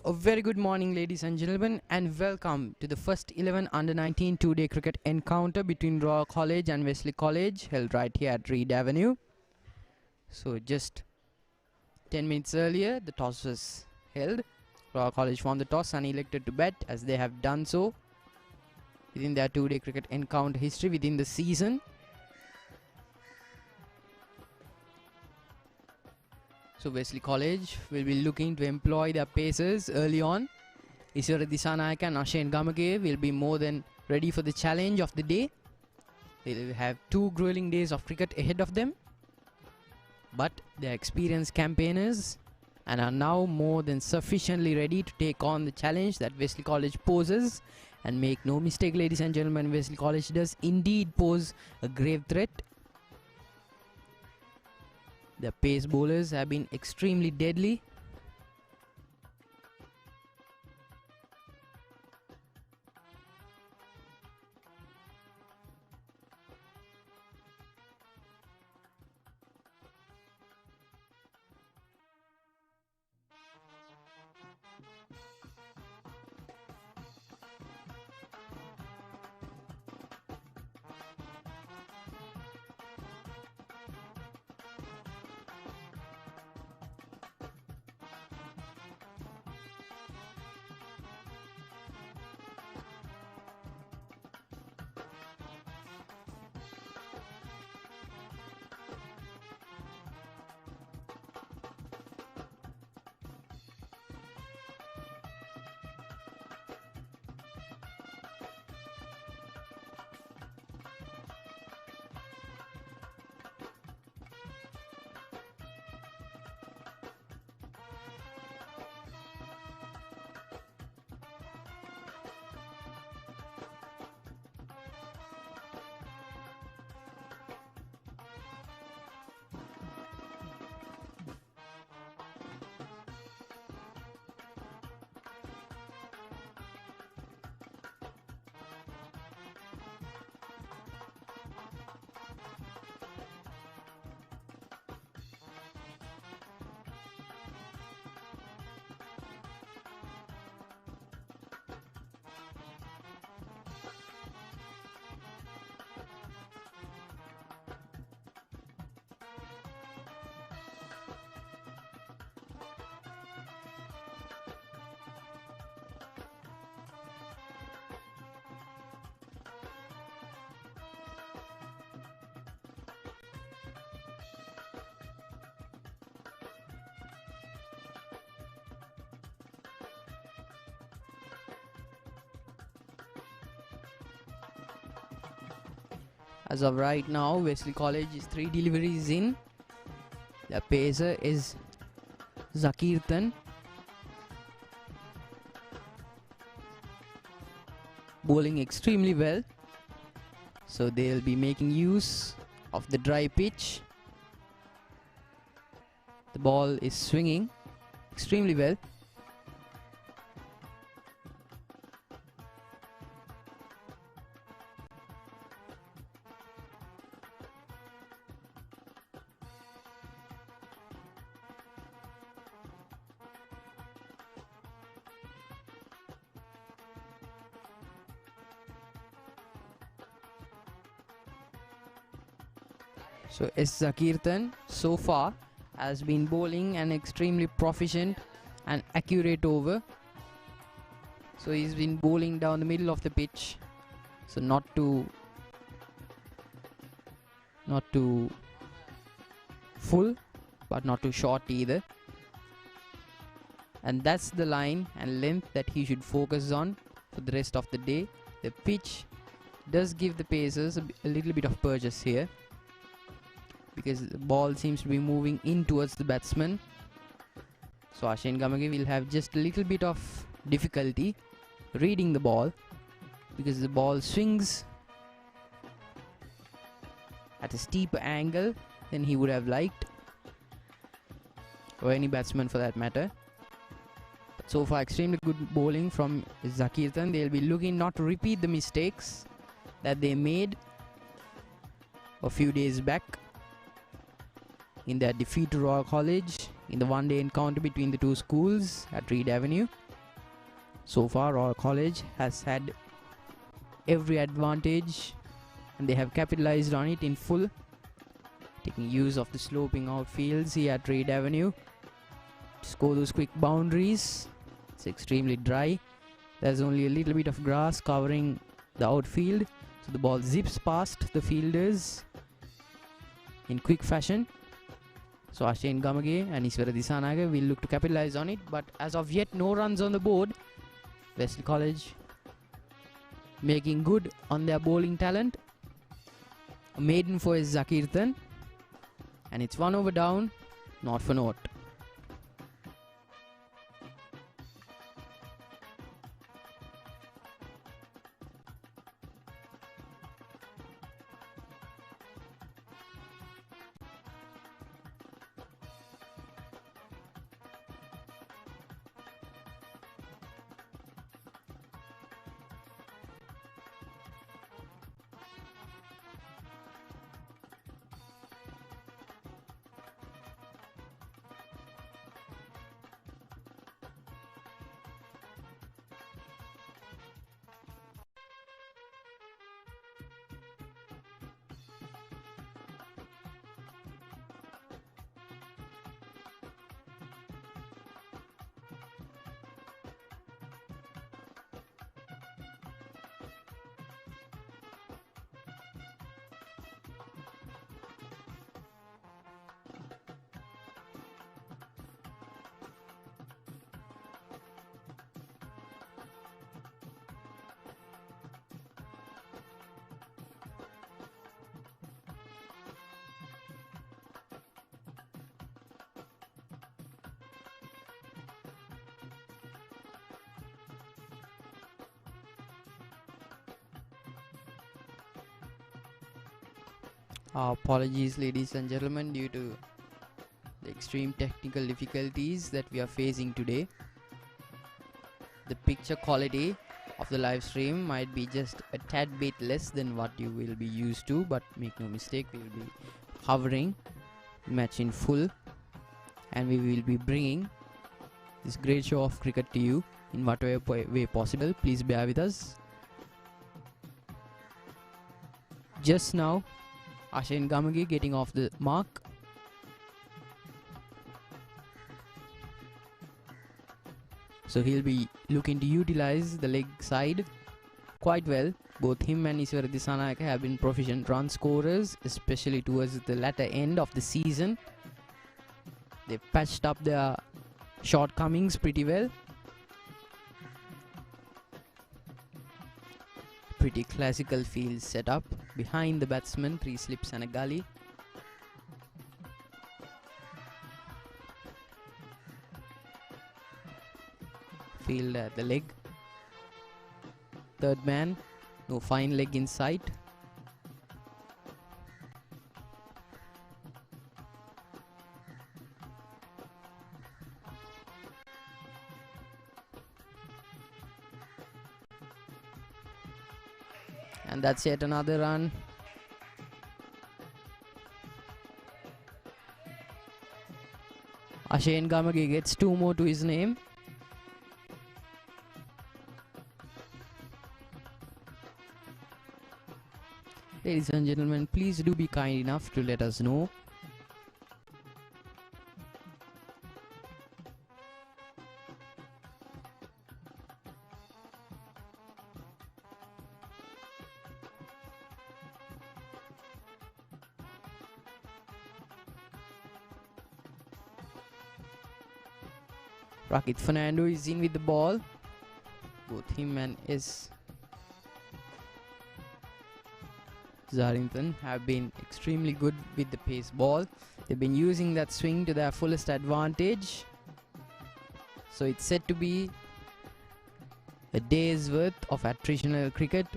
A very good morning, ladies and gentlemen, and welcome to the first 11 under-19 two-day cricket encounter between Royal College and Wesley College, held right here at Reed Avenue. So just 10 minutes earlier, the toss was held. Royal College won the toss and elected to bat, as they have done so within their two-day cricket encounter history within the season. So Wesley College will be looking to employ their pacers early on. Iswara Disanayaka and Ashane Gamage will be more than ready for the challenge of the day. They will have 2 grueling days of cricket ahead of them. But they are experienced campaigners and are now more than sufficiently ready to take on the challenge that Wesley College poses. And make no mistake, ladies and gentlemen, Wesley College does indeed pose a grave threat. The pace bowlers have been extremely deadly. As of right now, Wesley College is 3 deliveries in. The pacer is Zakirtan, bowling extremely well. So they'll be making use of the dry pitch. The ball is swinging extremely well. So S. Zakirtan so far has been bowling an extremely proficient and accurate over. So he's been bowling down the middle of the pitch. So not too full, but not too short either. And that's the line and length that he should focus on for the rest of the day. The pitch does give the pacers a little bit of purchase here, because the ball seems to be moving in towards the batsman. So Ashane Gamage will have just a little bit of difficulty reading the ball, because the ball swings at a steeper angle than he would have liked, or any batsman for that matter. But so far, extremely good bowling from Zakirtan. They'll be looking not to repeat the mistakes that they made a few days back in their defeat to Royal College in the one-day encounter between the two schools at Reed Avenue. So far, our college has had every advantage and they have capitalized on it in full, taking use of the sloping outfields here at Reid Avenue to score those quick boundaries. It's extremely dry. There's only a little bit of grass covering the outfield, so the ball zips past the fielders in quick fashion. So Ashane Gamage and Iswara Disanaga will look to capitalize on it, but as of yet no runs on the board. Wesley College making good on their bowling talent. A maiden for is Zakirthan, and it's 1 over down, not for naught. Our apologies, ladies and gentlemen, due to the extreme technical difficulties that we are facing today. The picture quality of the live stream might be just a tad bit less than what you will be used to, but make no mistake, we will be covering match in full and we will be bringing this great show of cricket to you in whatever way possible. Please bear with us. Just now, Ashane Gamage getting off the mark. So he'll be looking to utilize the leg side quite well. Both him and Iswara Disanayake have been proficient run scorers, especially towards the latter end of the season. They've patched up their shortcomings pretty well. Pretty classical field setup. Behind the batsman, 3 slips and a gully. Field at the leg. Third man, no fine leg in sight. And that's yet another run. Ashane Gamage gets 2 more to his name. Ladies and gentlemen, please do be kind enough to let us know Rakit Fernando is in with the ball. Both him and S. Zarrington have been extremely good with the pace ball. They've been using that swing to their fullest advantage. So it's said to be a day's worth of attritional cricket.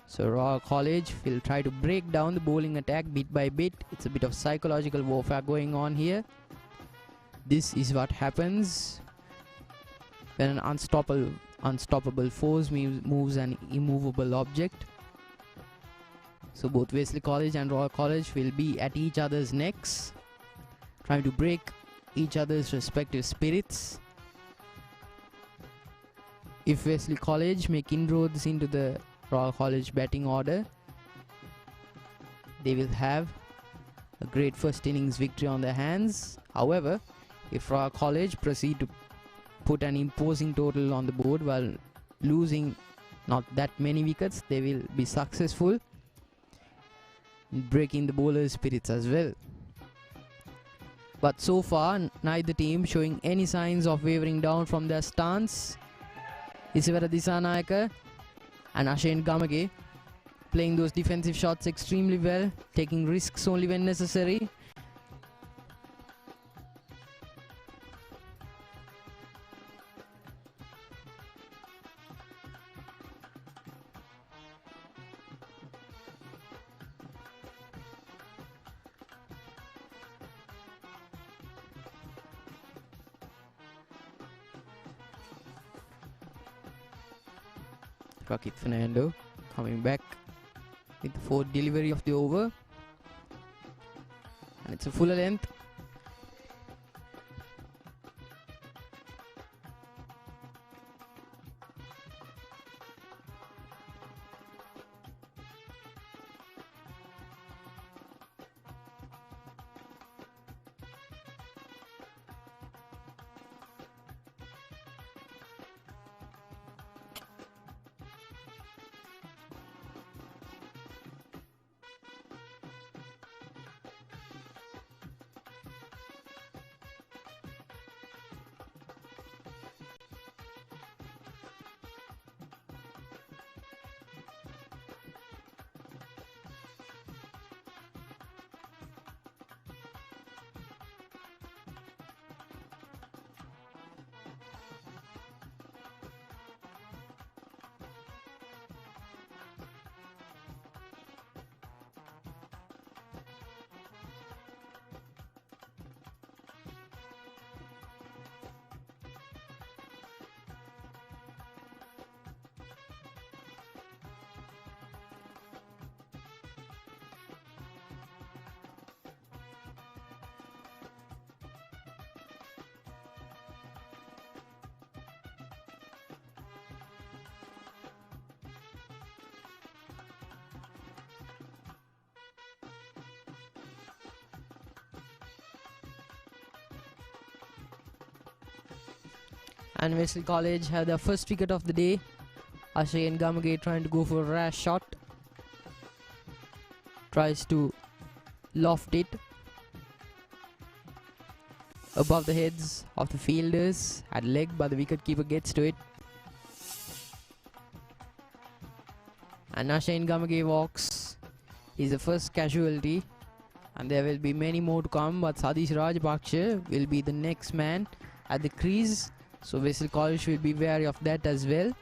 So Royal College will try to break down the bowling attack bit by bit. It's a bit of psychological warfare going on here. This is what happens when an unstoppable force moves an immovable object. So both Wesley College and Royal College will be at each other's necks, trying to break each other's respective spirits. If Wesley College make inroads into the Royal College batting order, they will have a great first innings victory on their hands. However, if Royal College proceed to put an imposing total on the board while losing not that many wickets, they will be successful in breaking the bowler's spirits as well. But so far, neither team showing any signs of wavering down from their stance. Isivara Disanayaka and Ashane Gamage playing those defensive shots extremely well, taking risks only when necessary. Rakit Fernando coming back with the fourth delivery of the over, and it's a fuller length. And Wesley College have their first wicket of the day. Ashane Gamage trying to go for a rash shot. Tries to loft it above the heads of the fielders at leg, but the wicketkeeper gets to it. And Ashane Gamage walks. He's the first casualty, and there will be many more to come, but Sadish Rajapaksa will be the next man at the crease. So Wesley College will be wary of that as well.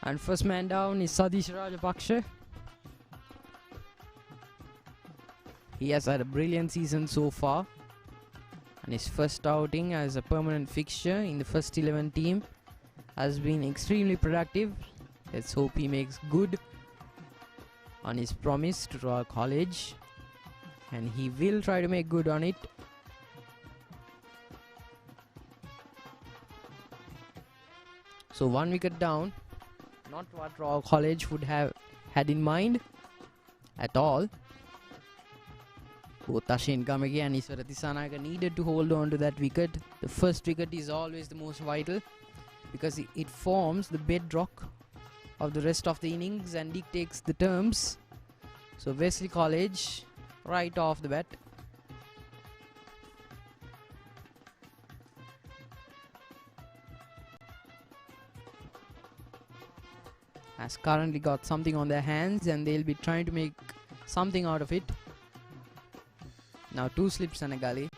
And first man down is Sadish Rajapaksa. He has had a brilliant season so far, and his first outing as a permanent fixture in the first 11 team has been extremely productive. Let's hope he makes good on his promise to Royal College, and he will try to make good on it. So 1 wicket down, not what Royal College would have had in mind at all. Both Ashane Gamage and Iswara Disanayaka needed to hold on to that wicket. The first wicket is always the most vital because it forms the bedrock of the rest of the innings and dictates the terms. So Wesley College right off the bat. Has currently got something on their hands, and they'll be trying to make something out of it. Now 2 slips and a gully.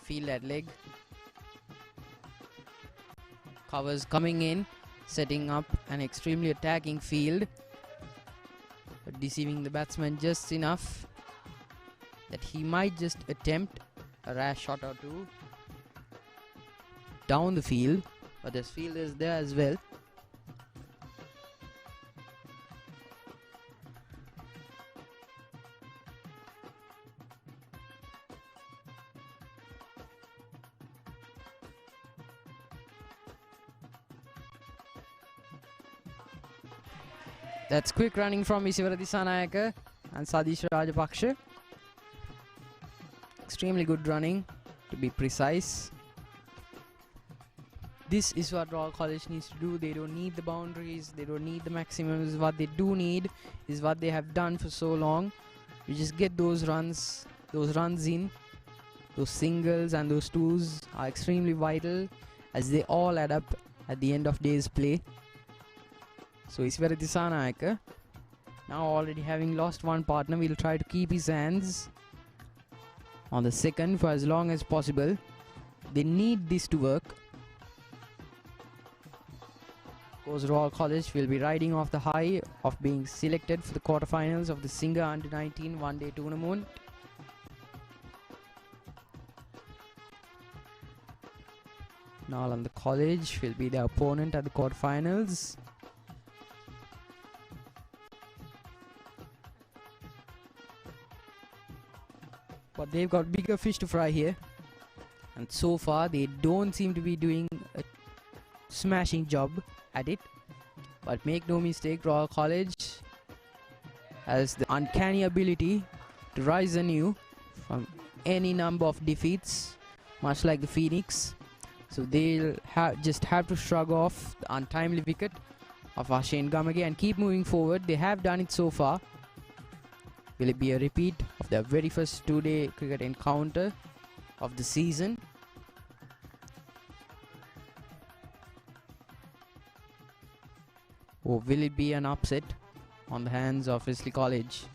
Field at leg. Covers coming in, setting up an extremely attacking field, but deceiving the batsman just enough that he might just attempt a rash shot or two. down the field, but this field is there as well. That's quick running from Isivara Disanayaka and Sadish Rajapaksha. Extremely good running, to be precise. This is what Royal College needs to do. They don't need the boundaries, they don't need the maximums. What they do need is what they have done for so long. You just get those runs in. Those singles and those twos are extremely vital, as they all add up at the end of day's play. So Isivara Disanayaka, now already having lost one partner, will try to keep his hands on the second for as long as possible. They need this to work. Of course, Royal College will be riding off the high of being selected for the quarterfinals of the Singer Under-19 one-day tournament. Nalanda College will be the opponent at the quarterfinals. But they've got bigger fish to fry here, and so far they don't seem to be doing a smashing job at it. But make no mistake, Royal College has the uncanny ability to rise anew from any number of defeats, much like the Phoenix. So they'll just have to shrug off the untimely wicket of Aavin Abeydeera and keep moving forward. They have done it so far. Will it be a repeat of their very first two-day cricket encounter of the season? Or will it be an upset on the hands of Wesley College?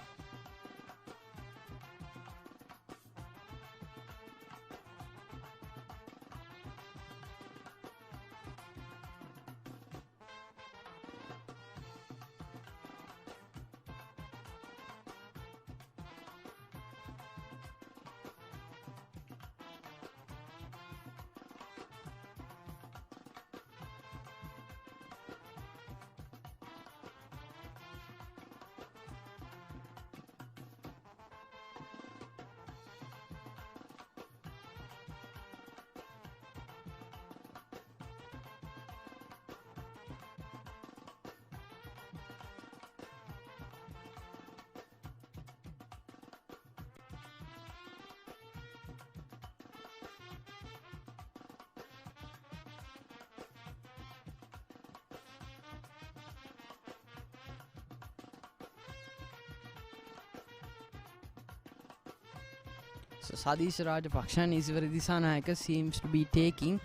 So Sadish Rajapaksha and Isivara Disanayaka seems to be taking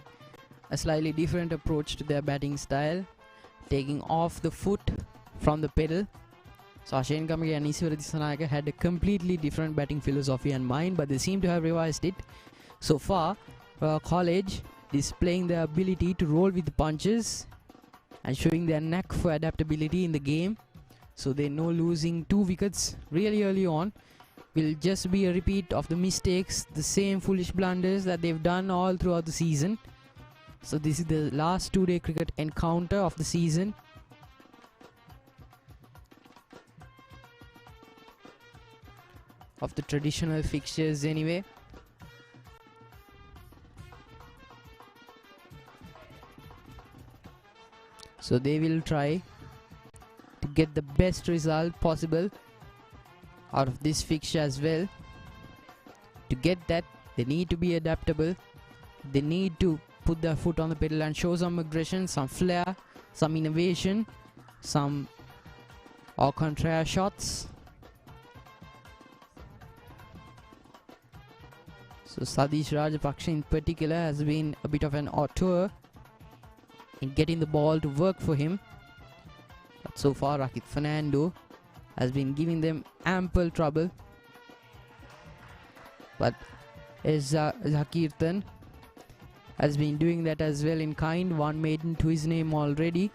a slightly different approach to their batting style, taking off the foot from the pedal. So Aavin Abeydeera and Isivara Disanayaka had a completely different batting philosophy and mind, but they seem to have revised it. So far, College displaying their ability to roll with the punches and showing their knack for adaptability in the game. So they know losing 2 wickets really early on will just be a repeat of the mistakes, the same foolish blunders that they've done all throughout the season. So this is the last two-day cricket encounter of the season. Of the traditional fixtures anyway. So they will try to get the best result possible out of this fixture as well. To get that, they need to be adaptable. They need to put their foot on the pedal and show some aggression, some flair, some innovation, some au contraire shots. So Sadish Rajapaksha in particular has been a bit of an auteur in getting the ball to work for him. But so far Rakit Fernando has been giving them ample trouble. But Zakirtan has been doing that as well in kind. One maiden to his name already.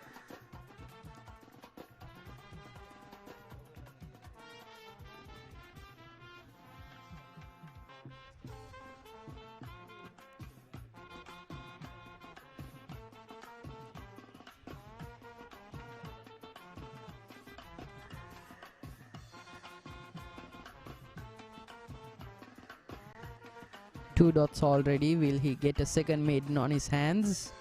2 dots already. Will he get a second maiden on his hands?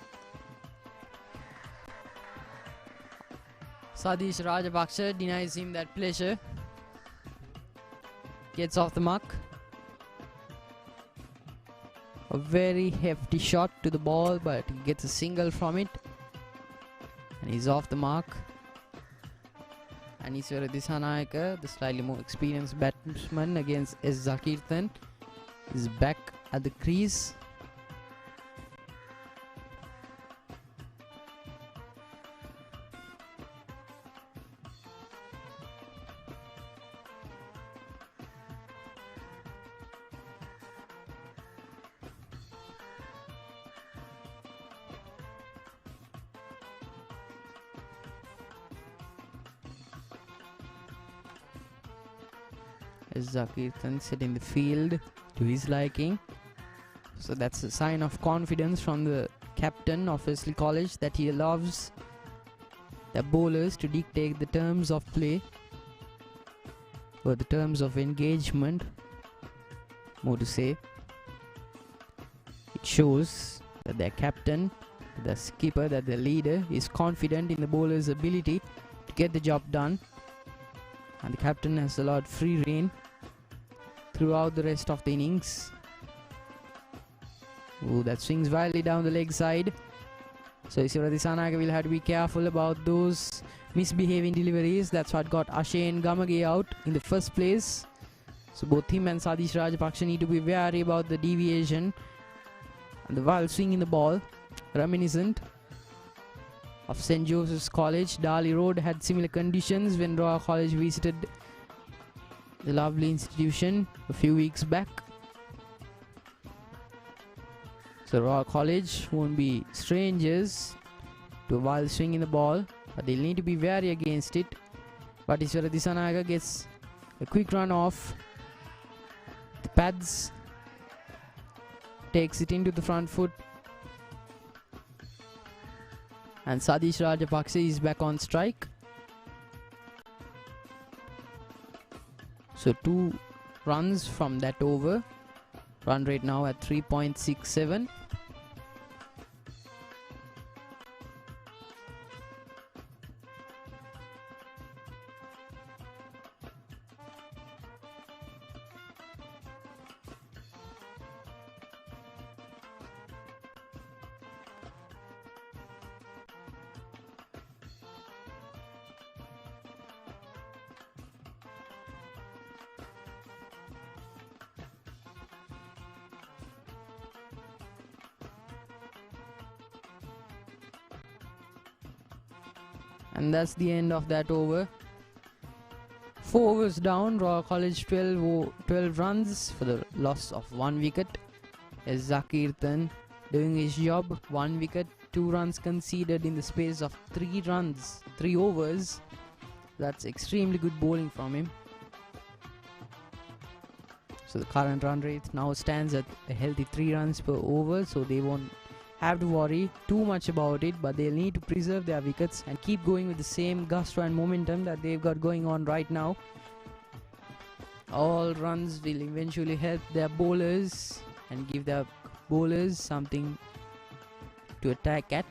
Sadish Rajapaksa denies him that pleasure. Gets off the mark. A very hefty shot to the ball, but he gets a single from it. And he's off the mark. And Iswara Disanayaka, the slightly more experienced batsman against S. Zakirthan, is back at the crease. Zakirthan setting the field to his liking. So that's a sign of confidence from the captain of Wesley College, that he allows the bowlers to dictate the terms of play, or the terms of engagement, more to say. It shows that their captain, the skipper, that the leader is confident in the bowler's ability to get the job done, and the captain has allowed free rein throughout the rest of the innings. Ooh, that swings wildly down the leg side. So Iswara Disanayaka will have to be careful about those misbehaving deliveries. That's what got Ashane Gamage out in the first place. So both him and Sadish Rajapaksa need to be wary about the deviation and the wild swing in the ball, reminiscent of St. Joseph's College. Dali Road had similar conditions when Royal College visited the lovely institution a few weeks back. So Royal College won't be strangers to a wild swing in the ball, but they'll need to be wary against it. But Iswara Disanayaka gets a quick run off the pads, takes it into the front foot, and Sadish Rajapaksa is back on strike. So 2 runs from that over. Run rate now at 3.67. And that's the end of that over. 4 overs down, Royal College 12 runs for the loss of 1 wicket. As Zakirthan doing his job, 1 wicket, 2 runs conceded in the space of 3 overs. That's extremely good bowling from him. So the current run rate now stands at a healthy 3 runs per over, so they won't have to worry too much about it, but they'll need to preserve their wickets and keep going with the same gusto and momentum that they've got going on right now. All runs will eventually help their bowlers and give their bowlers something to attack at.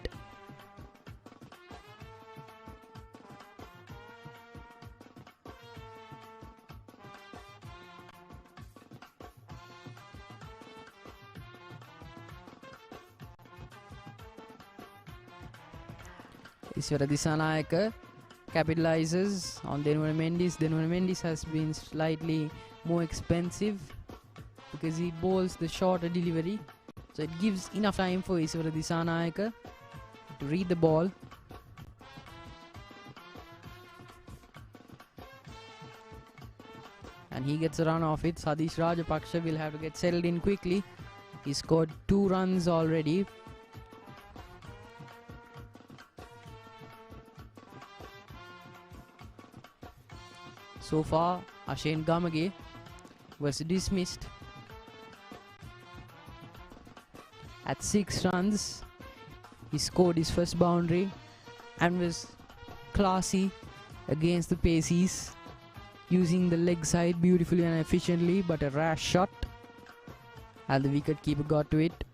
Iswara Disanayaka capitalizes on Denver Mendes. Denver Mendes has been slightly more expensive because he bowls the shorter delivery, so it gives enough time for Iswara Disanayaka to read the ball. And he gets a run off it. Sadish Rajapaksa will have to get settled in quickly. He scored 2 runs already. So far, Ashane Gamage was dismissed at 6 runs. He scored his first boundary and was classy against the Paces, using the leg side beautifully and efficiently, but a rash shot. and the wicketkeeper got to it.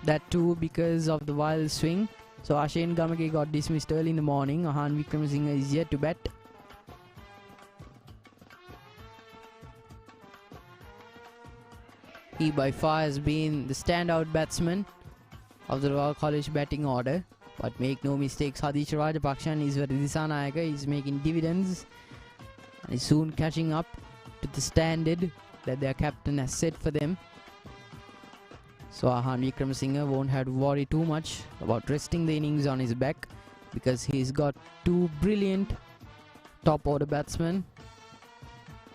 That too because of the wild swing. So Ashane Gamage got dismissed early in the morning. Ahaan Wickramasinghe is yet to bat. He by far has been the standout batsman of the Royal College batting order. But make no mistakes, Hadish Rajapaksa and Iswar Disanayaka is making dividends and is soon catching up to the standard that their captain has set for them. So Ahaan Wickramasinghe won't have to worry too much about resting the innings on his back, because he's got two brilliant top order batsmen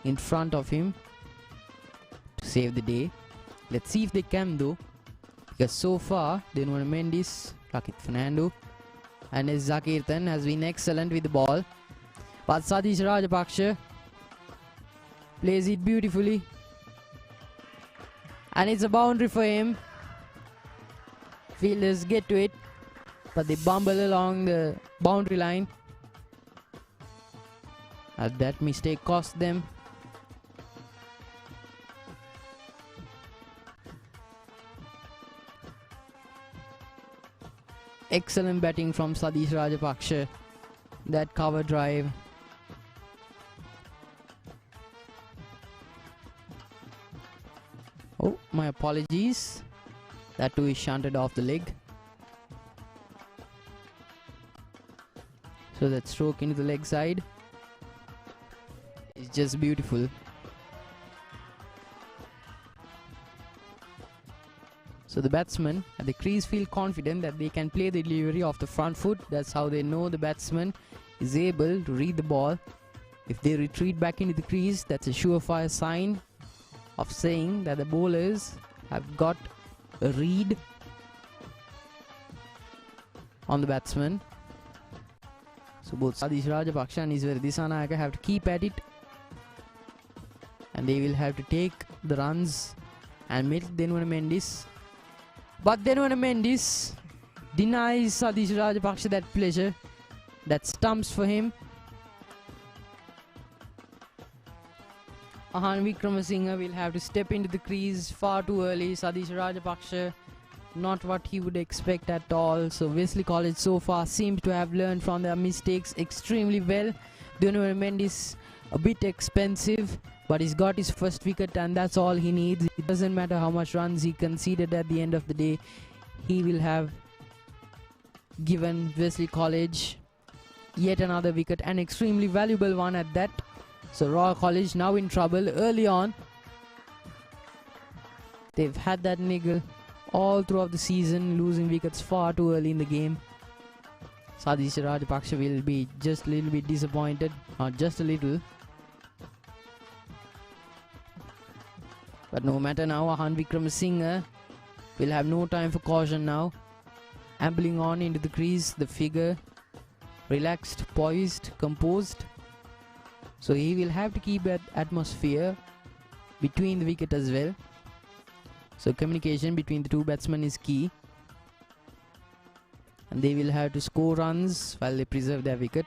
in front of him to save the day. Let's see if they can though, because so far Denwar Mendes, Rakit Fernando and his Zakirtan has been excellent with the ball. But Sadish Rajapaksa plays it beautifully. And it's a boundary for him. Fielders get to it, but they bumble along the boundary line. And that mistake cost them. Excellent batting from Sadish Rajapaksa. That cover drive. Oh, my apologies. That too is shunted off the leg. So that stroke into the leg side is just beautiful. So the batsmen at the crease feel confident that they can play the delivery off the front foot. That's how they know the batsman is able to read the ball. If they retreat back into the crease, that's a surefire sign of saying that the bowlers have got a read on the batsman. So both Sadish Rajapaksa and Iswar Disanayaka have to keep at it, and they will have to take the runs and milk Denwar Mendes. But Denwar Mendes denies Sadish Rajapaksa that pleasure. That stumps for him. Ahaan Wickramasinghe will have to step into the crease far too early. Sadish Rajapaksa, not what he would expect at all. So Wesley College so far seems to have learned from their mistakes extremely well. Denwar Mendes a bit expensive, but he's got his first wicket and that's all he needs. It doesn't matter how much runs he conceded at the end of the day. He will have given Wesley College yet another wicket, an extremely valuable one at that. So Royal College now in trouble early on. They've had that niggle all throughout the season, losing wickets far too early in the game. Sadish Rajapaksa will be just a little bit disappointed, not just a little. But no matter now, Ahaan Wickramasinghe will have no time for caution now. Ambling on into the crease, the figure relaxed, poised, composed. So he will have to keep that atmosphere between the wicket as well. So communication between the two batsmen is key. And they will have to score runs while they preserve their wicket.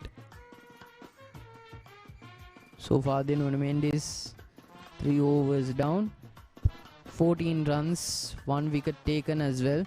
So far Denwar Mendes 3 overs down, 14 runs, 1 wicket taken as well.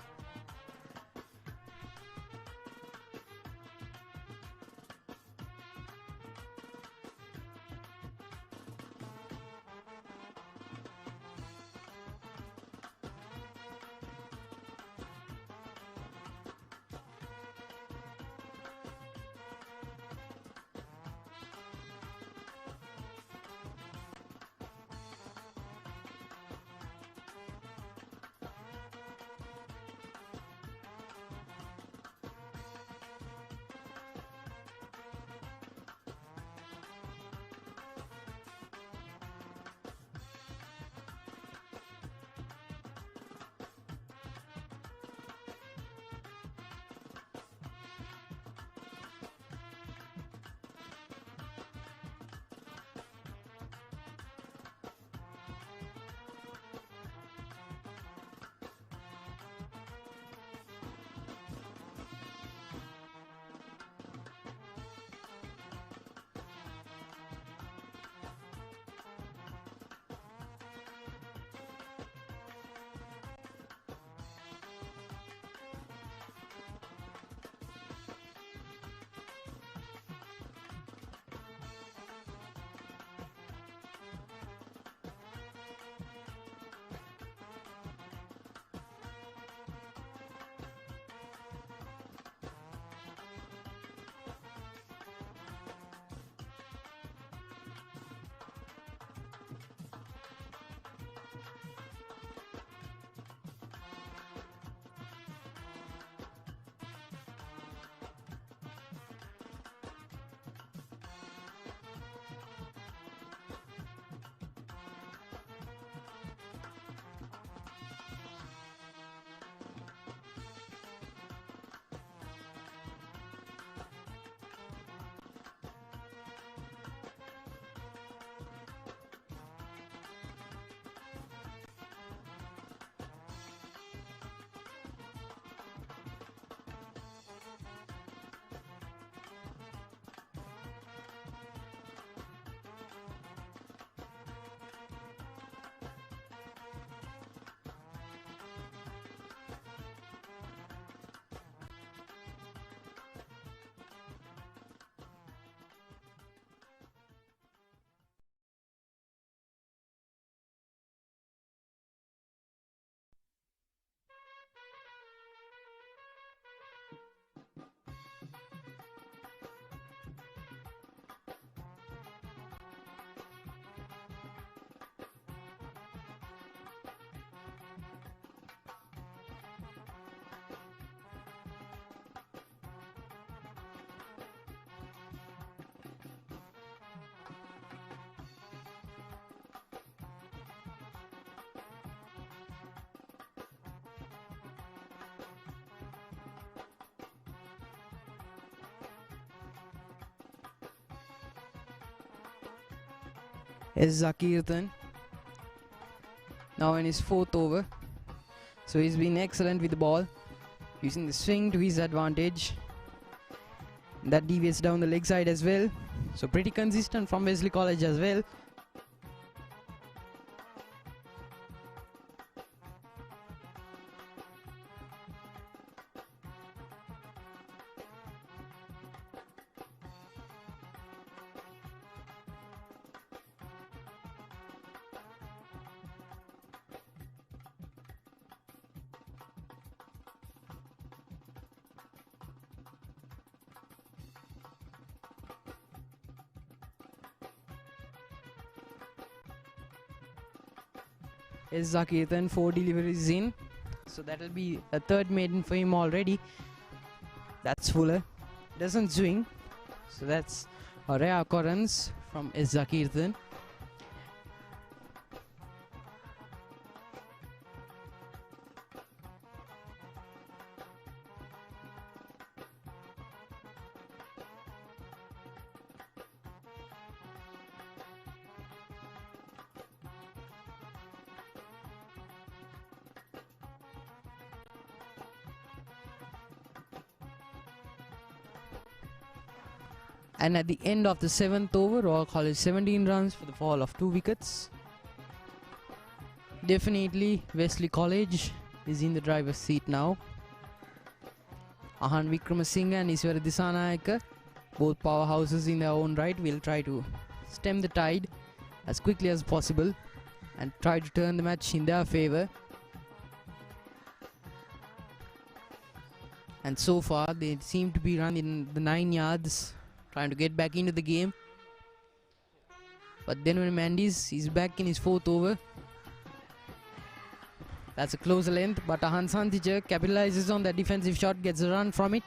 is Zakirthan. Now in his 4th over. So he's been excellent with the ball, using the swing to his advantage. That deviates down the leg side as well. So pretty consistent from Wesley College as well. Is Zakirthan, 4 deliveries in, so that'll be a 3rd maiden for him already. That's fuller, doesn't swing, so that's a rare occurrence from Zakirthan. And at the end of the 7th over, Royal College 17 runs for the fall of 2 wickets. Definitely Wesley College is in the driver's seat now. Ahan Wickramasinghe and Iswara Disanayaka, both powerhouses in their own right, will try to stem the tide as quickly as possible and try to turn the match in their favour. And so far they seem to be running the 9 yards, trying to get back into the game. But then when Mandis is back in his 4th over, that's a closer length, but Ahan Santija capitalizes on that defensive shot, gets a run from it.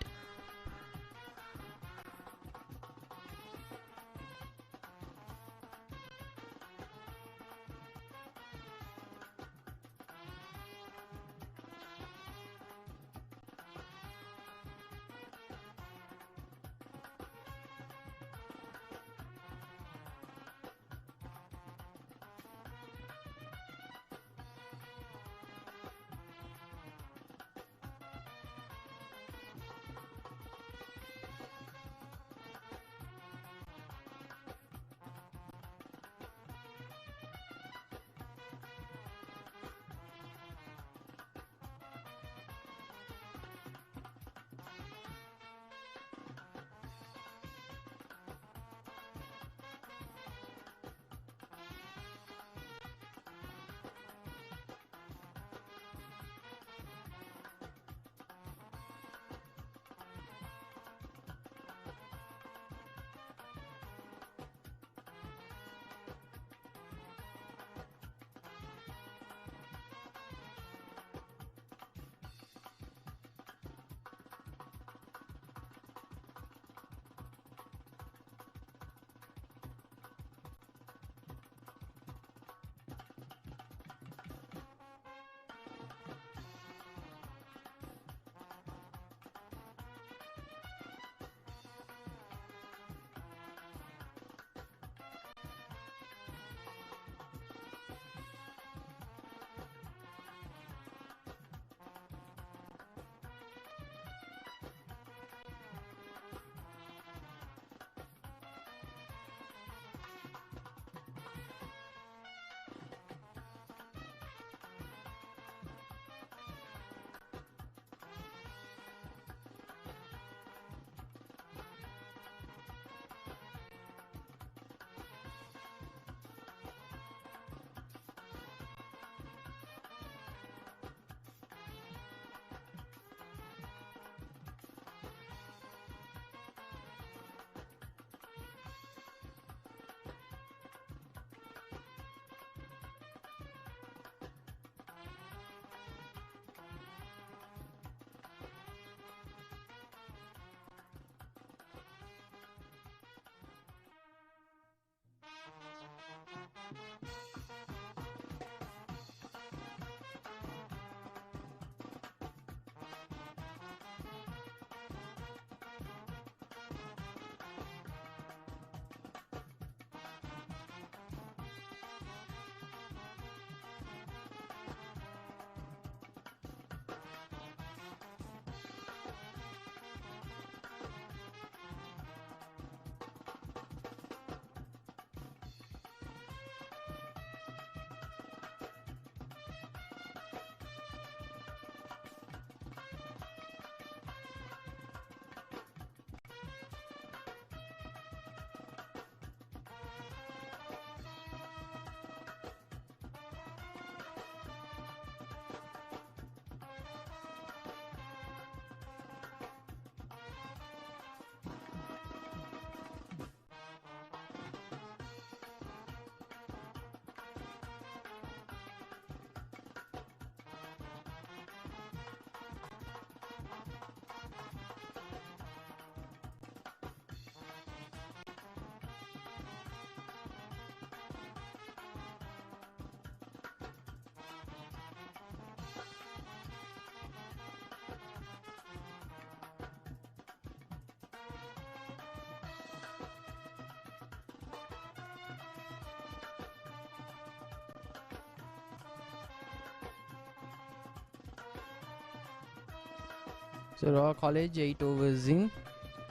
So Royal College 8 overs in,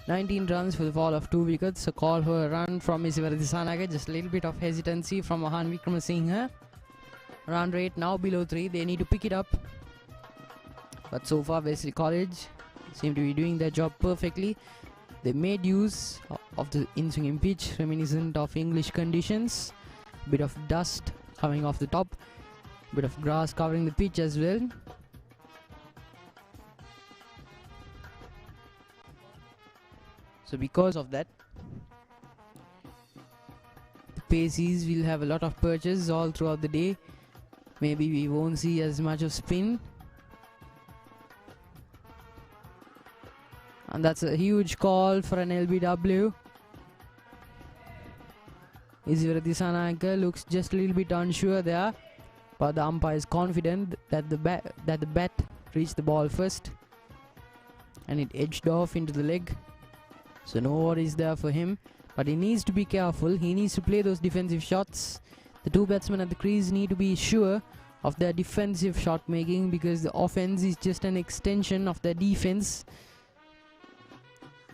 19 runs for the fall of 2 wickets. A call for a run from Isivara Dissanayake. Just a little bit of hesitancy from Aavin Abeydeera. Run rate now below 3. They need to pick it up. But so far Wesley College seem to be doing their job perfectly. They made use of the in-swinging pitch, reminiscent of English conditions. Bit of dust coming off the top. Bit of grass covering the pitch as well. So because of that, the paces will have a lot of perches all throughout the day. Maybe we won't see as much of spin. And that's a huge call for an LBW. Isivara Dissanayake looks just a little bit unsure there, but the umpire is confident that the bat reached the ball first, and it edged off into the leg. So no worries there for him, but he needs to be careful. He needs to play those defensive shots. The two batsmen at the crease need to be sure of their defensive shot making, because the offense is just an extension of their defense.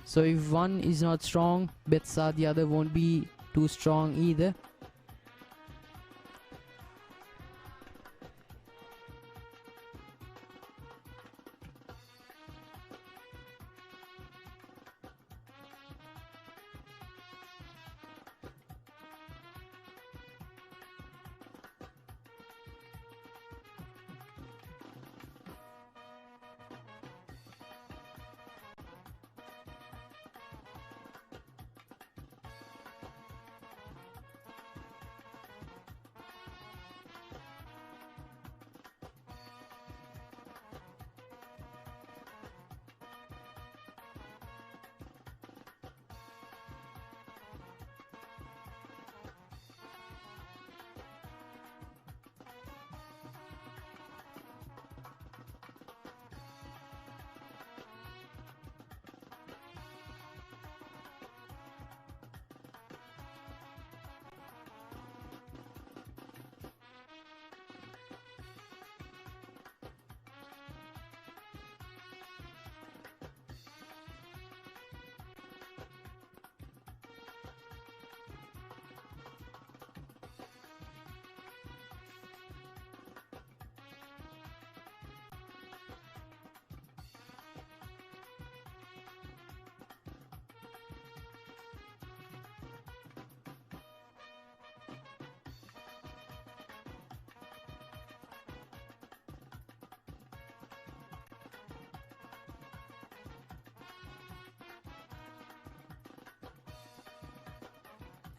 So if one is not strong, bets are the other won't be too strong either.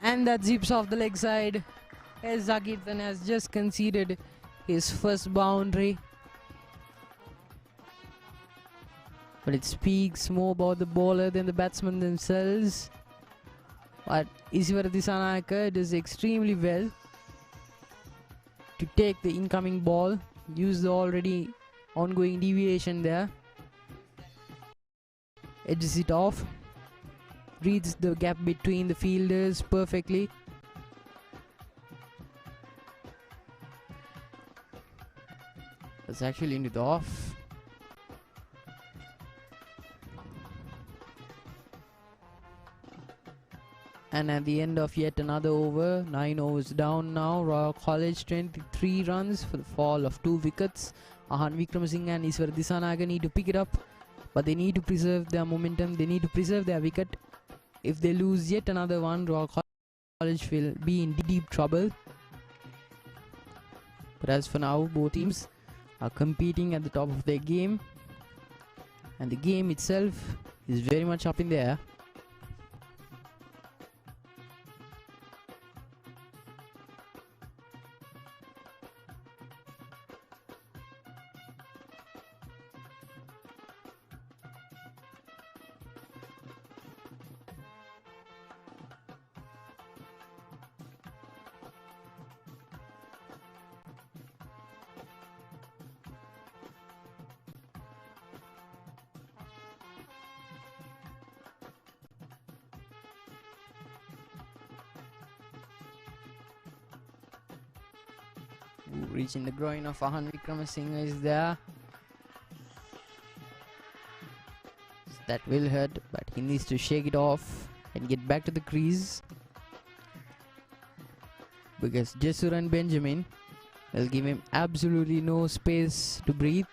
And that zips off the leg side as Zakirthan has just conceded his first boundary. But it speaks more about the bowler than the batsmen themselves. But Isivara Dissanayake does extremely well to take the incoming ball, use the already ongoing deviation there, edges it off, reads the gap between the fielders perfectly. That's actually into the off. And at the end of yet another over, 9 overs down now, Royal College 23 runs for the fall of 2 wickets. Aavin Abeydeera and Isivara Dissanayake need to pick it up, but they need to preserve their momentum, they need to preserve their wicket. If they lose yet another one, Royal College will be in deep trouble. But as for now, both teams are competing at the top of their game, and the game itself is very much up in the air. Reaching the groin of Aavin Abeydeera is there. That will hurt, but he needs to shake it off and get back to the crease, because Jesur and Benjamin will give him absolutely no space to breathe.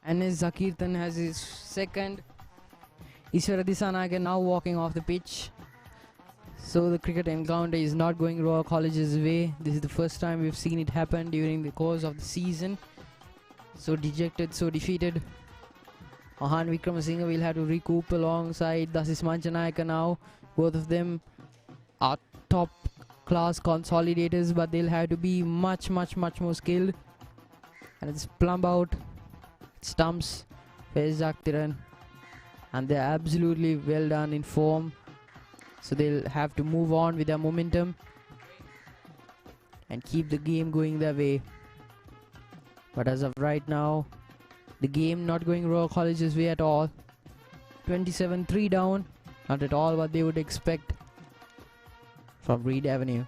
And as Zakirtan has his second. Ishwara Dissanayake now walking off the pitch. So the cricket encounter is not going Royal College's way. This is the first time we've seen it happen during the course of the season. So dejected, so defeated. Mahan Vikramasinghe will have to recoup alongside Dasis Manchanayaka now. Both of them are top class consolidators, but they'll have to be much more skilled. And it's plumb out. Stumps. Faiz Akhtaran. And they're absolutely well done in form. So they'll have to move on with their momentum and keep the game going their way. But as of right now, the game not going Royal College's way at all. 27-3 down. Not at all what they would expect from Reed Avenue.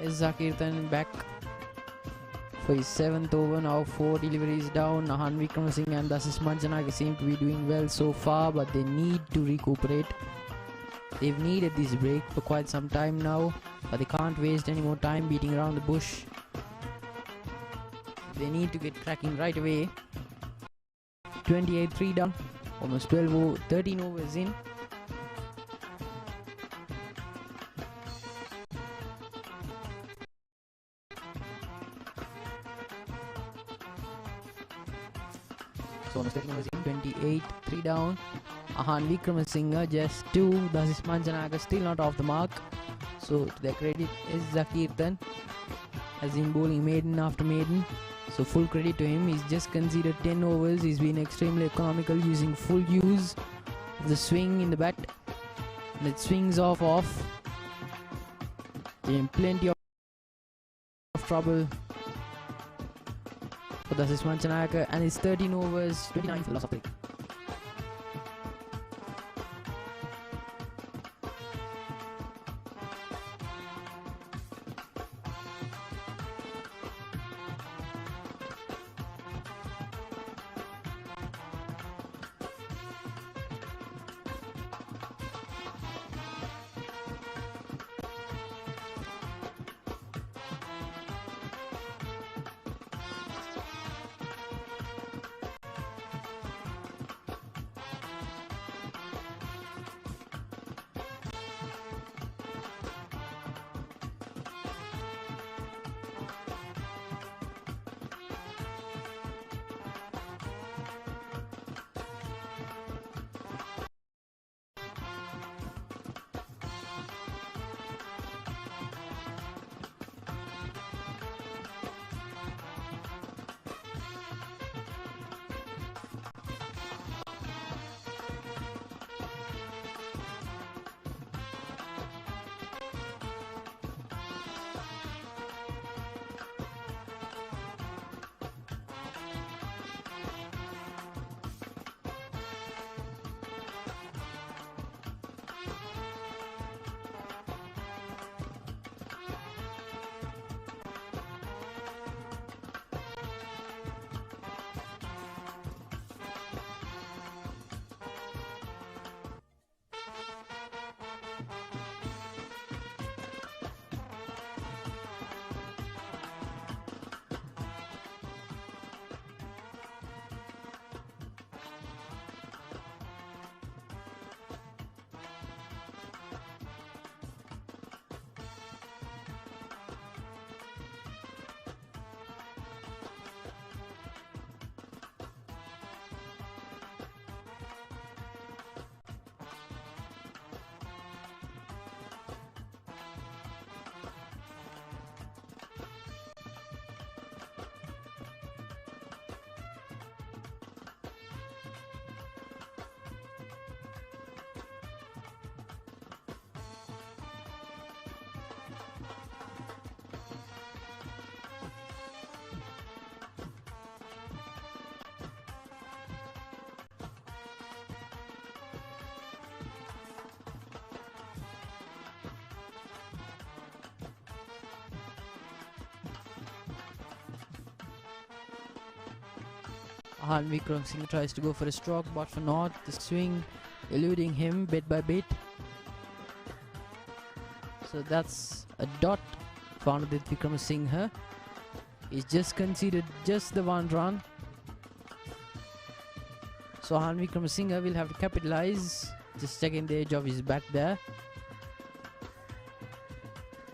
is Zakirtan back for his 7th over. Now 4 deliveries down. Aavin Abeydeera and Dasis Manjanaka seem to be doing well so far, but they need to recuperate. They've needed this break for quite some time now, but they can't waste any more time beating around the bush. They need to get cracking right away. 28 3 down, almost 13 overs in. So almost 13 overs in, 28 3 down. Aavin Abeydeera just 2. Dasis Manjanaka still not off the mark. So to their credit is Zakirtan, has been bowling maiden after maiden. So full credit to him. He's just conceded 10 overs. He's been extremely economical, using full use of the swing in the bat. And it swings off. In plenty of trouble for Dasis Manjanaka, and it's 13 overs, 29 for the loss of 3. Aavin Abeydeera tries to go for a stroke, but for not. The swing eluding him bit by bit. So that's a dot for Ananda Vikramasinghe. He's just conceded just the 1 run. So Aavin Abeydeera will have to capitalize. Just checking the edge of his back there.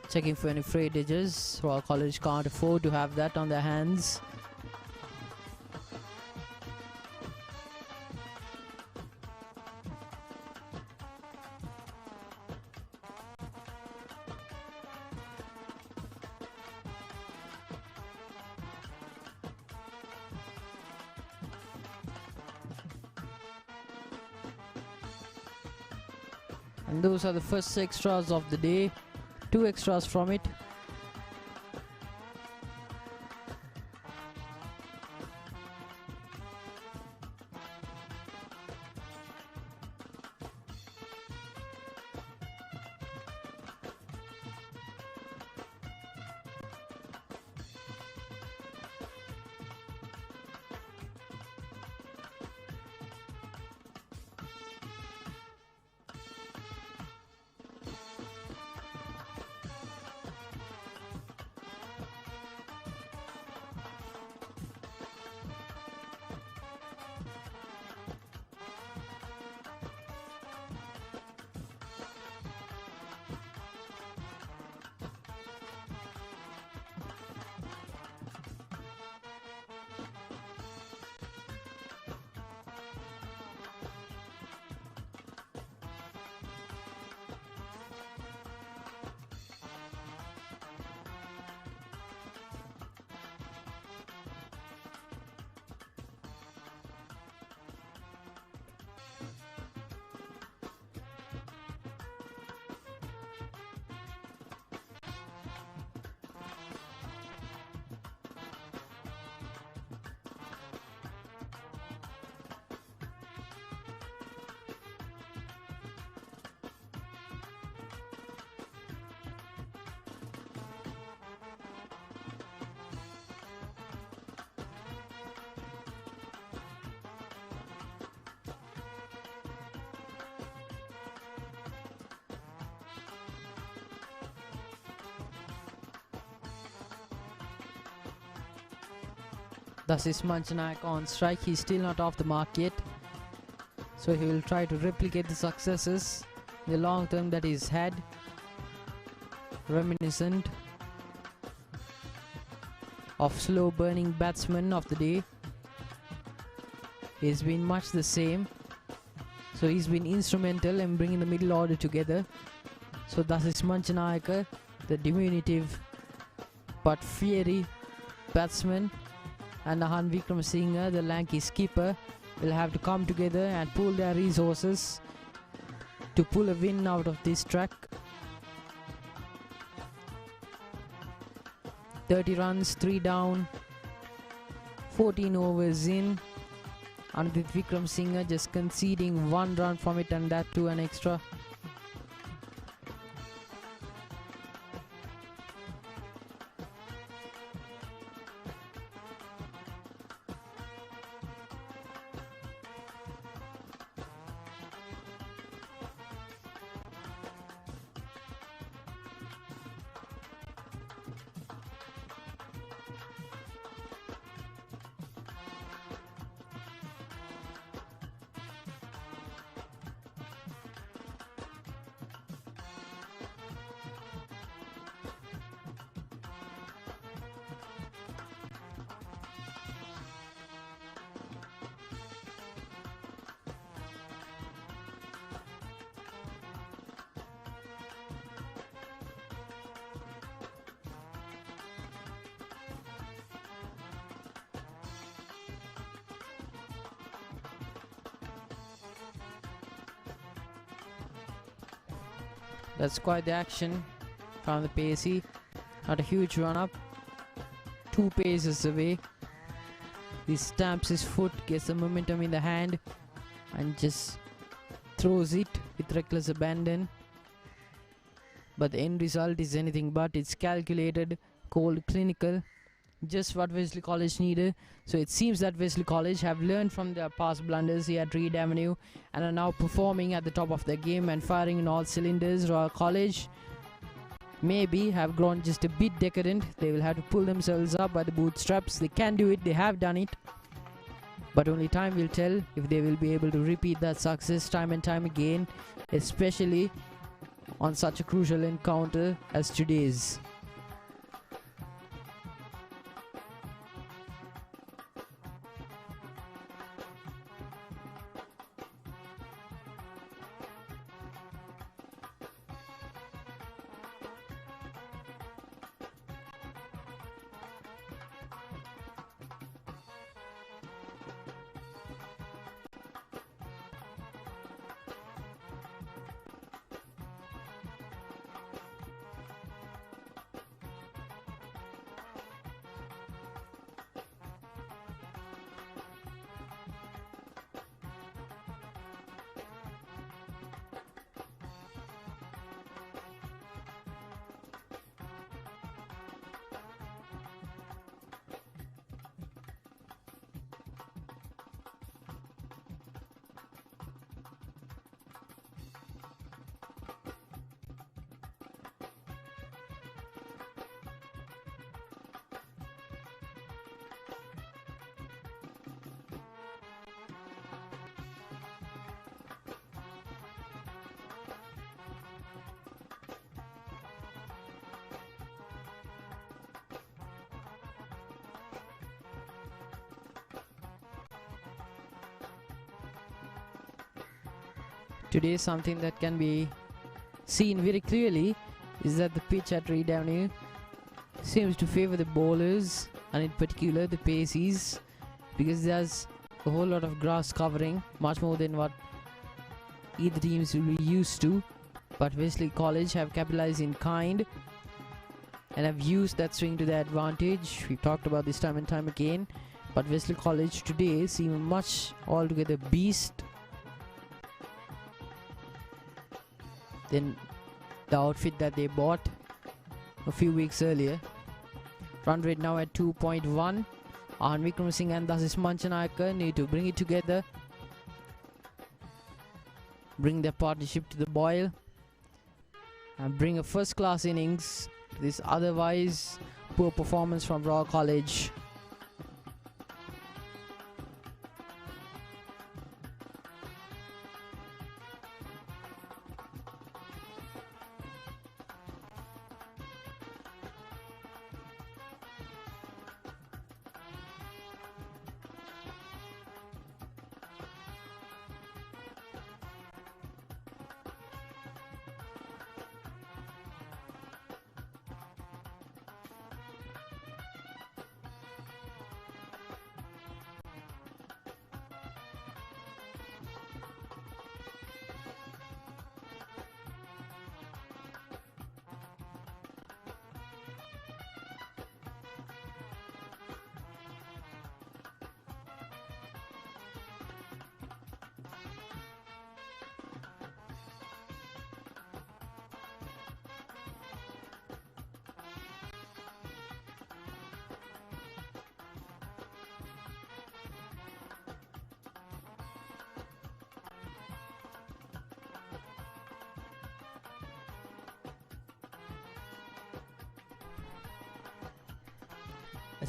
Checking for any frayed edges. Royal College can't afford to have that on their hands. And those are the first extras of the day. 2 extras from it. Thus is Manchanayak on strike. He's still not off the mark yet. So he will try to replicate the successes in the long term that he's had. Reminiscent of slow burning batsman of the day. He's been much the same. So he's been instrumental in bringing the middle order together. So thus is Manchanayak, the diminutive but fiery batsman, and Ahan Wickramasinghe, the lanky skipper, will have to come together and pool their resources to pull a win out of this track. 30 runs, 3 down, 14 overs in. Anand Wickramasinghe just conceding 1 run from it, and that too an extra. That's quite the action from the pacey. Not a huge run up. 2 paces away. He stamps his foot, gets the momentum in the hand, and just throws it with reckless abandon. But the end result is anything but. It's calculated, cold, clinical. Just what Wesley College needed. So it seems that Wesley College have learned from their past blunders here at Reed Avenue and are now performing at the top of their game and firing in all cylinders. Royal College maybe have grown just a bit decadent. They will have to pull themselves up by the bootstraps. They can do it, they have done it, but only time will tell if they will be able to repeat that success time and time again, especially on such a crucial encounter as today's. Today, something that can be seen very clearly is that the pitch at Reed Avenue seems to favor the bowlers, and in particular the paceys, because there's a whole lot of grass covering, much more than what either teams will be used to. But Wesley College have capitalized in kind and have used that swing to their advantage. We've talked about this time and time again, but Wesley College today seem much altogether beast than the outfit that they bought a few weeks earlier. Run rate now at 2.1. Ahan Wickramasinghe and thus is Manchanayak need to bring it together, bring their partnership to the boil, and bring a first class innings to this otherwise poor performance from Royal College.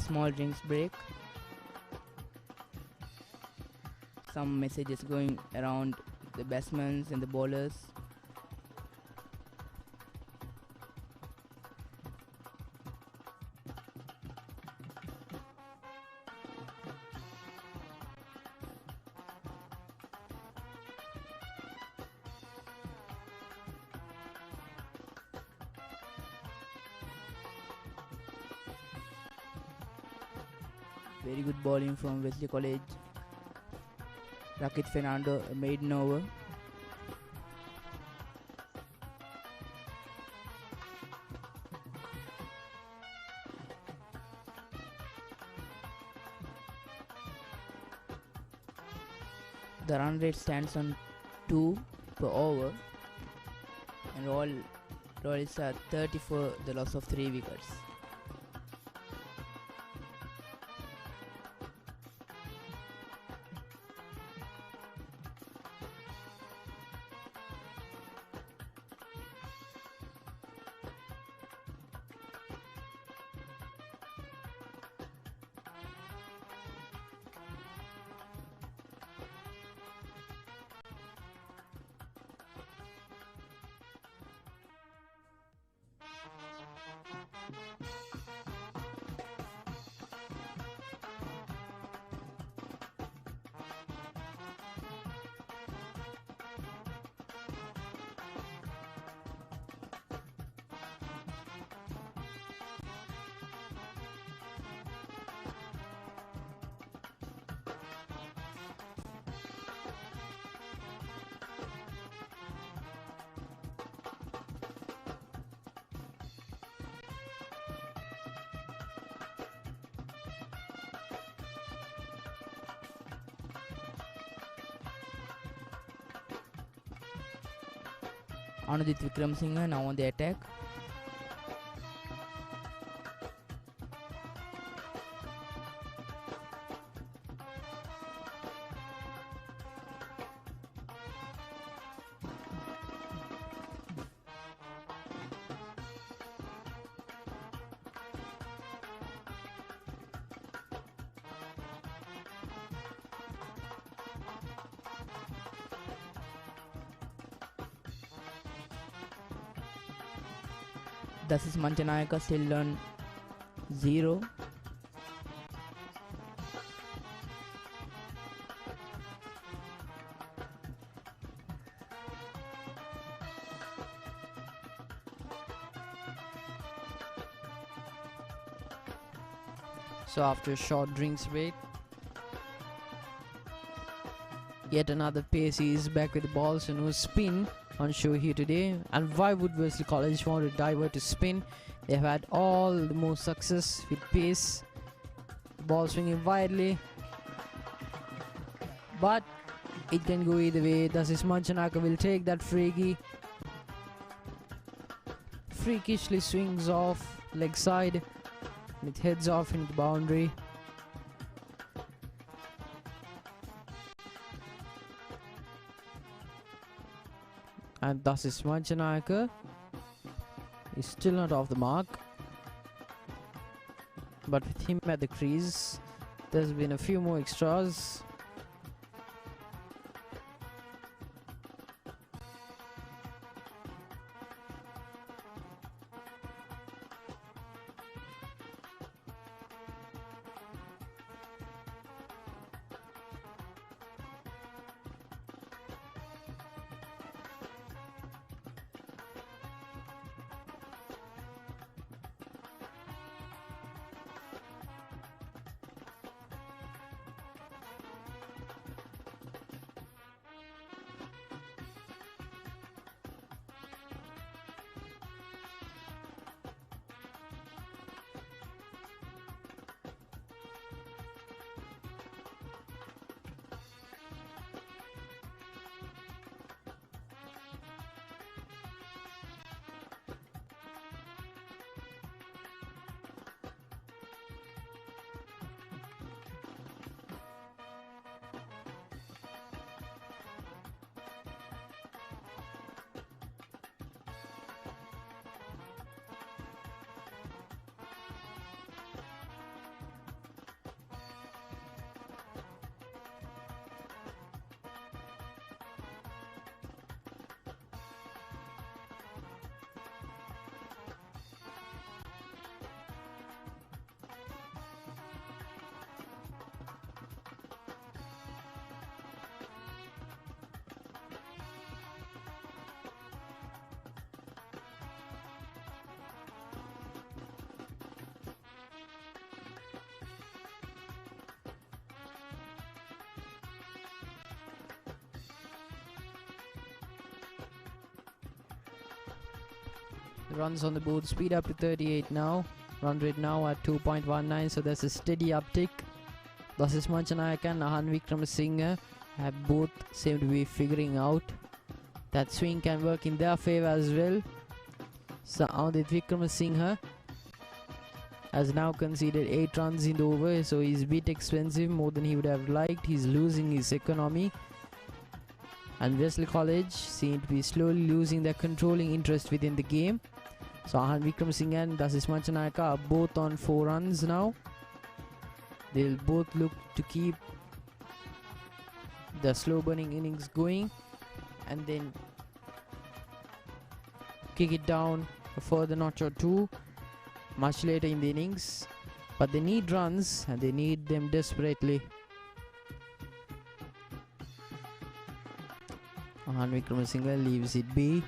small drinks break. Some messages going around the batsmen and the bowlers. Very good bowling from Wesley College. Rakit Fernando, a maiden over. The run rate stands on 2 per over, and all is 30 for the loss of 3 wickets. Anudit Wickramasinghe now on the attack. Thus is Manchanayaka still on 0. So after a short drinks break, yet another pacey is back with the ball. So no spin on show here today. And why would Wesley College want to divert to spin? They've had all the more success with pace, ball swinging widely, but it can go either way. Thus is Manchanayaka will take that freakishly swings off leg side, and it heads off into the boundary. And thus is Manchanayaka is still not off the mark, but with him at the crease, there's been a few more extras. Runs on the board speed up to 38 now. Run rate now at 2.19, so that's a steady uptick. Dasis Manchanayaka and Ahan Wickramasinghe have both seem to be figuring out that swing can work in their favour as well. So Adit Wickramasinghe has now conceded 8 runs in the over, so he's a bit expensive, more than he would have liked. He's losing his economy. And Wesley College seem to be slowly losing their controlling interest within the game. So Ahan Wickramasinghe and Dasis Manchanayaka are both on 4 runs now. They'll both look to keep the slow burning innings going and then kick it down a further notch or two much later in the innings. But they need runs and they need them desperately. Ahan Wickramasinghe leaves it be.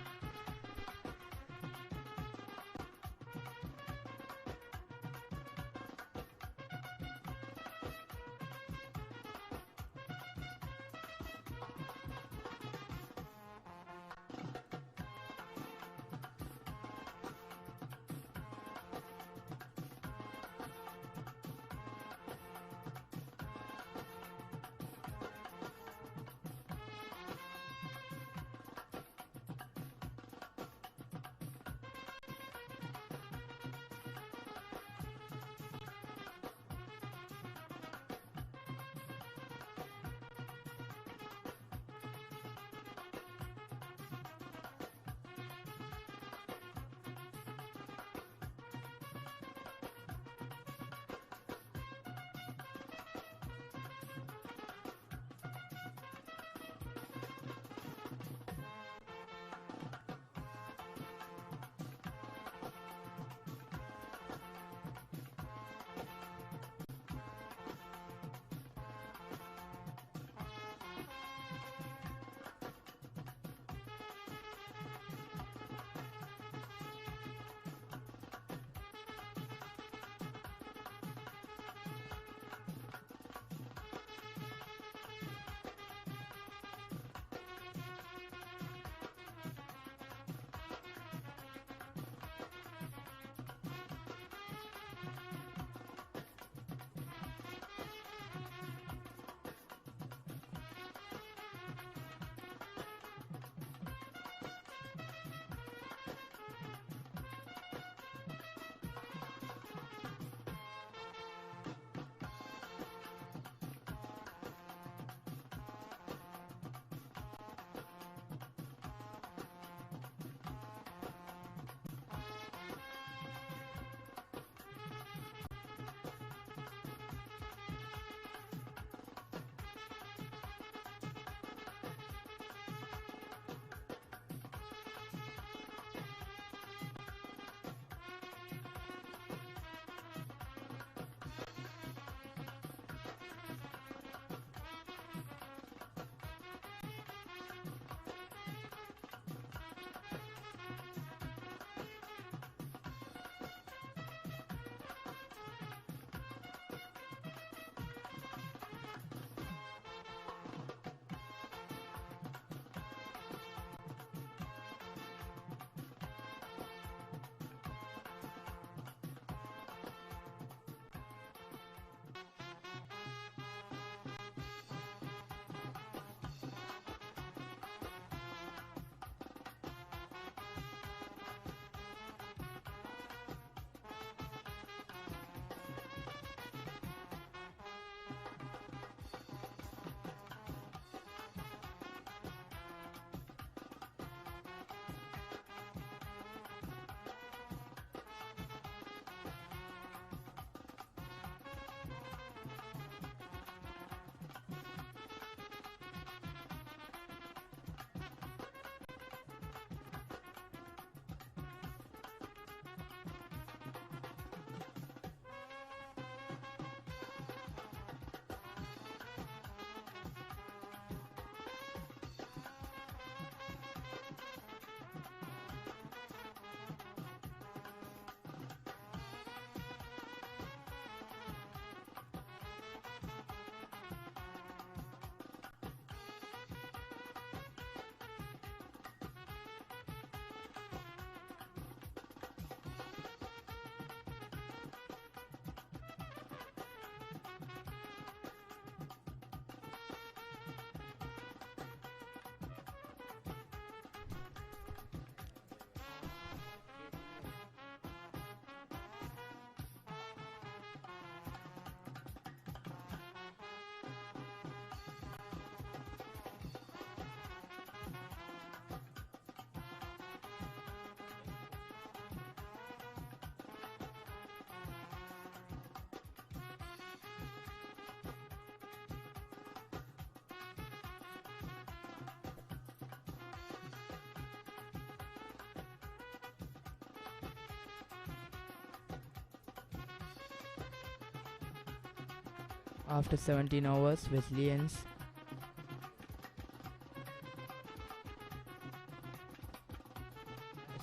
after 17 overs, Wesleyans.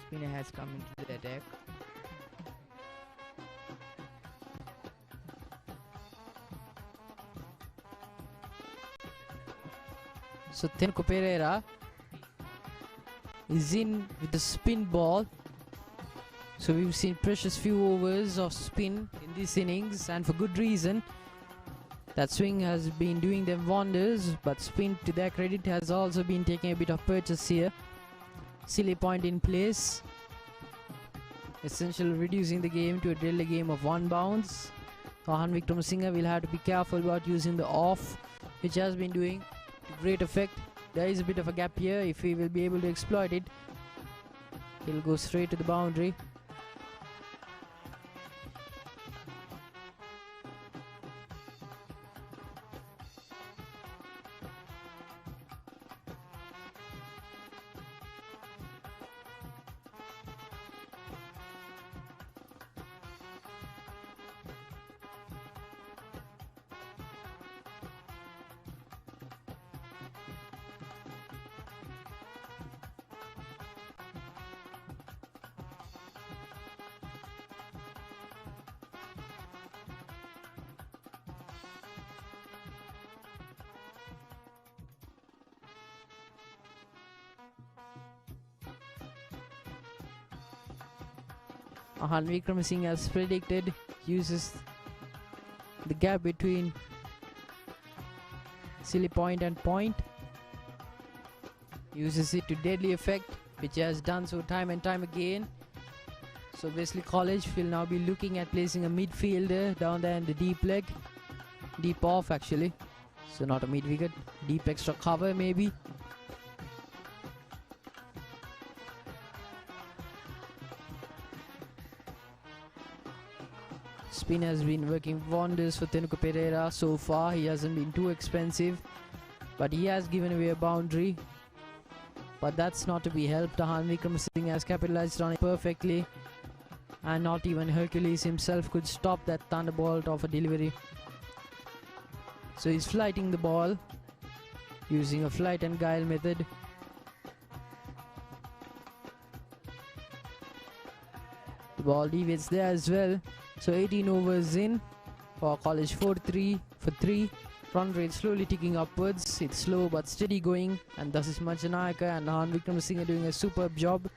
Spinner has come into the attack. So Sanuga Premadasa is in with the spin ball. So we've seen precious few overs of spin in this innings, and for good reason. That swing has been doing them wonders, but spin, to their credit, has also been taking a bit of purchase here. Silly point in place, essentially reducing the game to a deadly game of one bounce. Aavin Abeydeera will have to be careful about using the off, which has been doing to great effect. There is a bit of a gap here. If he will be able to exploit it, he'll go straight to the boundary. Aavin Abeydeera, as predicted, uses the gap between silly point and point, uses it to deadly effect, which he has done so time and time again. So Wesley College will now be looking at placing a midfielder down there in the deep leg, deep off actually, so not a mid wicket, deep extra cover maybe. Spin has been working wonders for Sanuga Premadasa so far. He hasn't been too expensive, but he has given away a boundary. But that's not to be helped. Aavin Abeydeera has capitalized on it perfectly, and not even Hercules himself could stop that thunderbolt of a delivery. So he's flighting the ball using a flight and guile method. The ball deviates there as well. So 18 overs in for College, 4-3 for 3. Run rate slowly ticking upwards. It's slow but steady going, and thus is Manchanayaka and Aavin Abeydeera doing a superb job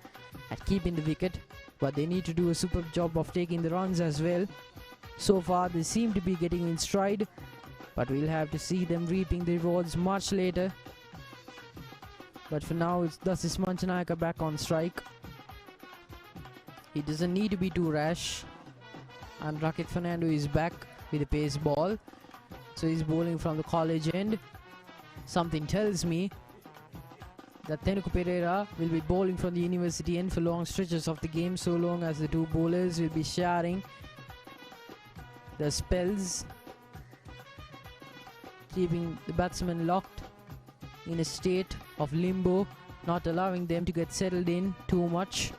at keeping the wicket, but they need to do a superb job of taking the runs as well. So far they seem to be getting in stride, but we'll have to see them reaping the rewards much later. But for now, thus is Manchanayaka back on strike. He doesn't need to be too rash, and Rakit Fernando is back with a pace ball. So he's bowling from the College end. Something tells me that Sanuga Premadasa will be bowling from the University end for long stretches of the game, so long as the two bowlers will be sharing the spells, keeping the batsmen locked in a state of limbo, not allowing them to get settled in too much.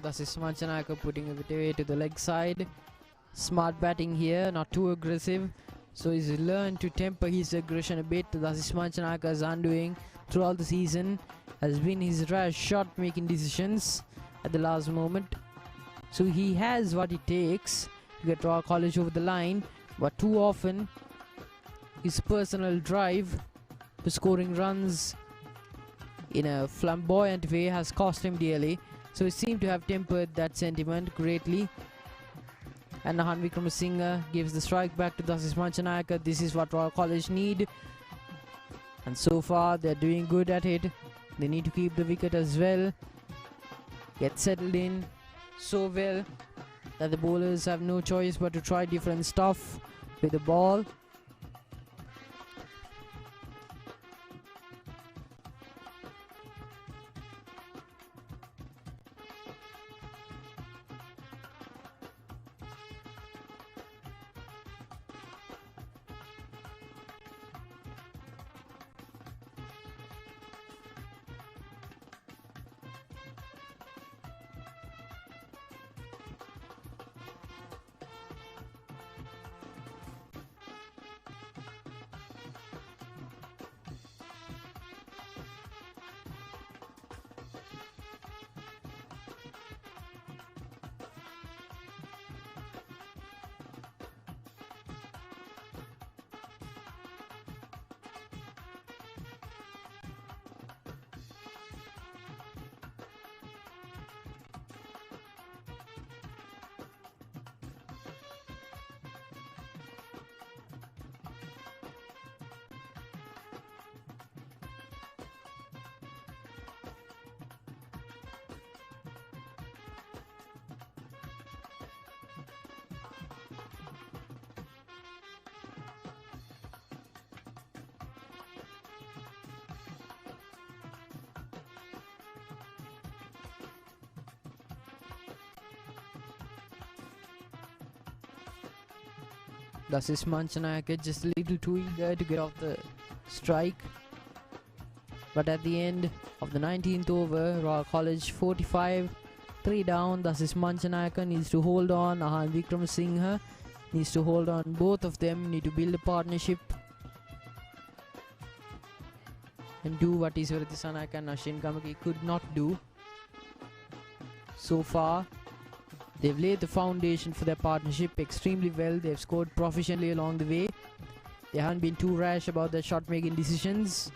Thus is Manchanayaka putting it away to the leg side. Smart batting here, not too aggressive. So he's learned to temper his aggression a bit. Thus is Manchanayaka's undoing throughout the season has been his rash shot making decisions at the last moment. So he has what it takes to get Royal College over the line, but too often his personal drive to scoring runs in a flamboyant way has cost him dearly. So he seemed to have tempered that sentiment greatly. And Aavin Abeydeera gives the strike back to Dasis Manchanayaka. This is what Royal College need. And so far they're doing good at it. They need to keep the wicket as well. Get settled in so well that the bowlers have no choice but to try different stuff with the ball. Dasis Manchanayaka just a little too eager to get off the strike. But at the end of the 19th over, Royal College 45, 3 down. Dasis Manchanayaka needs to hold on. Aavin Abeydeera needs to hold on. Both of them need to build a partnership and do what Ishwara Dissanayake and Ashwin Gamage could not do. So far, they've laid the foundation for their partnership extremely well. They've scored proficiently along the way. They haven't been too rash about their shot-making decisions.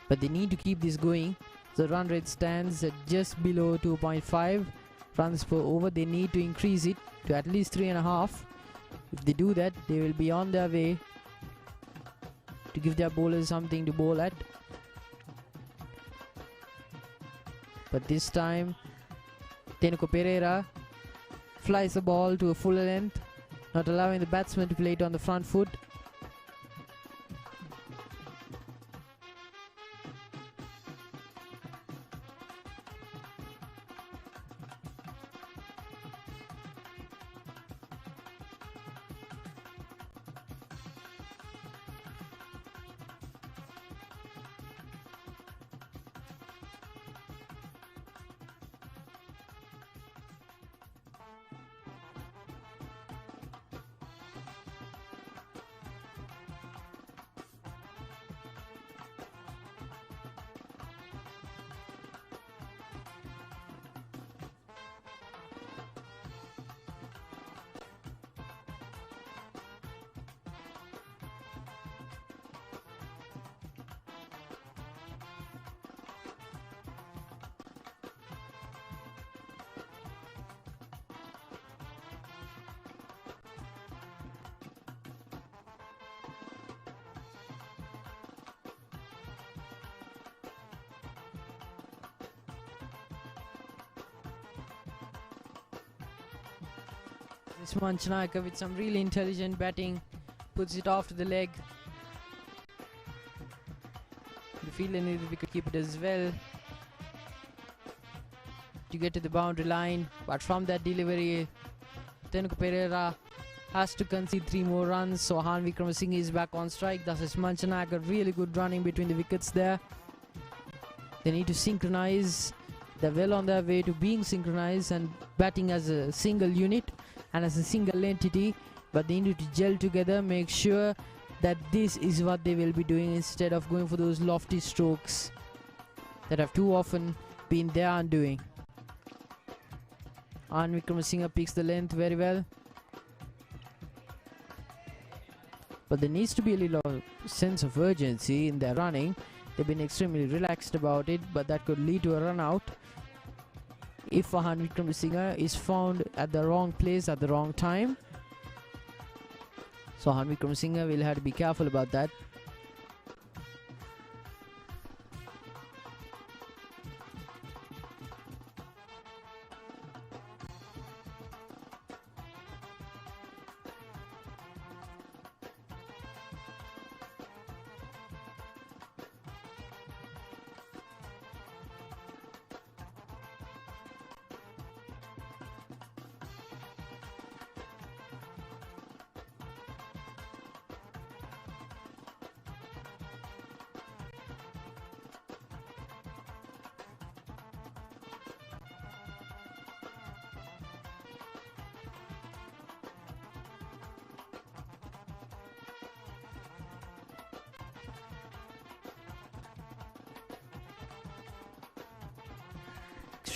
But they need to keep this going. The run rate stands at just below 2.5 runs per over. They need to increase it to at least 3.5. If they do that, they will be on their way to give their bowlers something to bowl at. But this time, Sanuga Premadasa flies the ball to a full length, not allowing the batsman to play it on the front foot. This Manchanayaka with some really intelligent batting puts it off to the leg. The fielder needed the wicket keeper as well to get to the boundary line, but from that delivery, Sanuga Premadasa has to concede 3 more runs. So Aavin Abeydeera is back on strike. Dasis Manchanayaka really good running between the wickets there. They need to synchronize. They're well on their way to being synchronized and batting as a single unit and as a single entity, but they need to gel together, make sure that this is what they will be doing instead of going for those lofty strokes that have too often been their undoing. Aavin Abeydeera picks the length very well. but there needs to be a little sense of urgency in their running. They've been extremely relaxed about it, but that could lead to a run out if Aavin Abeydeera is found at the wrong place at the wrong time. So Aavin Abeydeera will have to be careful about that.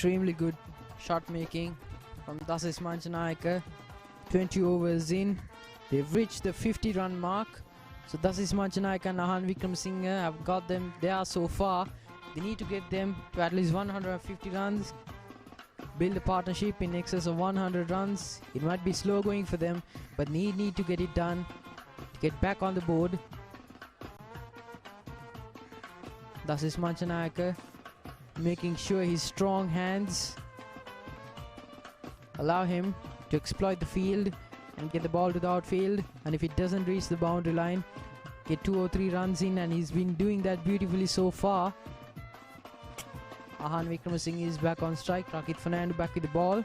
Extremely good shot making from Dasis Manjanayaka. 20 overs in, they've reached the 50 run mark. So Dasis Manjanayaka and Aavin Abeydeera have got them there so far. They need to get them to at least 150 runs, build a partnership in excess of 100 runs. It might be slow going for them, but need to get it done to get back on the board. Dasis Manjanayaka making sure his strong hands allow him to exploit the field and get the ball to the outfield, and if it doesn't reach the boundary line, get 2 or 3 runs in, and he's been doing that beautifully so far. Aavin Abeydeera is back on strike. Rakit Fernando back with the ball.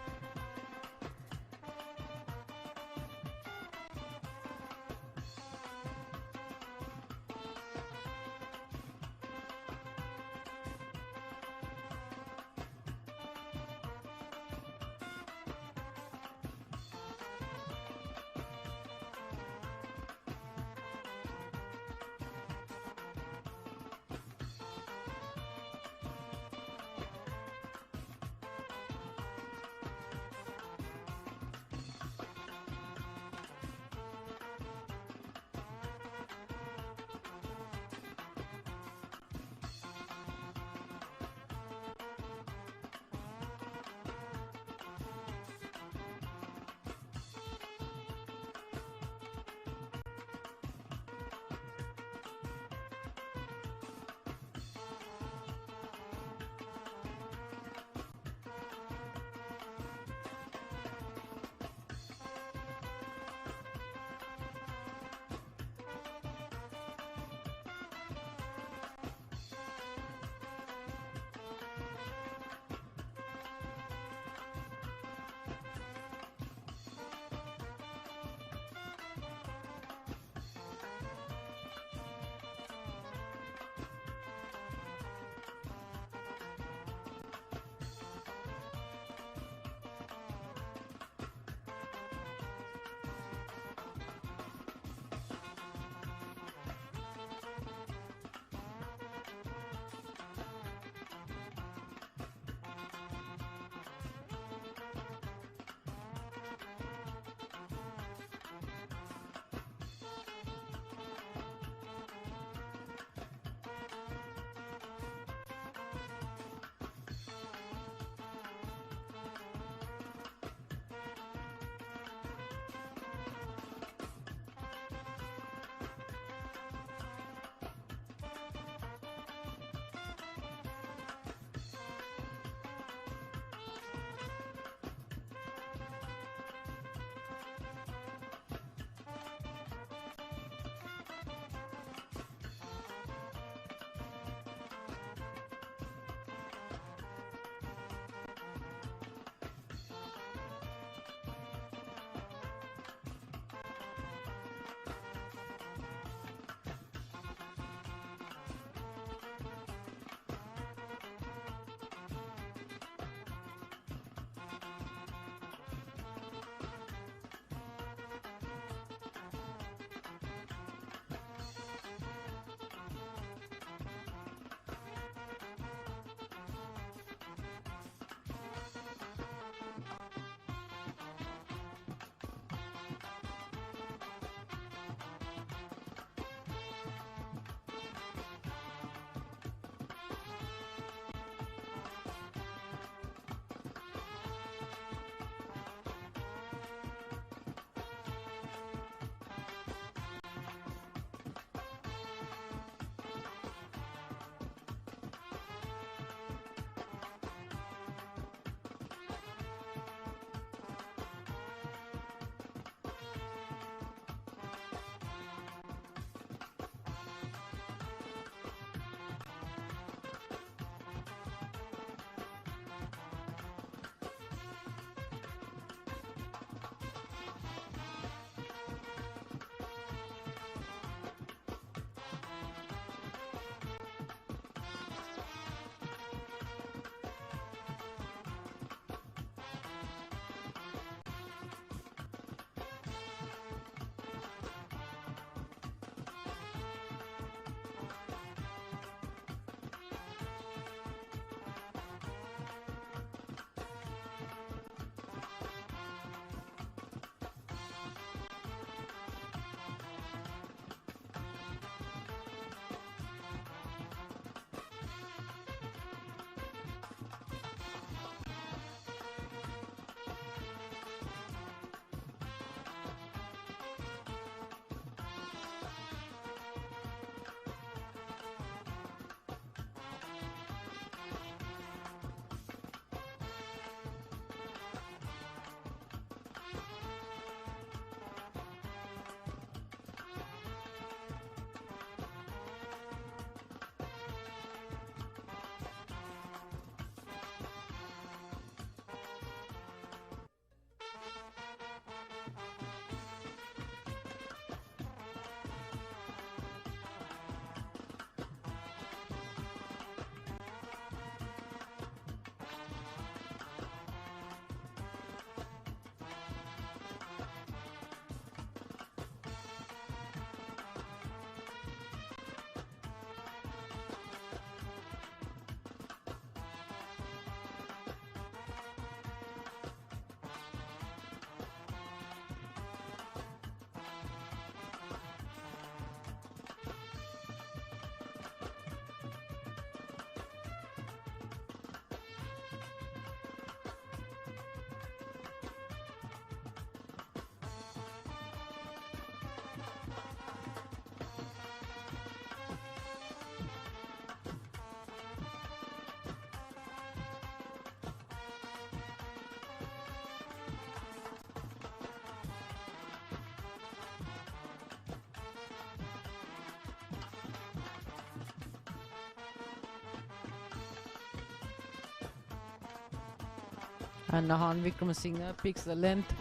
And Aavin Vikramasinghe picks the length.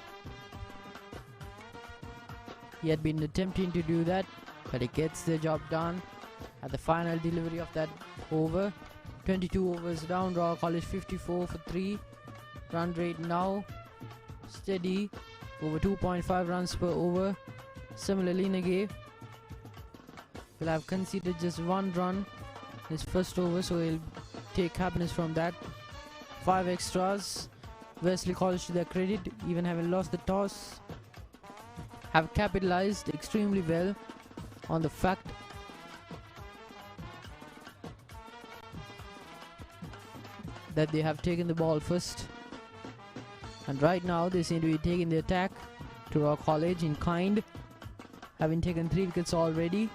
He had been attempting to do that, but he gets the job done at the final delivery of that over. 22 overs down, Royal College 54 for 3. Run rate now steady, over 2.5 runs per over. Similarly, Nage will have conceded just 1 run in his first over, so he'll take happiness from that. 5 extras. Wesley College, to their credit, even having lost the toss, have capitalized extremely well on the fact that they have taken the ball first, and right now they seem to be taking the attack to Royal College in kind, having taken 3 wickets already.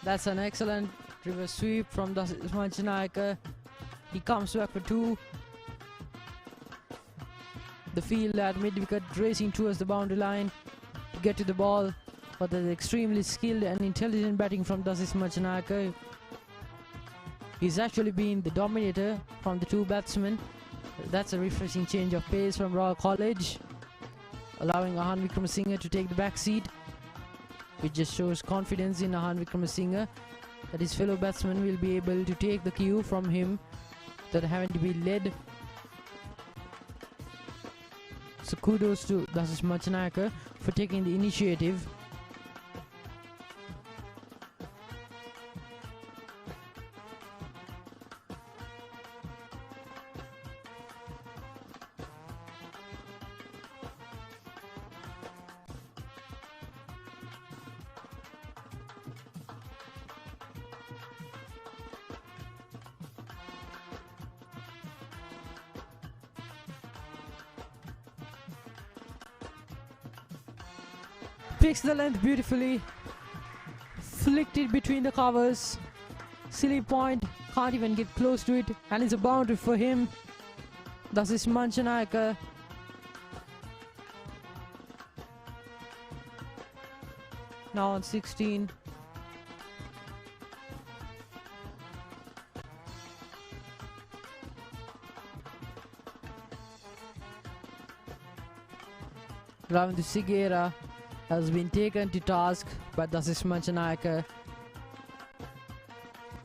That's an excellent reverse sweep from Manchanaika. He comes back for 2. The field at mid-wicket racing towards the boundary line to get to the ball, but there's extremely skilled and intelligent batting from Dasis Manchanaika. He's actually been the dominator from the 2 batsmen. That's a refreshing change of pace from Royal College, allowing Aavin Vikramasinghe to take the back seat, which just shows confidence in Aavin Vikramasinghe that his fellow batsmen will be able to take the cue from him, that having to be led. So kudos to Dasis Manchanaika for taking the initiative. Picks the length beautifully, flicked it between the covers. Silly point, can't even get close to it, and it's a boundary for him. Thus is Manchanaika. Now on 16. Ravindu Sigera has been taken to task by Dasis Manchanaika.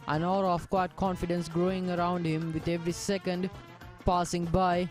An aura of quiet confidence growing around him with every second passing by.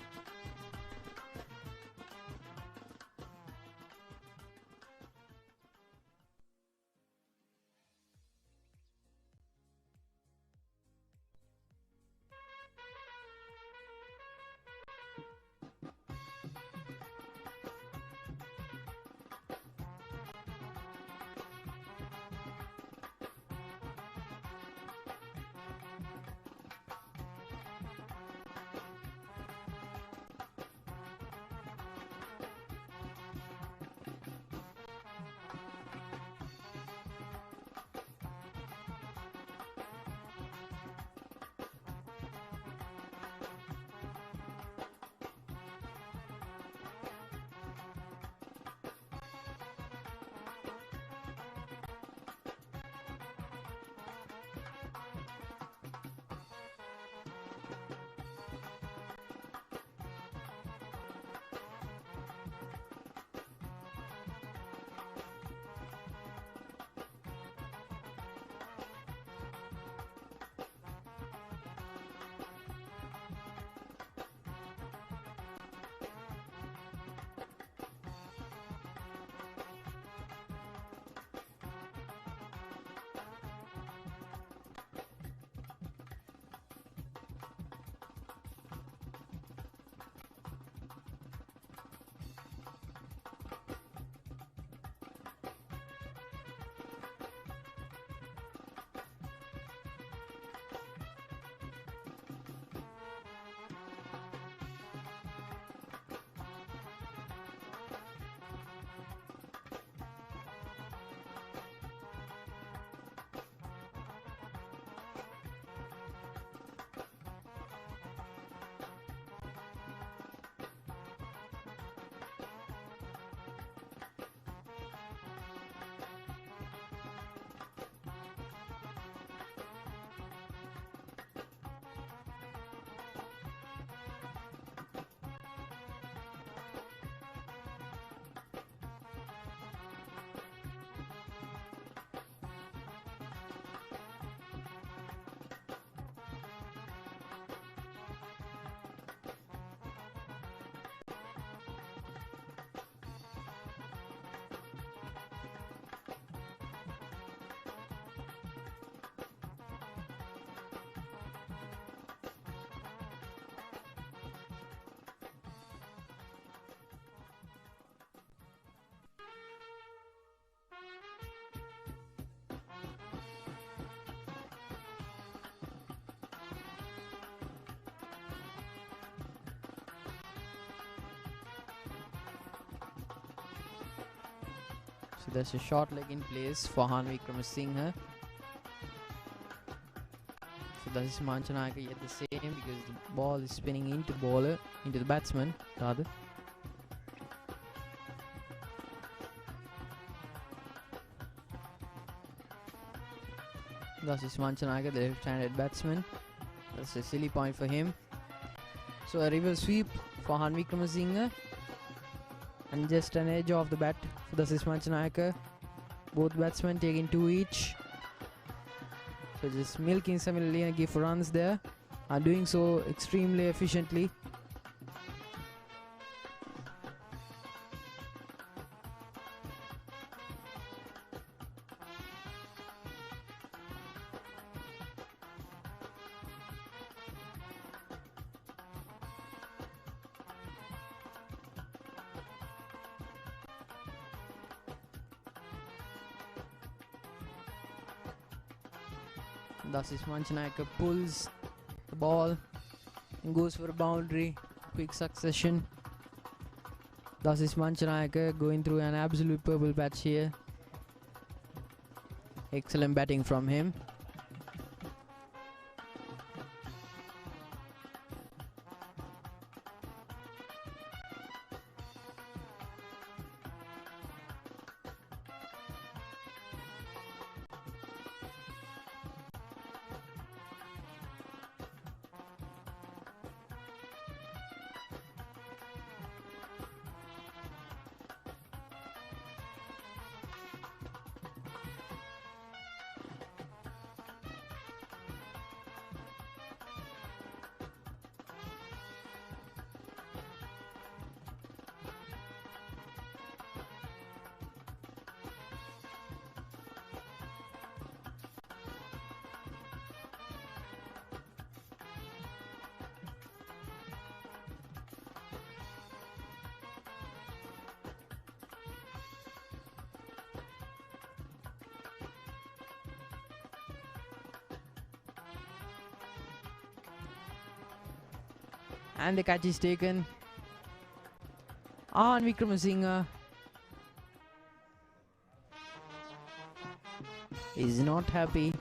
So there's a short leg in place for Aavin Katipearachchi. So Dasis Manchanayake yet the same because the ball is spinning into the batsman rather. Dasis Manchanayake, the left-handed batsman. That's a silly point for him. So a reverse sweep for Aavin Katipearachchi. And just an edge off the bat for Dasis Manchanayake. Both batsmen taking 2 each. So just milking similarly and give runs there. Are doing so extremely efficiently. Dasis Manchanayake pulls the ball and goes for a boundary. Quick succession. Dasis Manchanayake going through an absolute purple patch here. Excellent batting from him. And the catch is taken. Aavin Katipearachchi is not happy.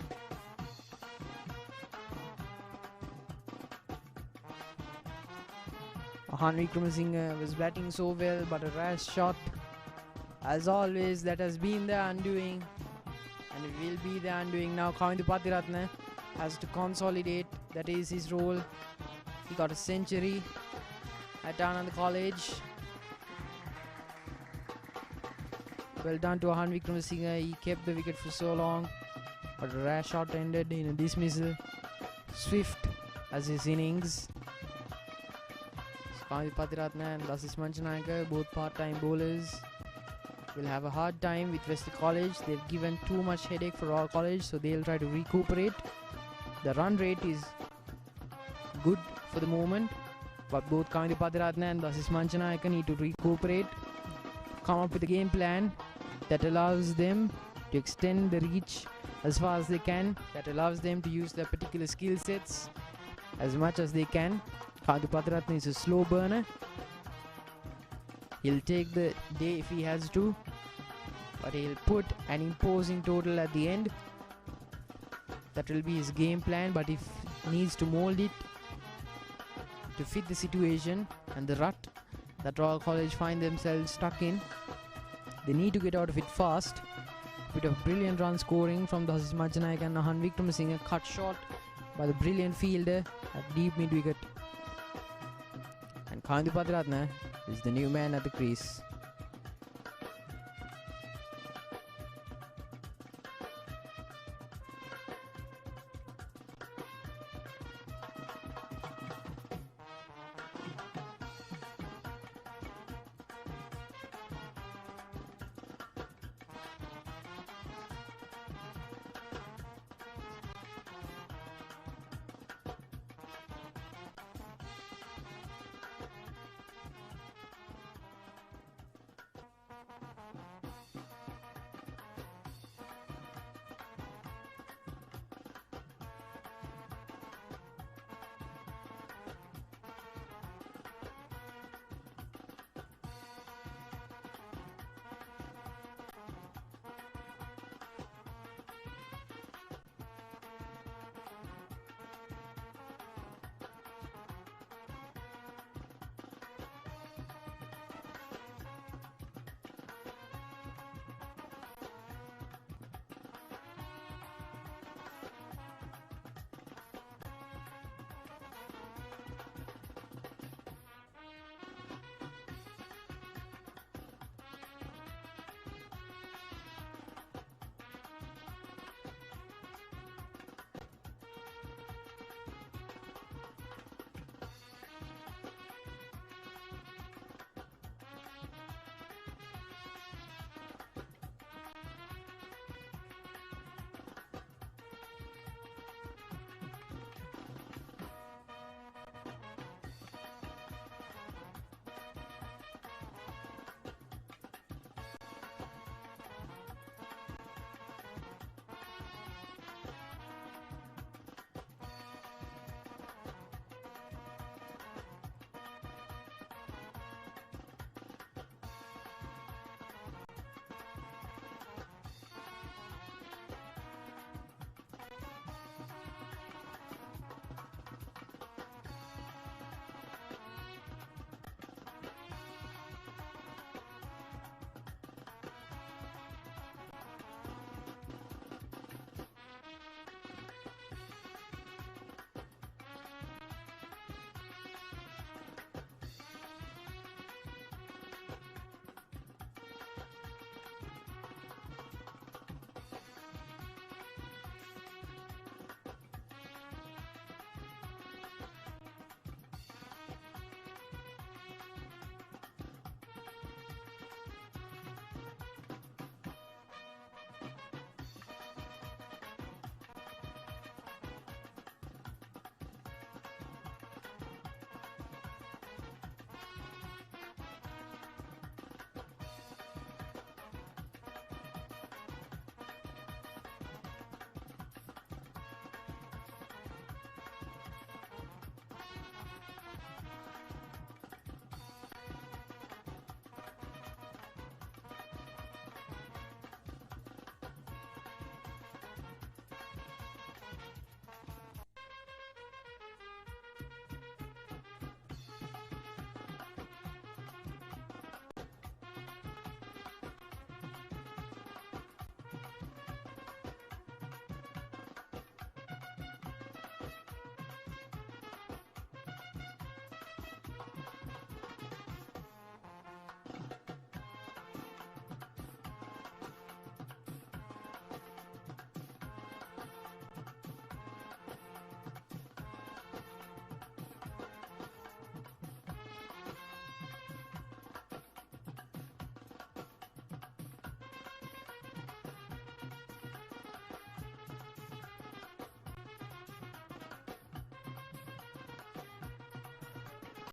Aavin Katipearachchi was batting so well, but a rash shot. As always, that has been the undoing, and it will be the undoing now. Aavin Katipearachchi has to consolidate. That is his role. He got a century at Ananda College. Well done to Aavin Katipearachchi. He kept the wicket for so long, but a rash shot ended in a dismissal. Swift as his innings. Aavin Katipearachchi and Dasis Manchanayake, both part-time bowlers, will have a hard time with Wesley College. They've given too much headache for Royal College, so they'll try to recuperate. The run rate is good for the moment, but both Aavin Katipearachchi and Dasis Manchanayake need to recuperate, come up with a game plan that allows them to extend the reach as far as they can, that allows them to use their particular skill sets as much as they can. Aavin Katipearachchi is a slow burner. He'll take the day if he has to, but he'll put an imposing total at the end. That will be his game plan, but if he needs to mold it to fit the situation and the rut that Royal College find themselves stuck in, they need to get out of it fast. Bit of brilliant run scoring from Dasis Manchanayake and Aavin Katipearachchi, cut short by the brilliant fielder at deep mid wicket. And Aavin Katipearachchi is the new man at the crease.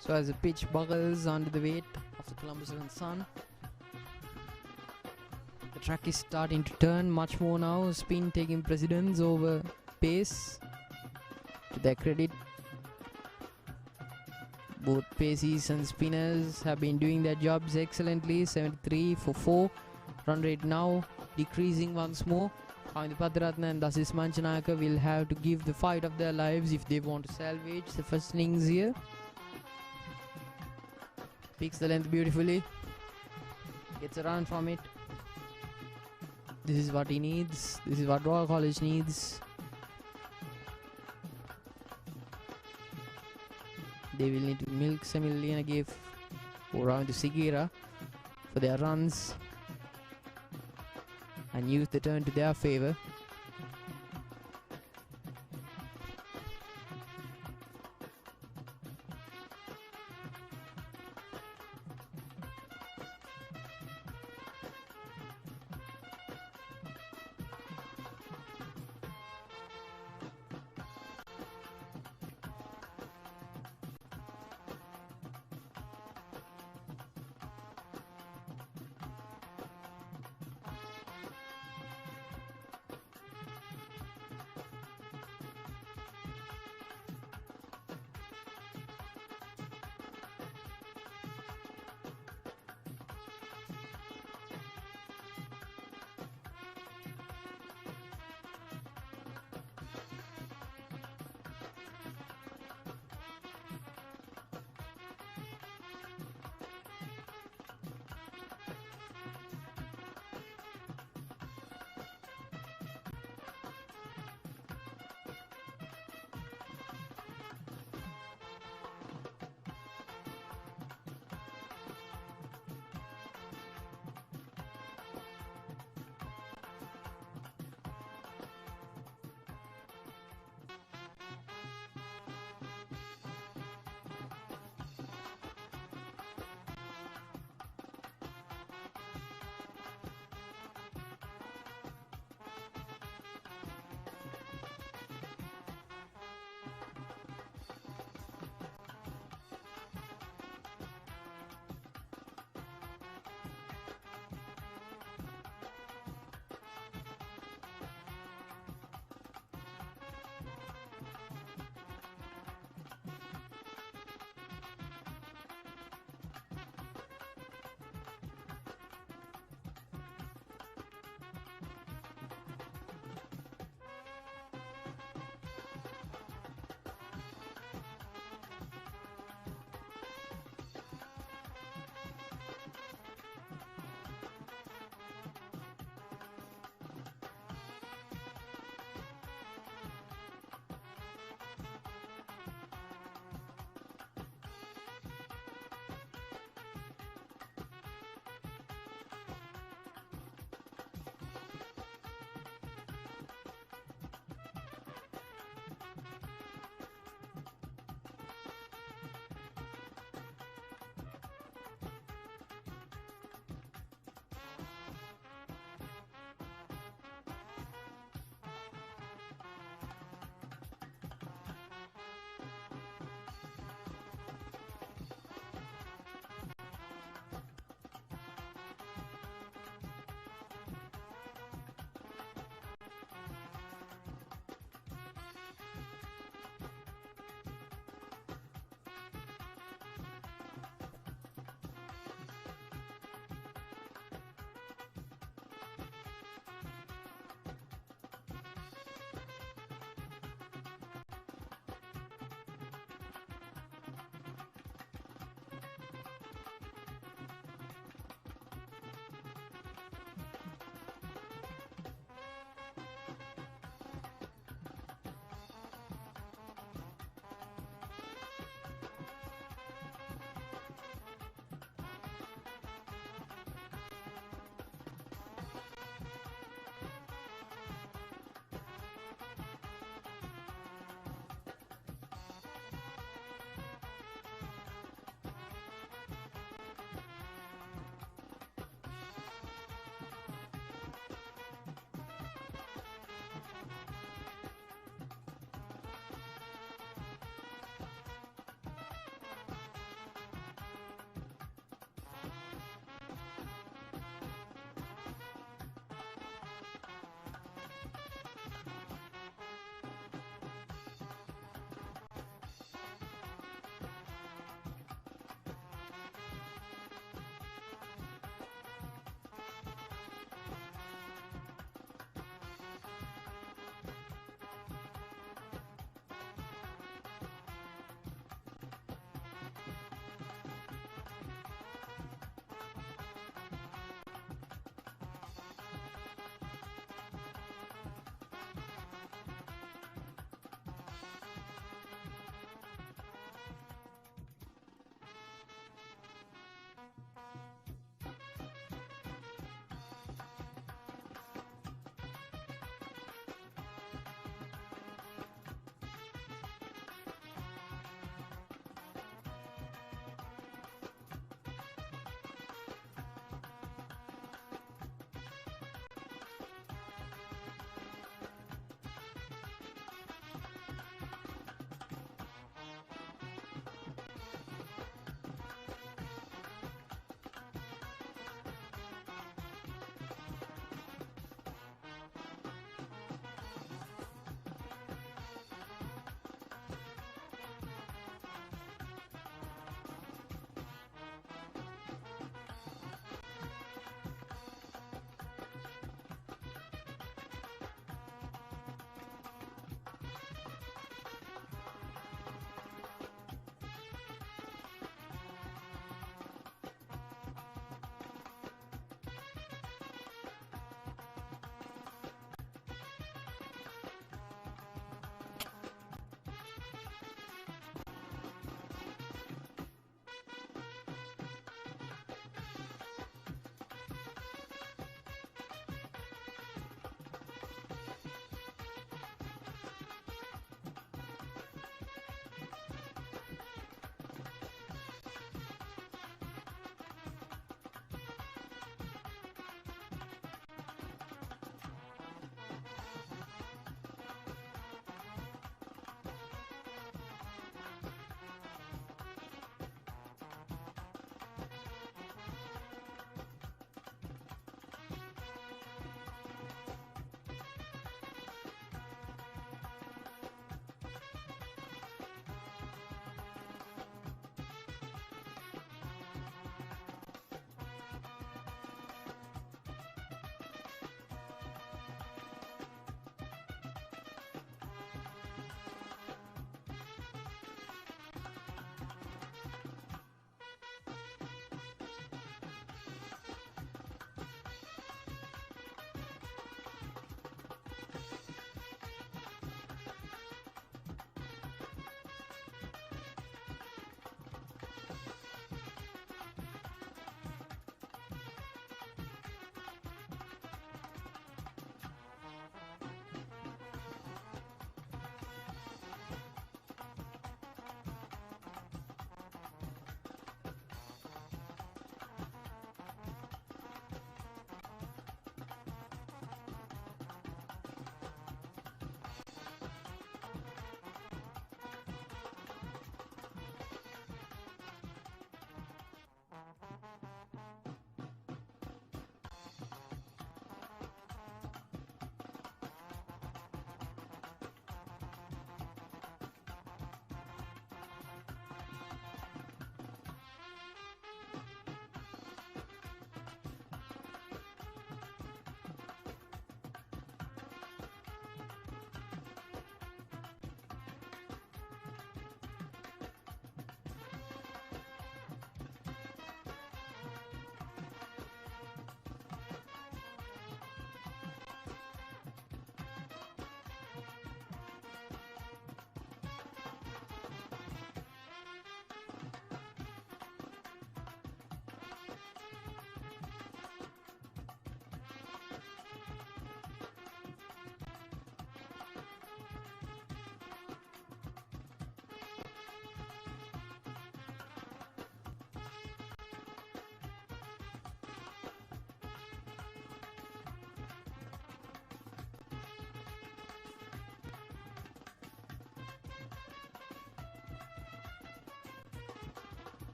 So as the pitch buckles under the weight of the Columbus sun, the track is starting to turn much more now. Spin taking precedence over pace. To their credit, both paces and spinners have been doing their jobs excellently. 73 for 4. Run rate now decreasing once more. Aavin Abeydeera and Dasis Manchanayaka will have to give the fight of their lives if they want to salvage the first innings here. Picks the length beautifully. Gets a run from it. This is what he needs. This is what Royal College needs. They will need to milk Semilina give around to Sigira for their runs and use the turn to their favour.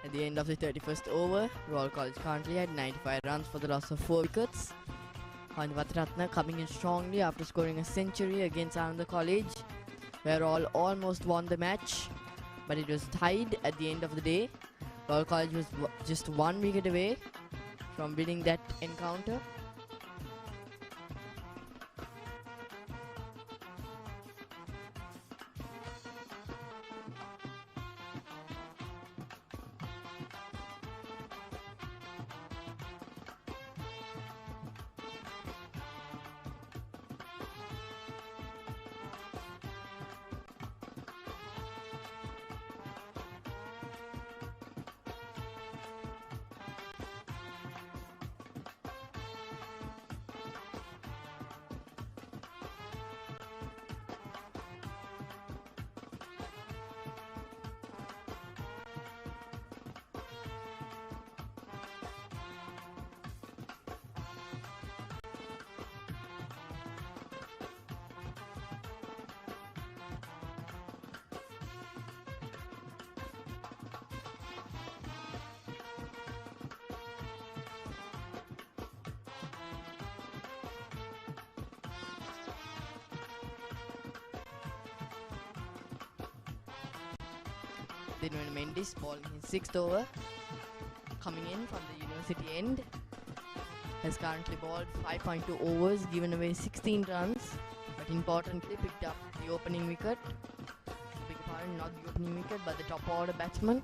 At the end of the 31st over, Royal College currently had 95 runs for the loss of 4 wickets. Katipearachchi coming in strongly after scoring a century against Ananda College, where Royal almost won the match, but it was tied at the end of the day. Royal College was just 1 wicket away from winning that encounter. Then Mendes bowling his 6th over, coming in from the university end, has currently bowled 5.2 overs, given away 16 runs, but importantly picked up the opening wicket. Beg your pardon, not the opening wicket, but the top order batsman.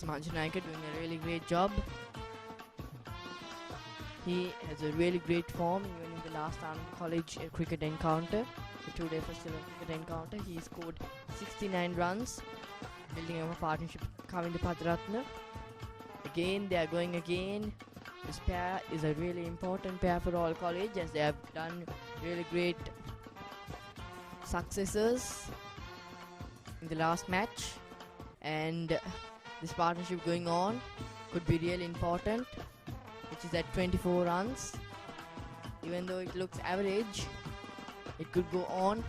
Manjanayaka doing a really great job. He has a really great form even in the last Ananda College cricket encounter, the 2-day first cricket encounter. He scored 69 runs, building up a partnership with Katipearachchi. Again, they are going again. This pair is a really important pair for Royal College, as they have done really great successes in the last match, and this partnership going on could be really important, which is at 24 runs. Even though it looks average, it could go on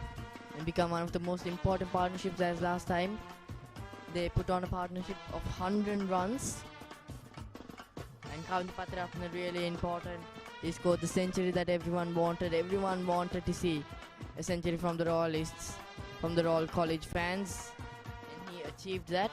and become one of the most important partnerships, as last time they put on a partnership of 100 runs. And Katipearachchi really important. He scored the century that everyone wanted. Everyone wanted to see a century from the Royalists, from the Royal College fans, and he achieved that.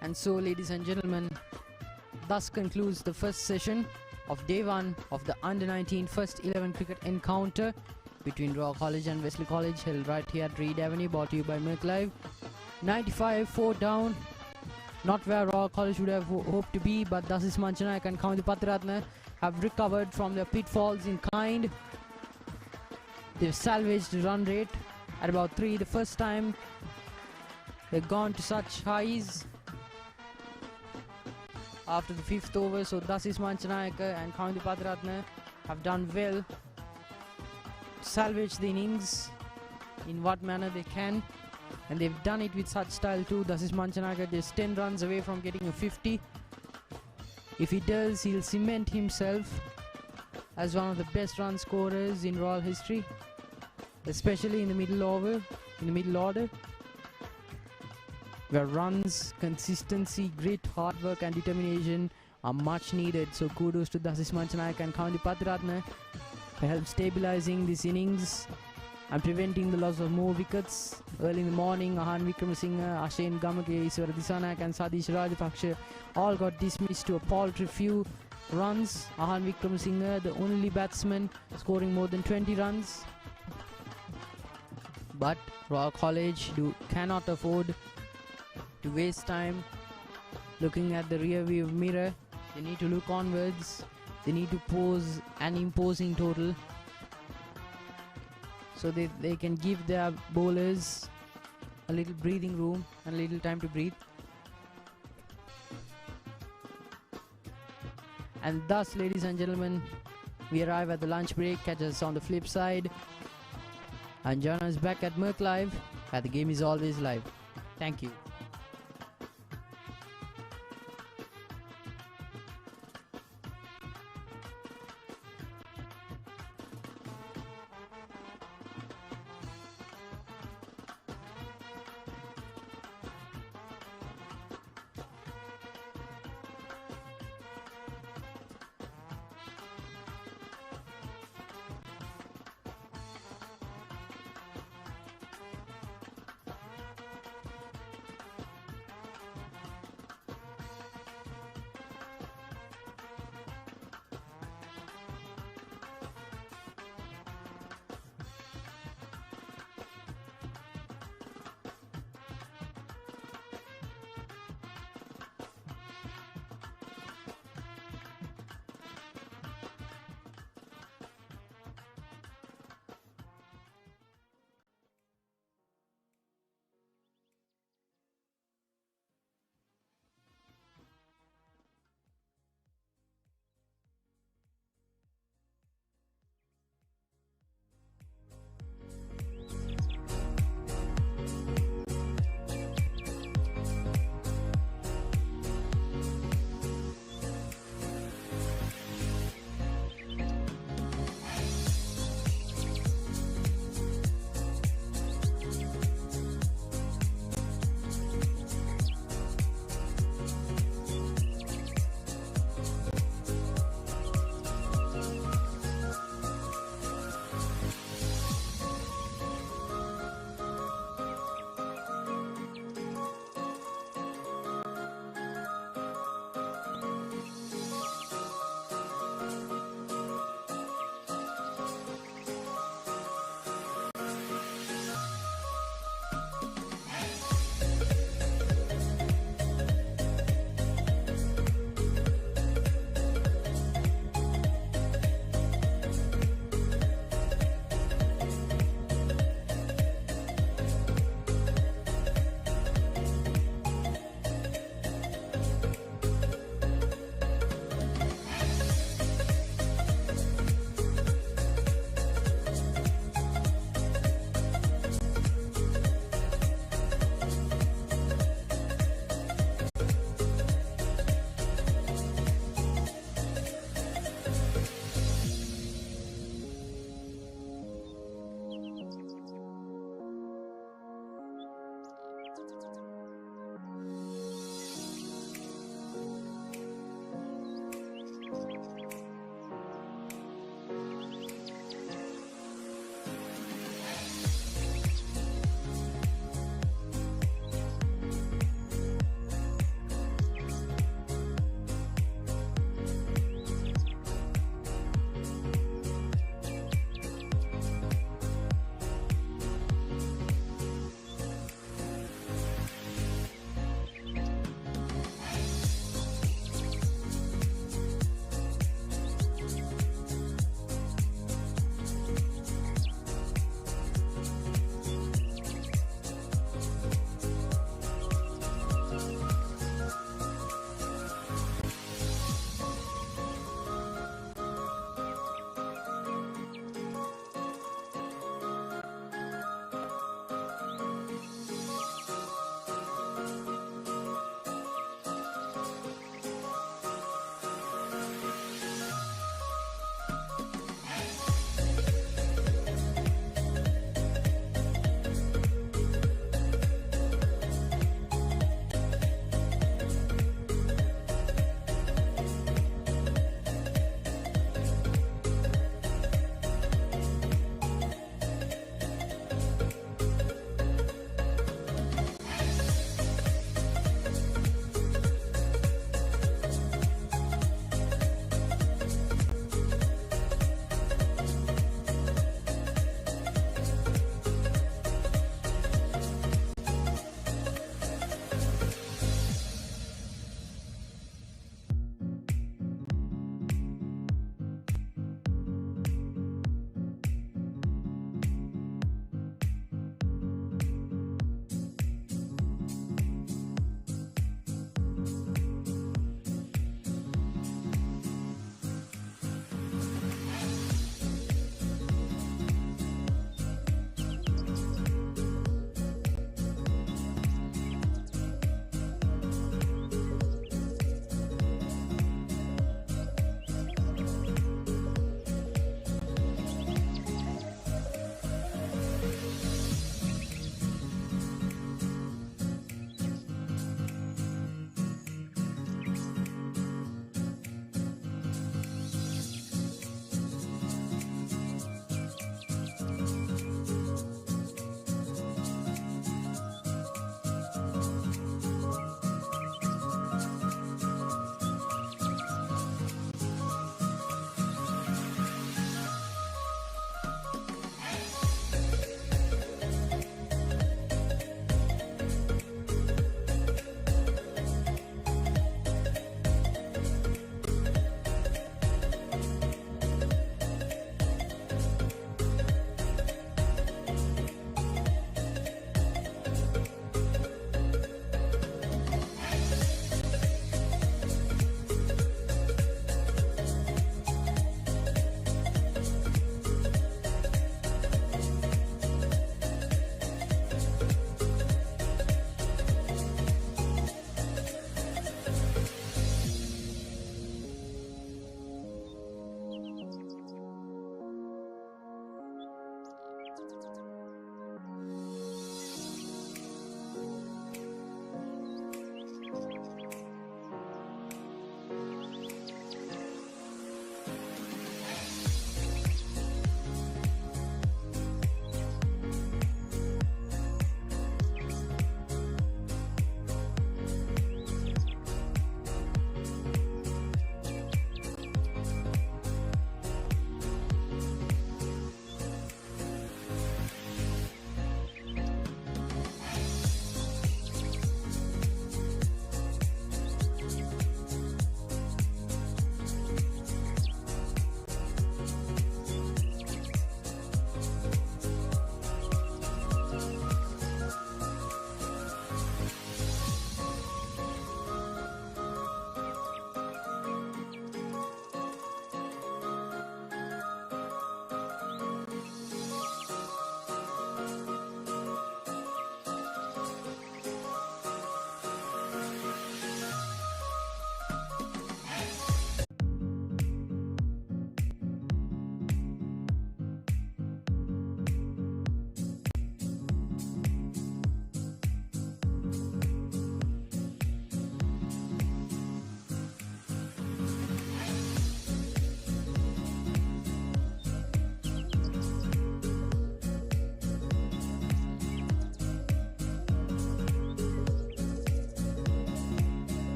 And so, ladies and gentlemen, thus concludes the first session of day 1 of the Under-19 First 11 cricket encounter between Royal College and Wesley College, held right here at Reed Avenue, brought to you by MURCLIVE. 95, 4 down, not where Royal College would have hoped to be, but Dasis Manchanayak and Katipearachchi have recovered from their pitfalls in kind. They've salvaged the run rate at about 3 the first time. They've gone to such highs after the 5th over, so Dasis Manchanayak and Katipearachchi have done well to salvage the innings in what manner they can, and they've done it with such style too. Dasis Manchanayak is 10 runs away from getting a 50. If he does, he'll cement himself as one of the best run scorers in Royal history, especially in the middle order, where runs, consistency, grit, hard work and determination are much needed. So kudos to Dasis Manchanayak and Katipearachchi for help stabilizing these innings and preventing the loss of more wickets. Early in the morning, Aavin Abeydeera, Ashen Gamage, Iswara Disanayak and Sadish Rajapaksa all got dismissed to a paltry few runs. Aavin Abeydeera, the only batsman scoring more than 20 runs. But Royal College cannot afford to waste time looking at the rear view mirror. They need to look onwards. They need to pose an imposing total so they can give their bowlers a little breathing room and a little time to breathe. And thus, ladies and gentlemen, we arrive at the lunch break. Catch us on the flip side and join us back at MURCLIVE, where the game is always live. Thank you.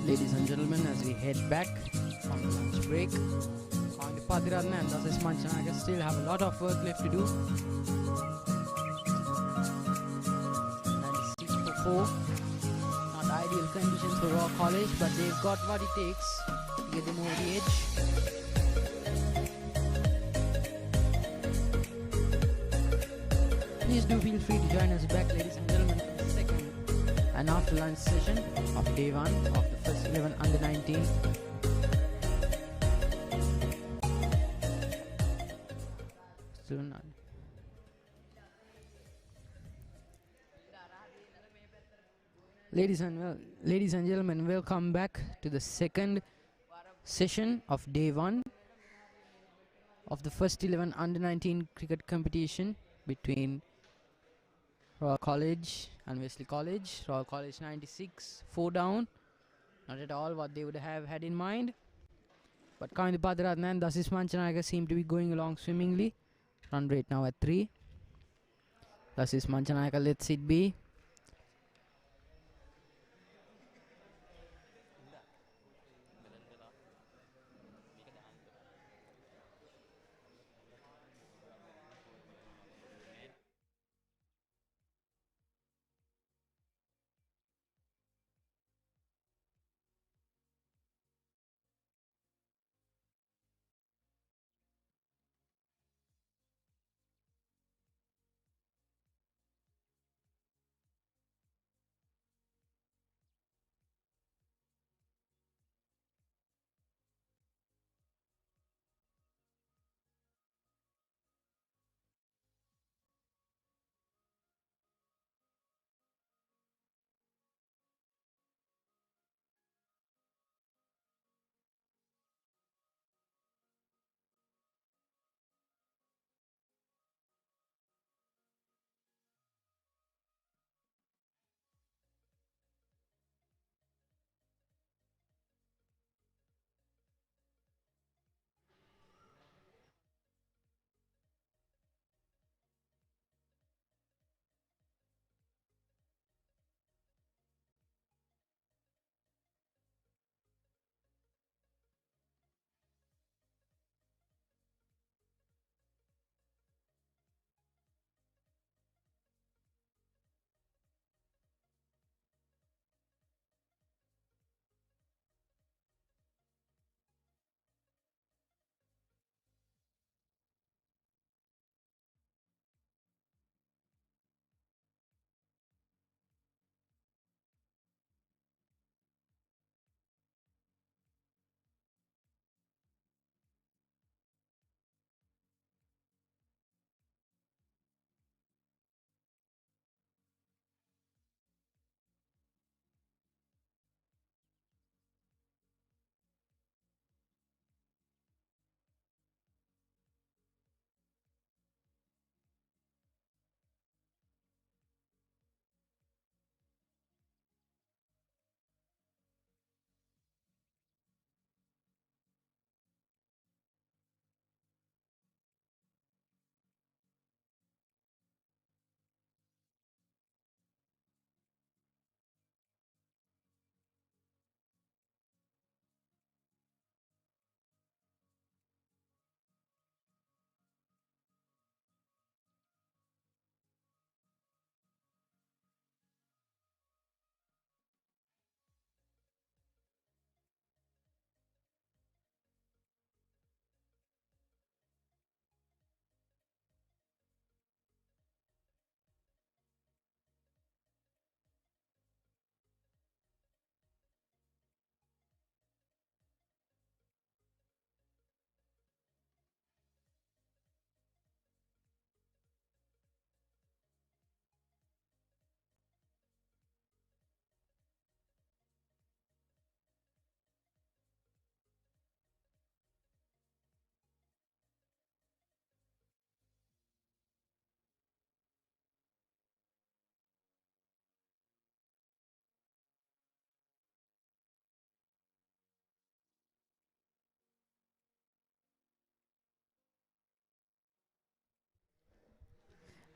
Ladies and gentlemen, as we head back from the lunch break, Katipearachchi and Dasis Manchanayaka still have a lot of work left to do. 96-4. Not ideal conditions for Raw College, but they've got what it takes to get them over the edge. Please do feel free to join us back, ladies and gentlemen, for the second and after lunch session of day 1 of the first 11 under 19. Ladies and gentlemen, welcome back to the second session of day 1 of the first 11 under 19 cricket competition between Royal College and Wesley College. Royal College 96, 4 down. Not at all what they would have had in mind. But Katipearachchi and Dasis Manchanayaka seem to be going along swimmingly. Run rate now at 3. Dasis Manchanayaka lets it be.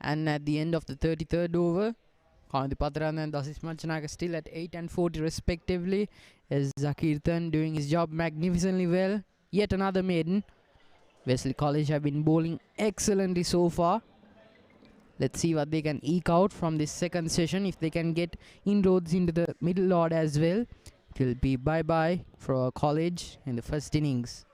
And at the end of the 33rd over, Kaundipathran and Dasis Machanaka still at 8 and 40 respectively. As Zakirtan doing his job magnificently well. Yet another maiden. Wesley College have been bowling excellently so far. Let's see what they can eke out from this second session. If they can get inroads into the middle order as well, it will be bye-bye for our college in the first innings.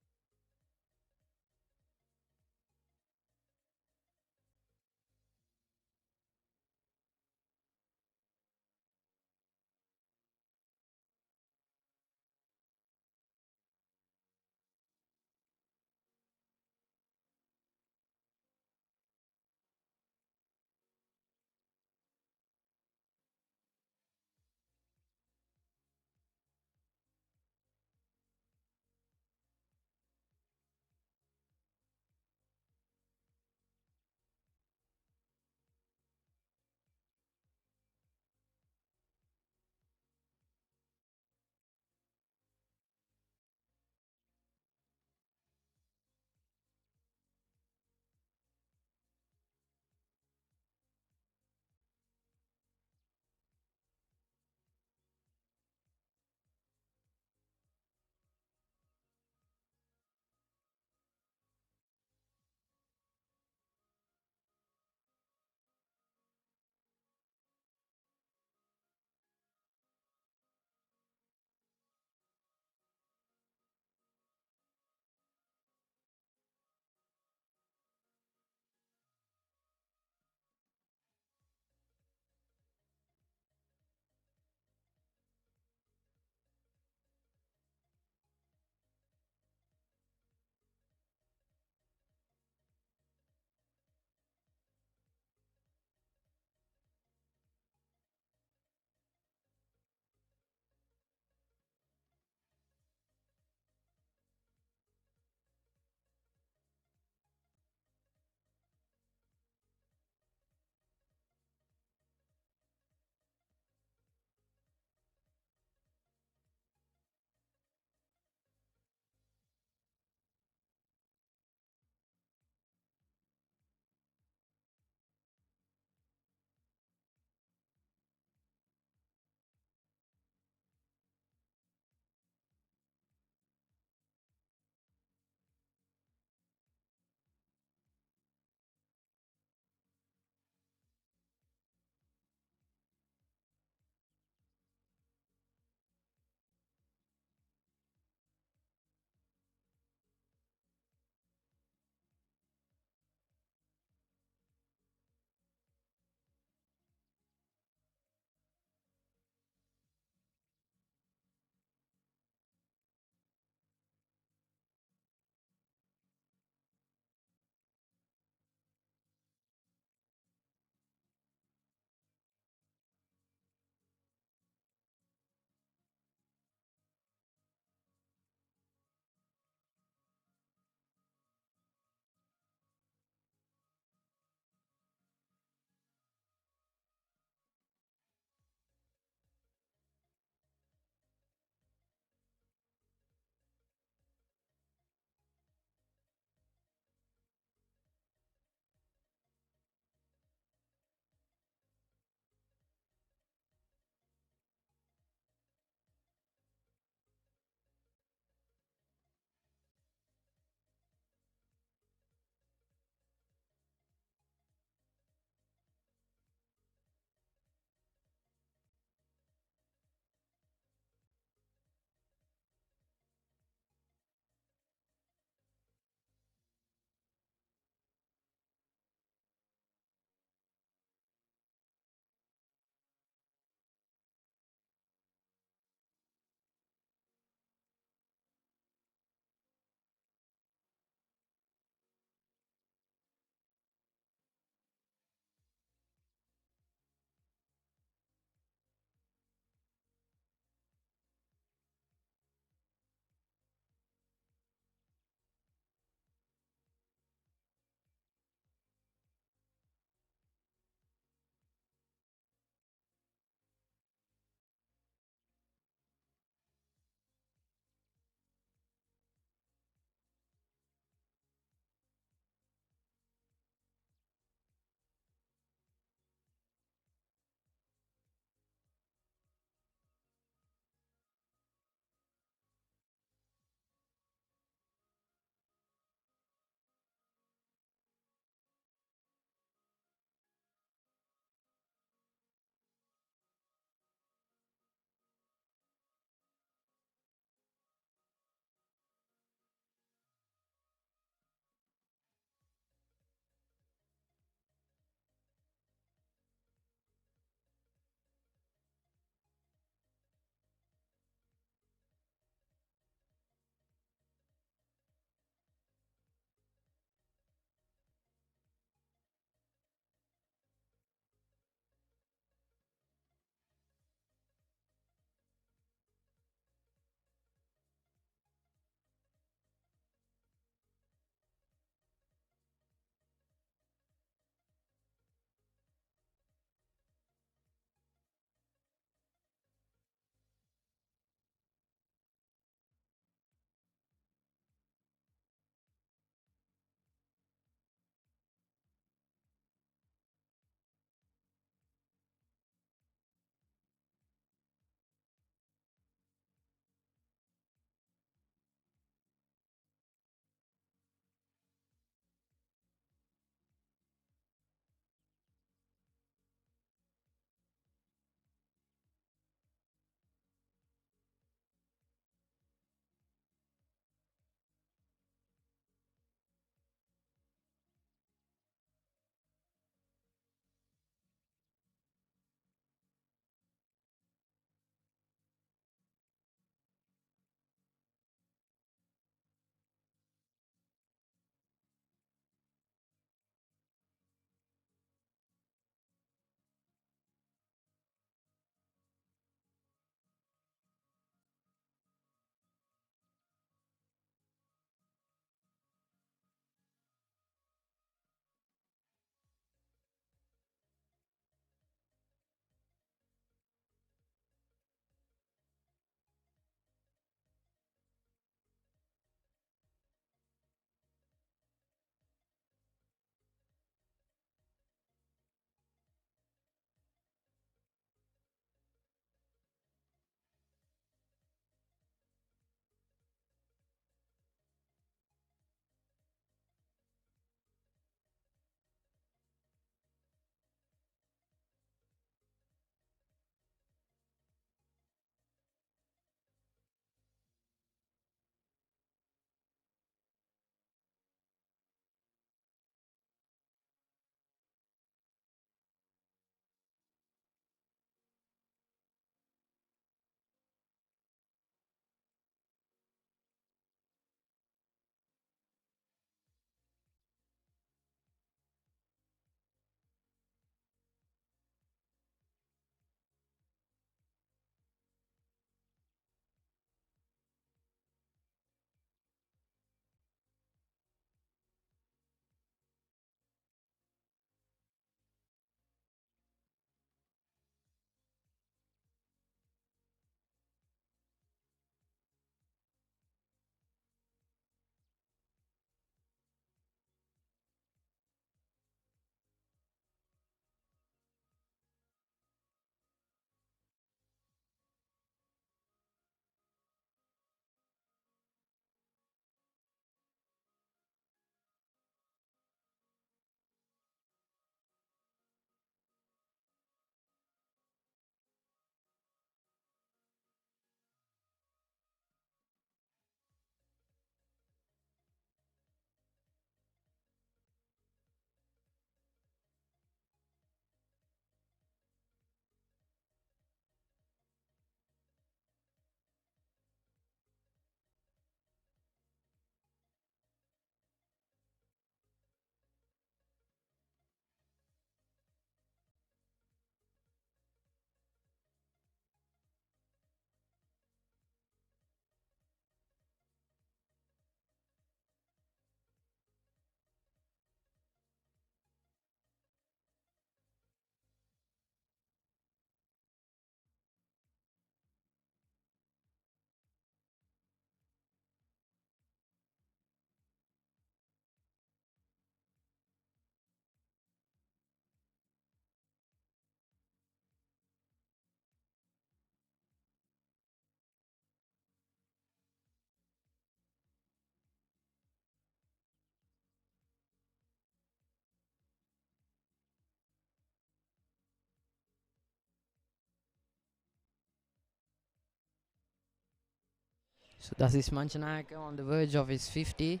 So that is Manchanayaka on the verge of his 50.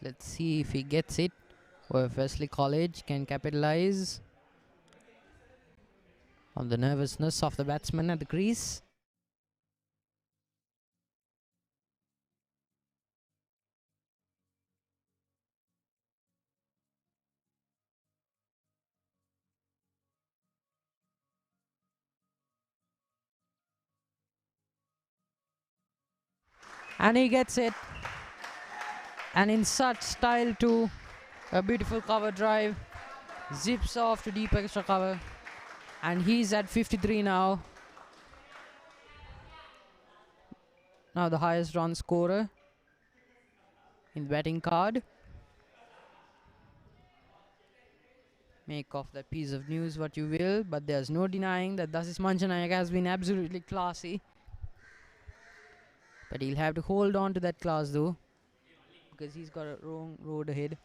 Let's see if he gets it, or if Wesley College can capitalize on the nervousness of the batsman at the crease. And he gets it. And in such style too. A beautiful cover drive. Zips off to deep extra cover. And he's at 53 now. Now the highest run scorer in the batting card. Make of that piece of news what you will, but there's no denying that Dasis Manchanayaka has been absolutely classy. But he'll have to hold on to that class though, because he's got a long road ahead.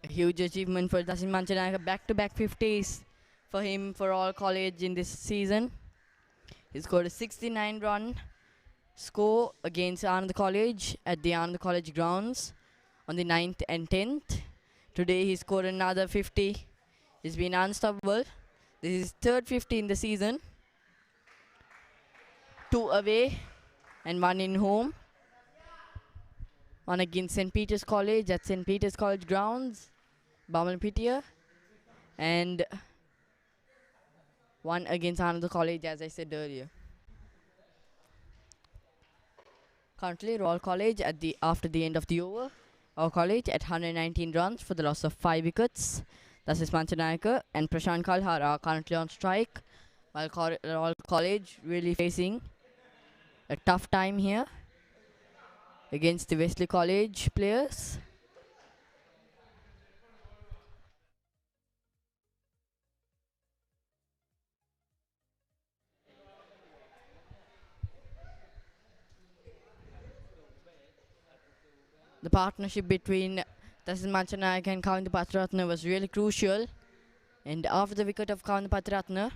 A huge achievement for Dasin Manchanayaka. Back-to-back 50s for him for all college in this season. He scored a 69-run score against Ananda College at the Ananda College grounds on the 9th and 10th. Today he scored another 50. He's been unstoppable. This is his third 50 in the season. 2 away and 1 in home. 1 against St. Peter's College at St. Peter's College grounds, Bamalpitia, and 1 against Ananda College, as I said earlier. Currently, Royal College after the end of the over, Royal College at 119 runs for the loss of 5 wickets. Dasis Manchanayaka and Prashant Kalhar are currently on strike, while Royal College really facing a tough time here against the Wesley College players. The partnership between Dasin Manchanayaka and Kavindra Patratna was really crucial. And after the wicket of Kavindra Patratna,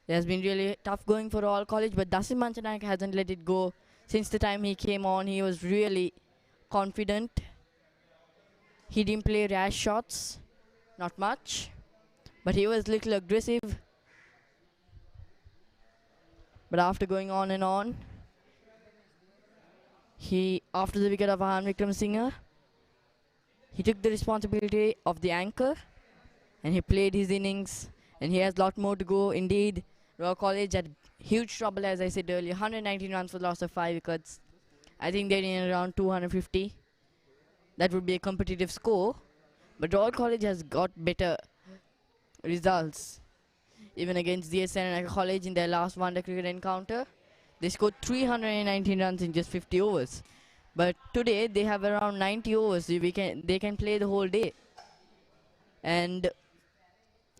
it has been really tough going for all college, but Dasin Manchanayaka hasn't let it go. Since the time he came on, he was really confident. He didn't play rash shots, not much, but he was little aggressive. But after going on and on, after the wicket of Ahan Wickramasinghe, he took the responsibility of the anchor and he played his innings, and he has a lot more to go. Indeed, Royal College had huge trouble, as I said earlier. 119 runs for the loss of 5 wickets. I think they're in around 250. That would be a competitive score. But Royal College has got better results. Even against DS Sanuga College in their last one-day cricket encounter, they scored 319 runs in just 50 overs. But today they have around 90 overs. They can play the whole day, and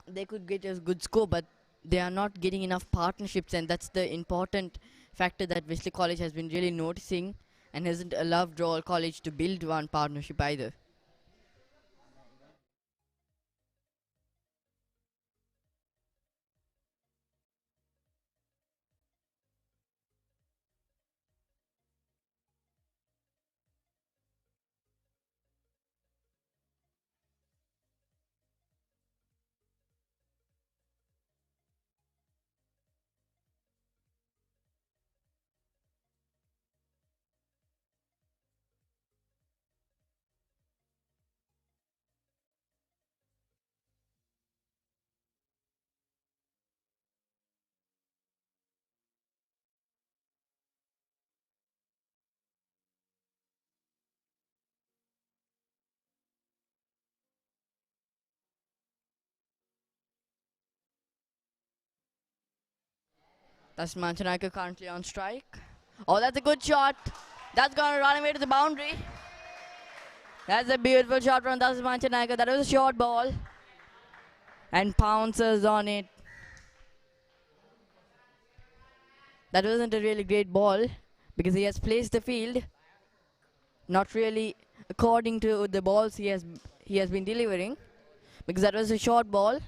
they could get a good score. But they are not getting enough partnerships, and that's the important factor that Wesley College has been really noticing, and hasn't allowed Royal College to build one partnership either. That's Manchanayaka currently on strike. Oh, that's a good shot. That's going to run away to the boundary. That's a beautiful shot from Dasin Manchanayaka. That was a short ball. And pounces on it. That wasn't a really great ball, because he has placed the field not really according to the balls he has been delivering, because that was a short ball,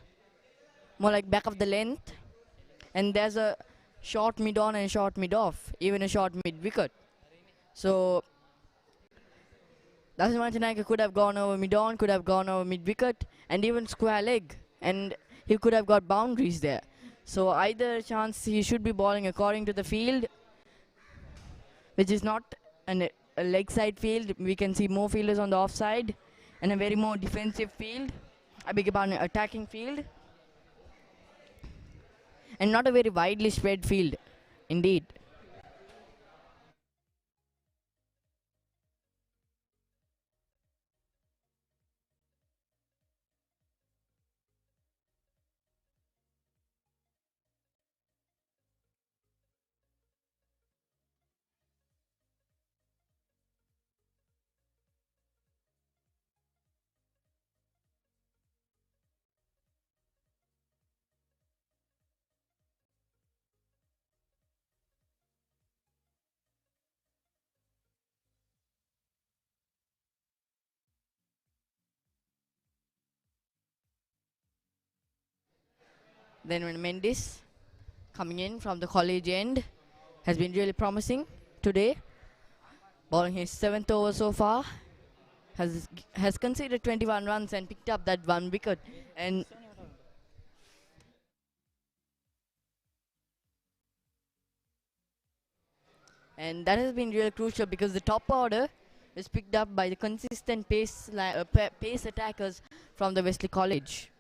more like back of the length, and there's a short mid on and short mid off, even a short mid wicket. So Dasin Manchanayaka could have gone over mid on, could have gone over mid wicket, and even square leg, and he could have got boundaries there. So either chance he should be bowling according to the field, which is not a leg side field. We can see more fielders on the offside, and a very more defensive field. I beg your pardon, attacking field, and not a very widely spread field, indeed. Then when Mendes coming in from the college end has been really promising today. Bowling his 7th over so far. Has conceded 21 runs and picked up that 1 wicket. And that has been really crucial because the top order is picked up by the consistent pace attackers from the Wesley College.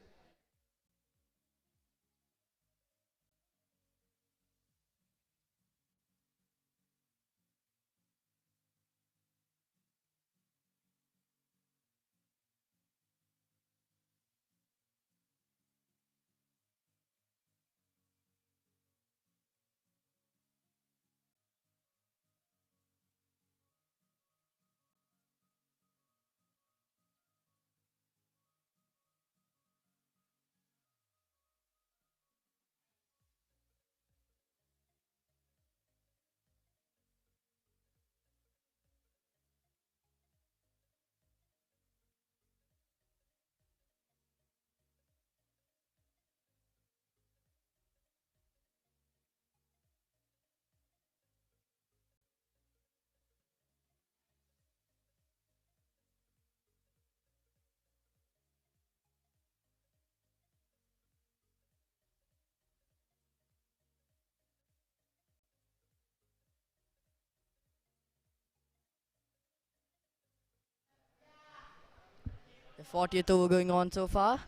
The 40th over going on so far.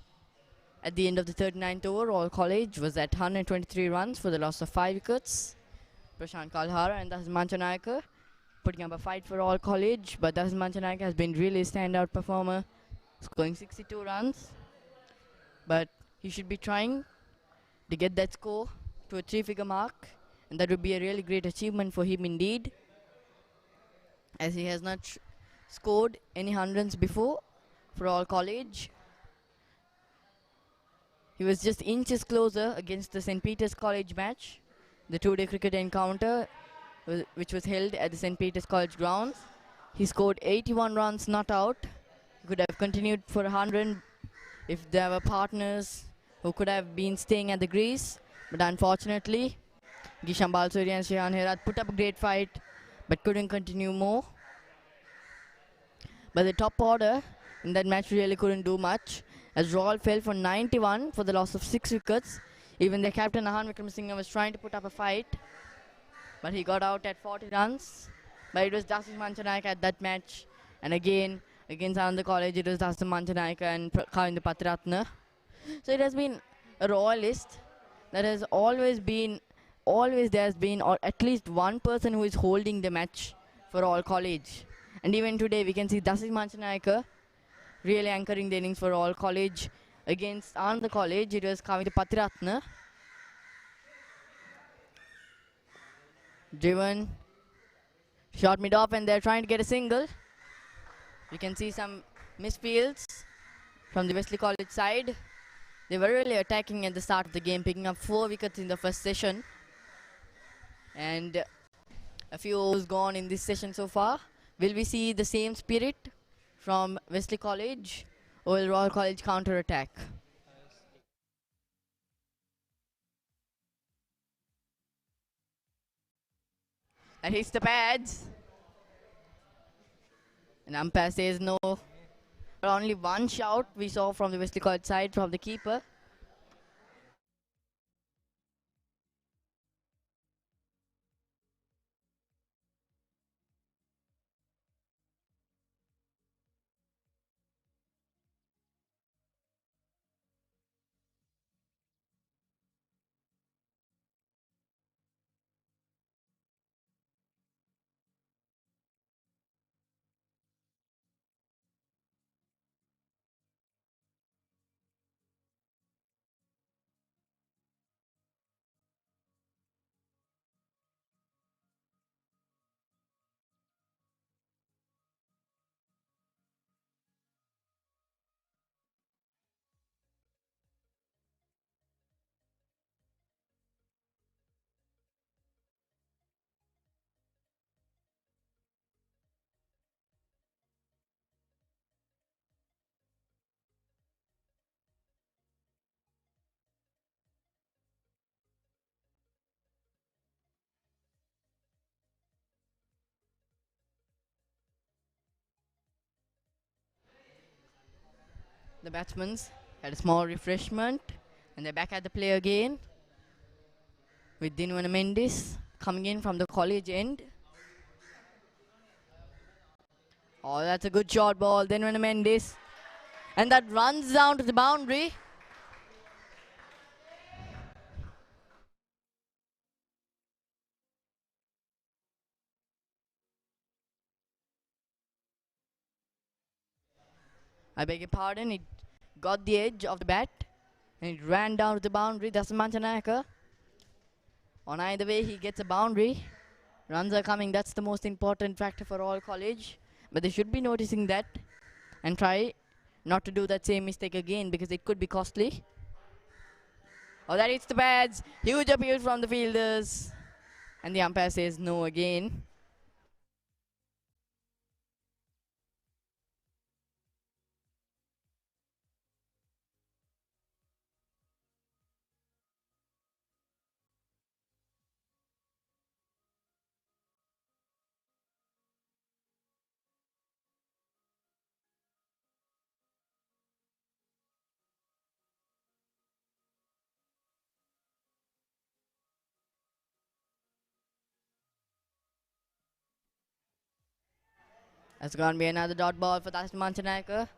At the end of the 39th over, All College was at 123 runs for the loss of 5 wickets. Prashant Kalhara and Dasan Manchanayaka putting up a fight for All College, but Dasan Manchanayaka has been really a standout performer, scoring 62 runs. But he should be trying to get that score to a 3-figure mark, and that would be a really great achievement for him indeed, as he has not scored any 100s before for All College. He was just inches closer against the St. Peter's College match, the 2-day cricket encounter, which was held at the St. Peter's College grounds. He scored 81 runs not out. He could have continued for 100 if there were partners who could have been staying at the crease. But unfortunately, Gisham Balsuri and Shehan Herat put up a great fight, but couldn't continue more. But the top order in that match really couldn't do much, as Royal fell for 91 for the loss of 6 wickets. Even their captain Ahan Wickramasinghe was trying to put up a fight, but he got out at 40 runs. But it was Dasan Manchanayaka at that match, and again against Ananda College it was Dasan Manchanayaka and Kavinda Patratna. So it has been a Royal list that has always there's been or at least one person who is holding the match for All College. And even today we can see Dasan Manchanayaka really anchoring the innings for All College. Against Ananda College, it was Kavinda Patiratna. Driven, shot mid-off, and they're trying to get a single. You can see some misfields from the Wesley College side. They were really attacking at the start of the game, picking up 4 wickets in the first session. And a few overs gone in this session so far. Will we see the same spirit from Wesley College, or will Royal College counter-attack? And hits the pads. And umpire says no. Only one shout we saw from the Wesley College side from the keeper. The batsmen had a small refreshment and they're back at the play again with Dinwan Mendes coming in from the college end. Oh, that's a good short ball, Dinwan Mendes. And that runs down to the boundary. I beg your pardon, it got the edge of the bat and it ran down to the boundary. That's Mantanaka. On either way, he gets a boundary. Runs are coming. That's the most important factor for all college. But they should be noticing that and try not to do that same mistake again because it could be costly. Oh, that hits the pads. Huge appeal from the fielders. And the umpire says no again. That's going to be another dot ball for Tasman Mantanaka.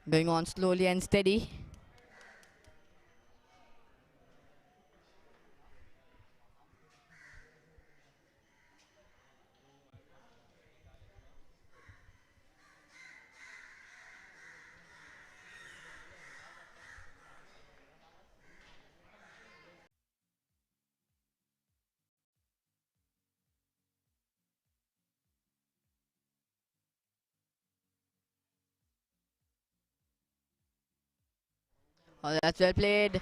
Going on slowly and steady. Oh, that's well played.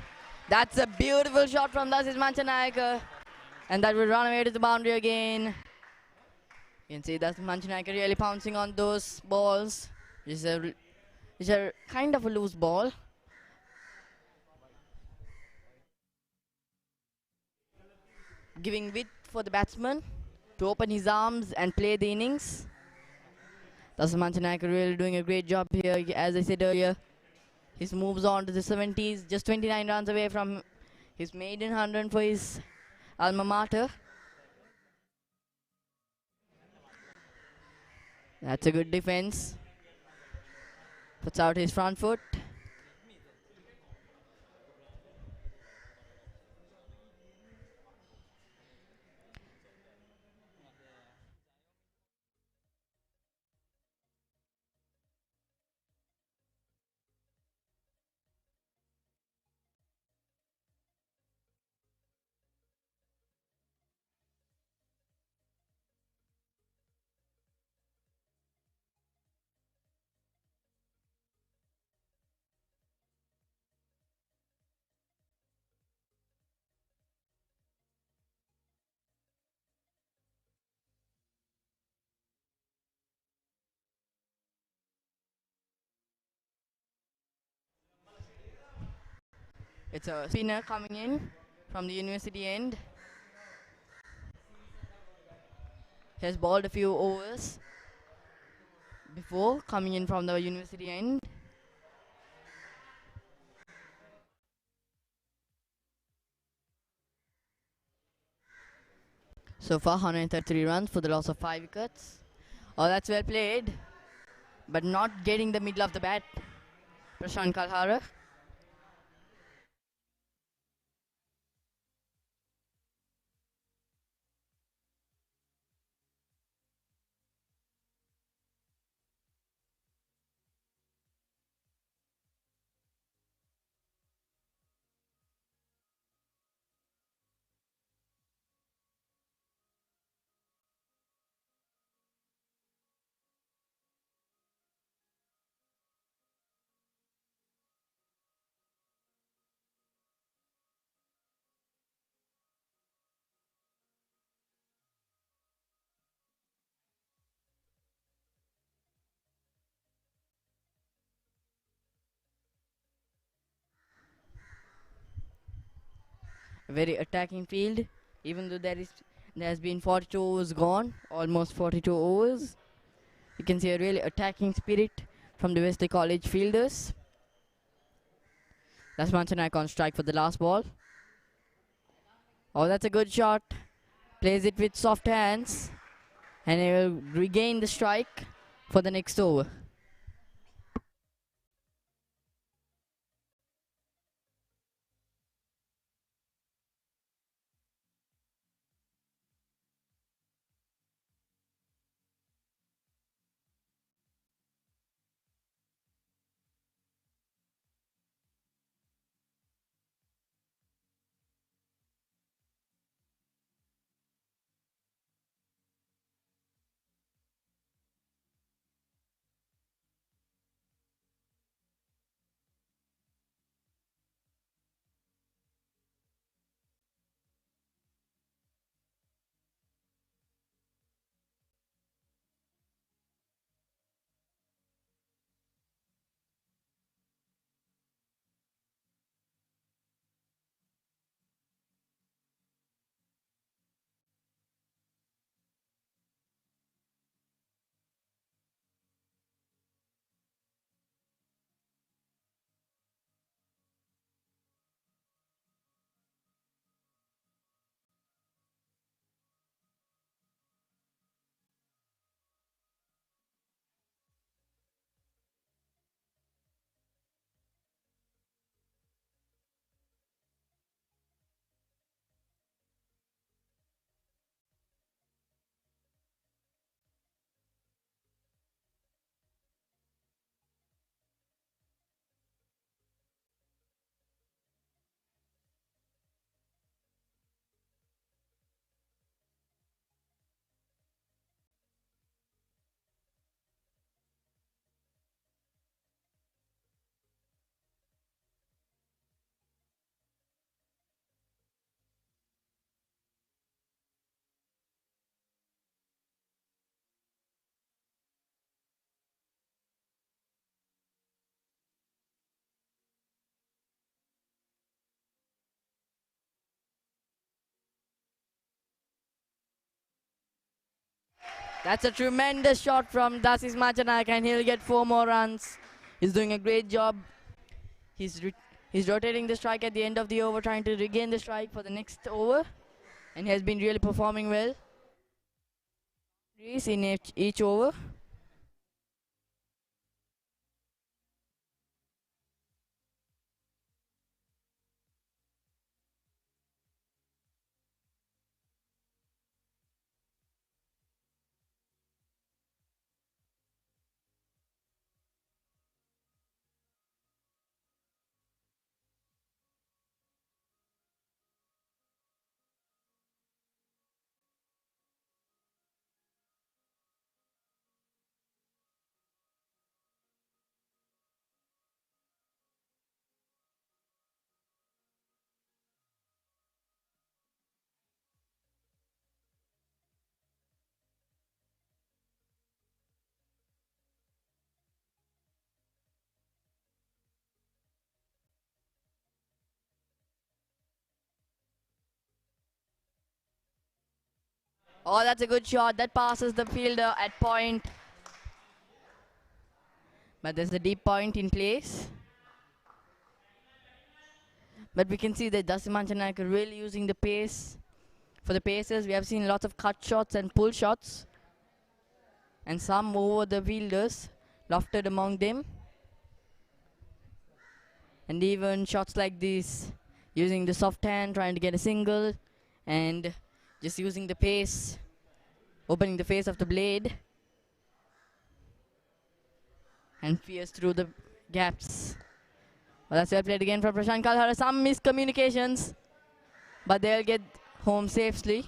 That's a beautiful shot from Tasman Mantanaka. And that will run away to the boundary again. You can see that's Mantanaka really pouncing on those balls. It's a kind of a loose ball. Giving width for the batsman to open his arms and play the innings. That's Mantanaka really doing a great job here. As I said earlier, he moves on to the 70s, just 29 runs away from his maiden 100 for his alma mater. That's a good defense. Puts out his front foot. It's a spinner coming in from the university end. He has bowled a few overs before coming in from the university end. So far 133 runs for the loss of 5 wickets. Oh, that's well played, but not getting the middle of the bat. Prashant Kalhara. A very attacking field, even though there has been 42 overs gone, almost 42 overs. You can see a really attacking spirit from the Wesley College fielders. That's Manchanaik on strike for the last ball. Oh, that's a good shot. Plays it with soft hands. And he will regain the strike for the next over. That's a tremendous shot from Dasis Manchanaik, and he'll get 4 more runs. He's doing a great job. He's rotating the strike at the end of the over, trying to regain the strike for the next over. And he has been really performing well in each over. Oh, that's a good shot. That passes the fielder at point. But there's a deep point in place. But we can see that Dasis Manchanaik are really using the pace. For the paces, we have seen lots of cut shots and pull shots. And some over the fielders, lofted among them. And even shots like this, using the soft hand, trying to get a single. And just using the pace, opening the face of the blade. And pierce through the gaps. Well, that's well played again from Prashant Kalhara. Some miscommunications, but they'll get home safely.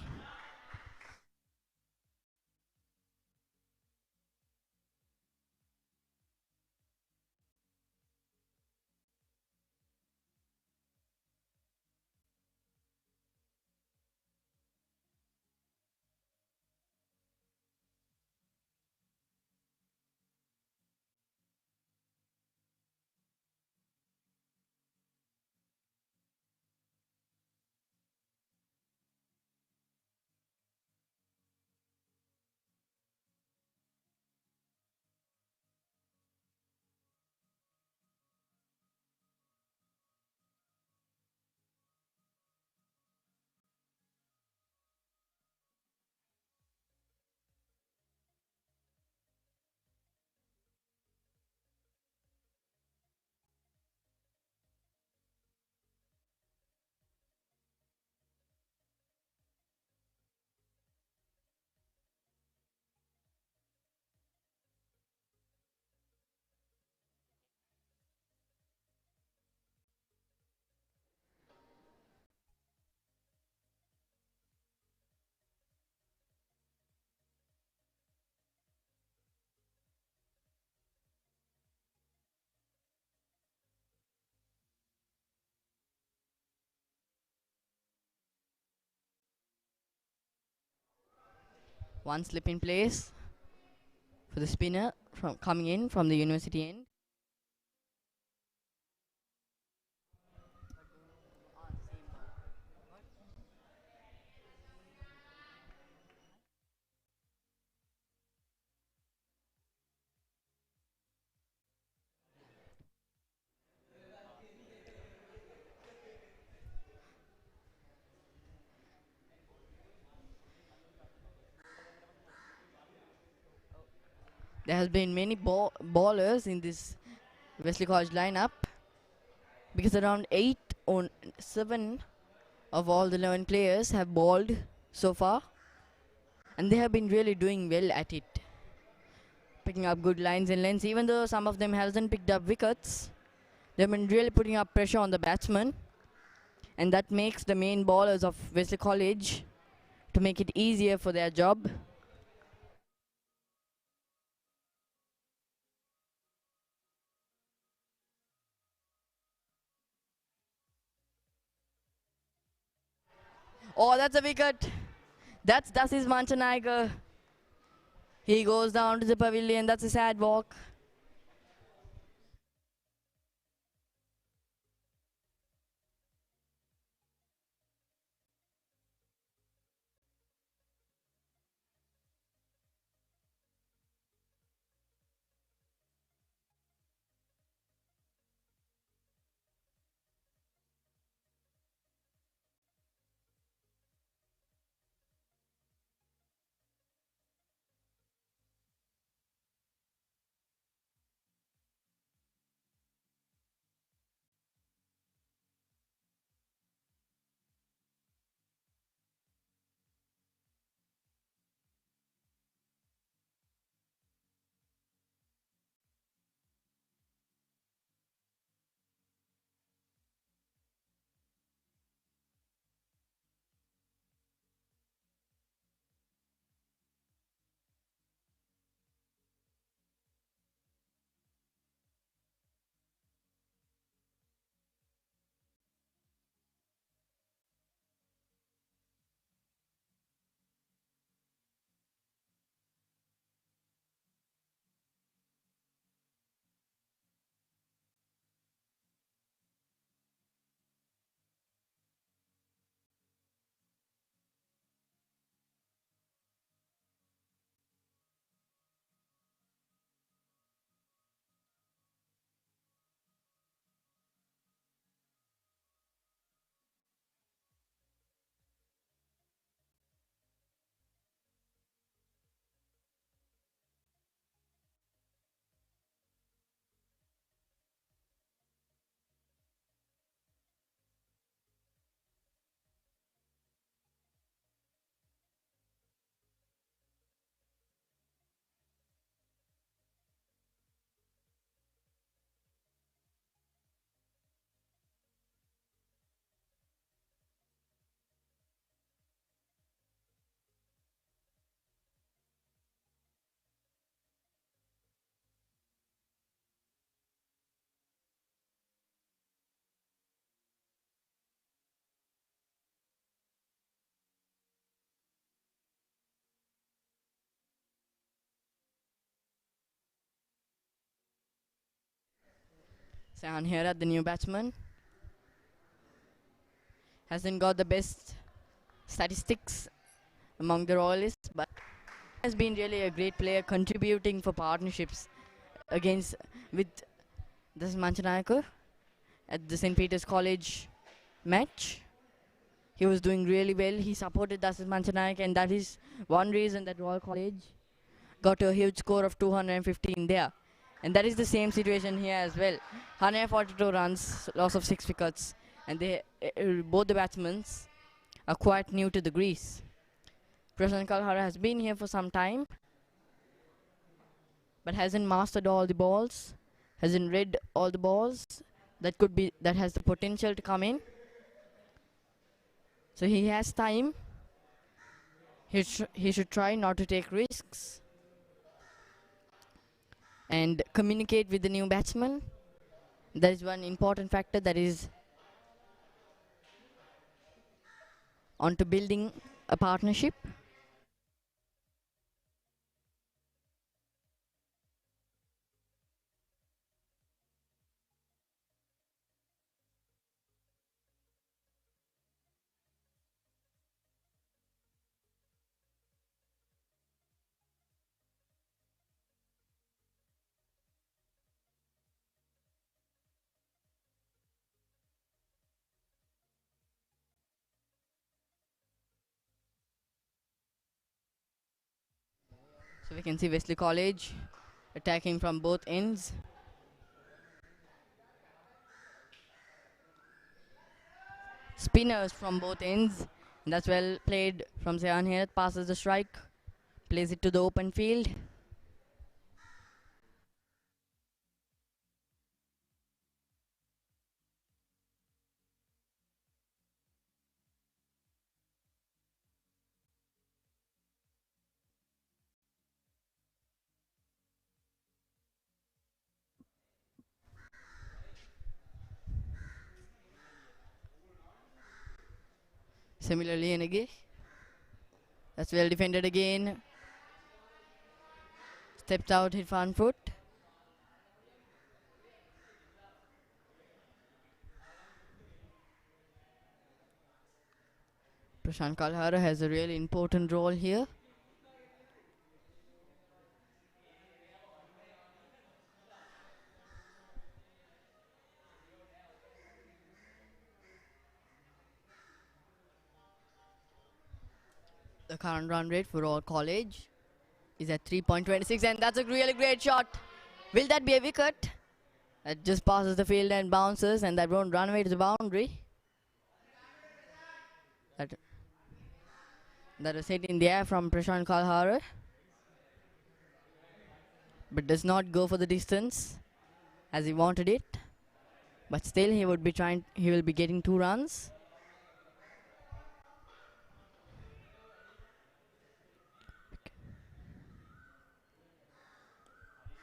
One slip in place for the spinner from coming in from the university end. There has been many ballers in this Wesley College lineup because around 8 or 7 of all the 11 players have bowled so far, and they have been really doing well at it, picking up good lines and lengths. Even though some of them hasn't picked up wickets, they've been really putting up pressure on the batsmen, and that makes the main bowlers of Wesley College to make it easier for their job. Oh, that's a wicket. That's his Manchanayaka. He goes down to the pavilion. That's a sad walk. Sahan here at the new batsman. Hasn't got the best statistics among the Royalists, but has been really a great player contributing for partnerships against with this Manchanayaka at the St. Peter's College match. He was doing really well. He supported Dasis Manchanayaka, and that is one reason that Royal College got a huge score of 215 there. And that is the same situation here as well. 142 runs, loss of 6 wickets, and they both the batsmen are quite new to the grease. Prasanth Kalhara has been here for some time, but hasn't mastered all the balls, hasn't read all the balls that has the potential to come in. So he has time. He should try not to take risks and communicate with the new batsman. That is one important factor that is onto building a partnership. So we can see Wesley College attacking from both ends. Spinners from both ends. And that's well played from Zayan here. Passes the strike. Plays it to the open field. Similarly, Enege. That's well defended again. Steps out, hit front foot. Prashant Kalhara has a really important role here. The current run rate for all college is at 3.26, and that's a really great shot. Will that be a wicket? That just passes the field and bounces, and that won't run away to the boundary. That was hit in the air from Prashant Kalhara, but does not go for the distance as he wanted it. But still, he will be getting 2 runs.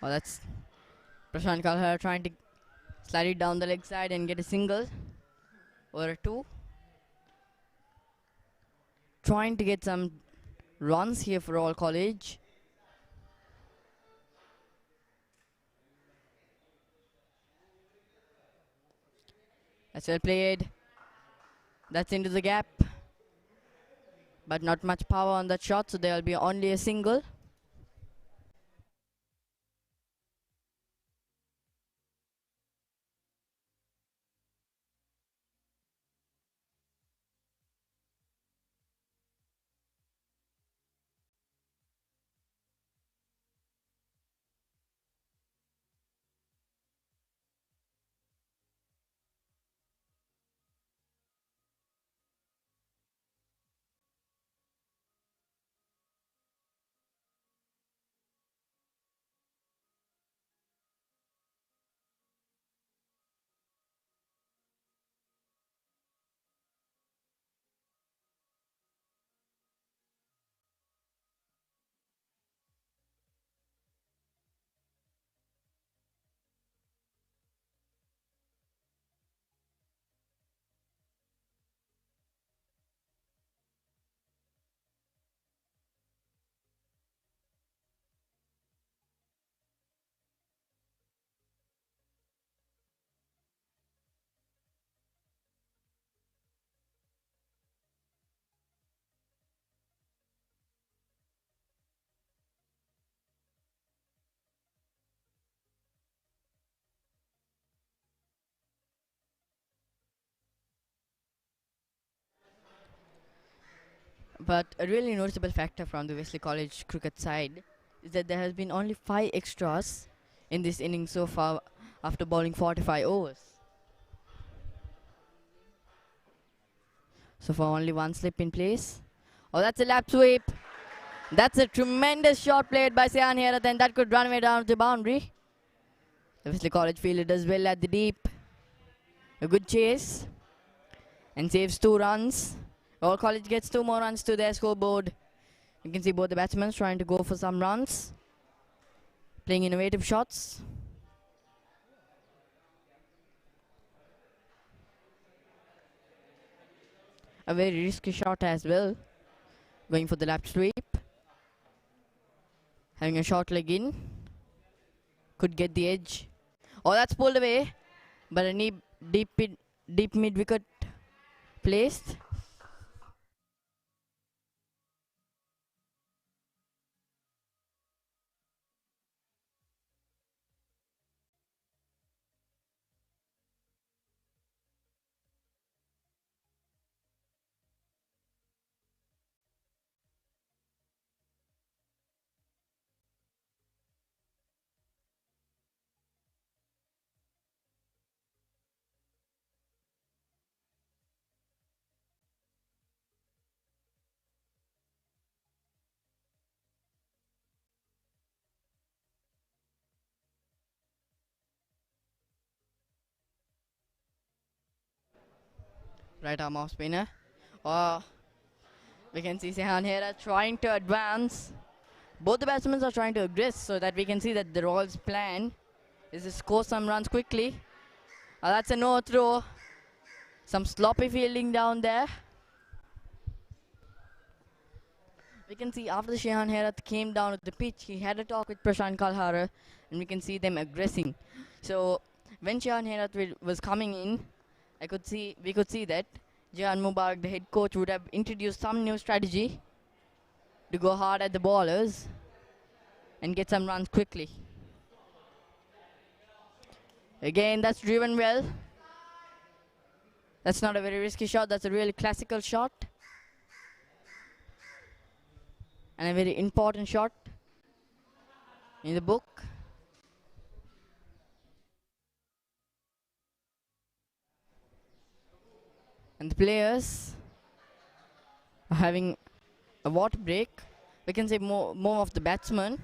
Oh, that's Prashant Kalhara trying to slide it down the leg side and get a single or a 2. Trying to get some runs here for all college. That's well played. That's into the gap. But not much power on that shot, so there will be only a single. But a really noticeable factor from the Wesley College cricket side is that there has been only 5 extras in this inning so far after bowling 45 overs. So far only 1 slip in place. Oh, that's a lap sweep. That's a tremendous shot played by Sayan Herath, and that could run away down to the boundary. The Wesley College fielder does well at the deep. A good chase and saves 2 runs. All College gets 2 more runs to their scoreboard. You can see both the batsmen trying to go for some runs, playing innovative shots. A very risky shot as well, going for the lap sweep. Having a short leg in, could get the edge. Oh, that's pulled away, but a deep mid wicket placed. right arm off spinner. Uh, we can see Sehan Hera trying to advance. Both the batsmen are trying to aggress so that we can see that the Royals' plan is to score some runs quickly. That's a no throw. Some sloppy fielding down there. We can see after Shehan Herath came down to the pitch, he had a talk with Prashant Kalhara, and we can see them aggressing. So when Shehan Herath was coming in, we could see that Jahan Mubarak, the head coach, would have introduced some new strategy to go hard at the bowlers and get some runs quickly. Again, that's driven well. That's not a very risky shot. That's a really classical shot. And a very important shot in the book. And the players are having a water break. We can say more of the batsmen.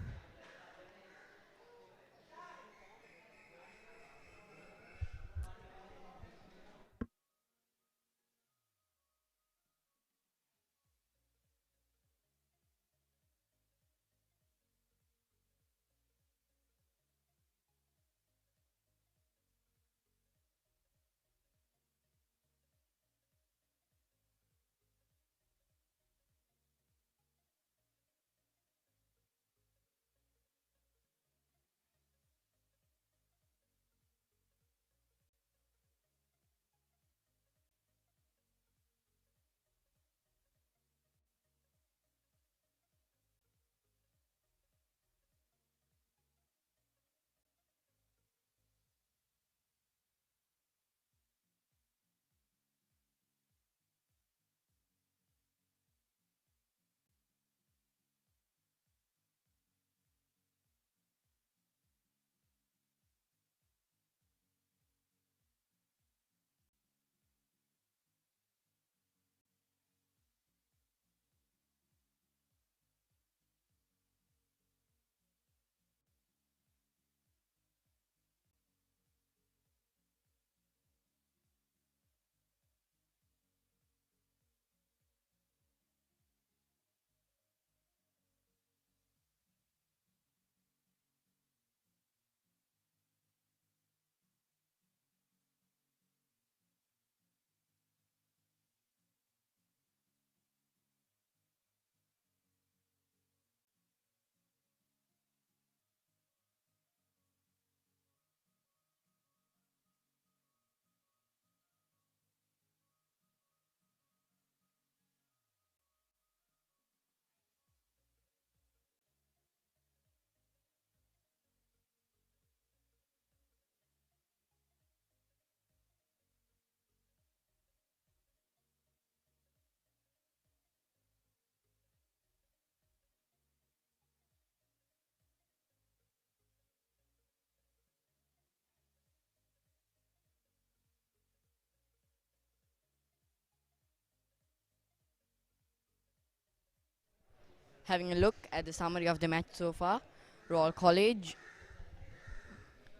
Having a look at the summary of the match so far, Royal College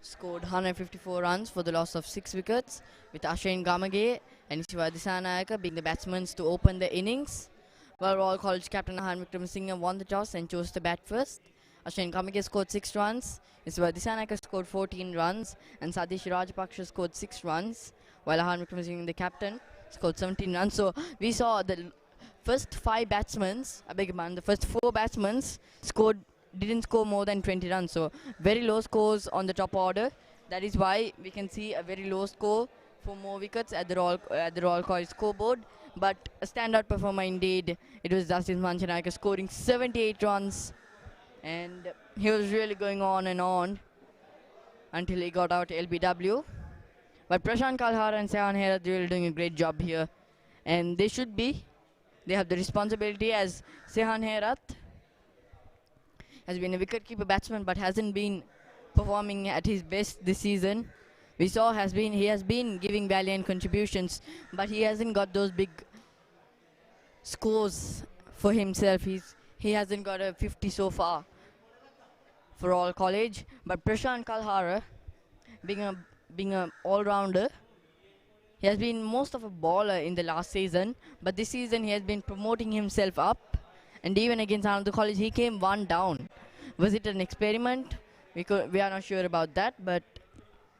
scored 154 runs for the loss of 6 wickets, with Ashane Gamage and Siva Disanayaka being the batsmen to open the innings. While Royal College captain Ahan Wickramasinghe won the toss and chose to bat first. Ashane Gamage scored 6 runs, Siva Disanayaka scored 14 runs, and Sadish Rajapaksha scored 6 runs, while Ahan Wickramasinghe, the captain, scored 17 runs. So we saw the first 5 batsmen, the first 4 batsmen didn't score more than 20 runs. So very low scores on the top order. That is why we can see a very low score for more wickets at the Royal College scoreboard. But a standout performer indeed. It was Justin Manchanayake scoring 78 runs, and he was really going on and on until he got out LBW. But Prashant Kalhara and Sehan Herath really doing a great job here, and they should be. They have the responsibility, as Sehan Herath has been a wicketkeeper batsman but hasn't been performing at his best this season. We saw he has been giving valiant contributions, but he hasn't got those big scores for himself. He hasn't got a 50 so far for All College. But Prashant Kalhara, being a all-rounder, He has been most of a baller in the last season, but this season he has been promoting himself up. And even against Ananda College, he came one down. Was it an experiment? We are not sure about that, but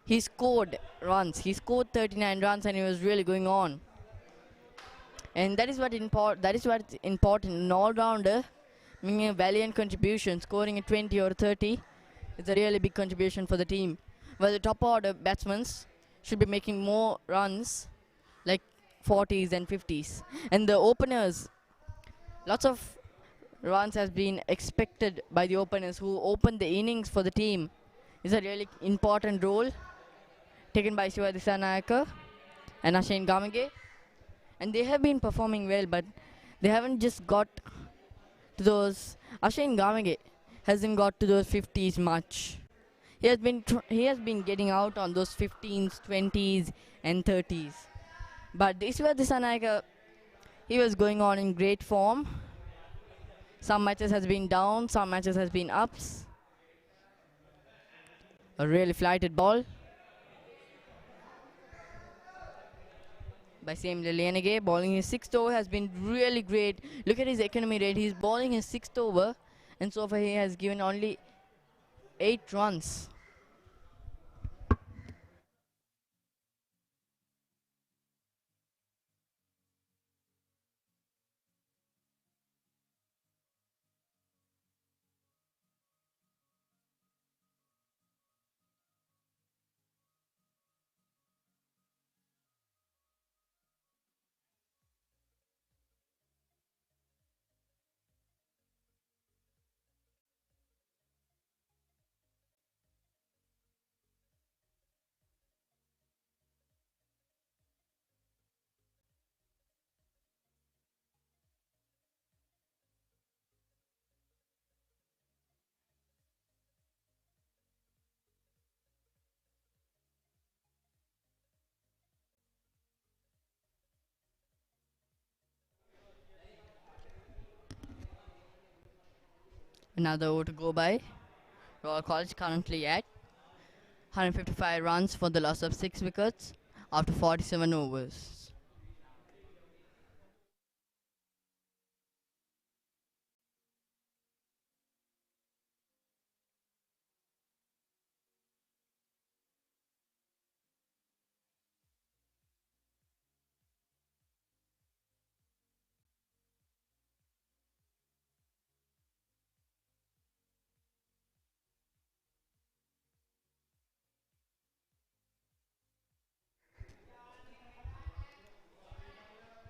he scored runs. He scored 39 runs, and he was really going on. And that is what important. An all-rounder making a valiant contribution, scoring a 20 or 30 is a really big contribution for the team. While the top order batsmen should be making more runs, like 40s and 50s. And the openers, lots of runs has been expected by the openers who opened the innings for the team. It's a really important role taken by Siva Disanayaka and Ashane Gamage. And they have been performing well, but they haven't just got to those. Ashane Gamage hasn't got to those 50s much. He has been getting out on those 15s, 20s, and 30s. But Siva Disanayaka, he was going on in great form. Some matches has been down, some matches has been ups. A really flighted ball by Sam Lilianage. Bowling his sixth over has been really great. Look at his economy rate. He's bowling his sixth over, and so far he has given only 8 runs. Another over to go by. Royal College currently at 155 runs for the loss of 6 wickets after 47 overs.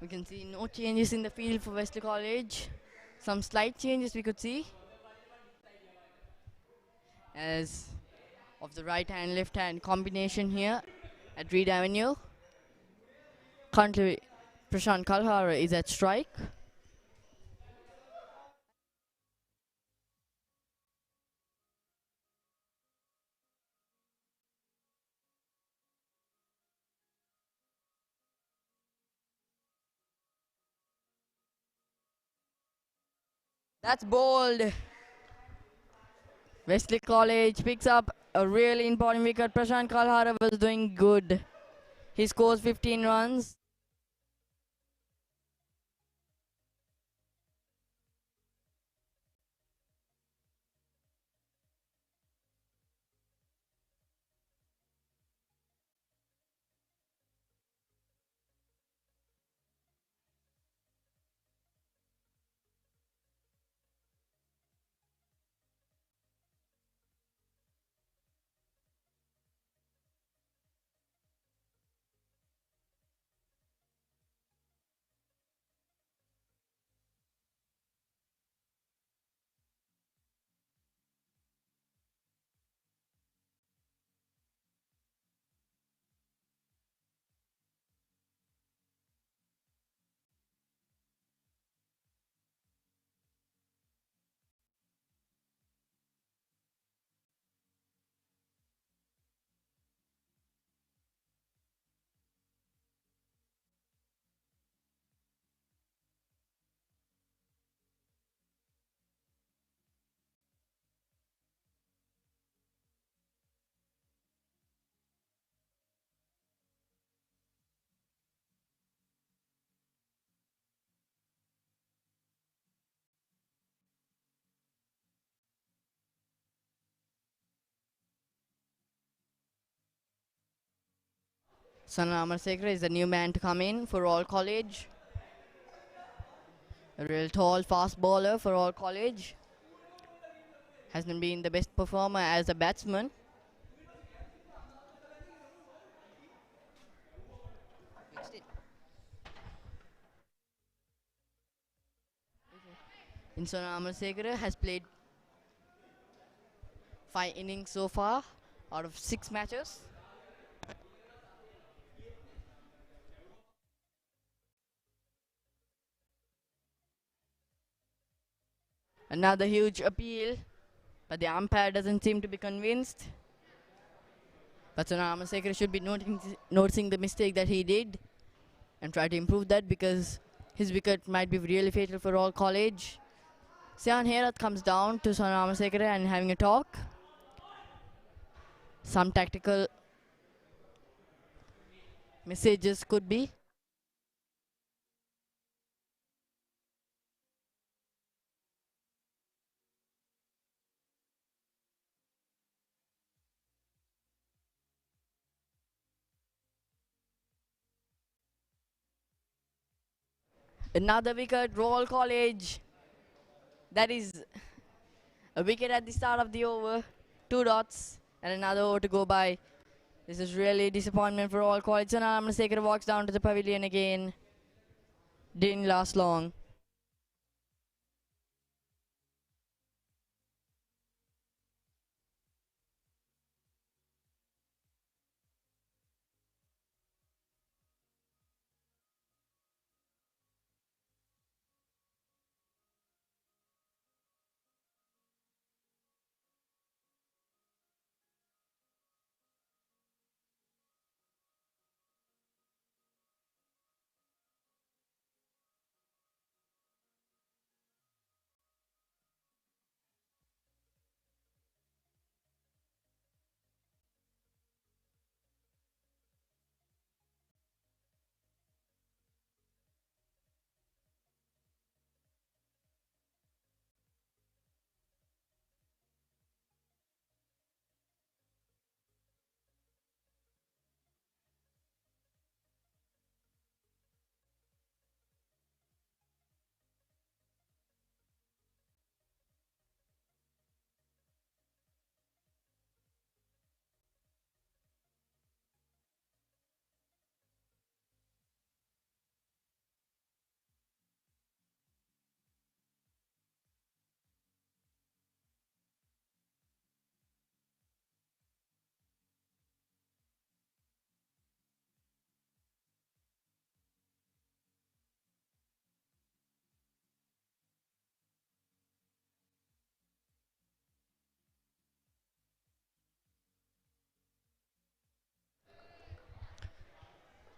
We can see no changes in the field for Wesley College. Some slight changes we could see as of the right hand left hand combination here at Reed Avenue. Currently Prashant Kalhara is at strike. That's bold. Wesley College picks up a really important wicket. Prashant Kalhara was doing good. He scores 15 runs. Ammar Riyaz is the new man to come in for All College. A real tall, fast bowler for All College. Hasn't been the best performer as a batsman. Ammar Riyaz has played 5 innings so far out of 6 matches. Another huge appeal, but the umpire doesn't seem to be convinced. But Ammar Riyaz should be noticing the mistake that he did and try to improve that, because his wicket might be really fatal for All College. Sian Herat comes down to Ammar Riyaz and having a talk. Some tactical messages could be. Another wicket, Royal College. That is a wicket at the start of the over. 2 dots and another over to go by. This is really disappointment for Royal College. So now Ammar Riyaz walks down to the pavilion again. Didn't last long.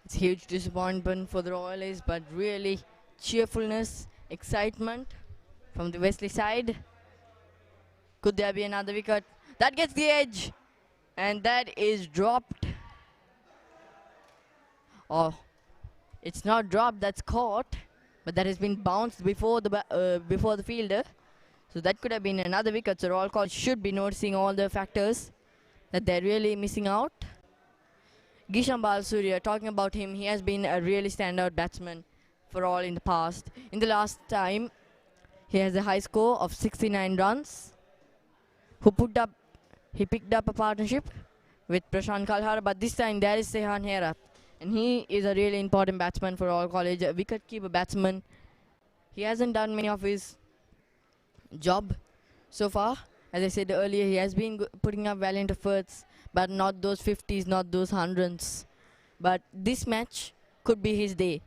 It's huge disappointment for the Royalists, but really cheerfulness, excitement from the Wesley side. Could there be another wicket? That gets the edge, and that is dropped. Oh, it's not dropped, that's caught, but that has been bounced before the fielder. So that could have been another wicket. So Royal College should be noticing all the factors that they're really missing out. Gisham Balsurya, talking about him, he has been a really standout batsman for all in the past. In the last time, he has a high score of 69 runs. He picked up a partnership with Prashant Kalhar, but this time there is Sehan Herat, and he is a really important batsman for All College, a wicket-keeper batsman. He hasn't done many of his job so far. As I said earlier, he has been putting up valiant efforts, but not those 50s, not those 100s. But this match could be his day.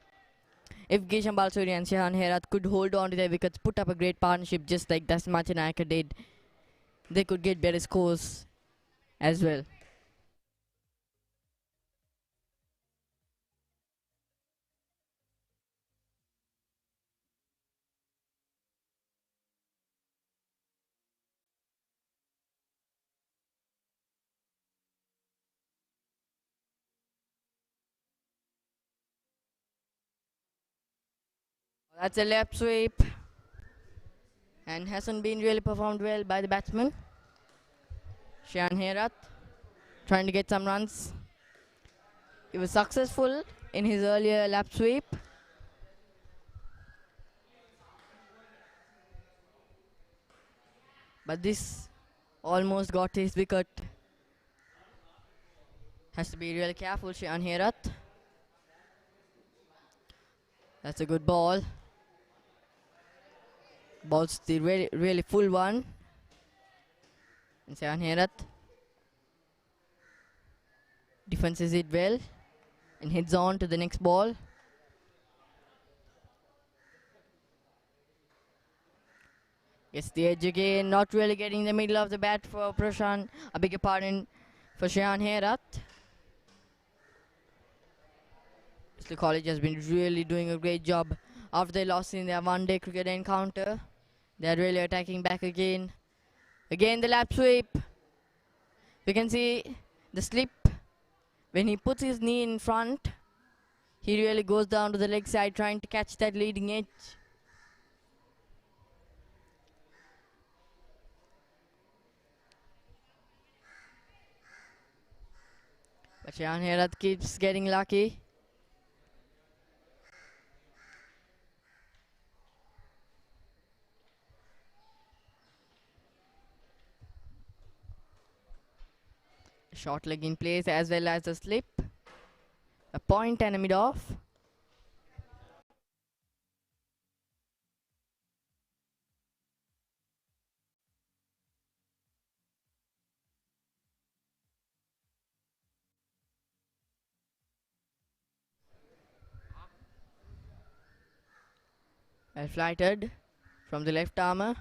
If Gisham Balsurya and Sehan Herat could hold on to their wickets, put up a great partnership just like Dasmacha Nayaka did, they could get better scores as well. That's a left sweep, and hasn't been really performed well by the batsman. Sehan Herat trying to get some runs. He was successful in his earlier lap sweep. But this almost got his wicket. Has to be really careful, Shayan Herat. That's a good ball. Ball's the really full one. And Shayan Herat defenses it well and heads on to the next ball. Gets the edge again, not really getting the middle of the bat for Prashant. I beg your pardon, for Shayan Herat. Wesley College has been really doing a great job after they lost in their one-day cricket encounter. They're really attacking back again. Again the lap sweep. We can see the slip. When he puts his knee in front, he really goes down to the leg side trying to catch that leading edge. But Shayan Herat keeps getting lucky. Short leg in place as well as the slip. A point and a mid-off. Well flighted from the left armour.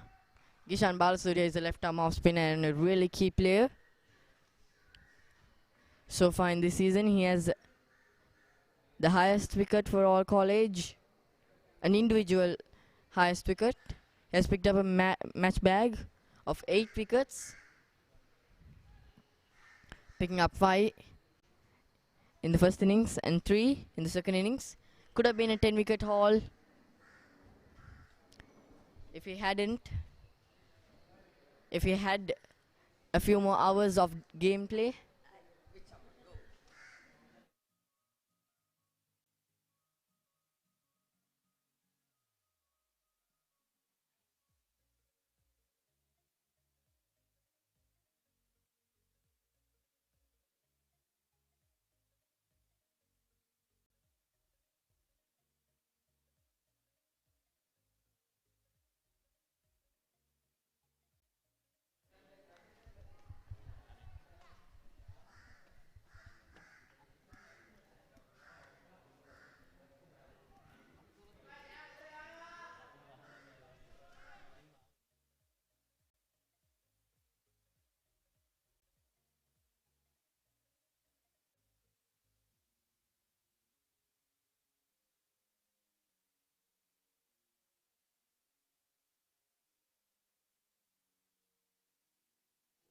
Gishan Balasuriya is a left arm off spinner and a really key player. So far in this season, he has the highest wicket for all college, an individual highest wicket. He has picked up a match bag of 8 wickets, picking up 5 in the first innings and 3 in the second innings. Could have been a 10-wicket haul if he had a few more hours of gameplay.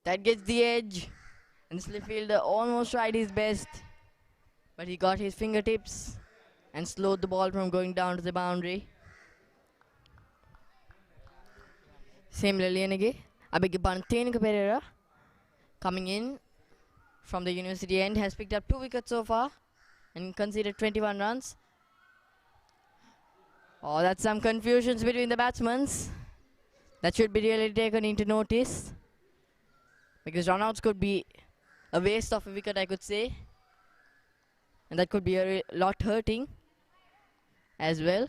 That gets the edge, and the slip fielder almost tried his best, but he got his fingertips and slowed the ball from going down to the boundary. Similarly, Sanuga Premadasa coming in from the university end has picked up 2 wickets so far and conceded 21 runs. Oh, that's some confusions between the batsmen. That should be really taken into notice, because runouts could be a waste of a wicket, I could say, and that could be a lot hurting as well.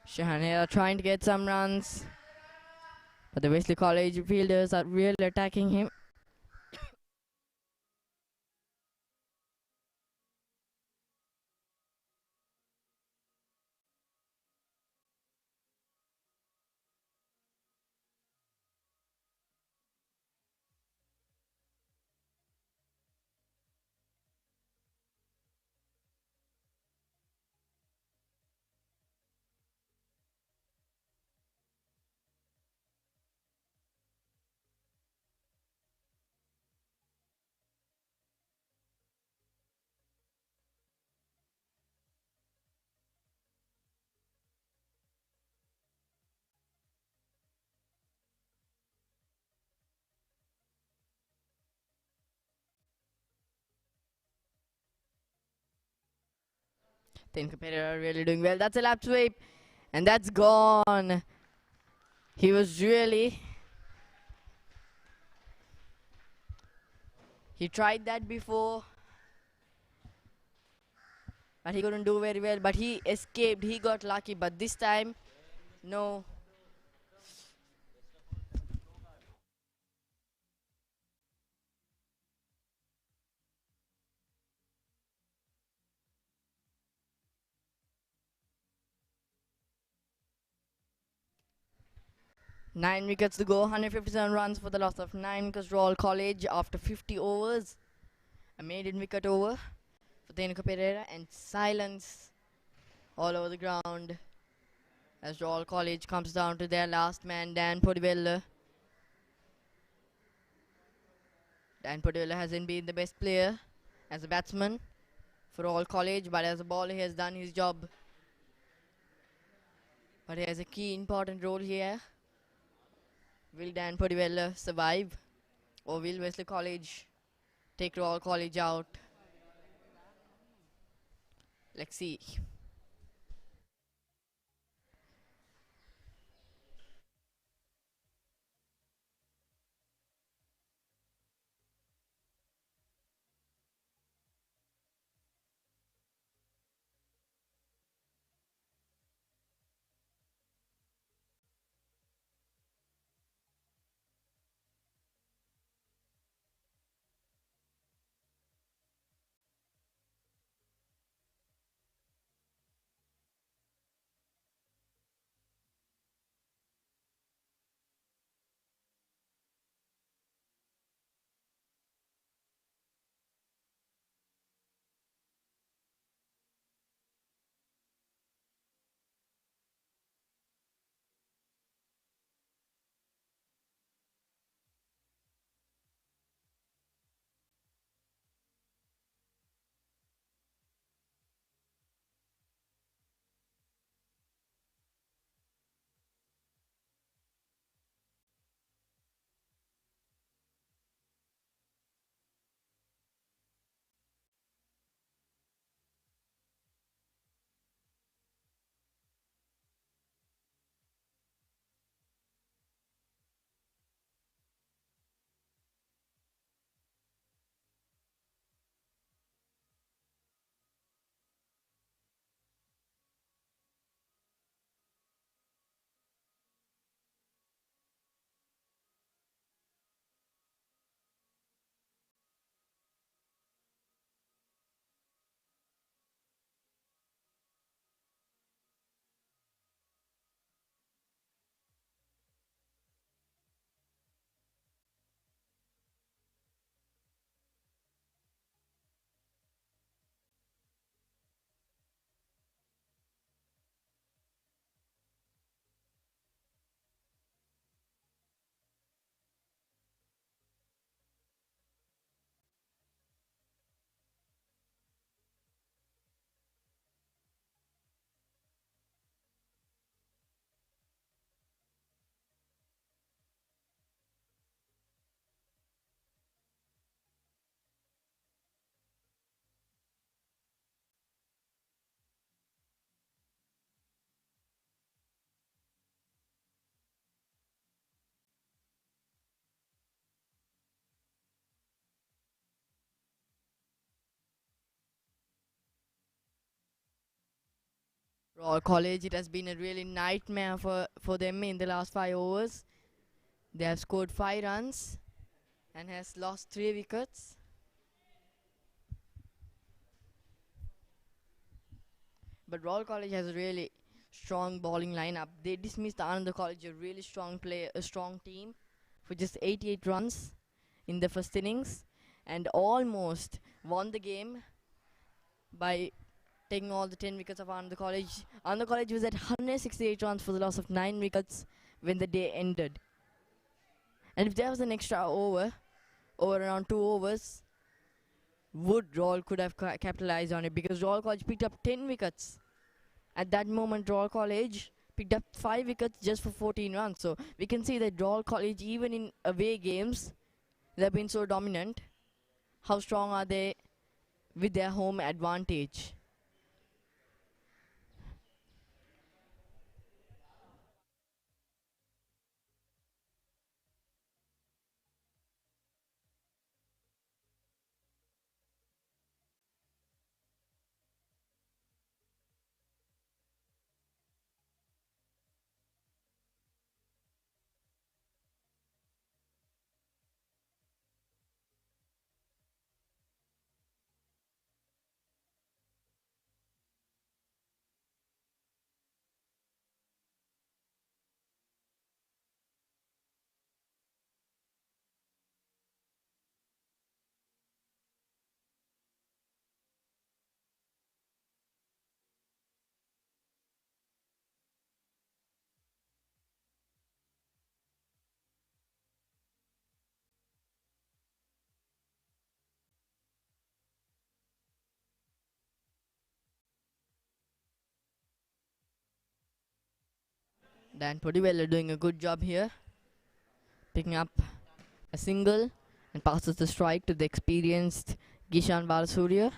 Shayan Herat trying to get some runs, but the Wesley College fielders are really attacking him. Sanuga Premadasa really doing well. That's a lap sweep. And that's gone. He was really... He tried that before. But he couldn't do very well. But he escaped. He got lucky. But this time, no. Nine wickets to go. 157 runs for the loss of 9 wickets. Royal College after 50 overs. A maiden wicket over for Sanuga Premadasa. And silence all over the ground as Royal College comes down to their last man, Dan Podivella. Dan Podivella hasn't been the best player as a batsman for Royal College, but as a bowler he has done his job. But he has a key important role here. Will Dan Podivella survive, or will Wesley College take Royal College out? Let's see. Royal College, it has been a really nightmare for them in the last 5 overs. They have scored 5 runs and has lost 3 wickets. But Royal College has a really strong bowling lineup. They dismissed Ananda College, a really strong team, for just 88 runs in the first innings, and almost won the game by taking all the 10 wickets of Ananda College. Ananda College was at 168 runs for the loss of 9 wickets when the day ended. And if there was an extra over around 2 overs, Royal could have capitalized on it, because Royal College picked up 10 wickets. At that moment, Royal College picked up 5 wickets just for 14 runs. So we can see that Royal College, even in away games, they've been so dominant. How strong are they with their home advantage? Dan Podivella doing a good job here, picking up a single and passes the strike to the experienced Gishan Balasurya.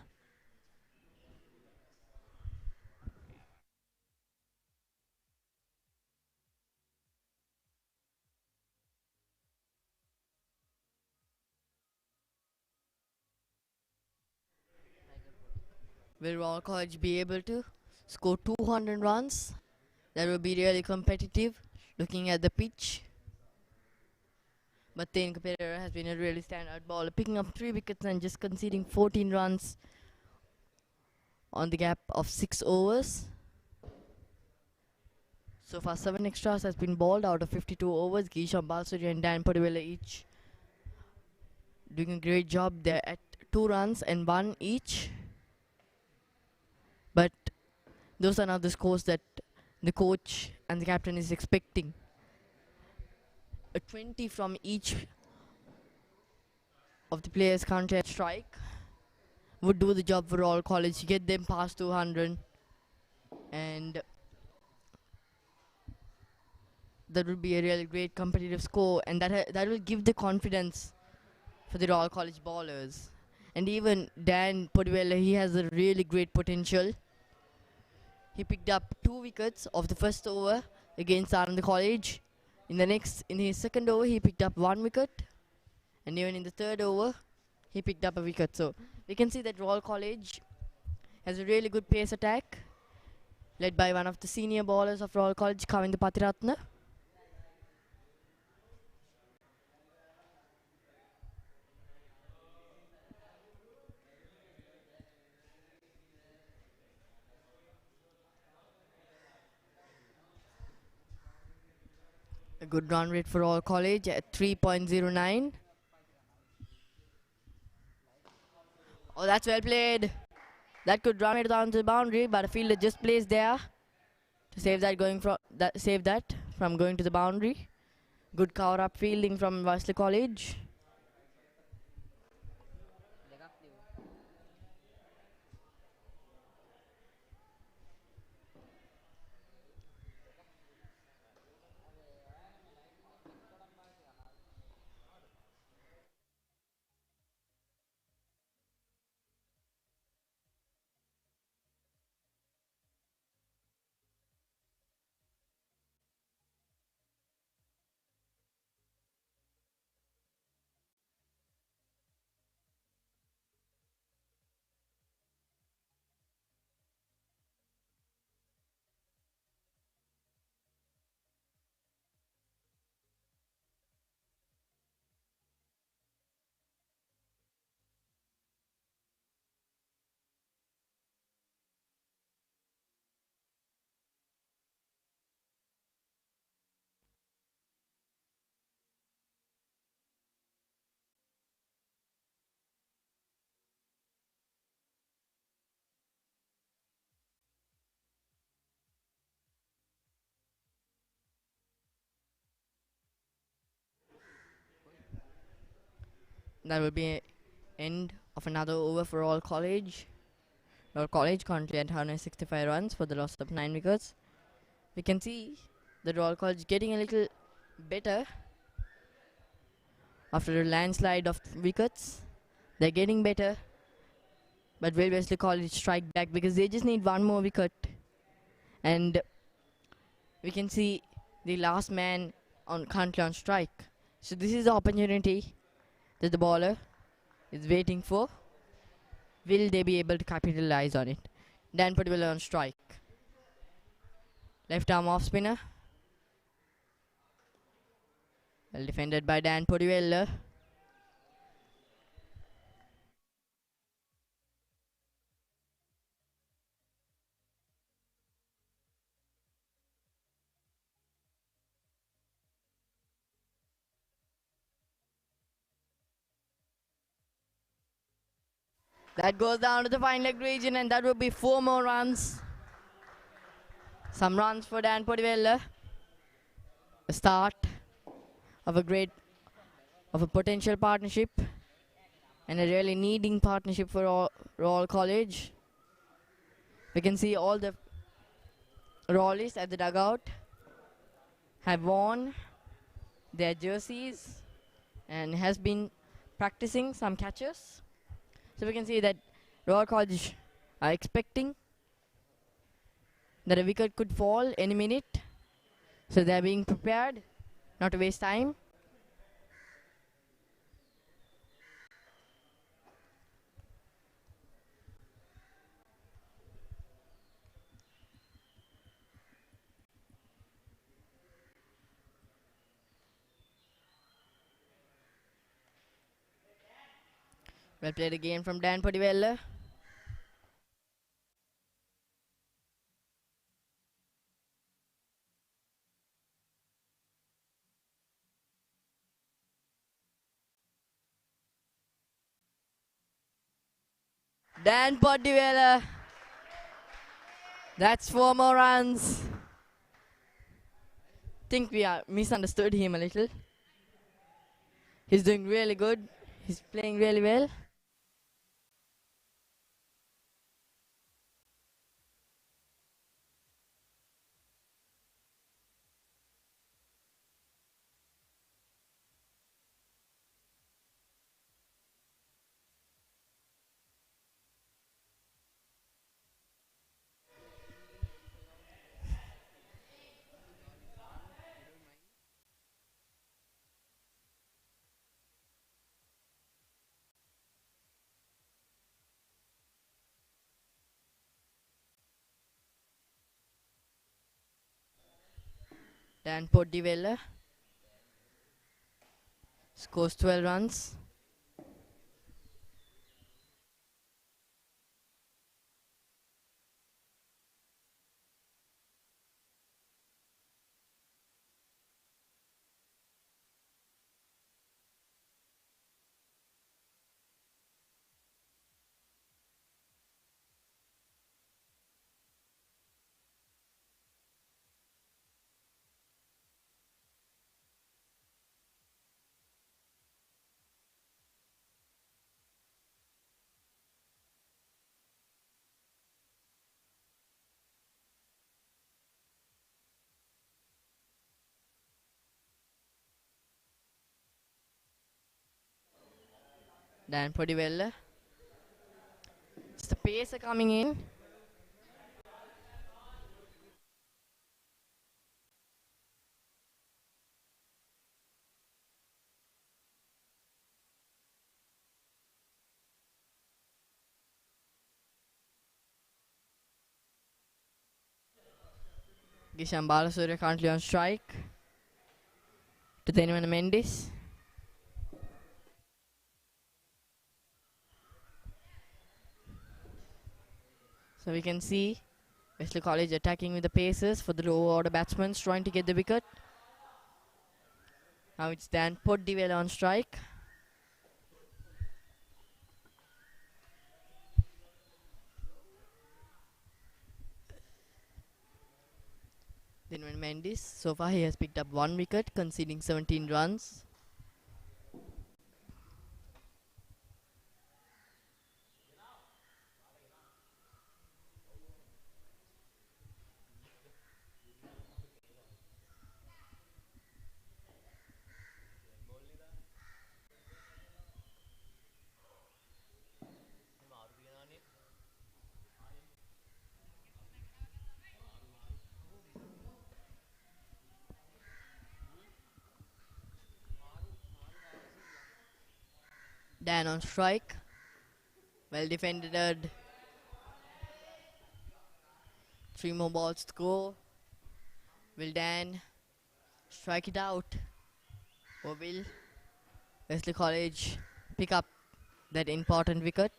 Will Royal College be able to score 200 runs? That will be really competitive looking at the pitch. But Ovin Katipearachchi has been a really standout bowler, picking up 3 wickets and just conceding 14 runs on the gap of 6 overs. So far 7 extras has been bowled out of 52 overs. Gishan Balasurya and Dan Podivella each doing a great job. They're at 2 runs and 1 each. But those are not the scores that the coach and the captain is expecting. A 20 from each of the players currently at strike would do the job for Royal College, get them past 200, and that would be a really great competitive score, and that will give the confidence for the Royal College bowlers. And even Dan Podivella, he has a really great potential. He picked up 2 wickets of the first over against Ananda College. In his second over, he picked up 1 wicket, and even in the third over, he picked up a wicket. So we can see that Royal College has a really good pace attack, led by one of the senior bowlers of Royal College, Kavinda Patiratna. A good run rate for Royal College at 3.09. Oh, that's well played. That could run it down to the boundary, but a fielder just placed there to save that from going to the boundary. Good cover-up fielding from Wesley College. That will be end of another over for Royal College. Royal College currently at 165 runs for the loss of 9 wickets. We can see the Royal College getting a little better after a landslide of wickets. They're getting better, but will Wesley College strike back because they just need 1 more wicket? And we can see the last man currently on strike. So this is the opportunity that the bowler is waiting for. Will they be able to capitalize on it? Dan Podivella on strike. Left arm off spinner. Well defended by Dan Podivella. That goes down to the fine leg region, and that will be 4 more runs. Some runs for Dan Podivella. The start of a potential partnership, and a really needing partnership for Royal College. We can see all the Rollies at the dugout. have worn their jerseys and has been practicing some catches. So we can see that Royal College are expecting that a wicket could fall any minute. So they are being prepared not to waste time. Well played again from Dan Podivella. Dan Podivella. That's 4 more runs. Think we are misunderstood him a little. He's doing really good. He's playing really well. Dan Podivella scores 12 runs. Dan Podivella. It's the pacer coming in. Gishan Balasuriya currently on strike. To Denman Mendes. So we can see Wesley College attacking with the paces for the low order batsmen trying to get the wicket. Now it's Dan Podivella on strike. Denman Mendes, so far he has picked up 1 wicket, conceding 17 runs. Dan on strike. Well defended. 3 more balls to go. Will Dan strike it out? Or will Wesley College pick up that important wicket?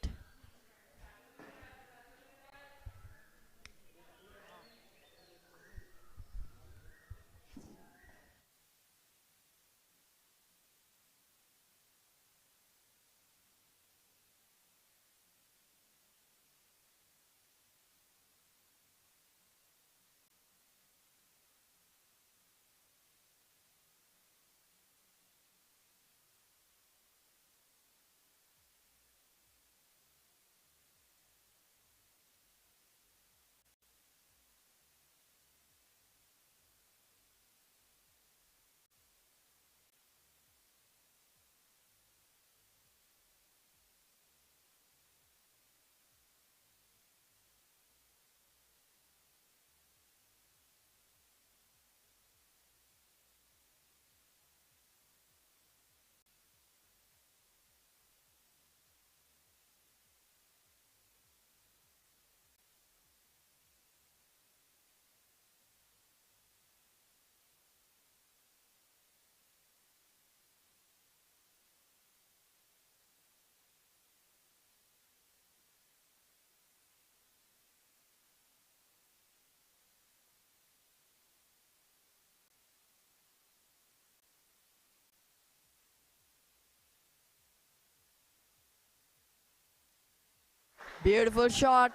Beautiful shot.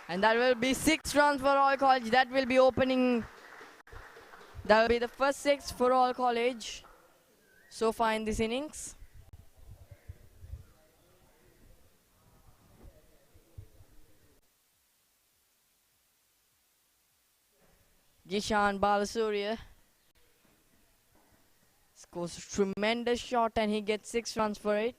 And that will be 6 runs for All College. That will be opening. That will be the first 6 for All College so far in this innings. Gishan Balasuriya scores a tremendous shot and he gets 6 runs for it.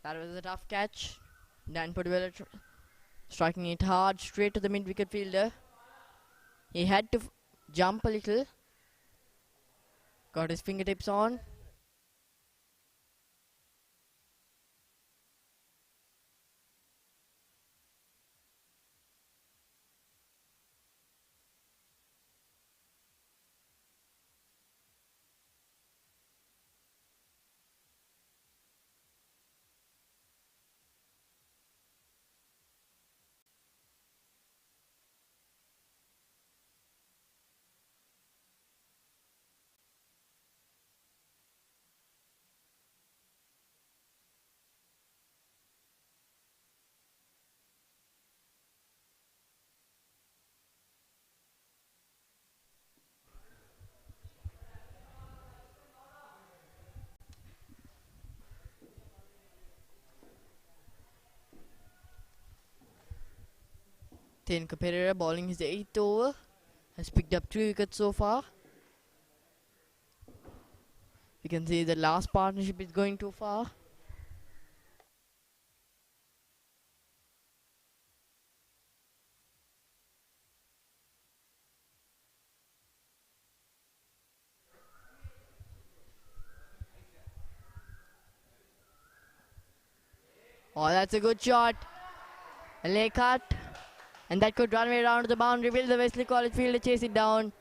That was a tough catch. Dan Podwell striking it hard straight to the mid-wicket fielder. He had to jump a little. Got his fingertips on. Sanuga Premadasa bowling his 8th over. Has picked up 3 wickets so far. You can see the last partnership is going too far. Oh, that's a good shot. A leg cut. And that could run way around to the boundary. Will the Wesley College fielder chase it down?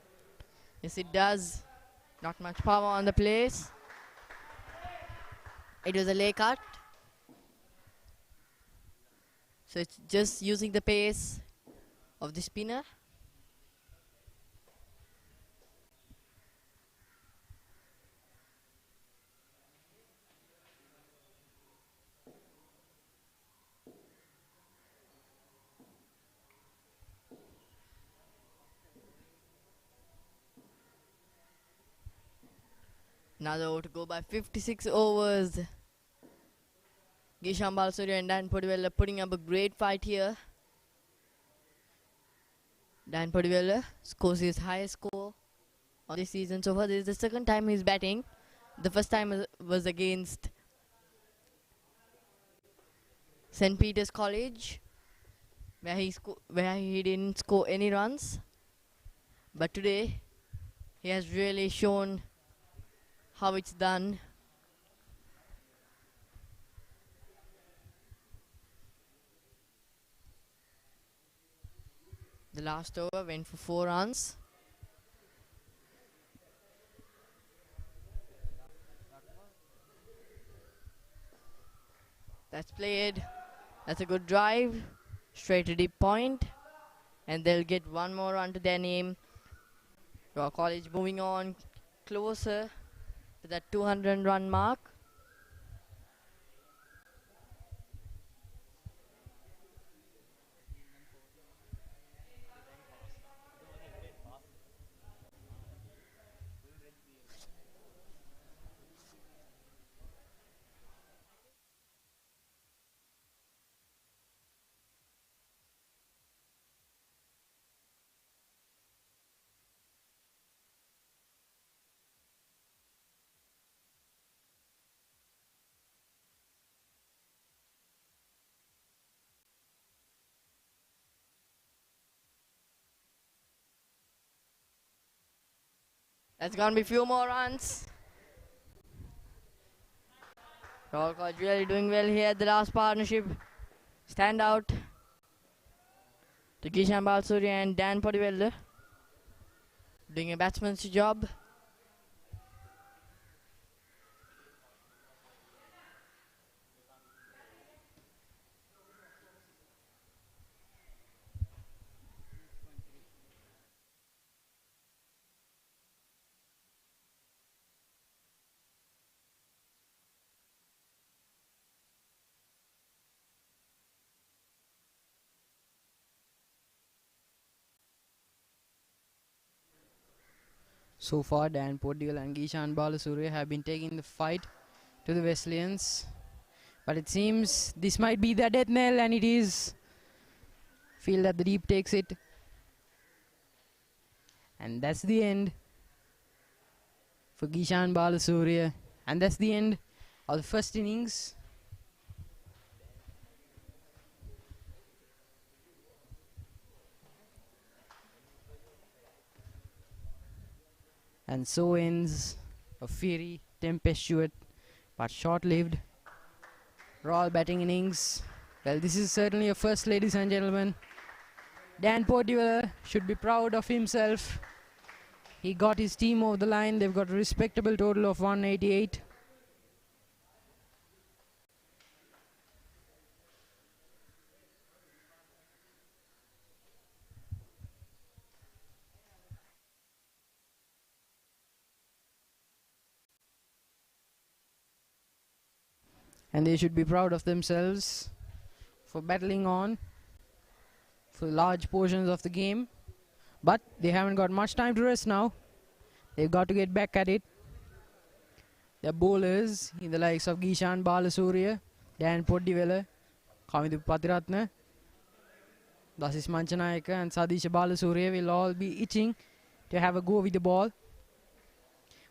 Yes, it does. Not much power on the place. It was a leg cut. So it's just using the pace of the spinner. Another over to go by 56 overs. Gishan Balasuriya and Dan Podwell putting up a great fight here. Dan Podwell scores his highest score on this season so far. This is the second time he's batting. The first time was against St. Peter's College, where he didn't score any runs. But today, he has really shown how it's done. The last over went for 4 runs. That's played. That's a good drive. Straight to deep point. And they'll get 1 more run to their name. Raw College moving on closer to that 200 run mark. That's gonna be a few more runs. Roll College really doing well here at the last partnership. Stand out to Kishan Balsuri and Dan Podivella. Doing a batsman's job. So far, Dan Podiyal and Gishan Balasuriya have been taking the fight to the Wesleyans. But it seems this might be the death knell, and it is. Feel that the deep takes it. And that's the end for Gishan Balasuriya. And that's the end of the first innings. And so ends a fiery, tempestuous, but short-lived Royal batting innings. Well, this is certainly a first, ladies and gentlemen. Dan Portiver should be proud of himself. He got his team over the line. They've got a respectable total of 188. And they should be proud of themselves for battling on for large portions of the game. But they haven't got much time to rest now. They've got to get back at it. Their bowlers in the likes of Gishan Balasuriya, Dan Poddivella, Kamithu Patiratna, Dasis Manchanayaka and Sadisha Balasuriya will all be itching to have a go with the ball.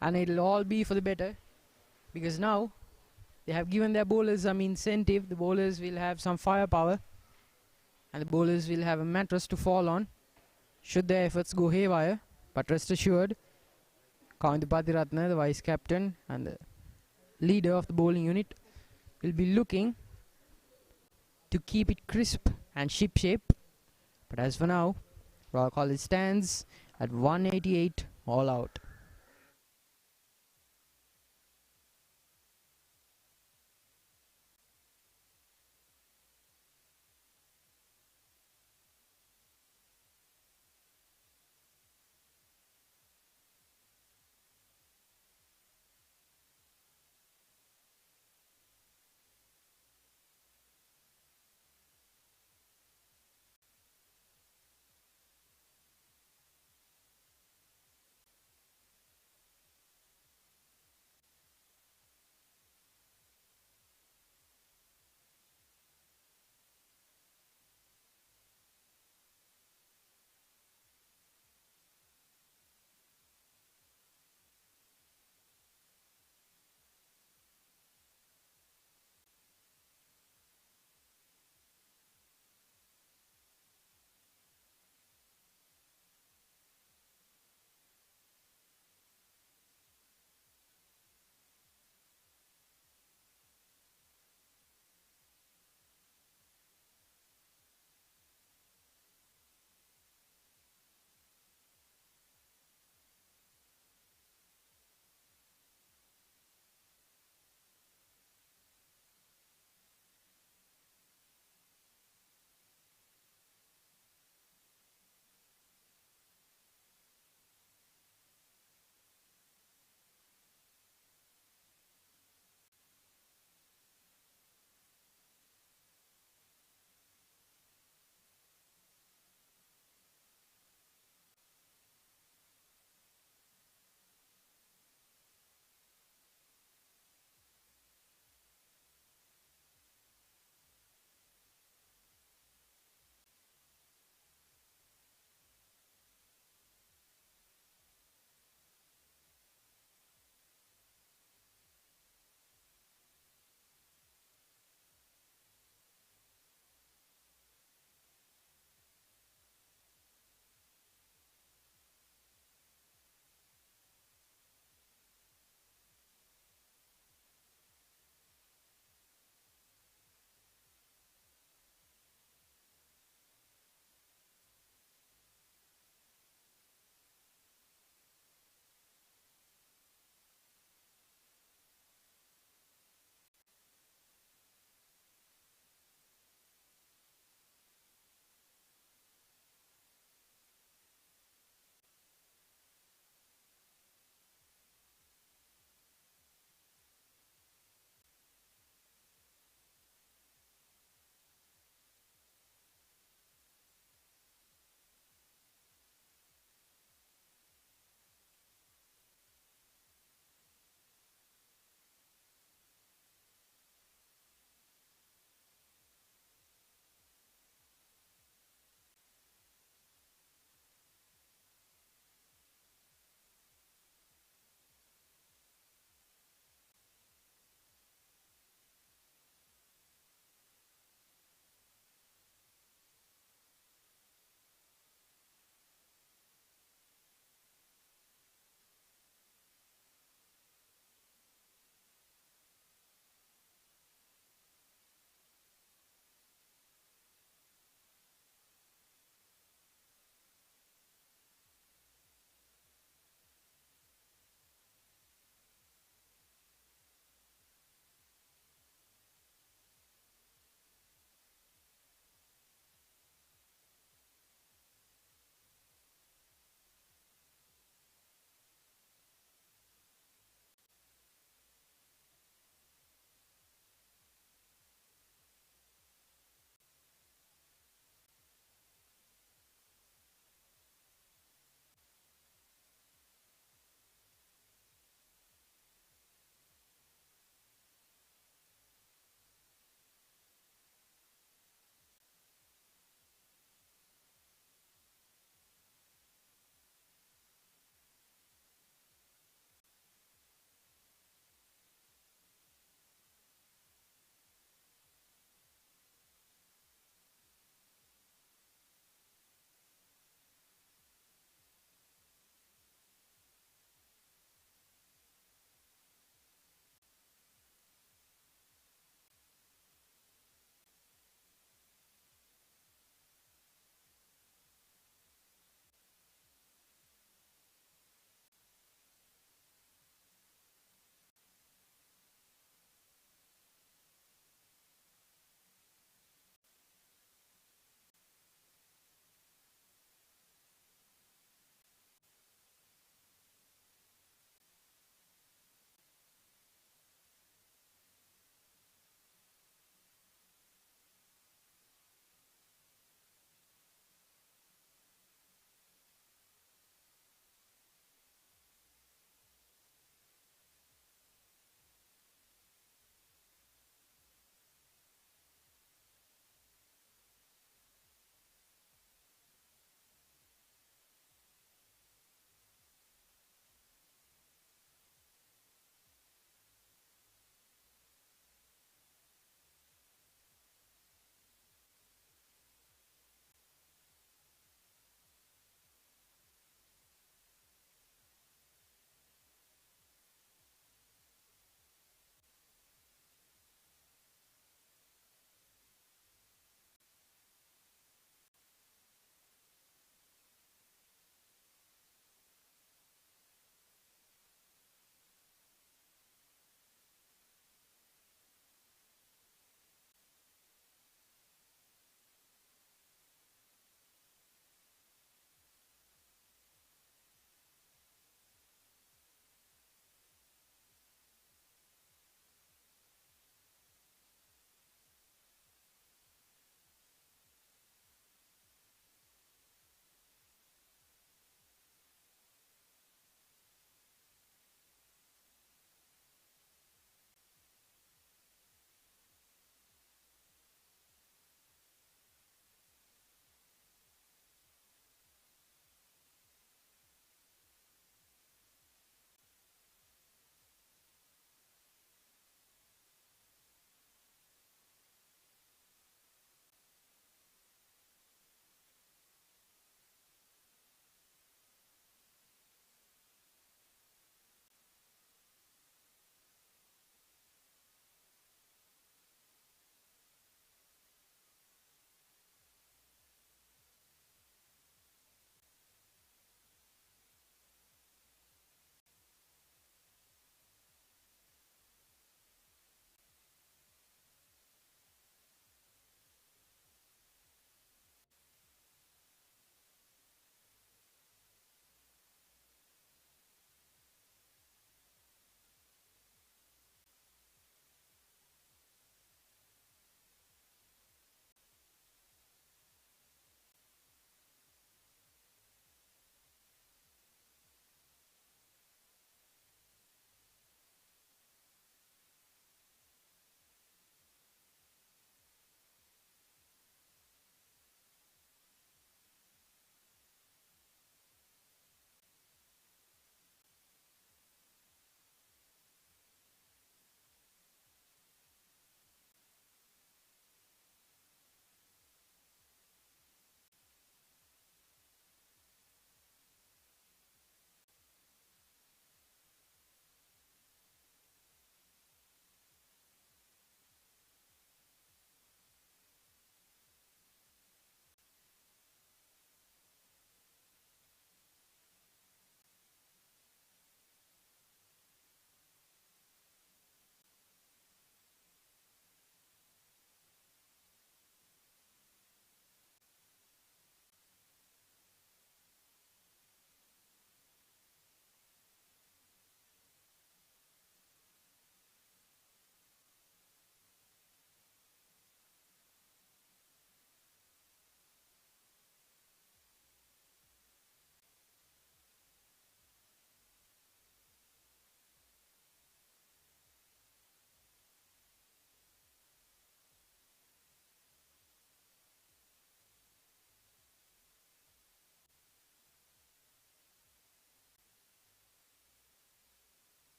And it'll all be for the better, because now they have given their bowlers some incentive. The bowlers will have some firepower, and the bowlers will have a mattress to fall on should their efforts go haywire. But rest assured, Kamithu Patiratna, the vice captain and the leader of the bowling unit, will be looking to keep it crisp and ship-shape. But as for now, Royal College stands at 188 all out.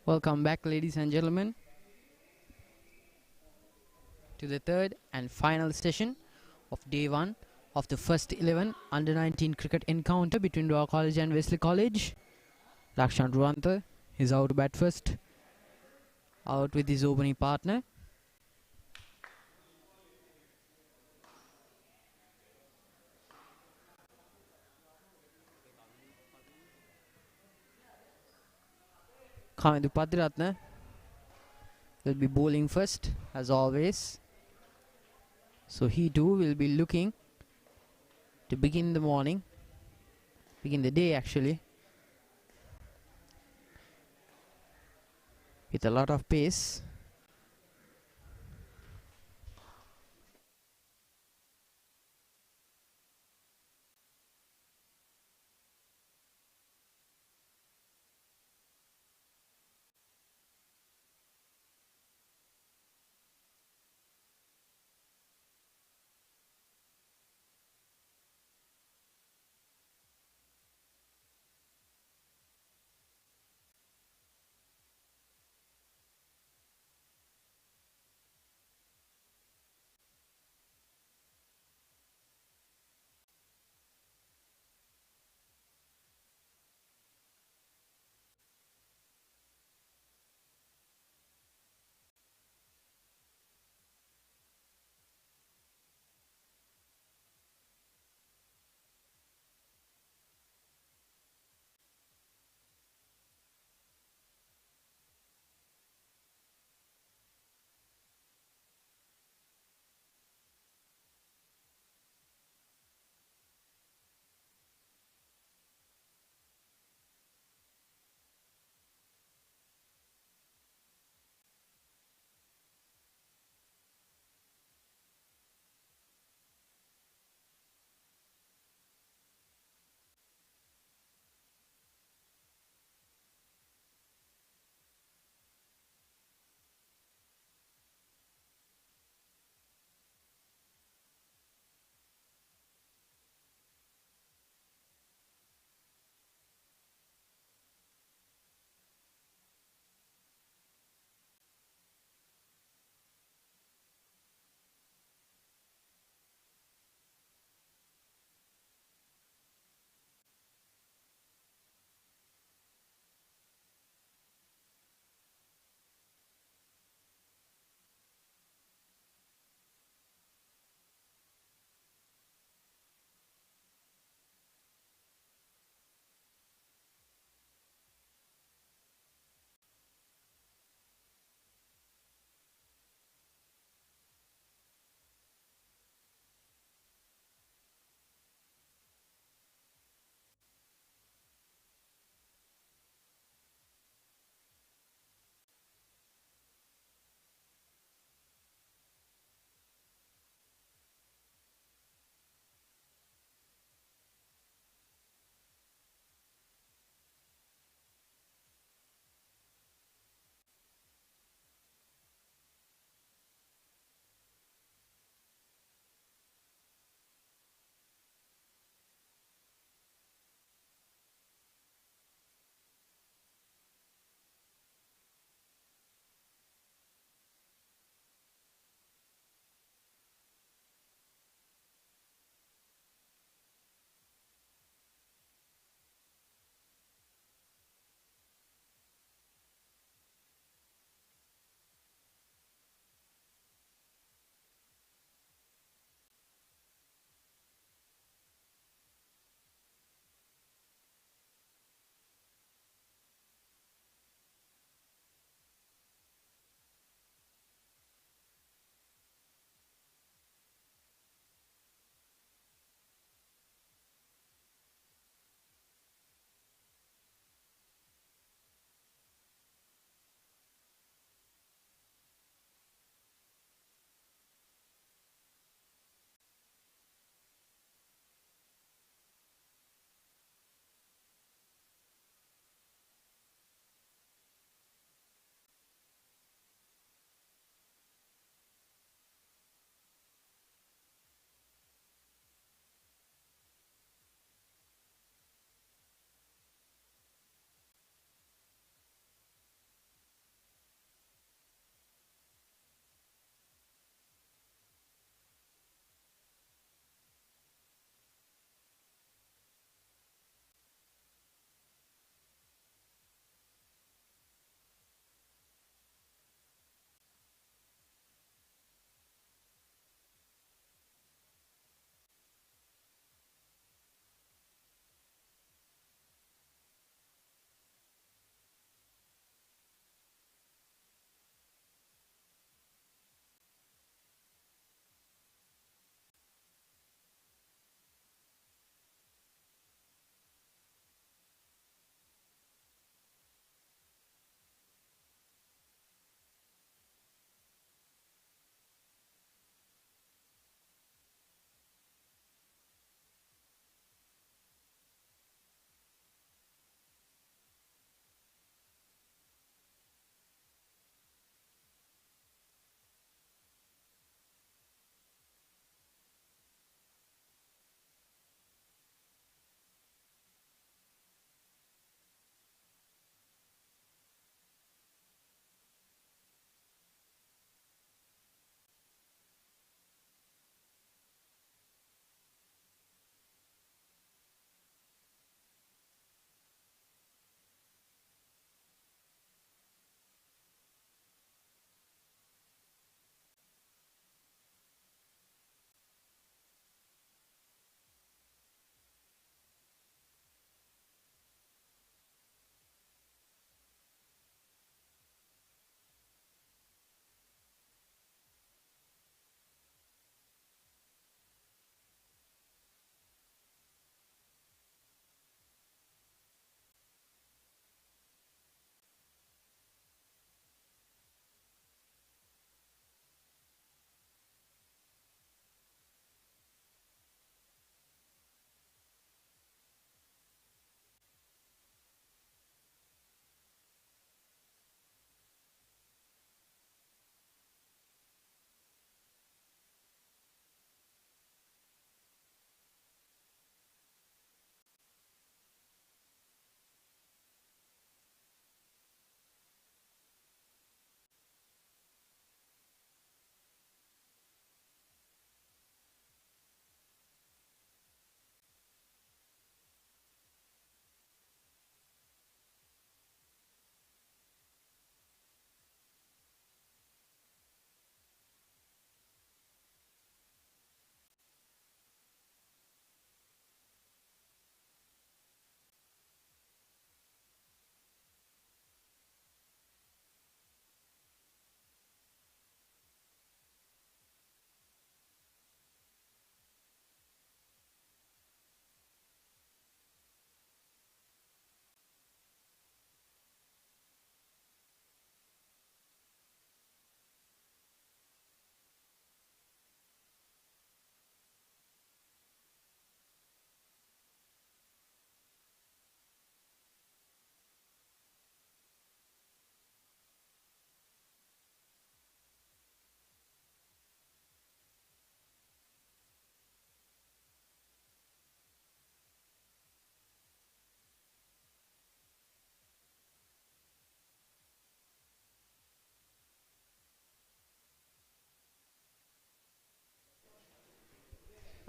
Welcome back, ladies and gentlemen, to the third and final session of day 1 of the first 11 under 19 cricket encounter between Royal College and Wesley College. Rakshan Ruanta is out to bat first, out with his opening partner. Kamindu Padiratna will be bowling first, as always. So he too will be looking to begin the morning, begin the day actually, with a lot of pace.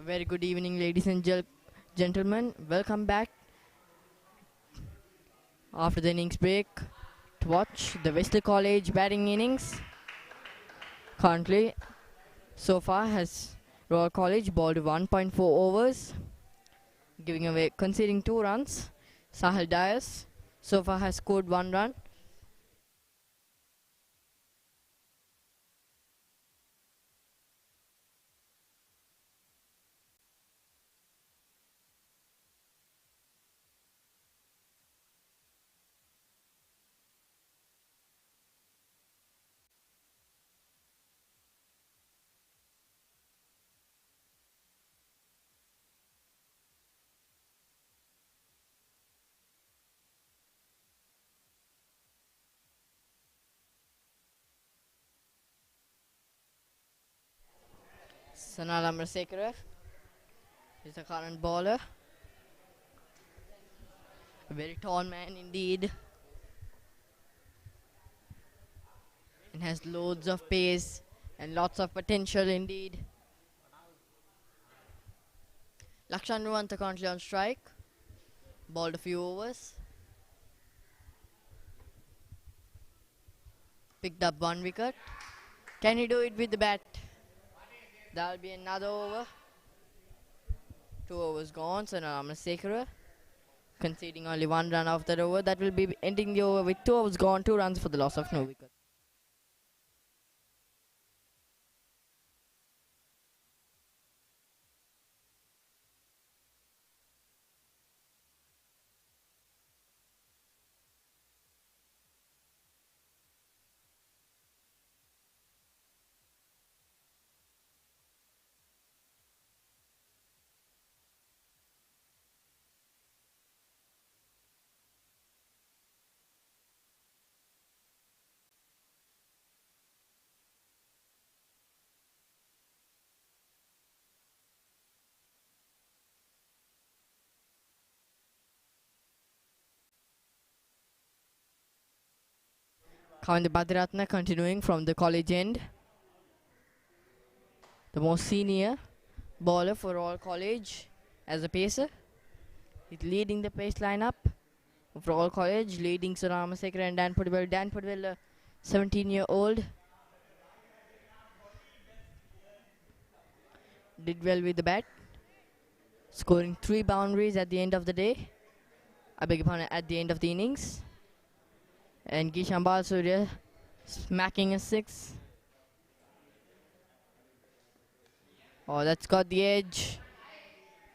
Very good evening, ladies and gentlemen. Welcome back after the innings break to watch the Wesley College batting innings. Currently, so far has Royal College bowled 1.4 overs, conceding 2 runs. Sahil Dias so far has scored 1 run. Ananda is the current bowler. A very tall man indeed. And has loads of pace and lots of potential indeed. Lakshan Ruwanta currently on strike. Bowled a few overs. Picked up 1 wicket. Can he do it with the bat? That'll be another over. 2 overs gone. So now Amasekara conceding only 1 run after that over. That will be ending the over with 2 overs gone, 2 runs for the loss of no wicket. Kavindra Badiratna continuing from the college end. The most senior bowler for all college as a pacer. He's leading the pace lineup for all college, leading Sunamasekara and Dan Pudwell. Dan Pudwell, a 17-year-old, did well with the bat, scoring 3 boundaries at the end of the day. I beg your pardon, at the end of the innings. And Gishambal Surya smacking a 6. Oh, that's got the edge.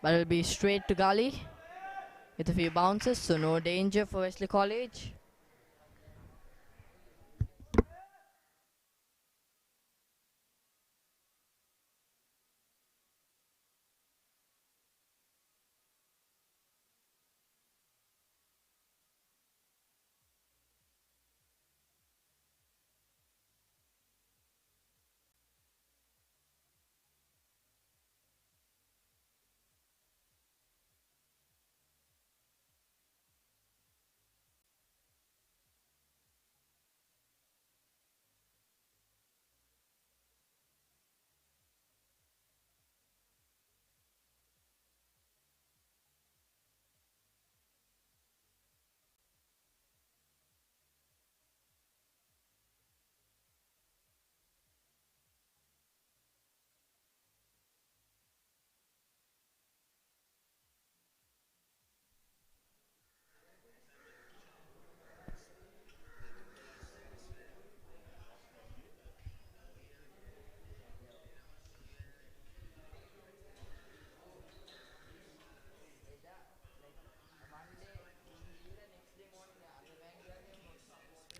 But it'll be straight to gully with a few bounces, so no danger for Wesley College.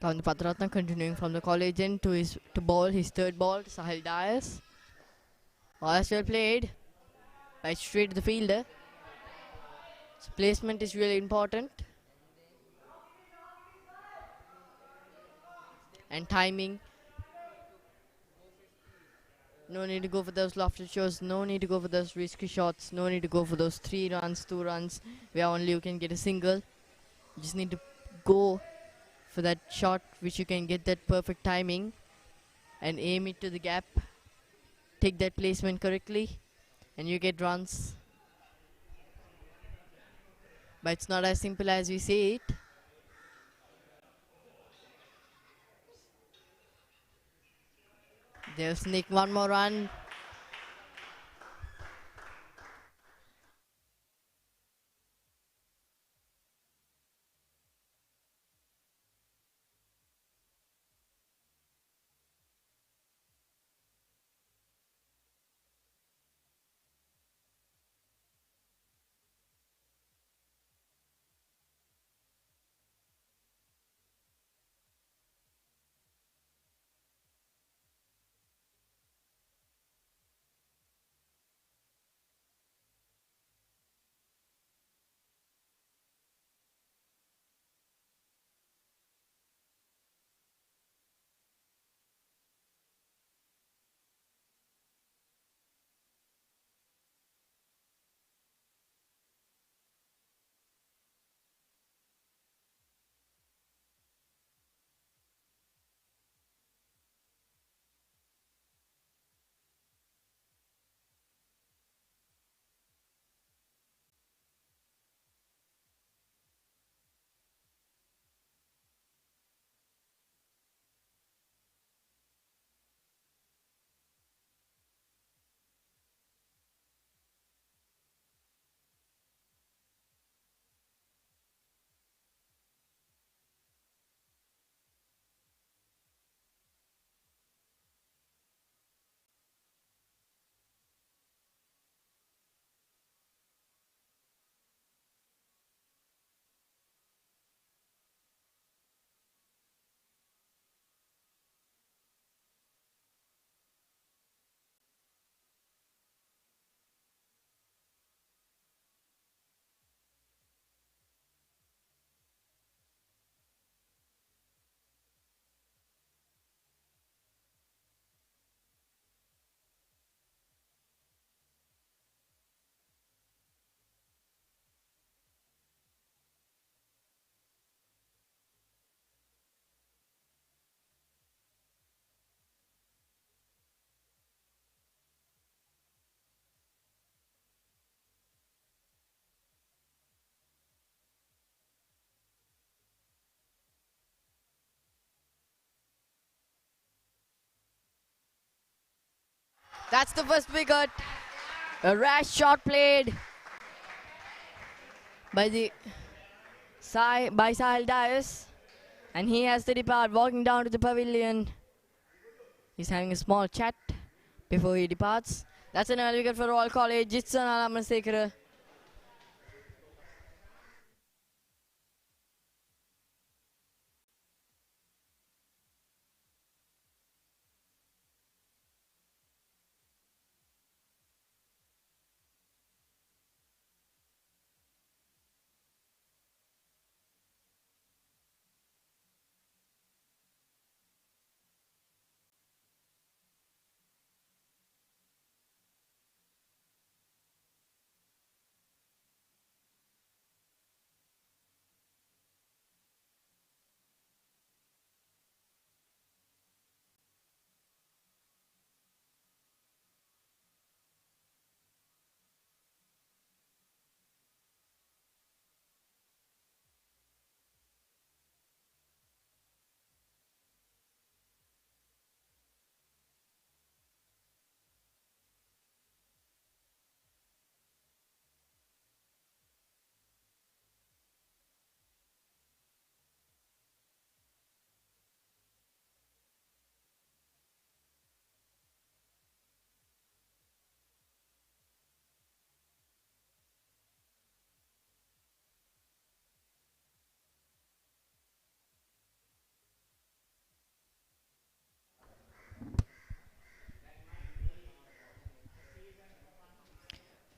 Kavindra Badiratna continuing from the college end to bowl his 3rd ball to Sahil Dias. Oh, that's well played. Right straight to the fielder. So placement is really important. And timing. No need to go for those lofted shots. No need to go for those risky shots. No need to go for those 3 runs, 2 runs, where only you can get a single. You just need to go for that shot which you can get that perfect timing and aim it to the gap. Take that placement correctly. and you get runs. But it's not as simple as we say it. They'll sneak one more run. That's the first wicket. A rash shot played by Sahil Dias, and he has to depart, walking down to the pavilion. He's having a small chat before he departs. That's an early wicket for Royal College. It's an Alamasekara.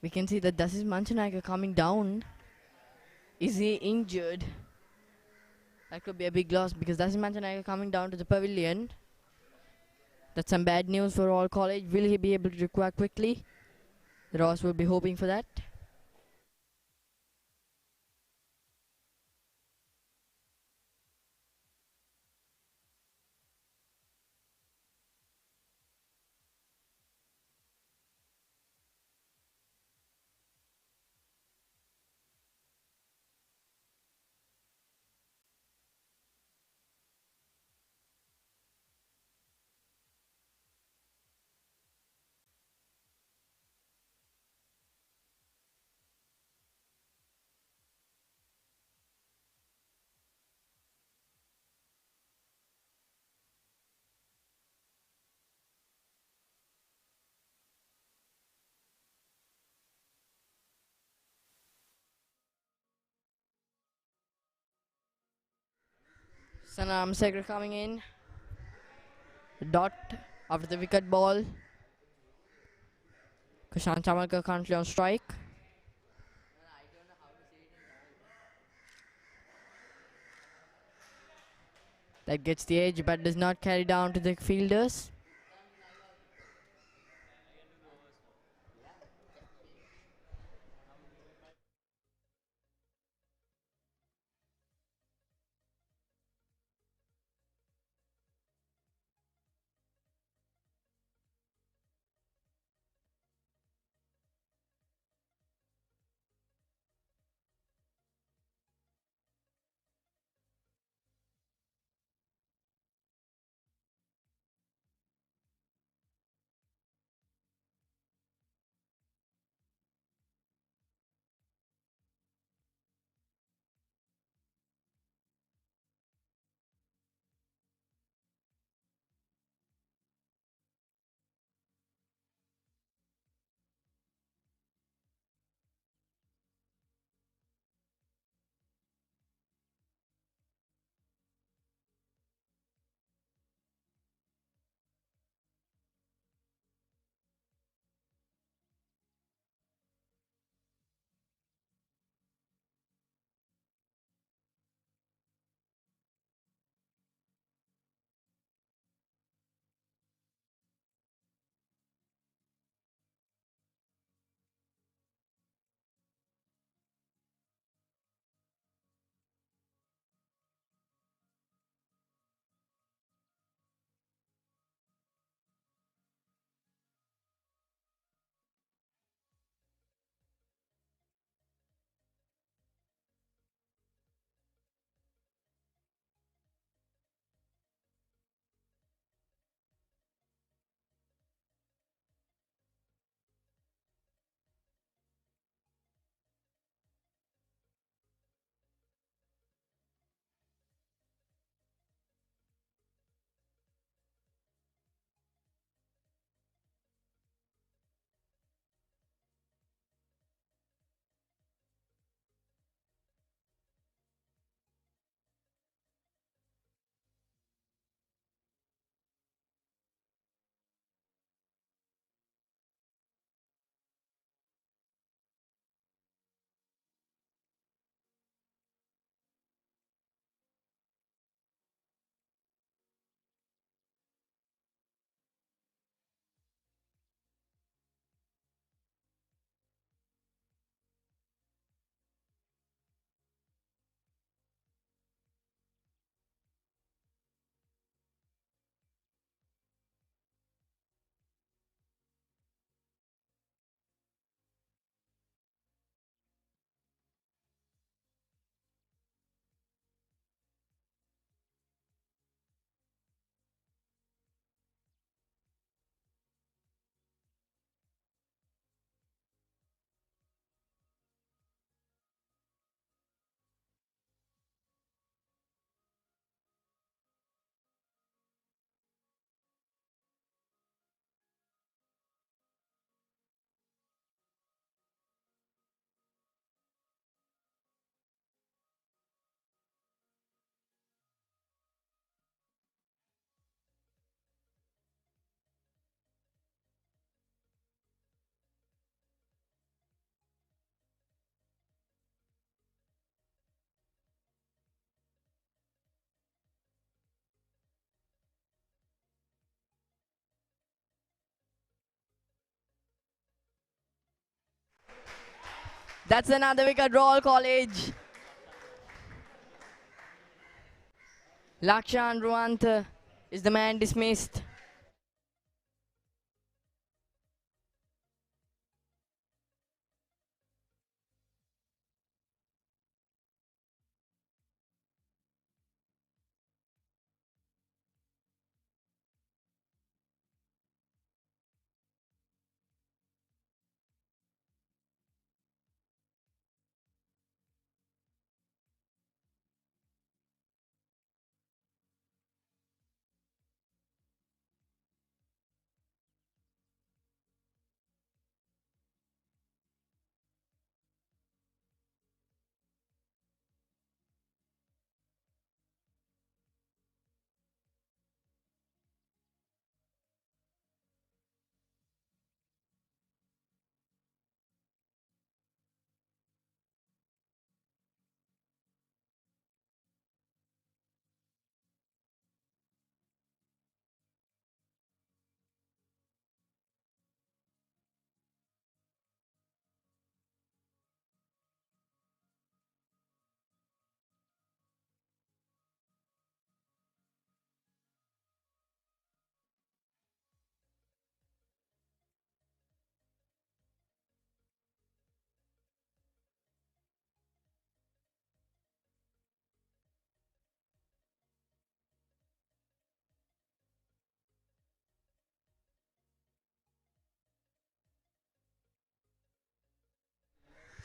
We can see that Dasis Manchanaika coming down. Is he injured? That could be a big loss because Dasis Manchanaika coming down to the pavilion. That's some bad news for All College. Will he be able to recover quickly? Ross will be hoping for that. Sanam Segar coming in. Dot after the wicket ball. Kushan Chamarkar currently on strike. That gets the edge but does not carry down to the fielders. That's another wicket roll, College. Lakshan Ruant is the man dismissed.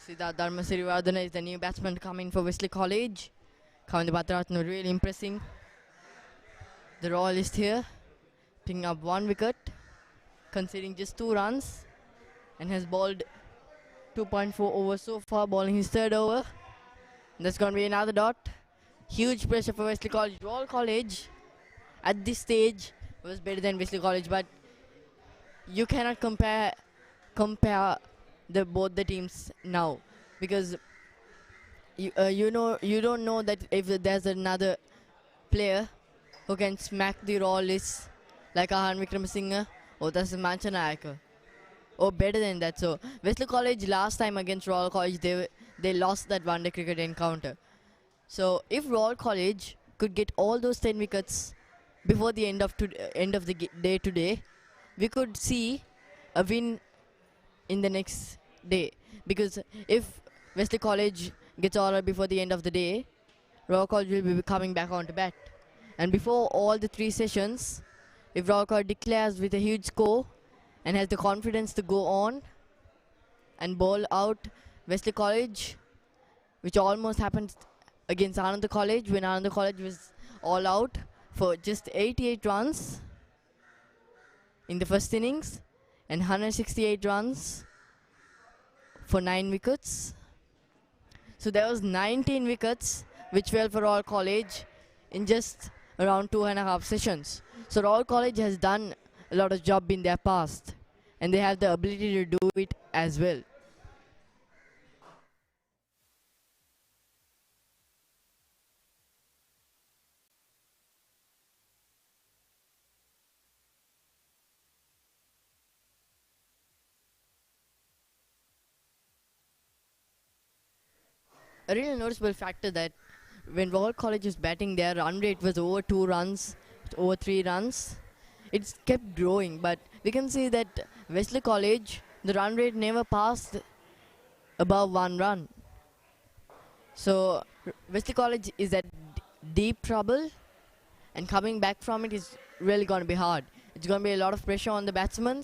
Siddharth Sirivardhana is the new batsman coming for Wesley College. Kavindra Patriratna really impressing the royalist here, picking up 1 wicket, conceding just 2 runs, and has bowled 2.4 overs so far, bowling his 3rd over. That's going to be another dot. Huge pressure for Wesley College. Royal College at this stage was better than Wesley College, but you cannot compare both the teams now, because you don't know that if there's another player who can smack the royalists like Ahan Wickramasinghe or that's Manchanayaka, or better than that. So Wesley College last time against Royal College, they lost that one-day cricket encounter. So if Royal College could get all those 10 wickets before the end of the day today, we could see a win in the next day. Because if Wesley College gets all right before the end of the day, Royal College will be coming back onto bat. And before all the 3 sessions, if Royal College declares with a huge score and has the confidence to go on and bowl out Wesley College, which almost happened against Ananda College when Ananda College was all out for just 88 runs in the first innings and 168 runs for 9 wickets. So there was 19 wickets which fell for Royal College in just around 2.5 sessions. So Royal College has done a lot of job in their past, and they have the ability to do it as well. A really noticeable factor that when Royal College was batting, their run rate was over 2 runs, over 3 runs. It's kept growing, but we can see that Wesley College, the run rate never passed above 1 run. So Wesley College is at deep trouble, and coming back from it is really going to be hard. It's going to be a lot of pressure on the batsmen,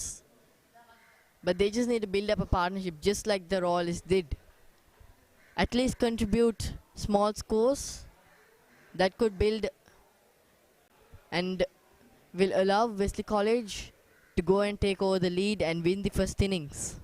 but they just need to build up a partnership just like the Royalists did. At least contribute small scores that could build and will allow Wesley College to go and take over the lead and win the first innings.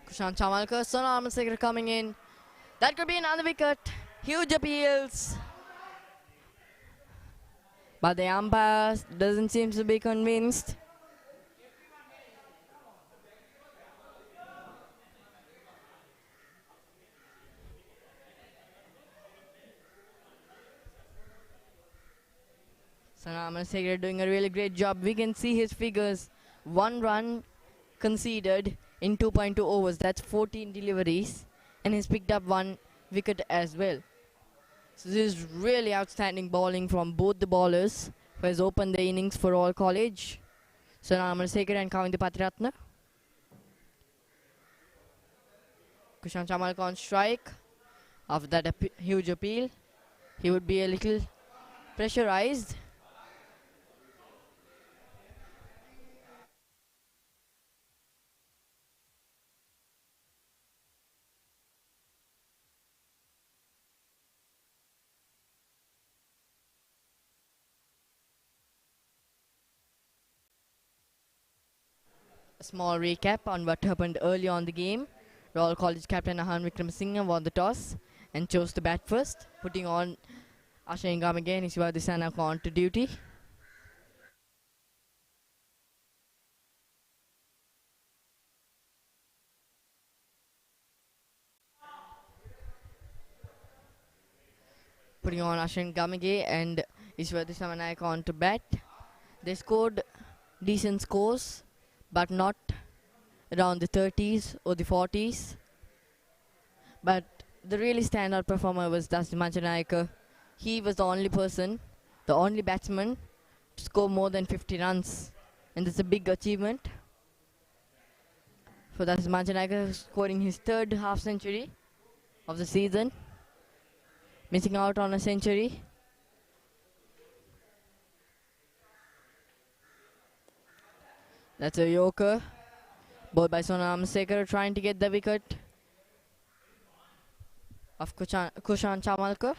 Kushan Chamalkar, Sanuga coming in. That could be another wicket. Huge appeals. But the umpire doesn't seem to be convinced. Sanuga doing a really great job. We can see his figures. 1 run conceded in 2.2 overs. That's 14 deliveries. And he's picked up 1 wicket as well. So this is really outstanding bowling from both the bowlers who has opened the innings for Royal College. Sanuga and Kavindra Patriratna. Kushan Chamalkar on strike. After that huge appeal, he would be a little pressurized. A small recap on what happened early on the game. Royal College captain Ahan Wickramasinghe won the toss and chose to bat first, putting on Aavin Abeydeera and Imdaad Rafiudeen on to duty. putting on Ashwin Gamage and Ishwar Samanayaka on to bat. They scored decent scores, but not around the 30s or the 40s. But the really standout performer was Dusty Manjanayaka. He was the only person, the only batsman to score more than 50 runs. And that's a big achievement for Dusty Manjanayaka, scoring his third half century of the season. Missing out on a century. That's a yorker. Bowled by Sona Amasekar, trying to get the wicket of Kushan Chamalkar.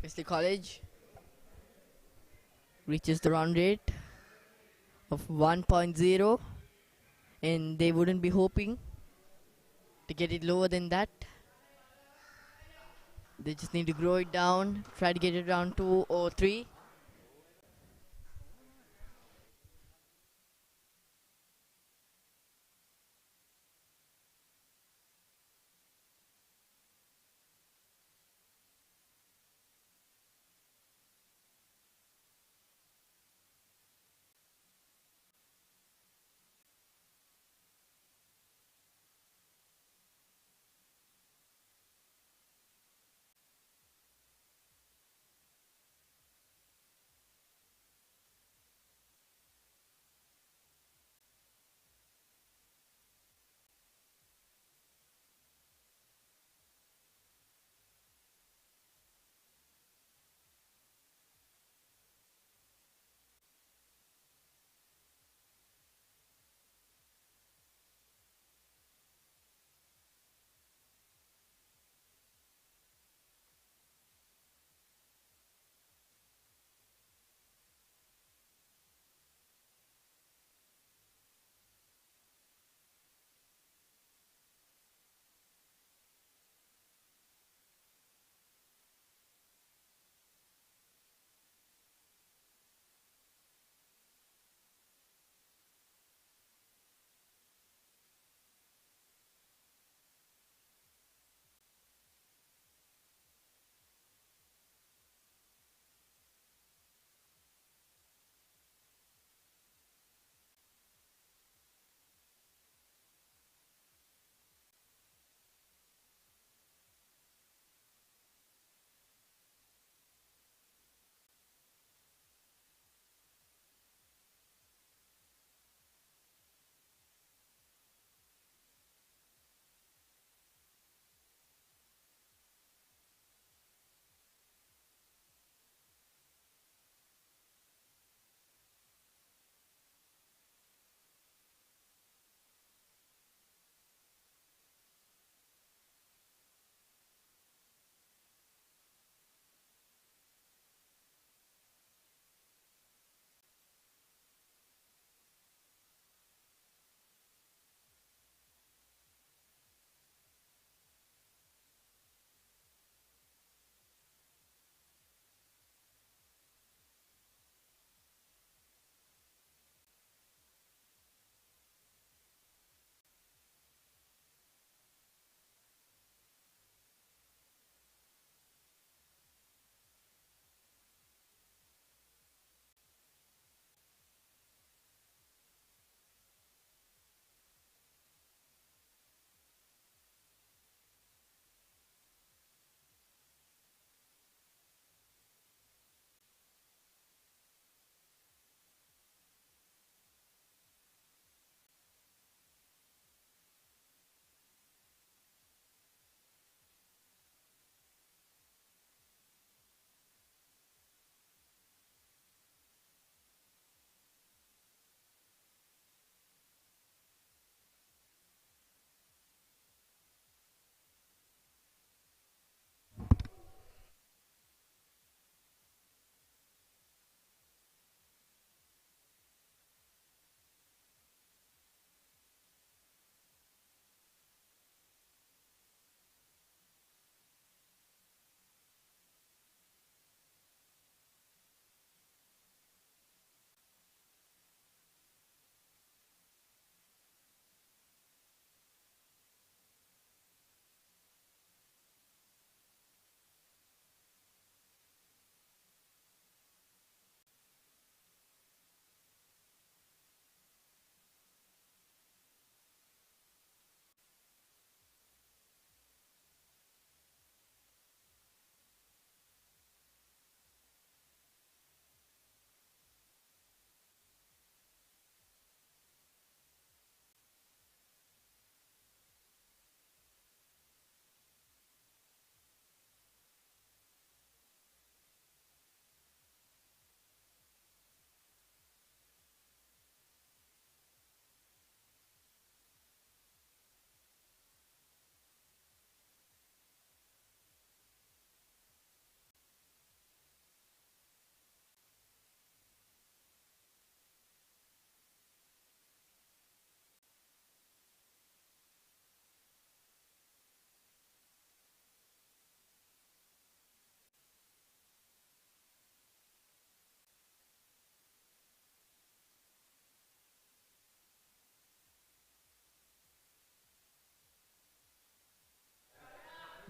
Wesley College reaches the run rate of 1.0, and they wouldn't be hoping to get it lower than that. They just need to grow it down, try to get it around 2 or 3.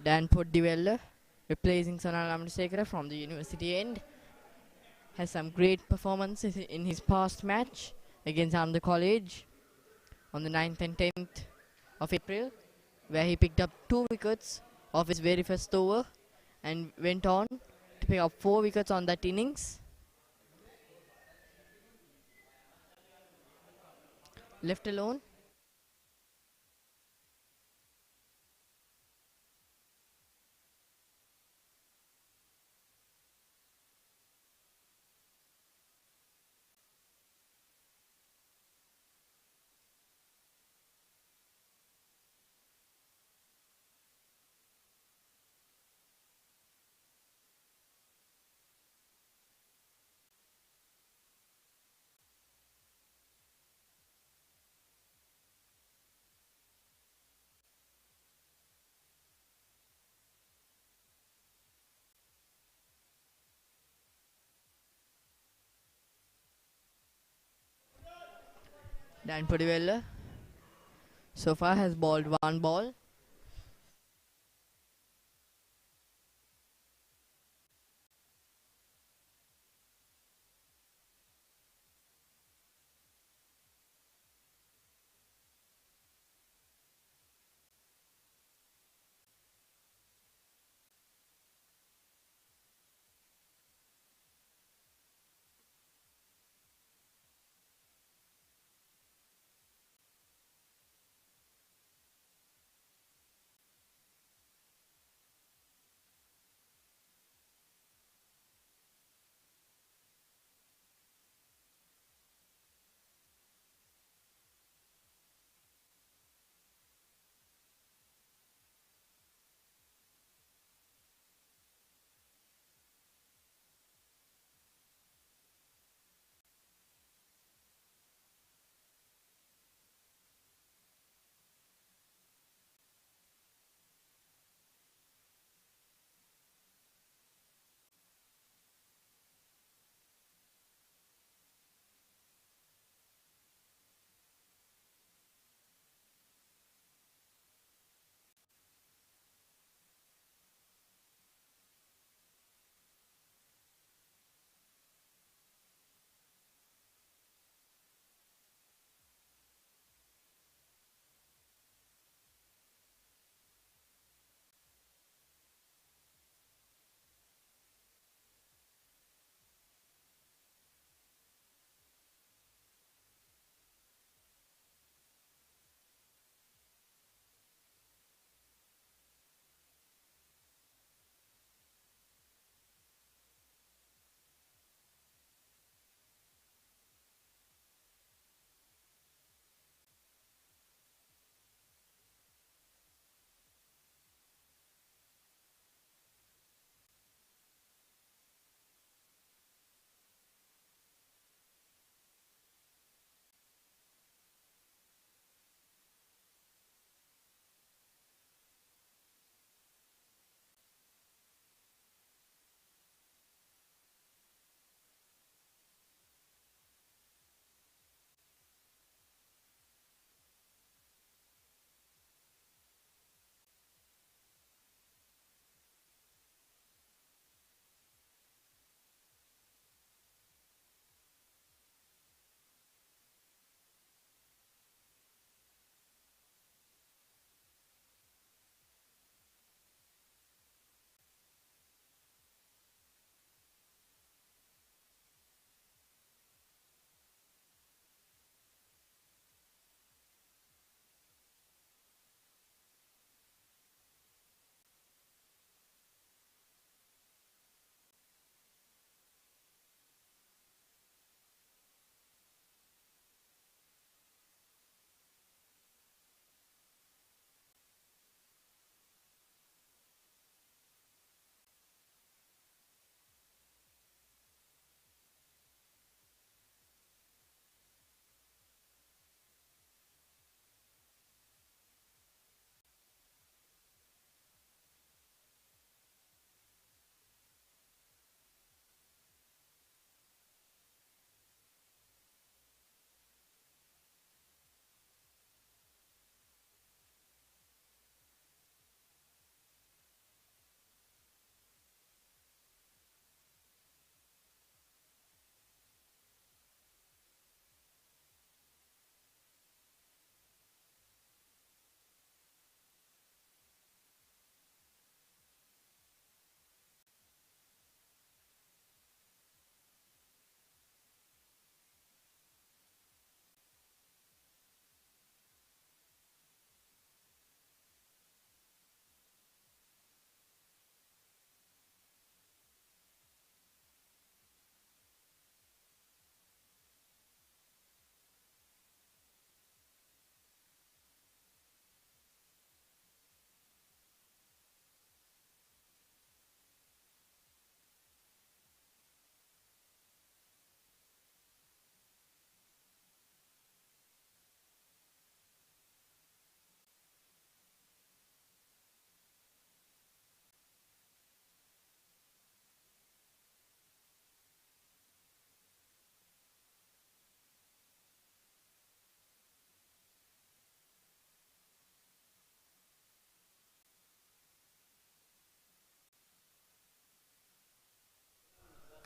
Dan Poddivella, replacing Sonal Amrisekara from the university end, has some great performances in his past match against Ananda College on the 9th and 10th of April, where he picked up 2 wickets of his very first over and went on to pick up 4 wickets on that innings. Left alone, Dan Poddivella so far has bowled 1 ball.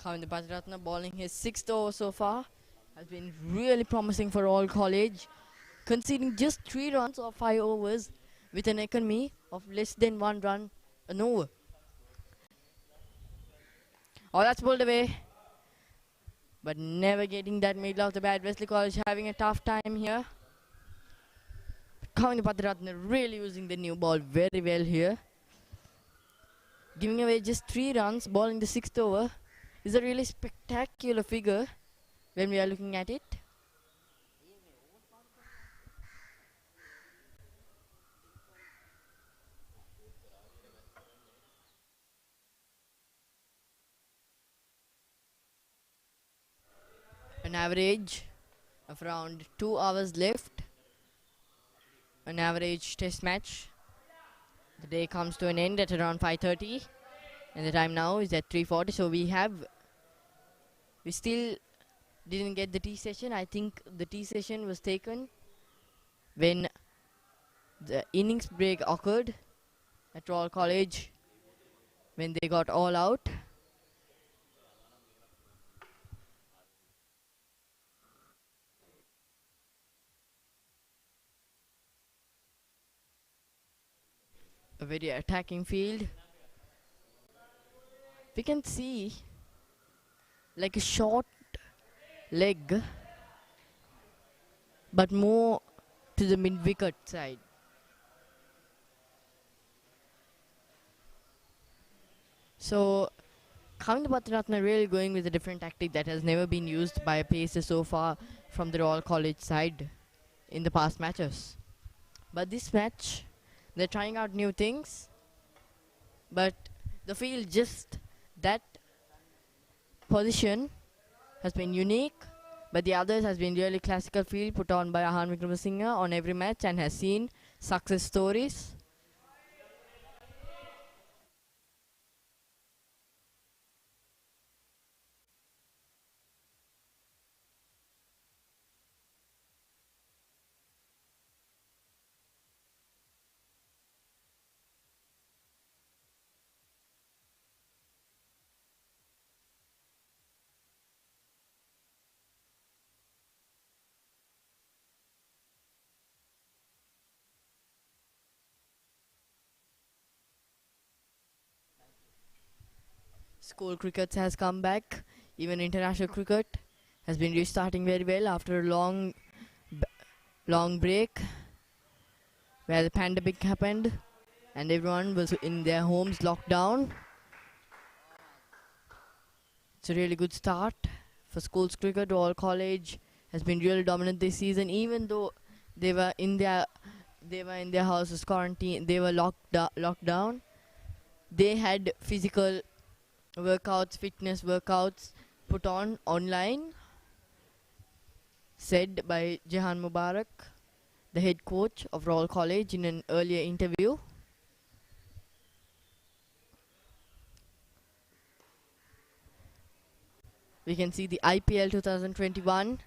Kavindra Bhattachatna bowling his 6th over so far has been really promising for all college, conceding just 3 runs or 5 overs with an economy of less than 1 run an over. Oh, that's pulled away. But never getting that middle of the bat. Wesley College having a tough time here. Kavindra Bhattachatna really using the new ball very well here. Giving away just 3 runs, bowling the 6th over is a really spectacular figure when we are looking at it. An average of around 2 hours left. An average test match. The day comes to an end at around 5:30 and the time now is at 3:40. So we still didn't get the tea session. I think the tea session was taken when the innings break occurred at Royal College, when they got all out. A very attacking field. We can see like a short leg, but more to the mid-wicket side. So Kavindra Bhattachatna really going with a different tactic that has never been used by a pacer so far from the Royal College side in the past matches. But this match, they're trying out new things, but the field, just that position has been unique, but the others has been really classical field put on by Ahan Wickramasinghe on every match and has seen success stories. School cricket has come back. Even international cricket has been restarting very well after a long break where the pandemic happened and everyone was in their homes locked down. It's a really good start for schools cricket. Royal College has been really dominant this season, even though they were in their houses quarantine. They were locked down. They had physical workouts, fitness workouts put on online, said by Jahan Mubarak, the head coach of Royal College, in an earlier interview. We can see the IPL 2021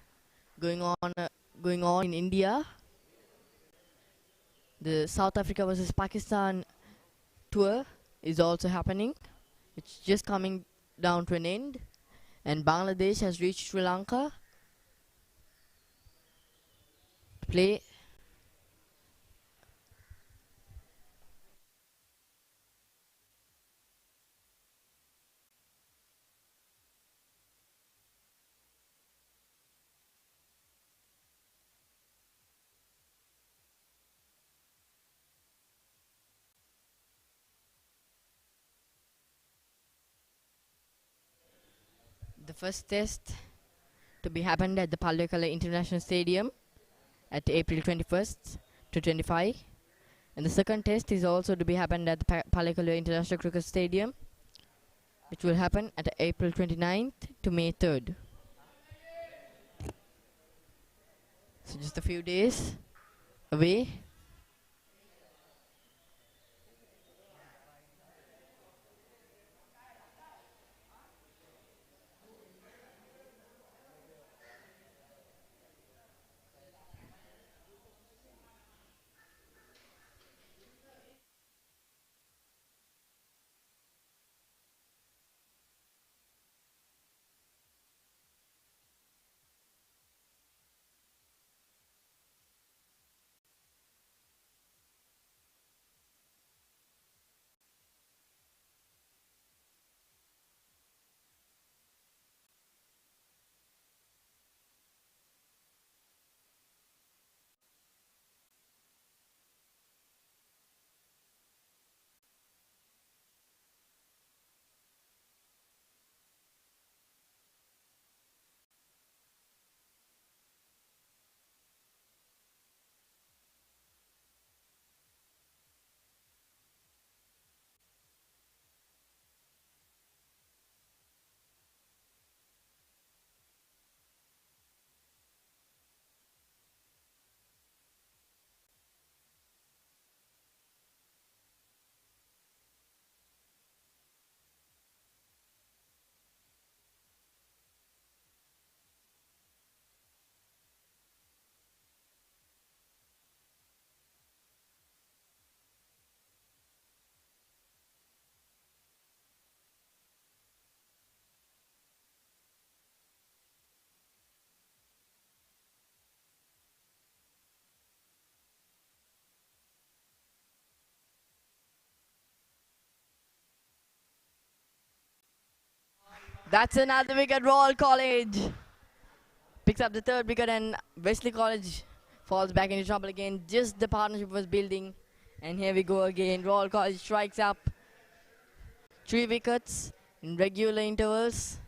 going on in India. The South Africa versus Pakistan tour is also happening. It's just coming down to an end, and Bangladesh has reached Sri Lanka to play. The first test to be happened at the Pallekala International Stadium at April 21st to 25, and the second test is also to be happened at the Pallekala International Cricket Stadium, which will happen at April 29th to May 3rd. So just a few days away. That's another wicket. Royal College picks up the third wicket, and Wesley College falls back into trouble again. Just the partnership was building, and here we go again. Royal College strikes up 3 wickets in regular intervals.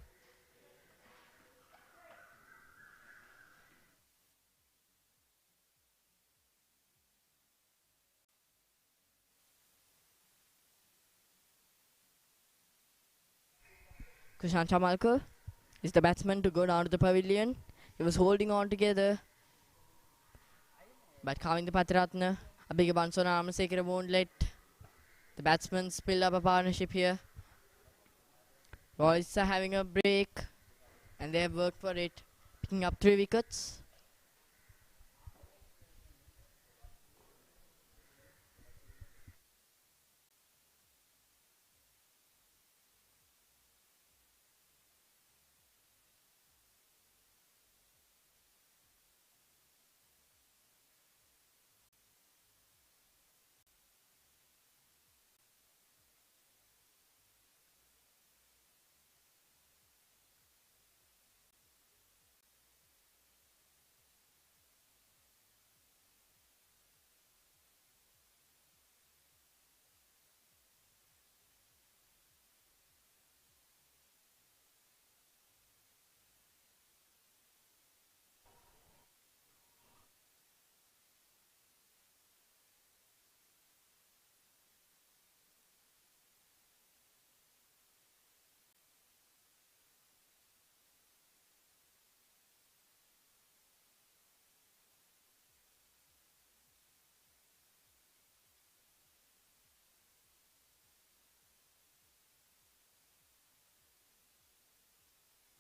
Kushan Chamalkar is the batsman to go down to the pavilion. He was holding on together, but Kavinda Patiratna, a bigger Bansona Amasekara won't let the batsmen spill up a partnership here. Royals are having a break, and they have worked for it, picking up 3 wickets.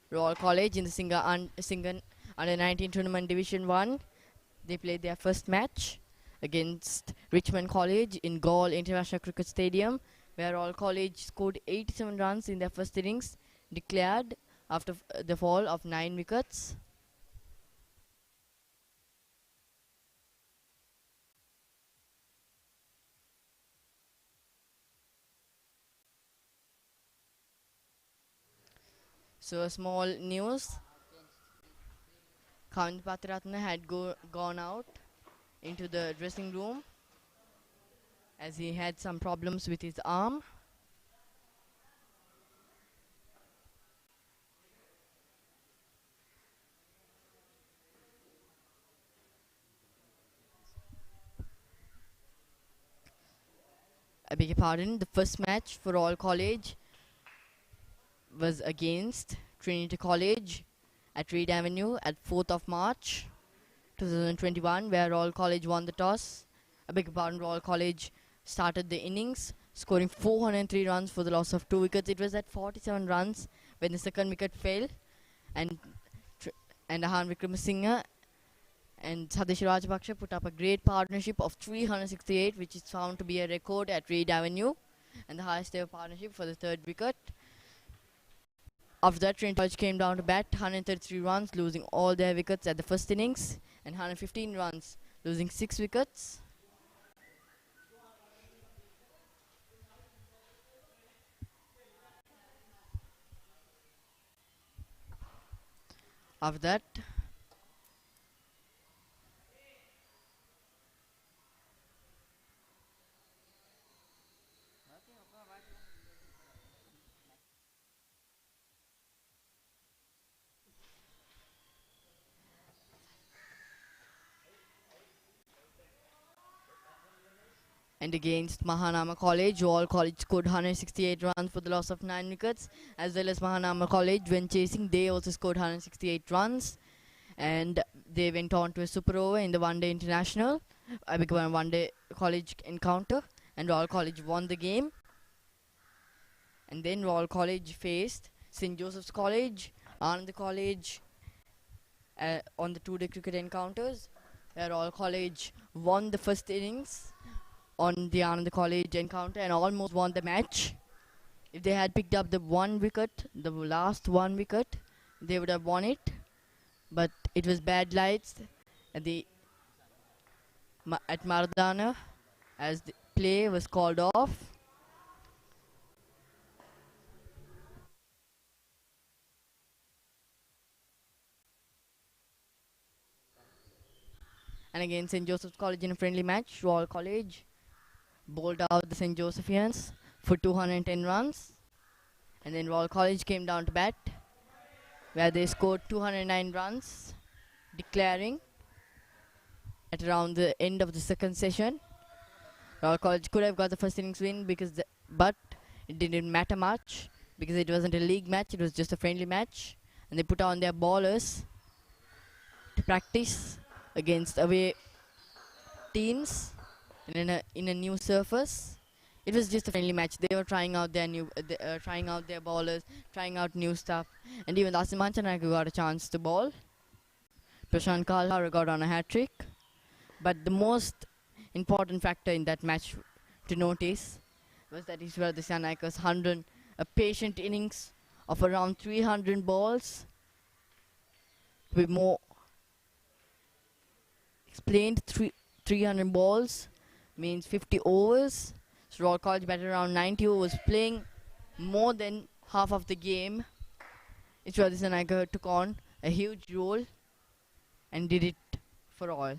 Royal College in the Singer Under 19 Tournament Division 1. They played their first match against Richmond College in Galle International Cricket Stadium, where Royal College scored 87 runs in their first innings, declared after the fall of 9 wickets. So a small news. Kavinda Patiratna had gone out into the dressing room as he had some problems with his arm. I beg your pardon. The first match for Royal College was against Trinity College at Reed Avenue at 4th of March 2021, where Royal College won the toss. I beg your pardon, Royal College started the innings, scoring 403 runs for the loss of 2 wickets. It was at 47 runs when the second wicket fell, and Ahan Wickramasinghe and Sadesh Rajapaksa put up a great partnership of 368, which is found to be a record at Reed Avenue, and the highest ever partnership for the third wicket. After that, Trinity College came down to bat 133 runs, losing all their wickets at the first innings, and 115 runs, losing 6 wickets. After that, and against Mahanama College, Royal College scored 168 runs for the loss of 9 wickets, as well as Mahanama College, when chasing, they also scored 168 runs, and they went on to a super over in the one-day international, one-day college encounter, and Royal College won the game. And then Royal College faced St. Joseph's College, Ananda College on the two-day cricket encounters, where Royal College won the first innings on the Ananda College encounter and almost won the match. If they had picked up the last one wicket, they would have won it. But it was bad lights at Maradana as the play was called off. And again, St. Joseph's College in a friendly match. Royal College bowled out the St. Josephians for 210 runs. And then Royal College came down to bat, where they scored 209 runs, declaring at around the end of the second session. Royal College could have got the first innings win, but it didn't matter much because it wasn't a league match, it was just a friendly match. And they put on their bowlers to practice against away teams in a new surface. It was just a friendly match. They were trying out their bowlers, trying out new stuff, and even Dasim Manchanaka got a chance to bowl. Prashant Kalhara got on a hat trick, but the most important factor in that match to notice was that Ishwara Dissanayaka's a patient innings of around 300 balls. To be more explained, 300 balls means 50 overs. So Royal College batted around 90 overs, playing more than half of the game. Ishwara Dissanayaka took on a huge role and did it for all.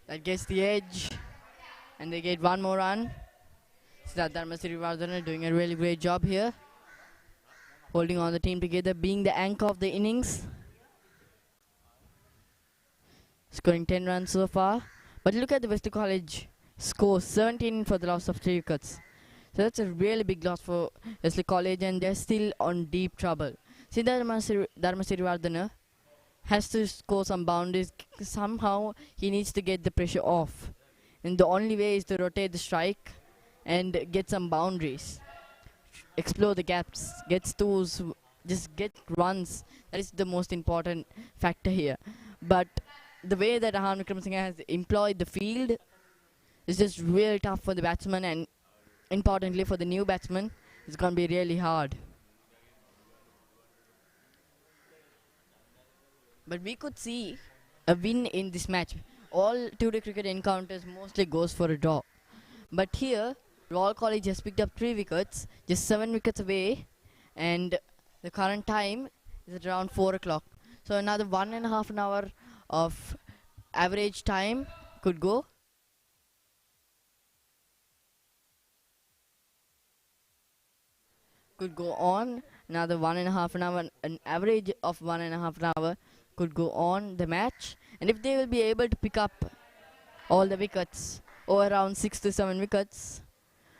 That gets the edge, and they get one more run. Siddharth Dharmasirivardhana doing a really great job here, holding on the team together, being the anchor of the innings. Scoring 10 runs so far. But look at the Wesley College score, 17 for the loss of 3 wickets. So that's a really big loss for Wesley College, and they're still on deep trouble. Siddharth Dharmasirivardhana has to score some boundaries. Somehow he needs to get the pressure off. And the only way is to rotate the strike and get some boundaries. Explore the gaps, get twos, just get runs. That is the most important factor here. But the way that Ahan Wickramasinghe has employed the field is just really tough for the batsman, and importantly for the new batsman, it's going to be really hard. But we could see a win in this match. All two-day cricket encounters mostly goes for a draw. But here, Royal College has picked up 3 wickets, just 7 wickets away, and the current time is at around 4 o'clock. So another 1.5 hour of average time could go. Could go on another 1.5 hour, an average of 1.5 hour could go on the match. And if they will be able to pick up all the wickets, or around 6 to 7 wickets,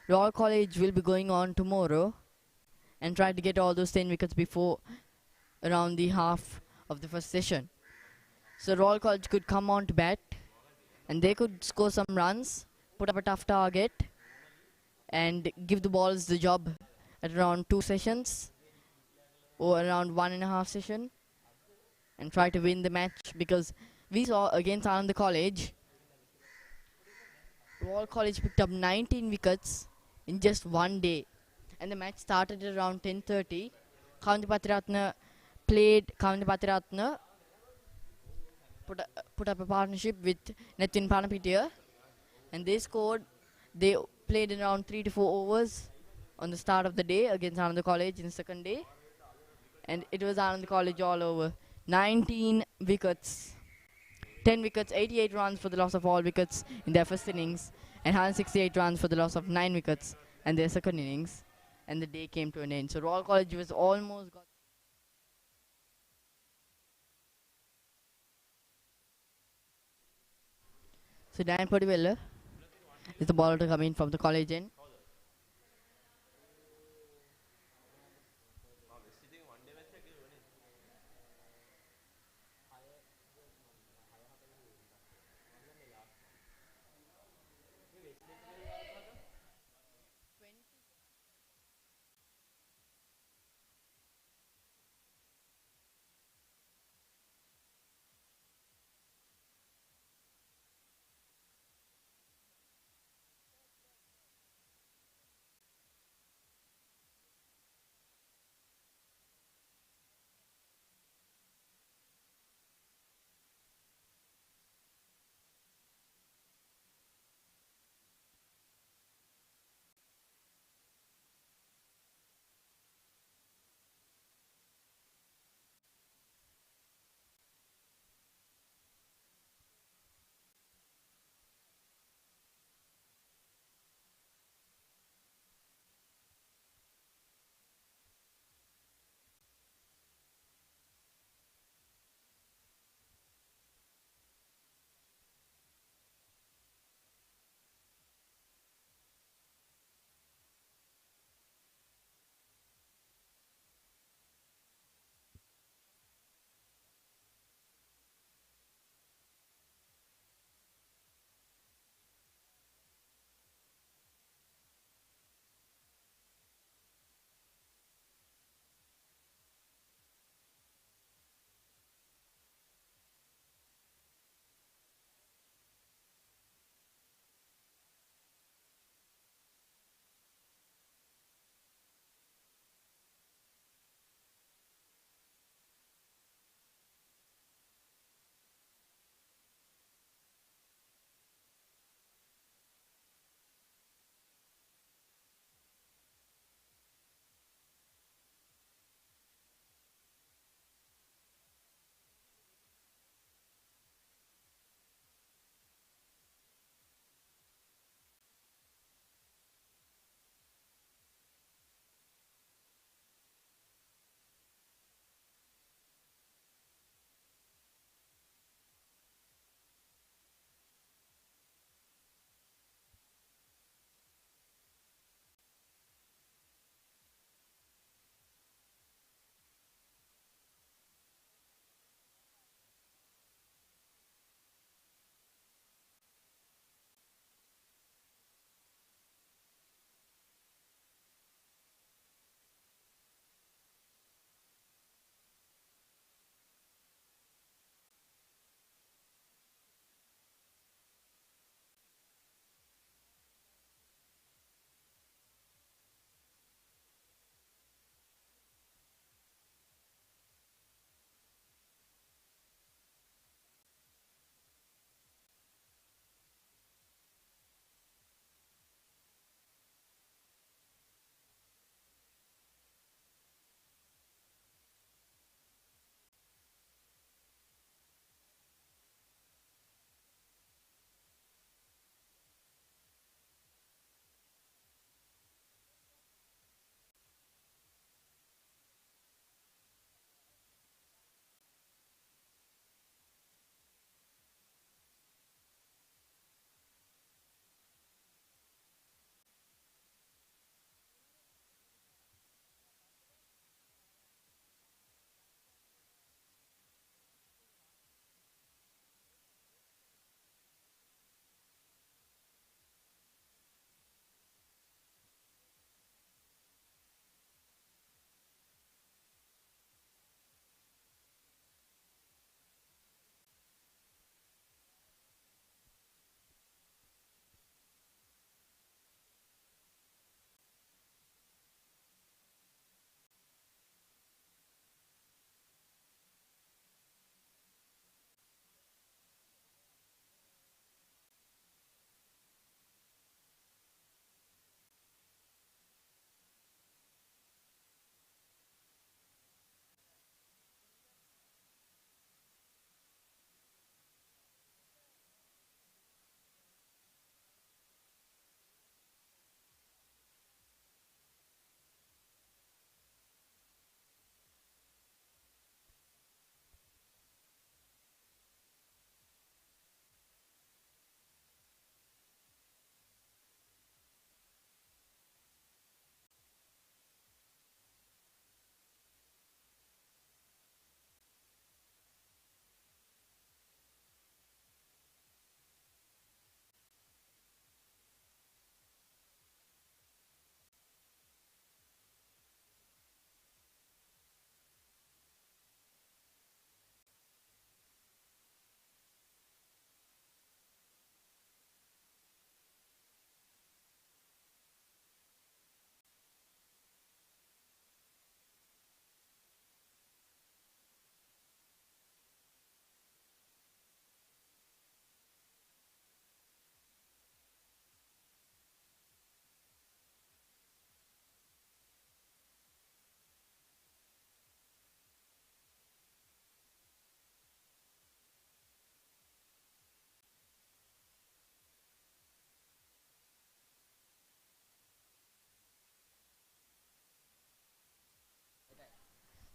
Royal College will be going on tomorrow and try to get all those 10 wickets before around the half of the first session. So Royal College could come on to bat, and they could score some runs, put up a tough target, and give the balls the job at around 2 sessions or around 1.5 session, and try to win the match. Because we saw against Ananda College, Royal College picked up 19 wickets in just one day, and the match started at around 10:30. Kavindra Patiratna put up a partnership with Nethin Panapitiya, and they played in around 3 to 4 overs on the start of the day against Ananda College in the second day, and it was Ananda College all over. 19 wickets, 10 wickets, 88 runs for the loss of all wickets in their first innings, and 168 runs for the loss of 9 wickets in their second innings, and the day came to an end. So Royal College was almost got. So Dan Podivella is the bowler to come in from the college end.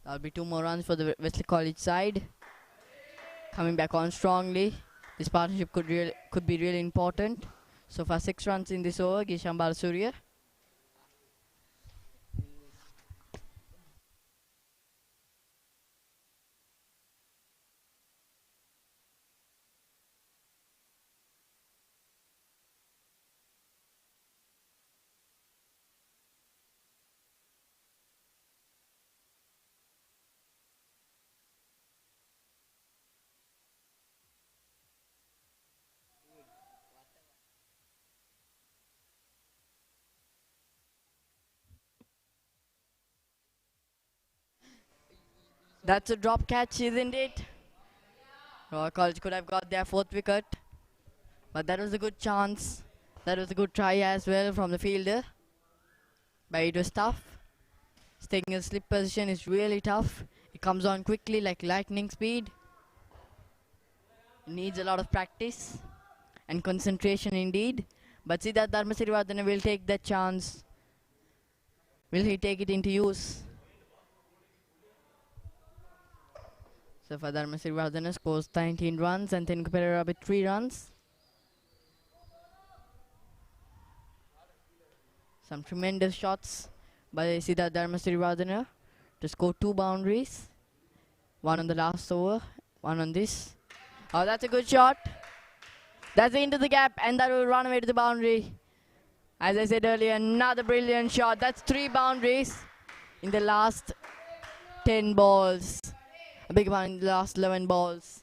That'll be 2 more runs for the Wesley College side. Coming back on strongly. This partnership could be really important. So far 6 runs in this over. Gisham Balasurya. That's a drop catch, isn't it? Royal College could have got their 4th wicket. But that was a good chance. That was a good try as well from the fielder. But it was tough. Staying in a slip position is really tough. It comes on quickly like lightning speed. It needs a lot of practice and concentration indeed. But Siddharth Dharmasirivardhana will take that chance. Will he take it into use? So for Dharmasirivardhana scores 19 runs and Sanuga Premadasa with 3 runs. Some tremendous shots by Siddharth Dharmasirivardhana to score 2 boundaries. One on the last over, one on this. Oh, that's a good shot. That's into the gap and that will run away to the boundary. As I said earlier, another brilliant shot. That's 3 boundaries in the last 10 balls. A big one in the last 11 balls.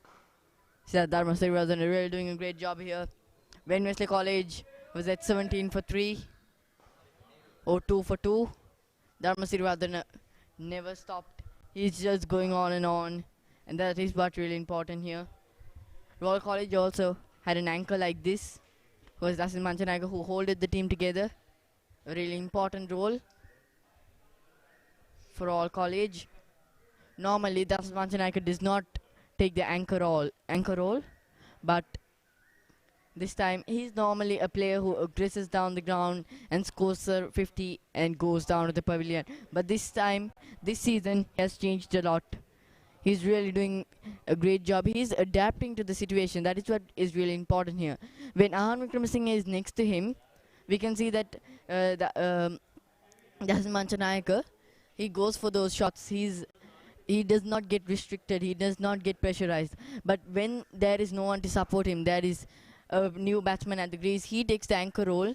Siddharth Dharmasirivardhana really doing a great job here. When Wesley College was at 17 for 3. Or 2 for 2. Dharmasirivardhana never stopped. He's just going on. And that is what's really important here. Royal College also had an anchor like this. It was Dasin Manchanayaka who holded the team together. A really important role for Royal College. Normally, Dasin Manchanayaka does not take the anchor role. But this time, he's normally a player who aggresses down the ground and scores 50 and goes down to the pavilion. But this time, this season, he has changed a lot. He's really doing a great job. He's adapting to the situation. That is what is really important here. When Ahan Wickramasinghe is next to him, we can see that Dasin Manchanayaka, he goes for those shots. He does not get restricted. He does not get pressurized. But when there is no one to support him, there is a new batsman at the crease, he takes the anchor role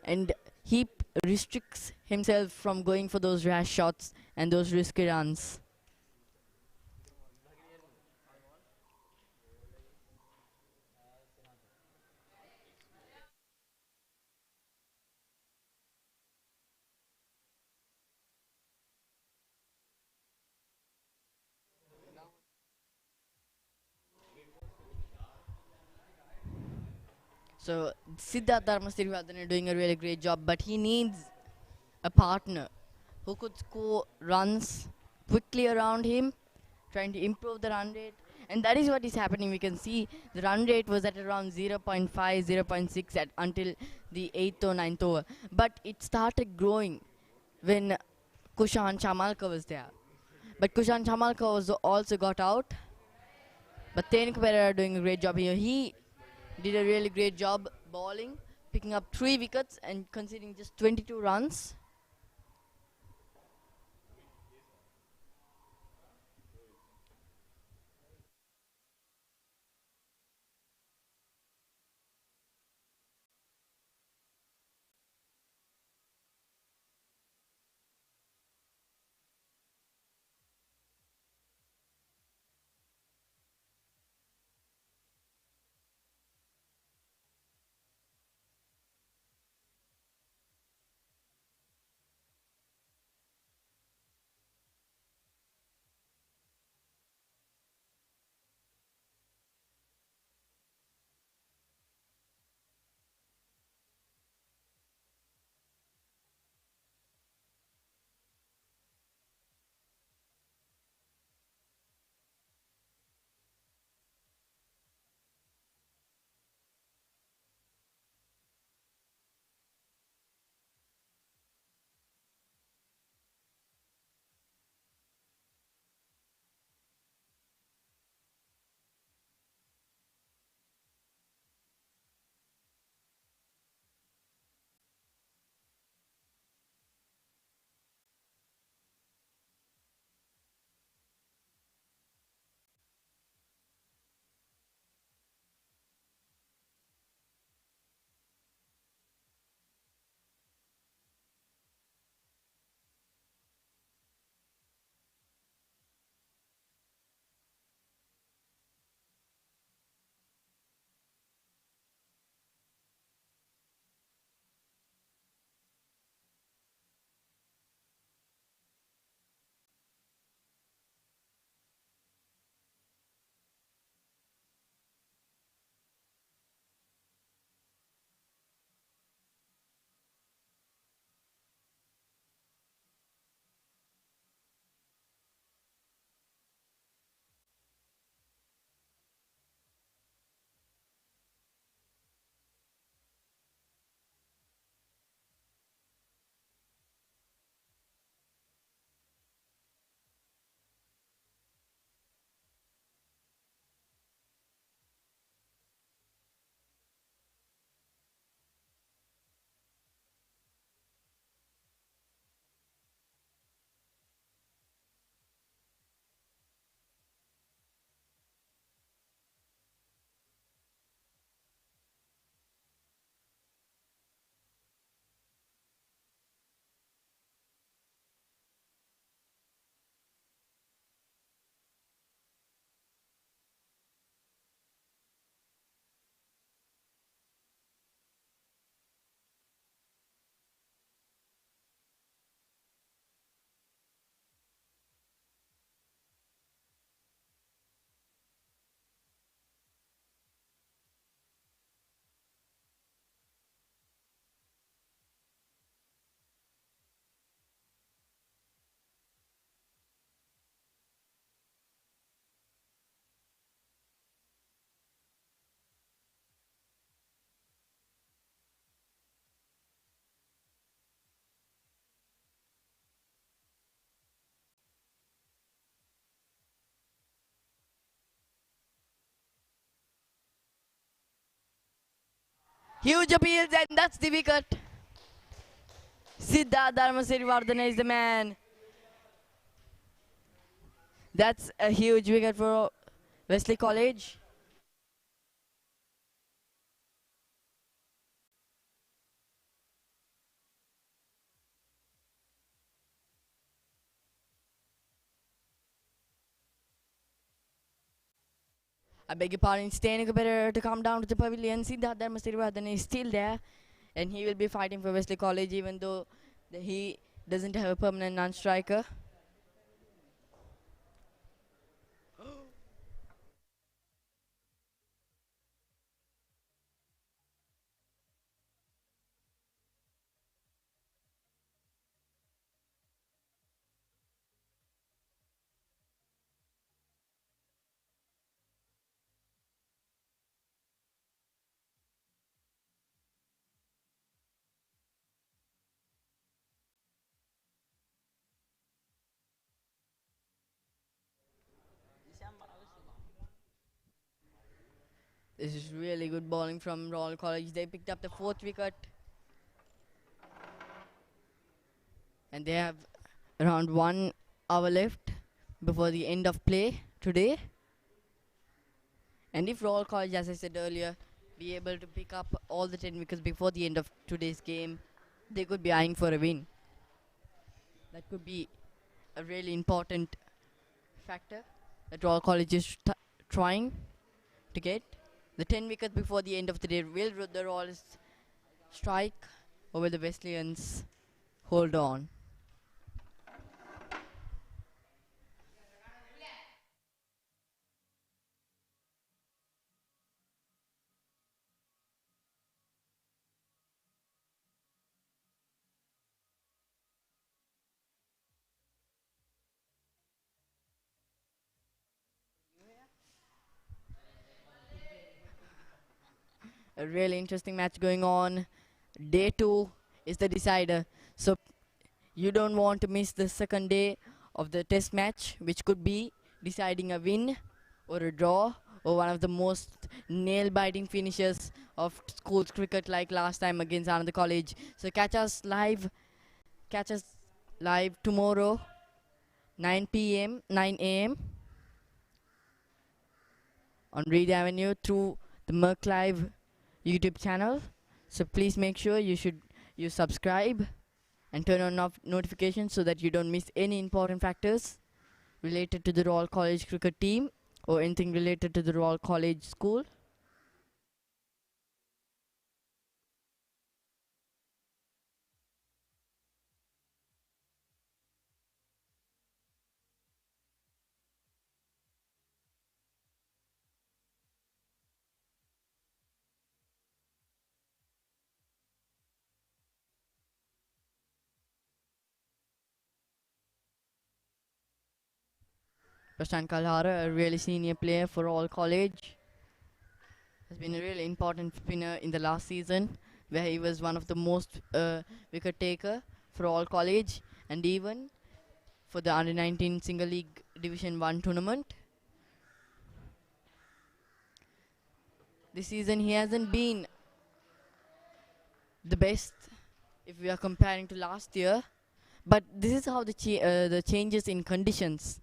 and he restricts himself from going for those rash shots and those risky runs. So Siddharth Dharmasirivardhana doing a really great job, but he needs a partner who could score runs quickly around him, trying to improve the run rate. And that is what is happening. We can see the run rate was at around 0.5, 0.6 until the 8th or 9th over. But it started growing when Kushan Chamalka was there. But Kushan Chamalka also got out. But Sanuga Premadasa doing a great job here. He did a really great job bowling, picking up 3 wickets and conceding just 22 runs. Huge appeals, and that's the wicket. Siddharth Dharmasirivardhana is the man. That's a huge wicket for Wesley College. I beg your pardon, Sanuga Premadasa to come down to the pavilion. Siddharth Dharmasirivardhana is still there, and he will be fighting for Wesley College even though he doesn't have a permanent non-striker. This is really good bowling from Royal College. They picked up the 4th wicket, and they have around 1 hour left before the end of play today. And if Royal College, as I said earlier, be able to pick up all the 10 wickets before the end of today's game, they could be eyeing for a win. That could be a really important factor that Royal College is trying to get. The 10 wickets before the end of the day. Will the Royals strike, or will the Wesleyans hold on? A really interesting match going on. Day 2 is the decider. So you don't want to miss the second day of the test match, which could be deciding a win or a draw or one of the most nail-biting finishes of schools cricket like last time against Ananda College. So catch us live tomorrow 9 a.m. on Reed Avenue through the MURCLIVE YouTube channel. So please make sure you subscribe and turn on notifications so that you don't miss any important factors related to the Royal College cricket team or anything related to the Royal College school. Prashant Kalhara, a really senior player for Royal College, has been a really important spinner in the last season, where he was one of the most wicket taker for Royal College, and even for the Under 19 Single League Division 1 tournament. This season he hasn't been the best if we are comparing to last year, but this is how the changes in conditions.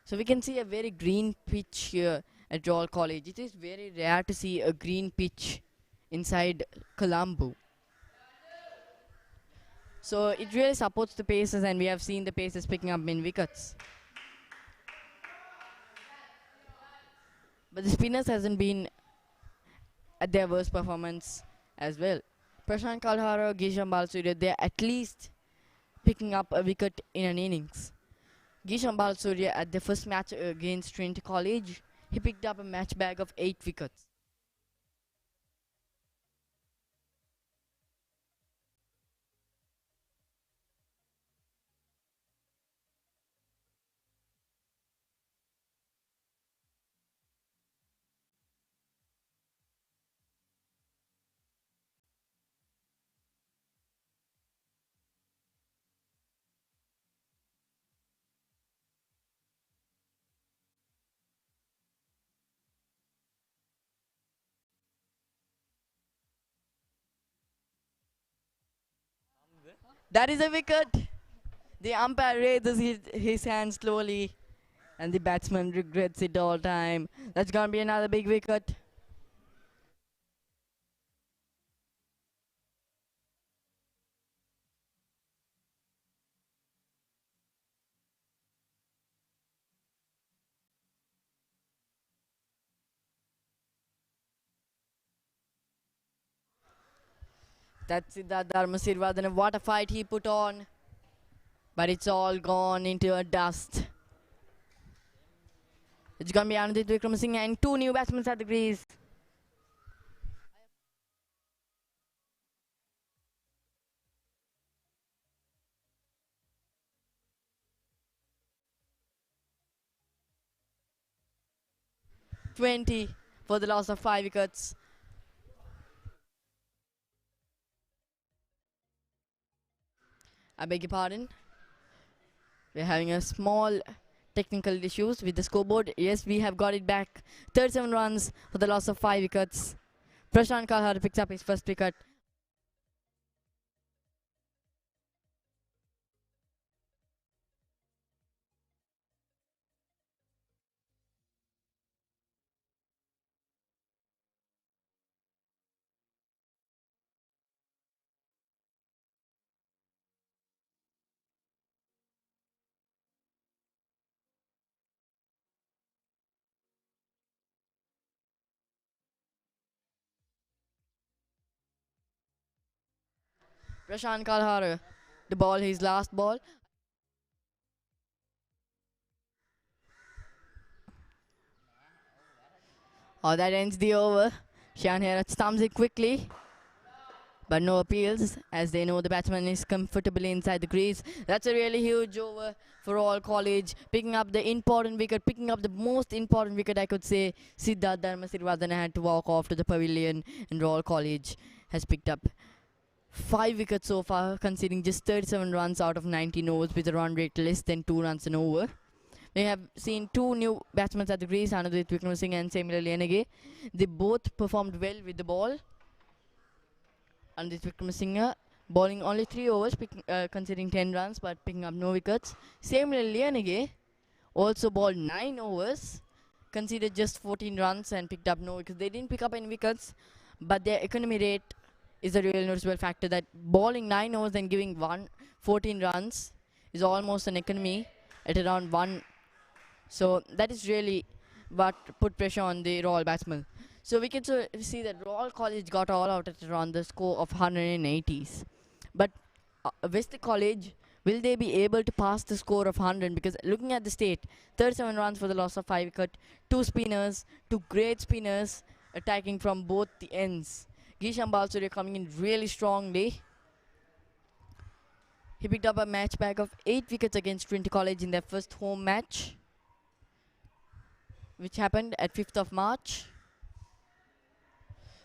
So we can see a very green pitch here at Royal College. It is very rare to see a green pitch inside Colombo. So it really supports the paces, and we have seen the paces picking up in wickets. But the spinners hasn't been at their worst performance as well. Prashant Kalhara, Gisham Balsurya, they're at least picking up a wicket in an innings. Gisham Balsurya at the first match against Trinity College, he picked up a match bag of 8 wickets. That is a wicket. The umpire raises his hand slowly, and the batsman regrets it all time. That's gonna be another big wicket. That's Imdaad Rafiudeen. What a fight he put on. But it's all gone into a dust. It's gonna be Ananda Vikramasinghe and two new batsmen at the crease. "20" for the loss of 5 wickets. I beg your pardon. We're having a small technical issues with the scoreboard. Yes, we have got it back. 37 runs for the loss of 5 wickets. Prashant Kalhar picks up his first wicket. Prashant Kalhar, the ball, his last ball. Oh, that ends the over. Shan Herat stumps it quickly, but no appeals as they know the batsman is comfortably inside the crease. That's a really huge over for Royal College, picking up the important wicket, picking up the most important wicket, I could say. Siddharth Dharmasirivadana had to walk off to the pavilion, and Royal College has picked up 5 wickets so far, conceding just 37 runs out of 19 overs with a run rate less than 2 runs an over. We have seen two new batsmen at the crease, Ananda Vikramasinghe and similarly Lenege. They both performed well with the ball. Ananda Vikramasinghe bowling only 3 overs, conceding 10 runs but picking up no wickets. Similarly Lenege also bowled 9 overs, conceded just 14 runs and picked up no wickets. They didn't pick up any wickets, but their economy rate is a real noticeable factor, that bowling 9 overs and giving 14 runs is almost an economy at around 1. So that is really what put pressure on the Royal batsmen. So we can see that Royal College got all out at around the score of 180s. But Wesley College, will they be able to pass the score of 100? Because looking at the state, 37 runs for the loss of 5 wicket, 2 spinners, 2 great spinners attacking from both the ends. Gisham Balsurya coming in really strongly. He picked up a match bag of 8 wickets against Trinity College in their first home match, which happened at 5th of March.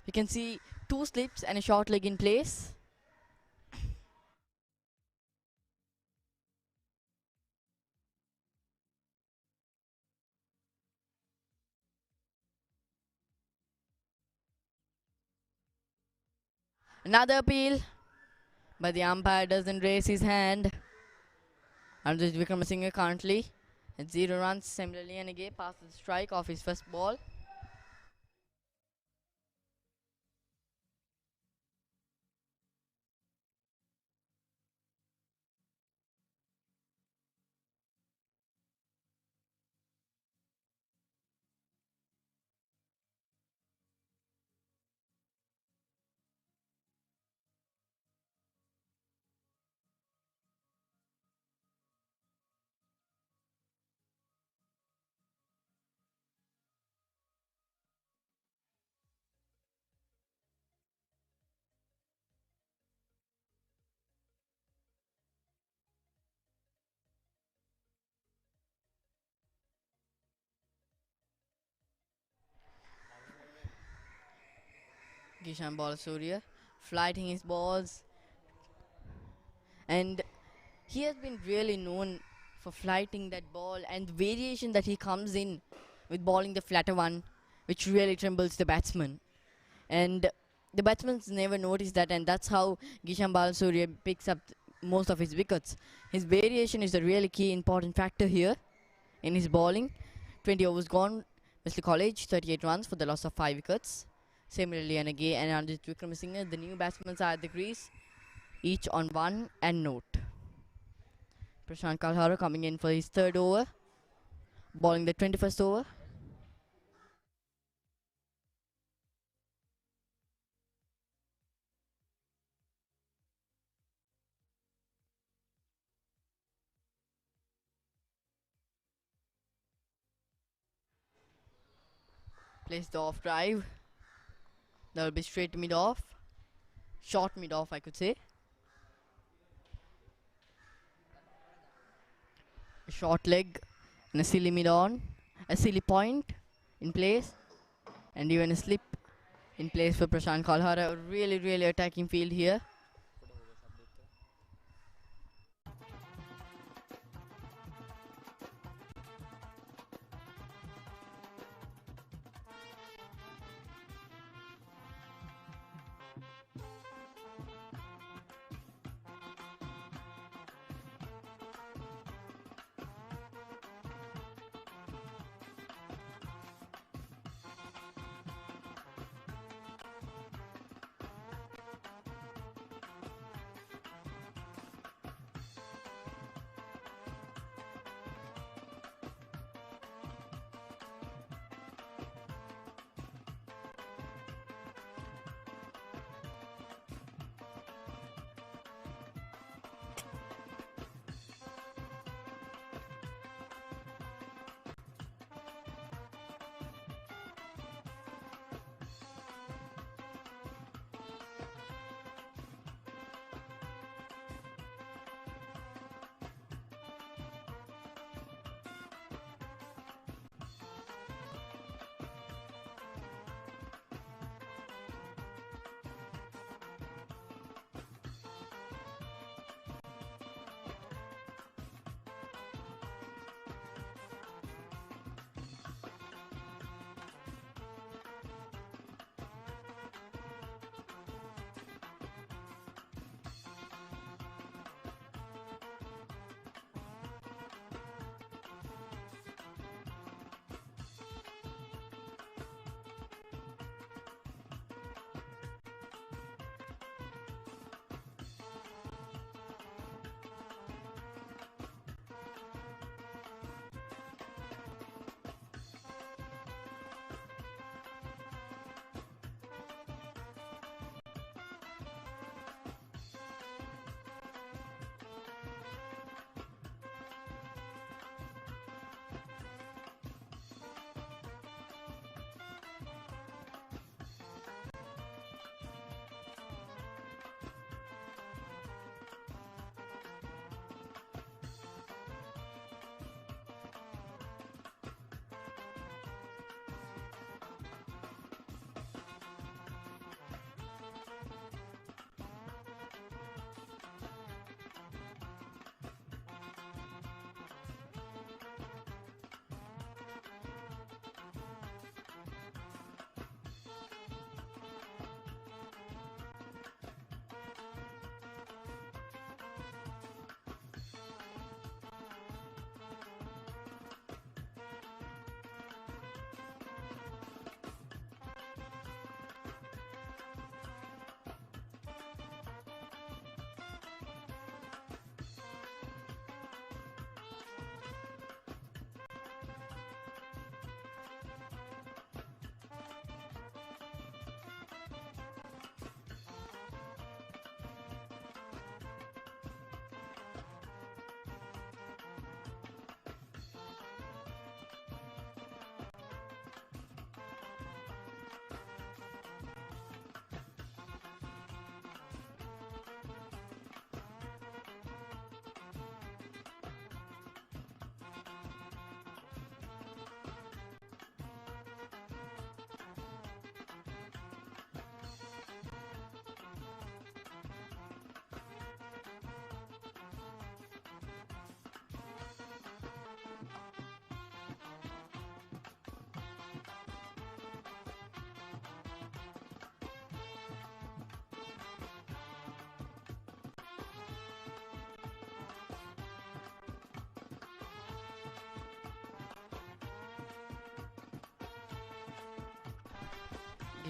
You can see 2 slips and a short leg in place. Another appeal, but the umpire doesn't raise his hand. Ananda Vikramasinghe currently at 0 runs. Similarly, Lenege passes the strike off his first ball. Gisham Balsurya flighting his balls, and he has been really known for flighting that ball, and the variation that he comes in with bowling the flatter one, which really trembles the batsman. And the batsmen never notice that, and that's how Gisham Balsurya picks up most of his wickets. His variation is a really key important factor here in his bowling. 20 overs gone. Wesley College 38 runs for the loss of 5 wickets. Similarly, and again, Ananda Wickramasinghe, the new batsmen are at the crease, each on 1 and note. Prashant Kalhara coming in for his 3rd over, bowling the 21st over. Plays the off drive. That will be straight mid off. Short mid off, I could say. A short leg and a silly mid on. A silly point in place. And even a slip in place for Prashant Kalhara. A really, really attacking field here.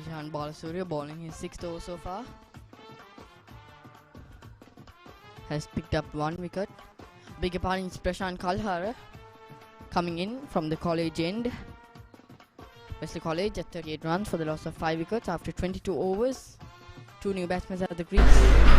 Ishan Balasurya bowling his 6th over so far. Has picked up 1 wicket. Big opponent is Prashant Kalhara coming in from the college end. Wesley College at 38 runs for the loss of 5 wickets after 22 overs. 2 new batsmen at the crease.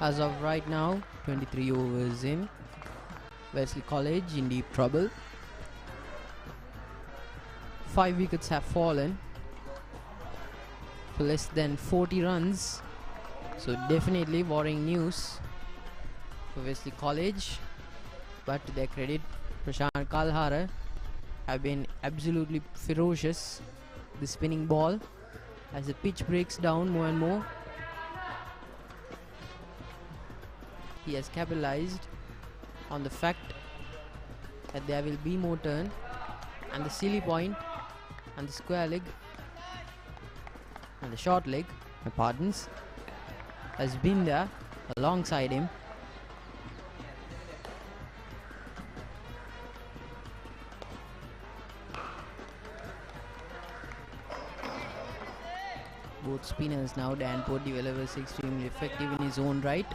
As of right now, 23 overs in. Wesley College in deep trouble. 5 wickets have fallen for less than 40 runs. So definitely worrying news for Wesley College. But to their credit, Prashant Kalhara have been absolutely ferocious. The spinning ball as the pitch breaks down more and more. he has capitalized on the fact that there will be more turn, and the silly point and the square leg and the short leg, my pardons, has been there alongside him. Both spinners now, Dan Port developers extremely effective in his own right.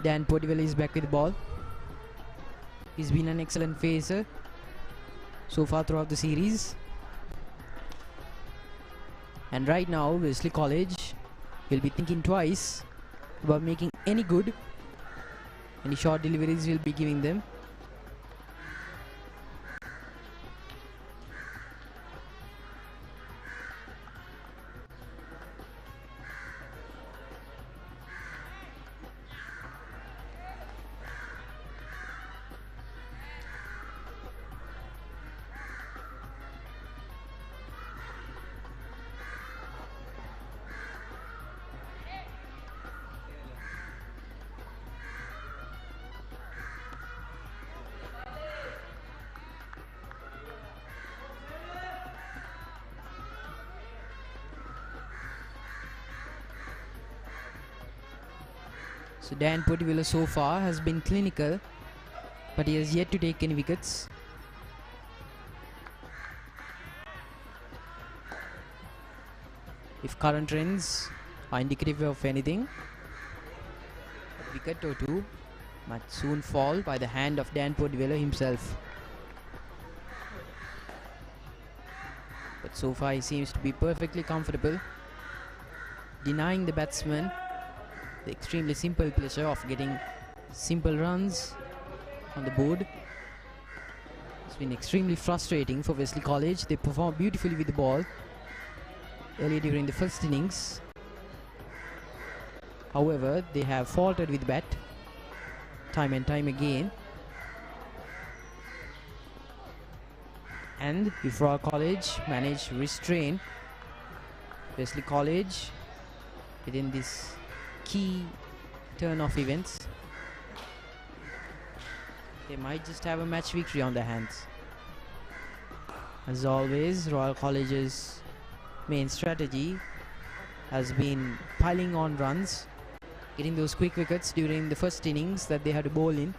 Dan Podivela is back with the ball. He's been an excellent facer so far throughout the series. And right now, Wesley College will be thinking twice about making any good. Any short deliveries will be giving them. So Dan Podivela so far has been clinical, but he has yet to take any wickets. If current trends are indicative of anything, a wicket or two might soon fall by the hand of Dan Podivela himself. But so far he seems to be perfectly comfortable, denying the batsman the extremely simple pleasure of getting simple runs on the board. It's been extremely frustrating for Wesley College. They performed beautifully with the ball earlier during the first innings. However, they have faltered with the bat time and time again. And if Royal College manage to restrain Wesley College within this key turn of events, they might just have a match victory on their hands. As always, Royal College's main strategy has been piling on runs, getting those quick wickets during the first innings that they had to bowl in,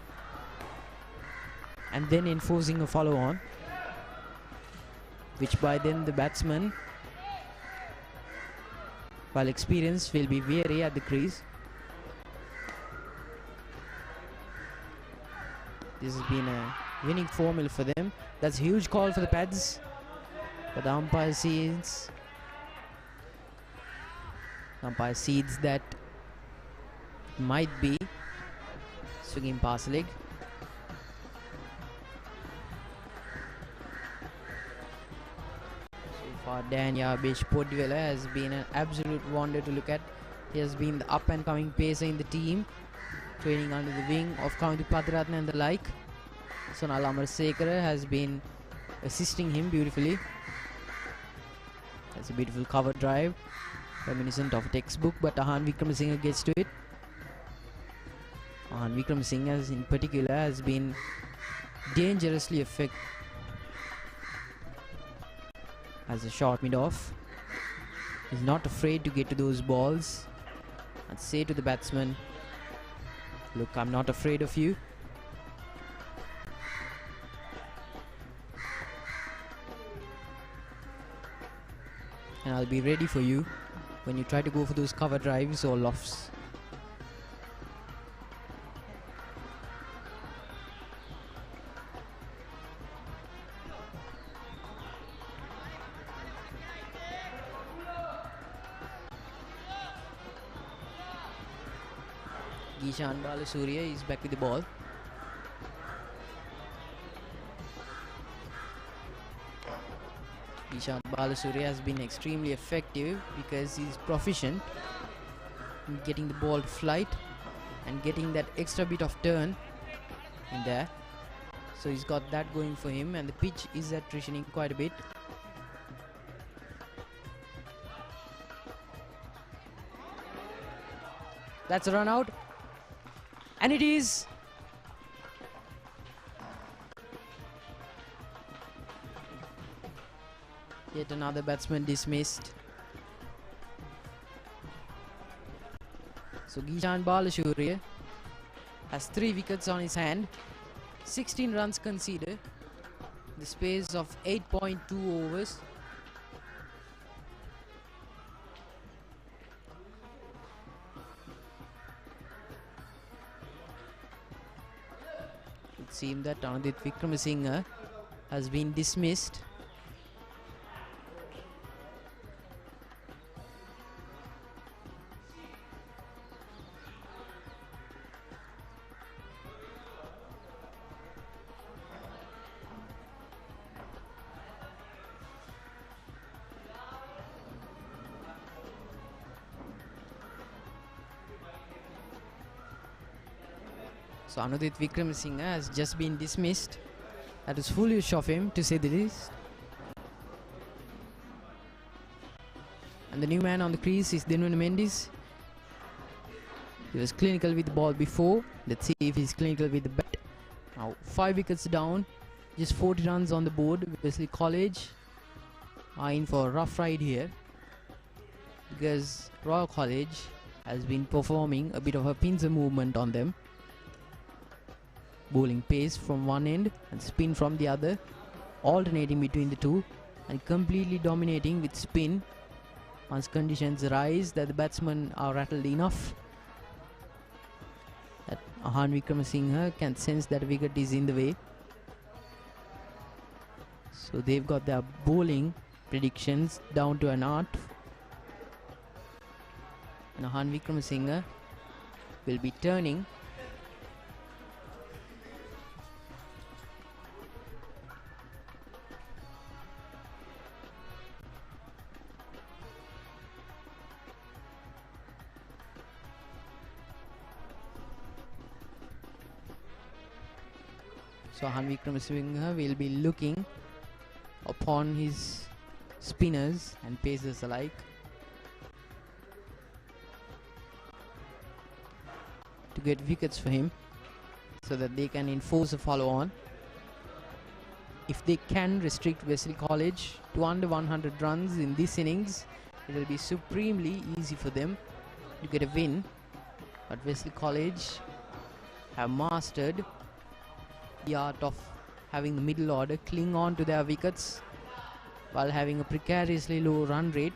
and then enforcing a follow on, which by then the batsman, while experienced, will be wary at the crease. This has been a winning formula for them. That's a huge call for the pads, but the umpire sees that might be swinging past leg. Dan Podivela has been an absolute wonder to look at. He has been the up and coming pacer in the team, training under the wing of County Patiratna and the like. Sonal Amarsekara has been assisting him beautifully. That's a beautiful cover drive, reminiscent of a textbook, but Ahan Wickramasinghe gets to it. Ahan Wickramasinghe in particular has been dangerously effective as a short mid-off. He's not afraid to get to those balls and say to the batsman, look, I'm not afraid of you. And I'll be ready for you when you try to go for those cover drives or lofts. Ishan Balasuriya is back with the ball. Ishan Balasuriya has been extremely effective because he's proficient in getting the ball to flight and getting that extra bit of turn in there. So he's got that going for him, and the pitch is attritioning quite a bit. That's a run out. And it is. Yet another batsman dismissed. So Gishan Balasuriya has 3 wickets on his hand, 16 runs conceded, the space of 8.2 overs. seems that Ananda Wickramasinghe has been dismissed. So Ananda Wickramasinghe has just been dismissed. That was foolish of him, to say the least. And the new man on the crease is Dinwin Mendes. He was clinical with the ball before. Let's see if he's clinical with the bat. Now 5 wickets down, just 40 runs on the board. Wesley College are in for a rough ride here, because Royal College has been performing a bit of a pincer movement on them. Bowling pace from one end and spin from the other, alternating between the two, and completely dominating with spin once conditions arise that the batsmen are rattled enough that Aavin Wickramasinghe can sense that a wicket is in the way. So they've got their bowling predictions down to an art, and Aavin Wickramasinghe will be turning. So Aavin Wickramasinghe will be looking upon his spinners and pacers alike to get wickets for him, so that they can enforce a follow-on. If they can restrict Wesley College to under 100 runs in this innings, it will be supremely easy for them to get a win. But Wesley College have mastered the art of having the middle order cling on to their wickets while having a precariously low run rate.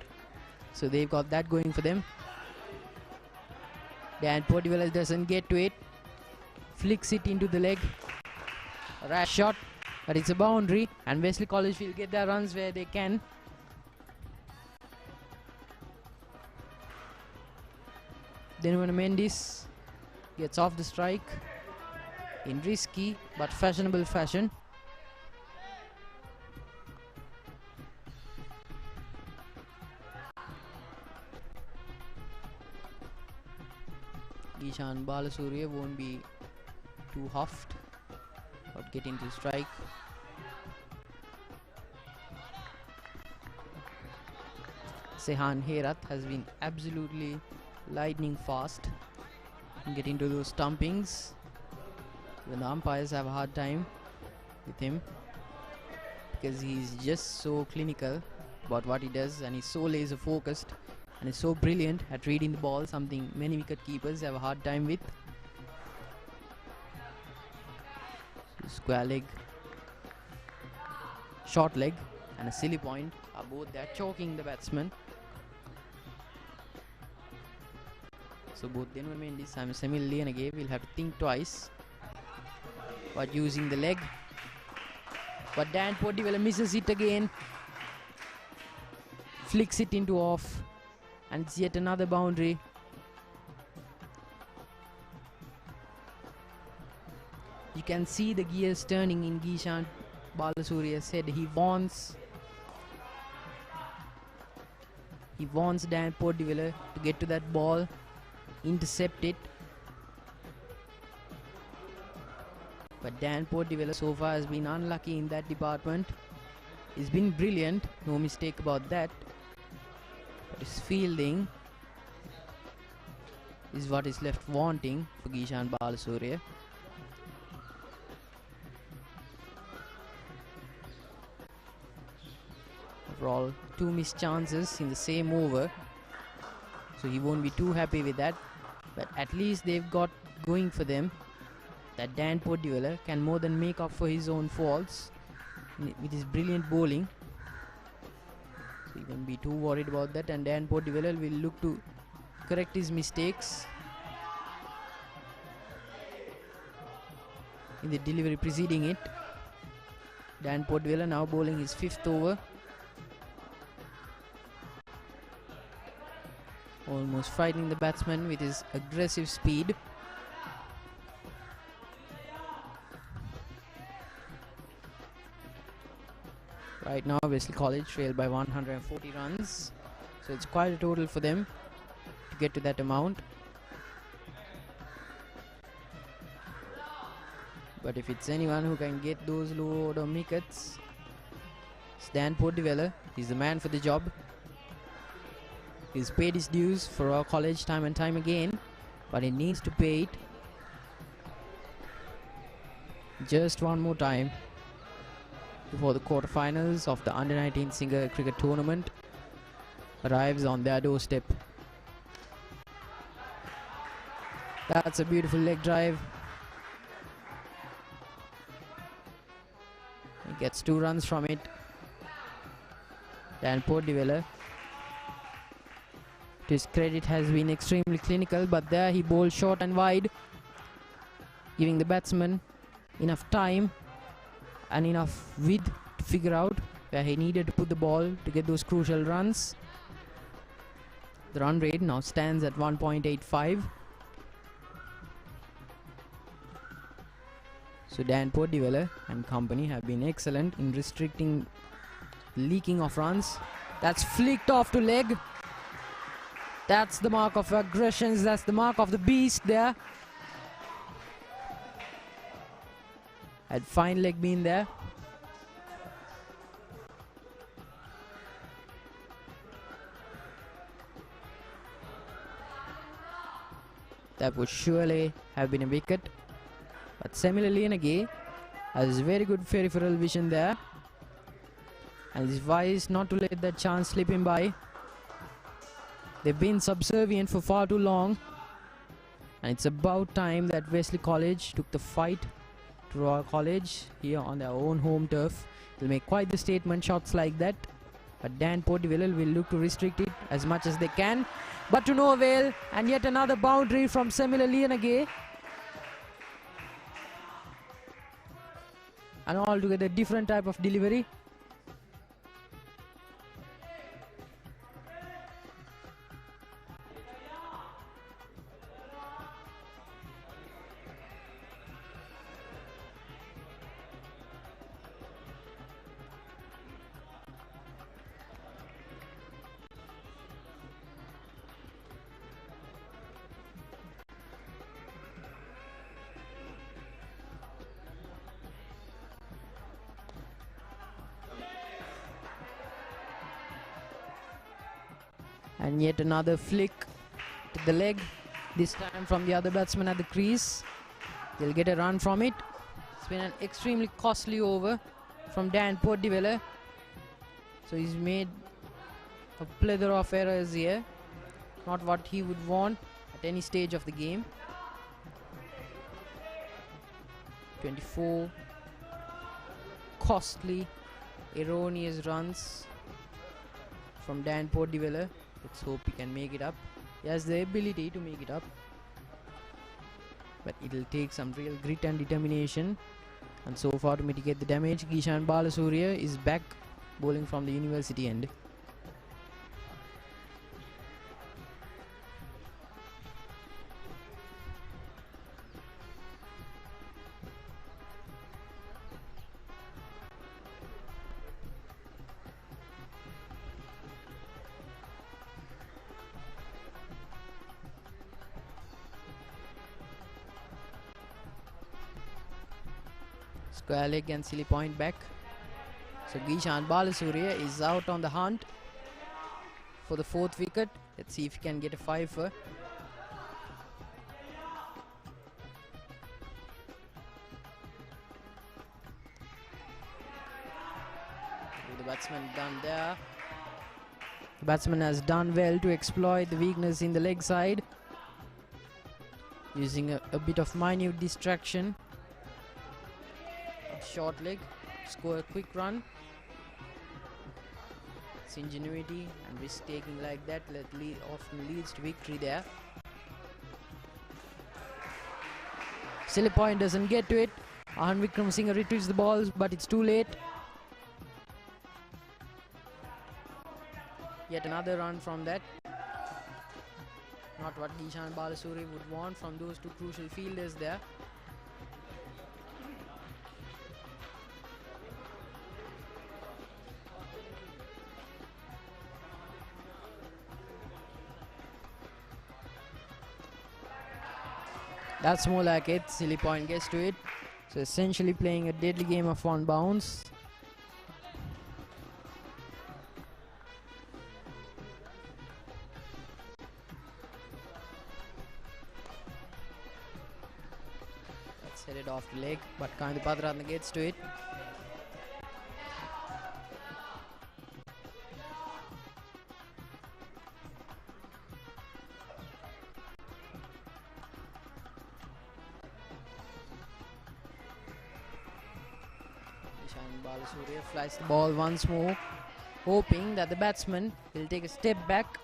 So they've got that going for them. Dan Portivelas doesn't get to it, flicks it into the leg. A rash shot, but it's a boundary, and Wesley College will get their runs where they can. Dinwin Mendes gets off the strike in risky but fashionable fashion. Ishan Balasuriya won't be too huffed or get into strike. Sehan Herath has been absolutely lightning fast and get into those stumpings. Even the umpires have a hard time with him, because he's just so clinical about what he does, and he's so laser focused and is so brilliant at reading the ball, something many wicket keepers have a hard time with. Square leg, short leg and a silly point are both there choking the batsman. So both Dinwin Mendes and Samil Lianage will have to think twice about using the leg. But Dan Portivelas misses it again, flicks it into off, and it's yet another boundary. You can see the gears turning in Ishan Balasuriya's head. He wants Dan Portivelas to get to that ball, intercept it. But Dan Portivelas so far has been unlucky in that department. He's been brilliant, no mistake about that. But his fielding is what is left wanting for Ishan Balasuriya. Overall, 2 missed chances in the same over, so he won't be too happy with that. But at least they've got going for them that Dan Portivelas can more than make up for his own faults with his brilliant bowling. So he won't be too worried about that, and Dan Portivelas will look to correct his mistakes. in the delivery preceding it. Dan Podvilla now bowling his 5th over. Almost frightening the batsman with his aggressive speed. Right now Wesley College trailed by 140 runs. So it's quite a total for them to get to that amount. But if it's anyone who can get those low order wickets, it's Dan Podvilla. He's the man for the job. He's paid his dues for our college time and time again, but he needs to pay it just one more time before the quarterfinals of the Under-19 Singer Cricket Tournament arrives on their doorstep. That's a beautiful leg drive. He gets 2 runs from it. Dan Podvilla, to his credit, has been extremely clinical, but there he bowled short and wide, giving the batsman enough time and enough width to figure out where he needed to put the ball to get those crucial runs. The run rate now stands at 1.85. So Dan Podvilla and company have been excellent in restricting leaking of runs. That's flicked off to leg. That's the mark of aggressions. That's the mark of the beast there. Had fine leg been there. That would surely have been a wicket. But similarly, Liyanage has very good peripheral vision there, and is wise not to let that chance slip him by. They've been subservient for far too long, and it's about time that Wesley College took the fight to Royal College here on their own home turf. They'll make quite the statement shots like that, but Dan Podvilla will look to restrict it as much as they can, but to no avail. And yet another boundary from Semila Liyanage. An altogether different type of delivery. And yet another flick to the leg, this time from the other batsman at the crease. They'll get a run from it. It's been an extremely costly over from Dan Podvilla. So he's made a plethora of errors here. Not what he would want at any stage of the game. 24 costly, erroneous runs from Dan Podvilla. Let's hope he can make it up. He has the ability to make it up, but it'll take some real grit and determination. And so far, to mitigate the damage, Gishan Balasuriya is back bowling from the university end. Square leg and silly point back. So Gishan Balasuriya is out on the hunt for the 4th wicket. Let's see if he can get a 5-for. The batsman done there. The batsman has done well to exploit the weakness in the leg side, using a bit of minute distraction. Short leg, score a quick run. It's ingenuity and risk taking like that often leads to victory there. Silly point doesn't get to it. Aavin Abeydeera retrieves the balls, but it's too late. Yet another run from that. Not what Dishan Balasuri would want from those two crucial fielders there. That's more like it. Silly point gets to it. So essentially playing a deadly game of one bounce. Let's hit it off the leg, but Katipearachchi Ratna gets to it. Balasuri flies the ball once more, hoping that the batsman will take a step back.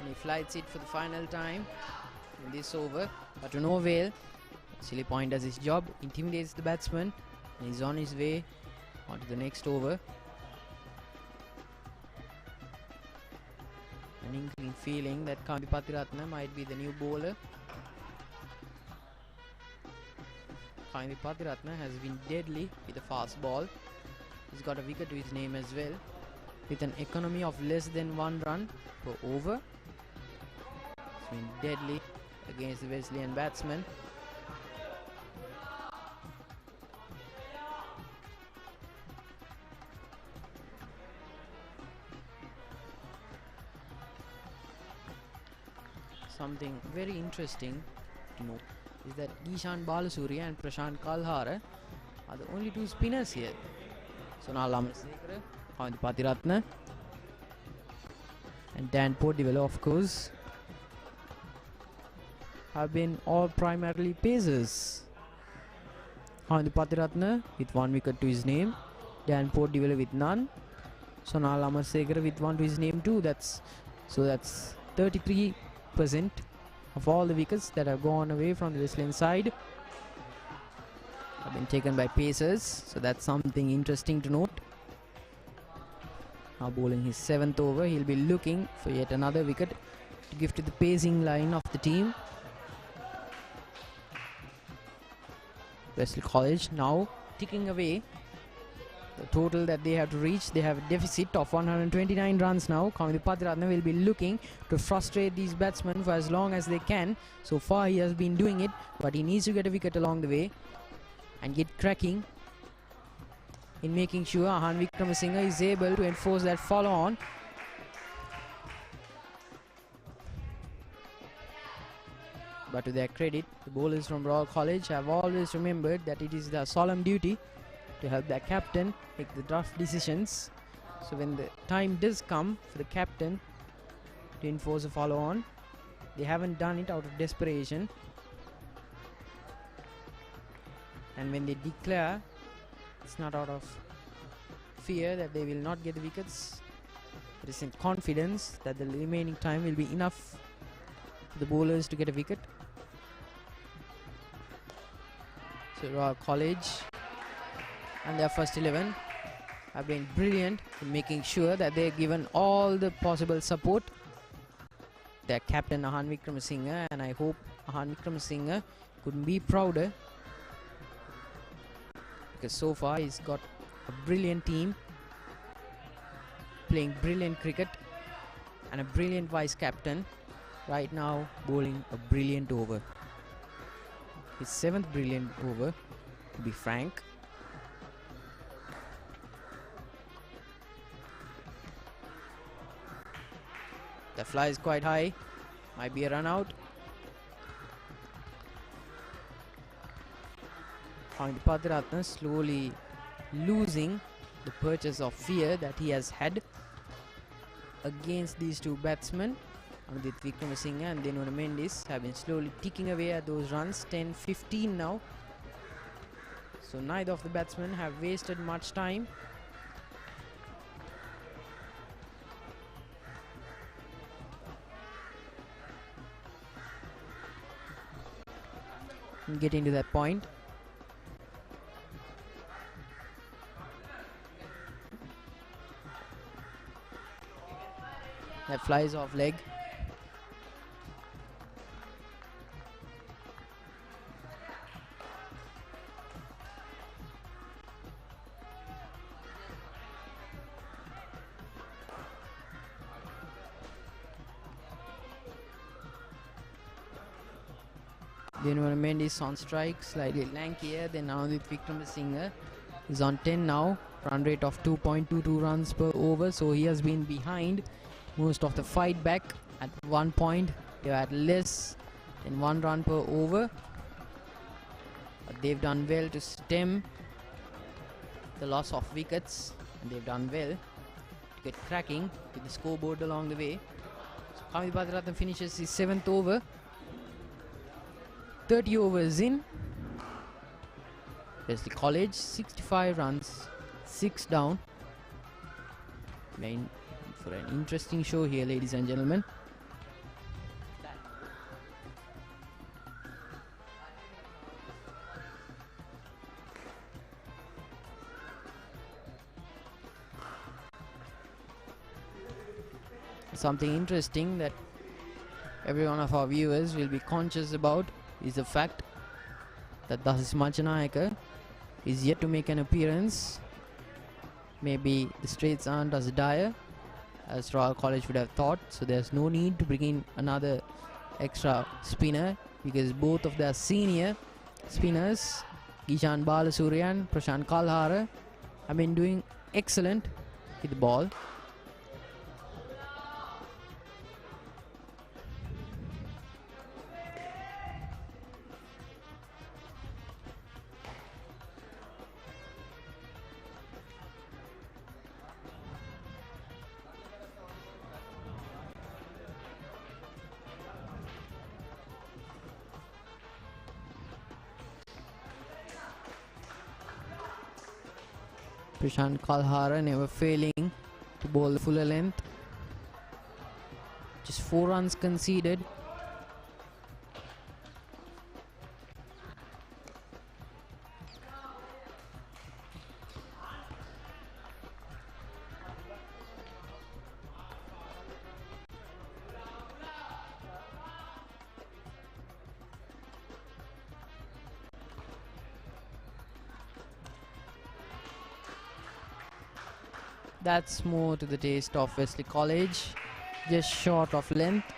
And he flights it for the final time in this over, but to no avail. Silly point does his job, intimidates the batsman, and he's on his way on to the next over. An inkling feeling that Katipearachchi Ratna might be the new bowler. Katipearachchi Ratna has been deadly with a fast ball. He's got a wicket to his name as well, with an economy of less than 1 run per over. He's been deadly against the Wesleyan batsmen. Something very interesting to note is that Dishan Balasuri and Prashant Kalhara are the only 2 spinners here. So now Ammar Riyaz, Katipearachchi Ratna, and Dan Portdivella, of course, have been all primarily pacers. Katipearachchi Ratna with 1 wicket to his name, Dan Portdivella with none. So now Ammar Riyaz with 1 to his name too. That's 33% of all the wickets that have gone away from the Wesleyan side have been taken by pacers, so that's something interesting to note. Now bowling his 7th over, he'll be looking for yet another wicket to give to the pacing line of the team. Wesley College now ticking away the total that they have to reach. They have a deficit of 129 runs now. Katipearachchi Ratna will be looking to frustrate these batsmen for as long as they can. So far he has been doing it, but he needs to get a wicket along the way and get cracking in making sure Aavin Abeydeera is able to enforce that follow on. But to their credit, the bowlers from Royal College have always remembered that it is their solemn duty to help their captain make the tough decisions. So when the time does come for the captain to enforce a follow on, they haven't done it out of desperation, and when they declare, it's not out of fear that they will not get the wickets. It is in confidence that the remaining time will be enough for the bowlers to get a wicket. So Royal College and their first 11 have been brilliant in making sure that they're given all the possible support. Their captain Aavin Abeydeera, and I hope Aavin Abeydeera couldn't be prouder, because so far he's got a brilliant team playing brilliant cricket and a brilliant vice captain right now bowling a brilliant over. His 7th brilliant over, to be frank. The fly is quite high, might be a run out. Katipearachchi Ratna slowly losing the purchase of fear that he has had against these 2 batsmen. Ananda and then Mendes have been slowly ticking away at those runs, 10-15 now. So neither of the batsmen have wasted much time. getting to that point. That flies off leg. Then Mendy is on strike, slightly lankier than Ananda Wickramasinghe. He's on 10 now, run rate of 2.22 runs per over, so he has been behind most of the fight back. At one point they had less than 1 run per over, but they've done well to stem the loss of wickets, and they've done well to get cracking with the scoreboard along the way. So Kamini Patirathne finishes his 7th over. 30 overs in. Wesley College 65 runs, 6 down. Main for an interesting show here, ladies and gentlemen. Something interesting that every one of our viewers will be conscious about is the fact that Dasis Machanayaka is yet to make an appearance. Maybe the straits aren't as dire as Royal College would have thought, so there's no need to bring in another extra spinner, because both of their senior spinners, Gishan Balasurya and Prashant Kalhara, have been doing excellent with the ball. Prashant Kalhara never failing to bowl the fuller length. Just 4 runs conceded. That's more to the taste of Wesley College, just short of length.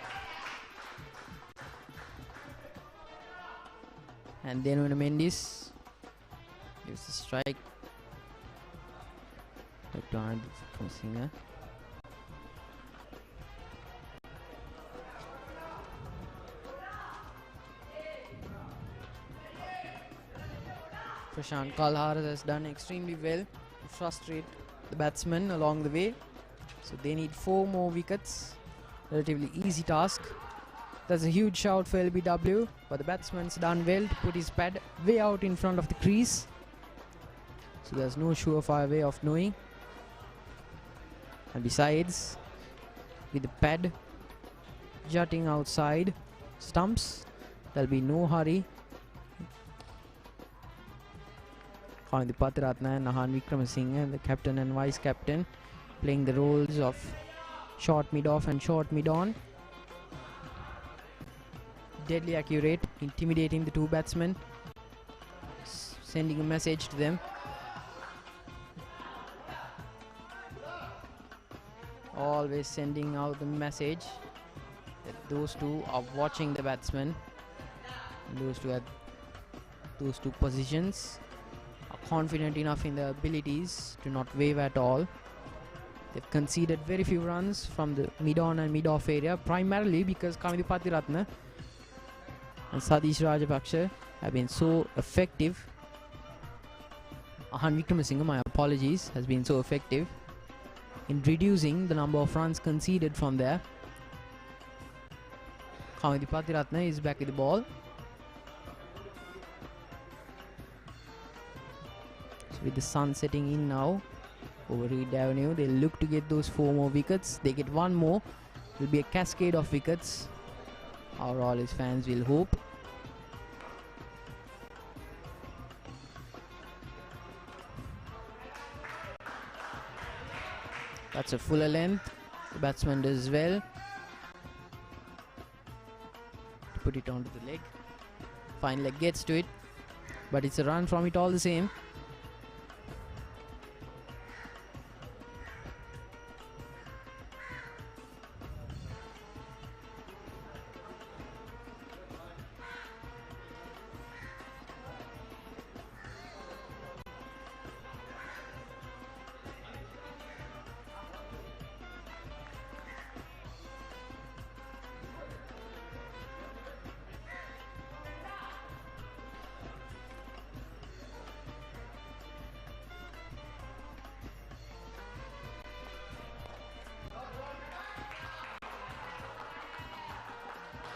And then when Mendes gives the strike to Ananda Wickramasinghe. Prashant Kalhara has done extremely well to frustrate the batsmen along the way, so they need 4 more wickets. Relatively easy task. That's a huge shout for LBW, but the batsman's done well to put his pad way out in front of the crease, so there's no surefire way of knowing. And besides, with the pad jutting outside stumps, there'll be no hurry. Kamini Patirathne and Aavin Wickramasinghe, the captain and vice captain, playing the roles of short mid-off and short mid-on. Deadly accurate, intimidating the 2 batsmen, sending a message to them. Always sending out the message that those 2 are watching the batsmen. And those 2 at those 2 positions are confident enough in their abilities to not waver at all. They've conceded very few runs from the mid-on and mid-off area, primarily because Kamini Patirathne and Sadish Rajapaksa have been so effective. Aavin Wickramasinghe, my apologies, has been so effective in reducing the number of runs conceded from there. Kamini Patirathne is back with the ball. So with the sun setting in now over Reed Avenue, they'll look to get those 4 more wickets. They get 1 more, it will be a cascade of wickets. Our Royals fans will hope. That's a fuller length. The batsman does well to put it onto the leg. Fine leg gets to it, but it's a run from it all the same.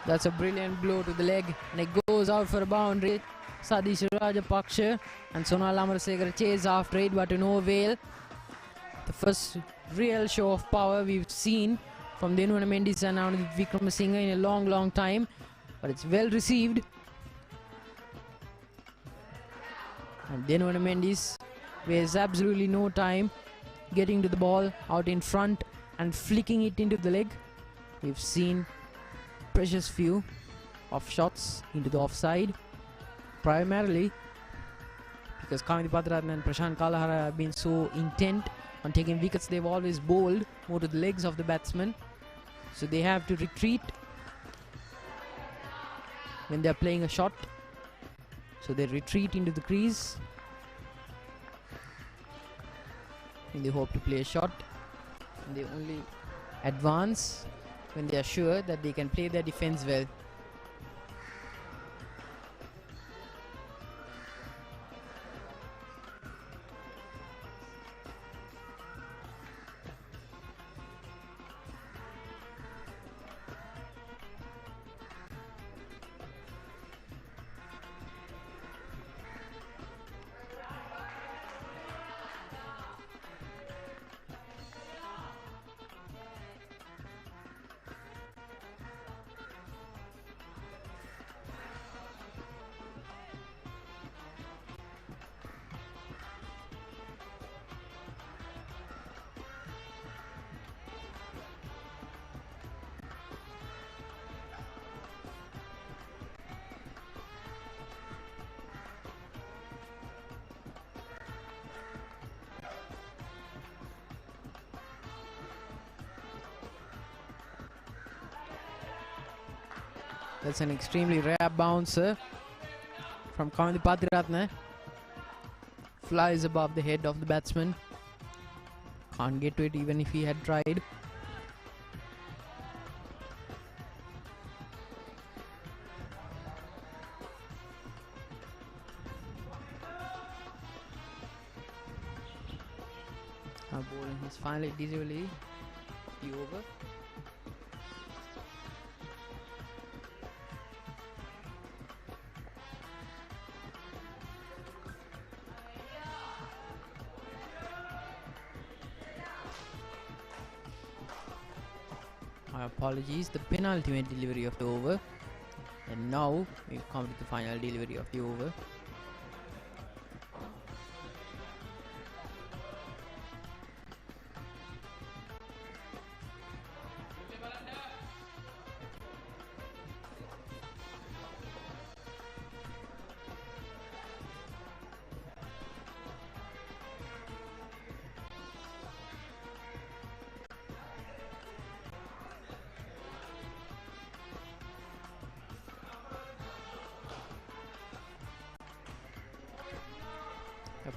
That's a brilliant blow to the leg, and it goes out for a boundary. Sadish Rajapaksha and Sonal Amarasekara chase after it, but to no avail. The first real show of power we've seen from Denwana Mendes and Ananda Vikramasinghe in a long time, but it's well received. And Denwana Mendes wastes absolutely no time getting to the ball out in front and flicking it into the leg. We've seen precious few of shots into the offside, primarily because Kamini Padraratne and Prashant Kalahara have been so intent on taking wickets. They've always bowled more to the legs of the batsman, so they have to retreat when they're playing a shot. So they retreat into the crease and they hope to play a shot, and they only advance when they are sure that they can play their defense well. That's an extremely rare bouncer from Kamini Padraratne. Flies above the head of the batsman. Can't get to it even if he had tried. Our bowling is finally deservedly the over. My apologies, the penultimate delivery of the over, and now we've come to the final delivery of the over.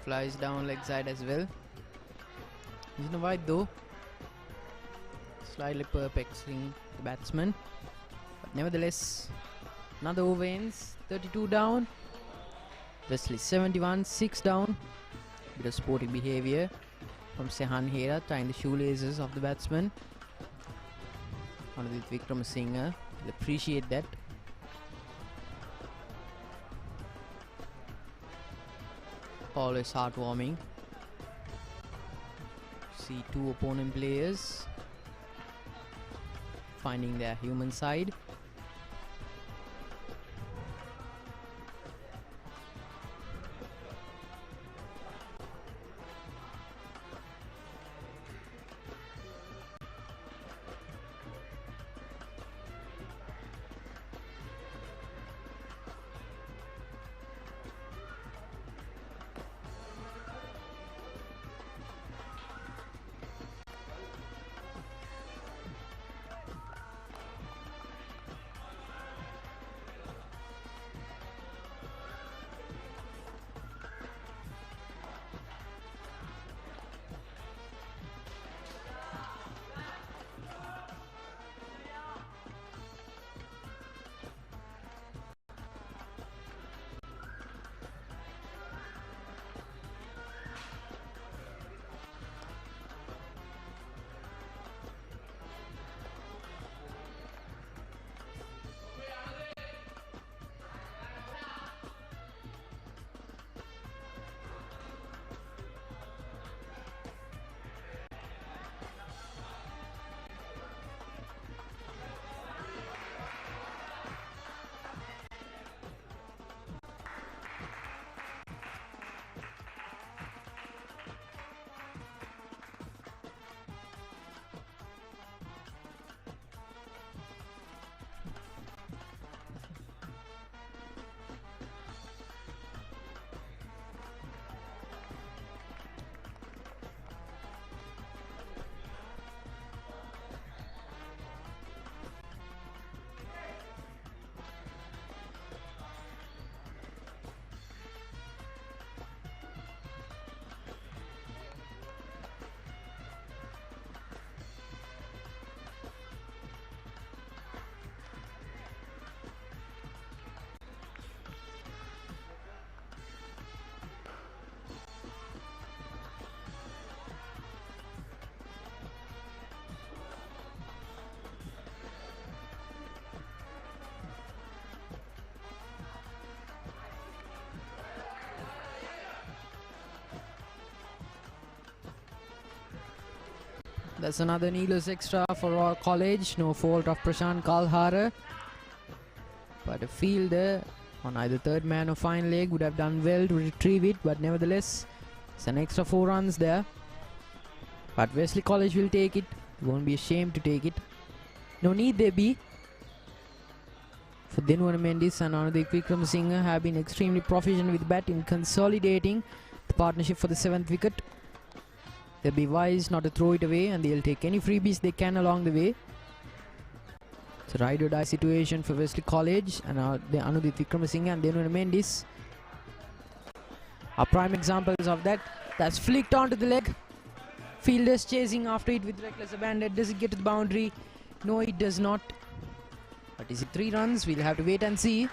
Flies down leg side as well. He's in a wide though, slightly perplexing the batsman, but nevertheless another over ends. 32 down. Wesley 71, 6 down. Bit of sporting behaviour from Sehan Hera, tying the shoelaces of the batsman. Ananda Vikramasinghe will appreciate that. Always heartwarming. See two opponent players finding their human side. That's another needless extra for our college. No fault of Prashant Kalhara. But a fielder on either third man or fine leg would have done well to retrieve it. But nevertheless, it's an extra 4 runs there. But Wesley College will take it. Won't be ashamed to take it. No need there be. For Denwar Mendes and Ananda Wickramasinghe have been extremely proficient with bat in consolidating the partnership for the 7th wicket. They'll be wise not to throw it away, and they'll take any freebies they can along the way. It's a ride or die situation for Wesley College, and Ananda Wickramasinghe and Denwar Mendes are prime examples of that. That's flicked onto the leg. Fielders chasing after it with reckless abandon. Does it get to the boundary? No, it does not. But is it 3 runs? We'll have to wait and see.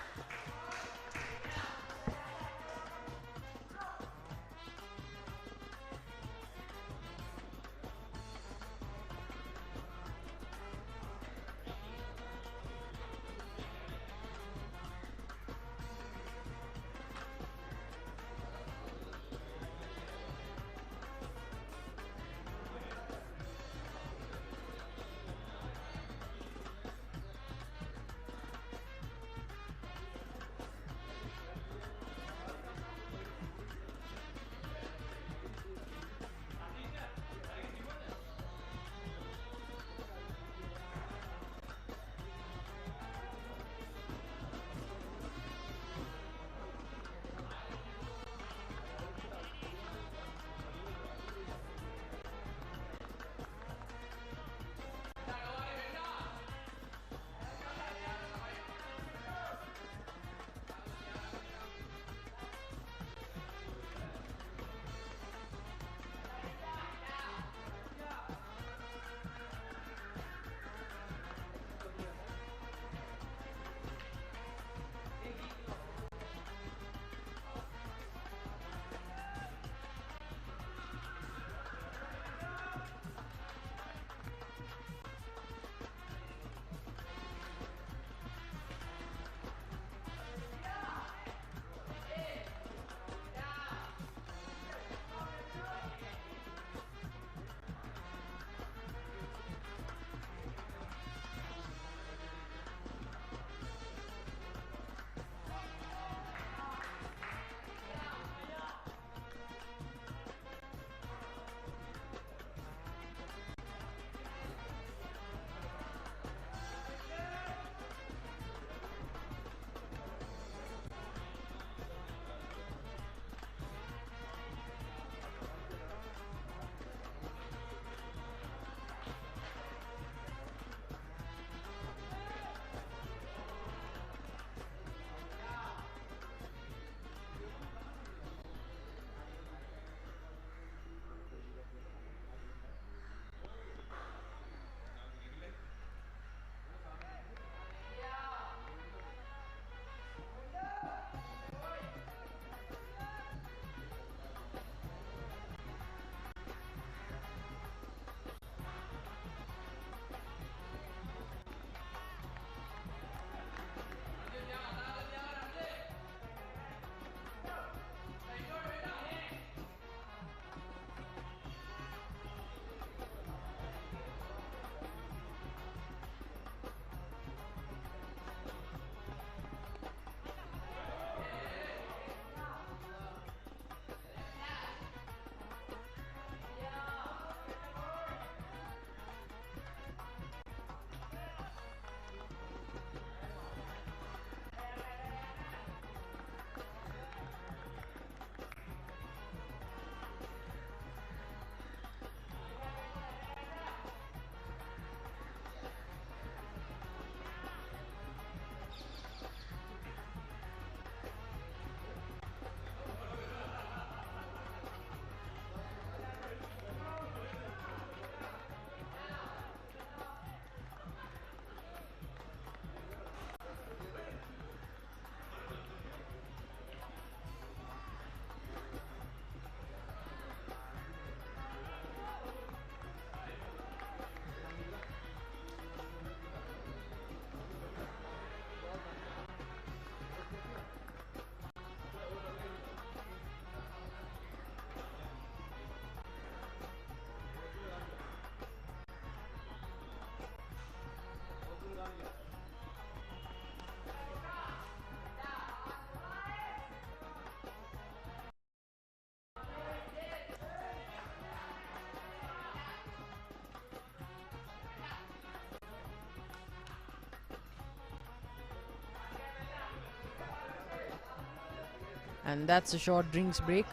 And that's a short drinks break.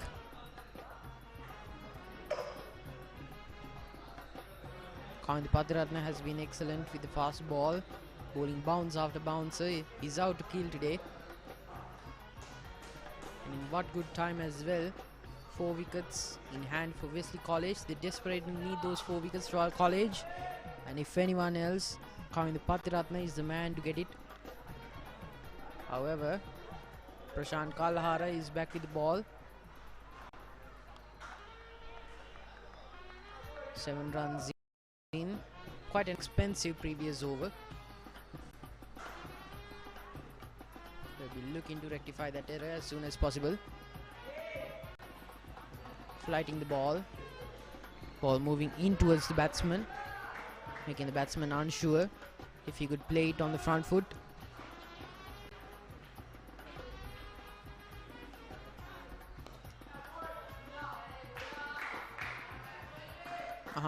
Aavin Katipearachchi has been excellent with the fast ball, bowling bounce after bouncer. He's out to kill today. And in what good time as well. 4 wickets in hand for Wesley College. They desperately need those 4 wickets for our college. And if anyone else, Aavin Katipearachchi is the man to get it. However, Prashant Kalhara is back with the ball. 7 runs in. Quite an expensive previous over. They'll be looking to rectify that error as soon as possible. Flighting the ball. Ball moving in towards the batsman, making the batsman unsure if he could play it on the front foot.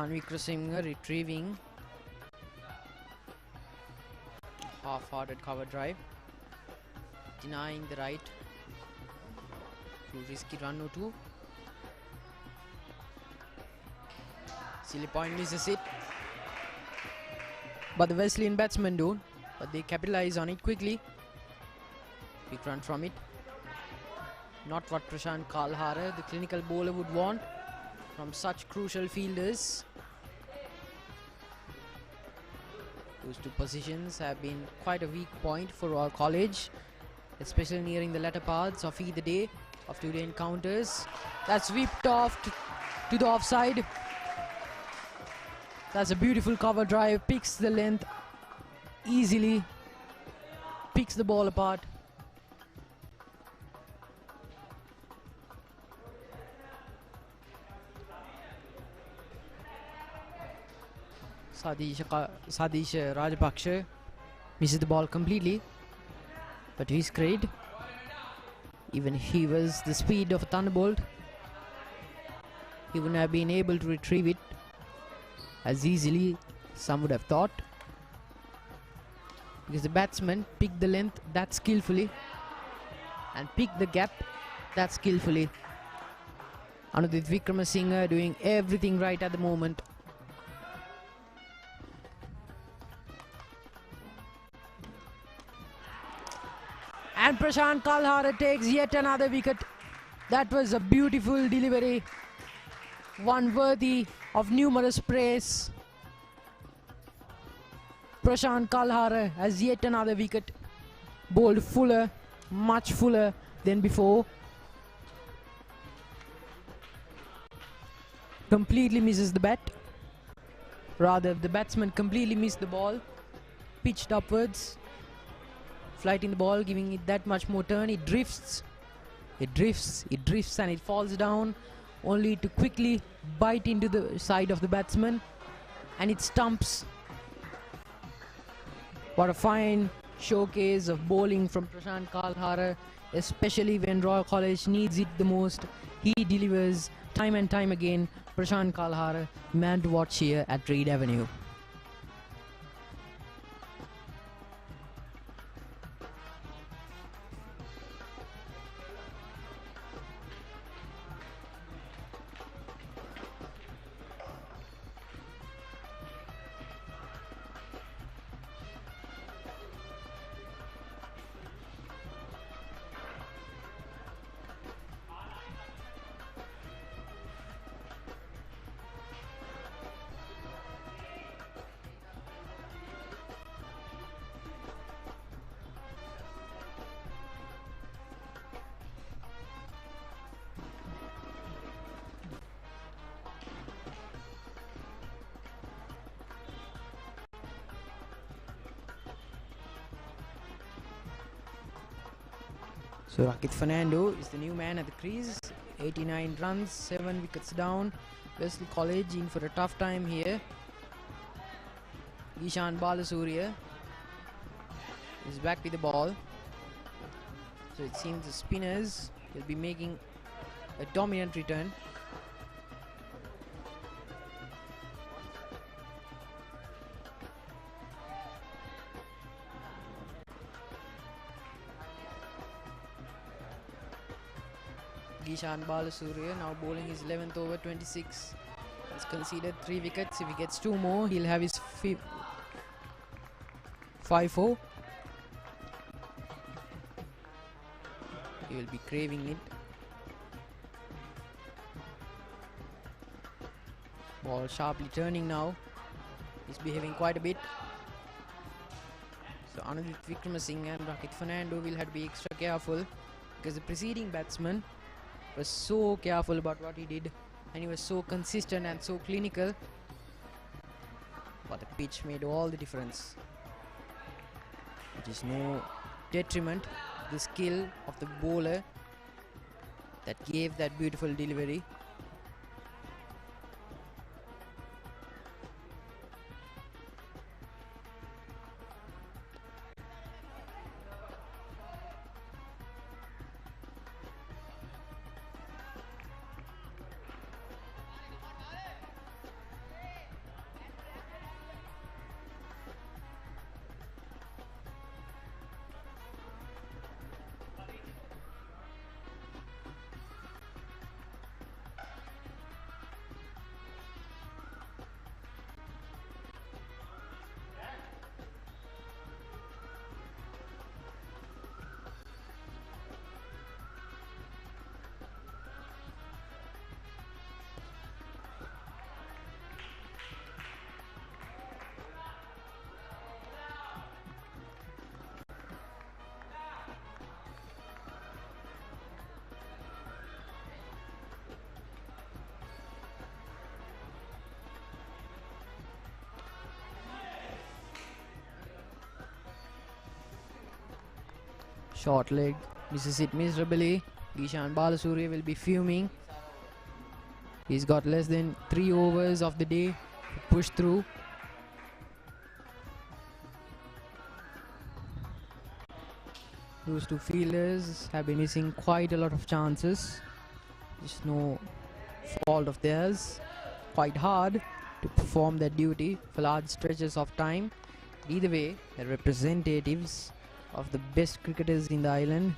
Vikrasimha retrieving half-hearted cover drive, denying the right to risky run or two. Silly point, misses it, but the Wesleyan batsmen don't, but they capitalize on it quickly. Big run from it. Not what Prashant Kalhara, the clinical bowler, would want from such crucial fielders. Those 2 positions have been quite a weak point for our college, especially nearing the latter parts of either day of 2-day encounters. That's whipped off to the offside. That's a beautiful cover drive, picks the length easily, picks the ball apart. Sadish Rajapaksa misses the ball completely, but to his credit, even if he was the speed of a thunderbolt, he wouldn't have been able to retrieve it as easily some would have thought, because the batsman picked the length that skillfully and picked the gap that skillfully. Ananda Vikramasinghe doing everything right at the moment. And Prashant Kalhara takes yet another wicket. That was a beautiful delivery, one worthy of numerous praise. Prashant Kalhara has yet another wicket, bowled fuller, much fuller than before. Completely misses the bat. Rather, the batsman completely missed the ball, pitched upwards, flighting the ball, giving it that much more turn. It drifts, and it falls down, only to quickly bite into the side of the batsman, and it stumps. What a fine showcase of bowling from Prashant Kalhara, especially when Royal College needs it the most. He delivers time and time again. Prashant Kalhara, man to watch here at Reed Avenue. So Rakit Fernando is the new man at the crease. 89 runs, 7 wickets down. Wesley College in for a tough time here. Ishan Balasuriya is back with the ball. So it seems the spinners will be making a dominant return. Gishan Balasuriya now bowling his 11th over, 26. Has conceded 3 wickets. If he gets 2 more, he'll have his 5-4. He will be craving it. Ball sharply turning now. He's behaving quite a bit. So Ananda Vikramasinghe and Rakit Fernando will have to be extra careful, because the preceding batsman was so careful about what he did, and he was so consistent and so clinical. But the pitch made all the difference. It is no detriment to the skill of the bowler that gave that beautiful delivery. Short leg misses it miserably. Gishan Balasuriya will be fuming. He's got less than 3 overs of the day to push through. Those 2 fielders have been missing quite a lot of chances. Just no fault of theirs. Quite hard to perform their duty for large stretches of time. Either way, they're representatives of the best cricketers in the island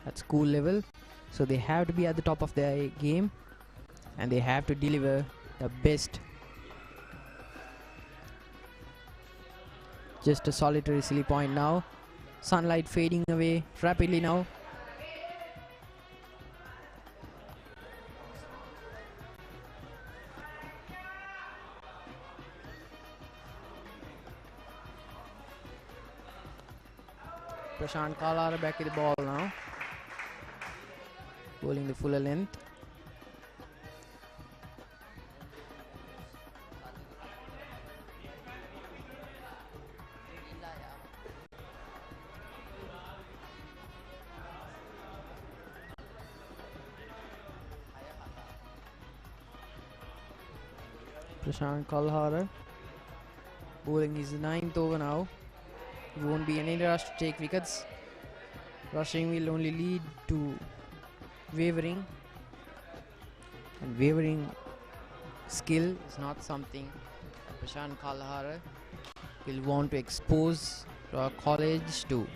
at school level, so they have to be at the top of their game, and they have to deliver the best. Just a solitary silly point now. Sunlight fading away rapidly now. Prashant Kallara back at the ball now, bowling the fuller length. Prashant Kallara bowling his 9th over now. There won't be any rush to take wickets. Rushing will only lead to wavering, and wavering skill is not something Prashant Kallara will want to expose to our college to.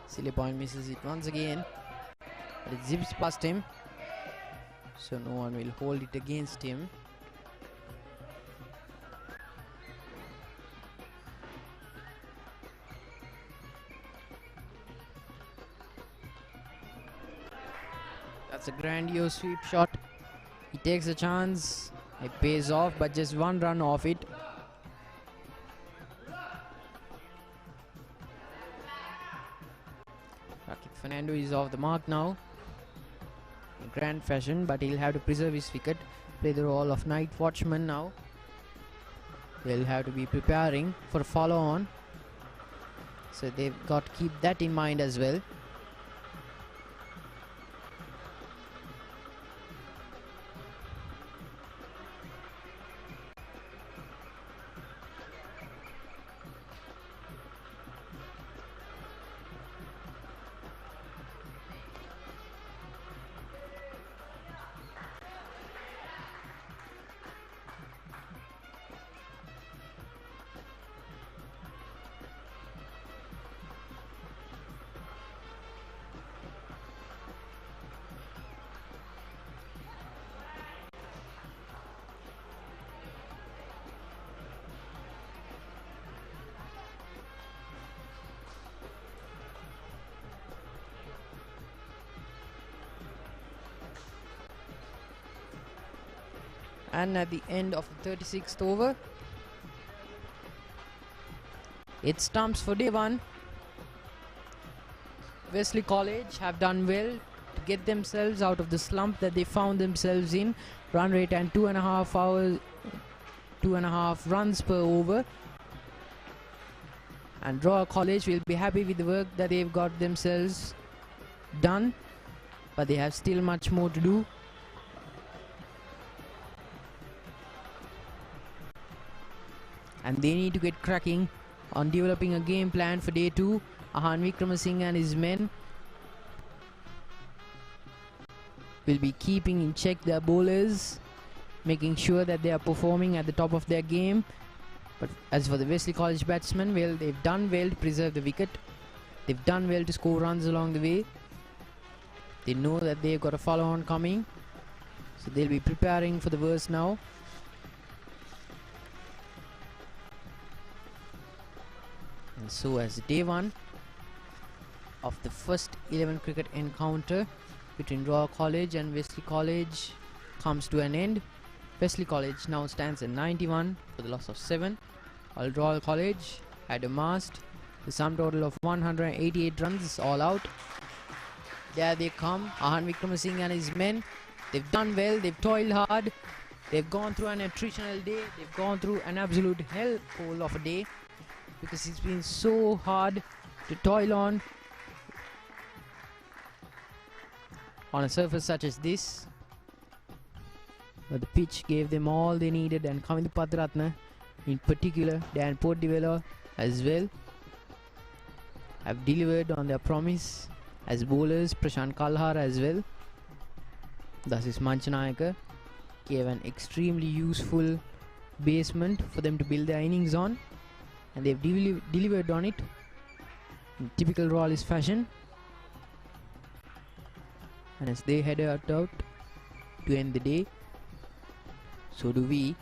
Silly point misses it once again, but it zips past him, so no one will hold it against him. That's a grandiose sweep shot. He takes a chance, it pays off, but just 1 run off it. Fernando is off the mark now in grand fashion, but he'll have to preserve his wicket, play the role of night watchman now. They'll have to be preparing for a follow on, so they've got to keep that in mind as well. And at the end of the 36th over, it stumps for day 1. Wesley College have done well to get themselves out of the slump that they found themselves in. Run rate and 2.5 runs per over. And Royal College will be happy with the work that they've got themselves done, but they have still much more to do. And they need to get cracking on developing a game plan for day 2. Aavin Abeydeera and his men will be keeping in check their bowlers, making sure that they are performing at the top of their game. But as for the Wesley College batsmen, well, they've done well to preserve the wicket. They've done well to score runs along the way. They know that they've got a follow-on coming, so they'll be preparing for the worst now. And so as day 1 of the first 11 cricket encounter between Royal College and Wesley College comes to an end. Wesley College now stands at 91 for the loss of 7, while Royal College had amassed the sum total of 188 runs all out. There they come, Aavin Abeydeera and his men. They've done well, they've toiled hard, they've gone through an attritional day, they've gone through an absolute hellhole of a day, because it's been so hard to toil on a surface such as this. But the pitch gave them all they needed, and Kamindu Padratna in particular, Dan Portdivella as well, have delivered on their promise as bowlers. Prashant Kalhar as well. Thus is Manchanayaka gave an extremely useful basement for them to build their innings on, and they've delivered on it in typical Royalist fashion. And as they head out to end the day, so do we.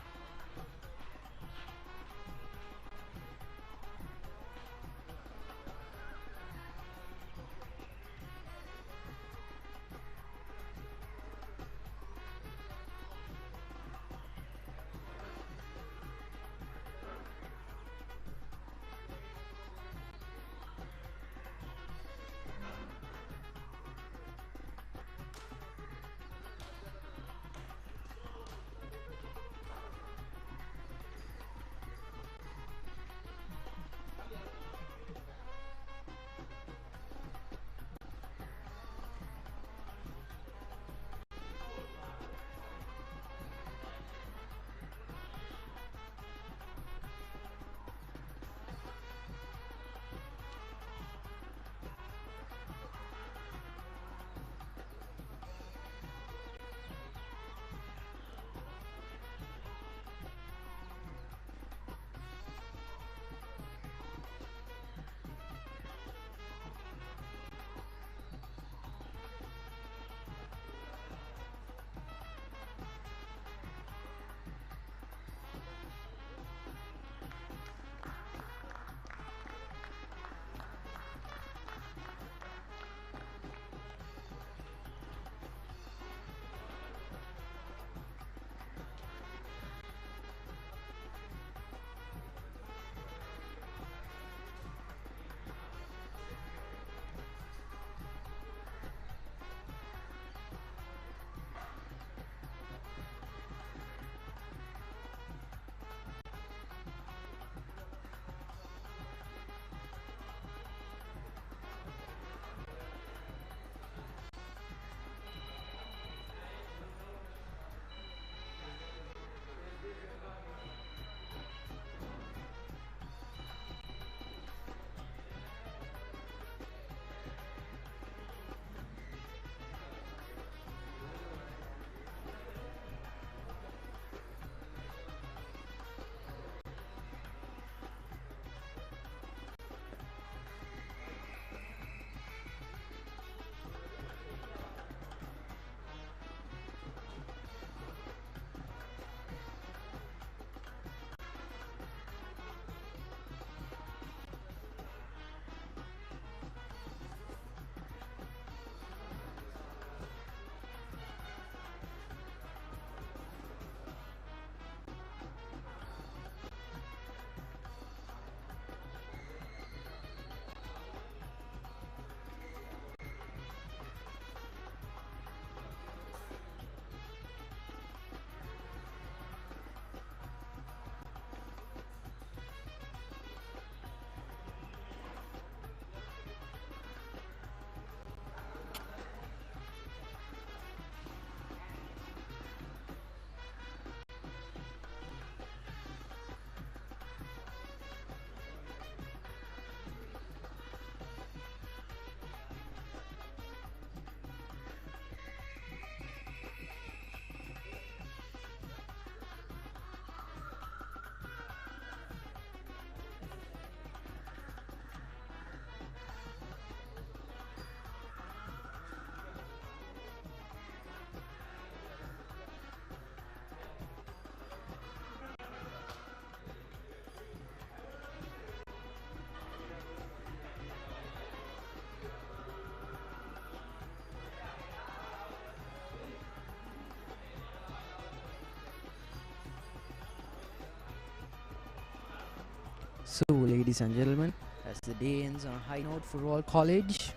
So, ladies and gentlemen, as the day ends on a high note for Royal College,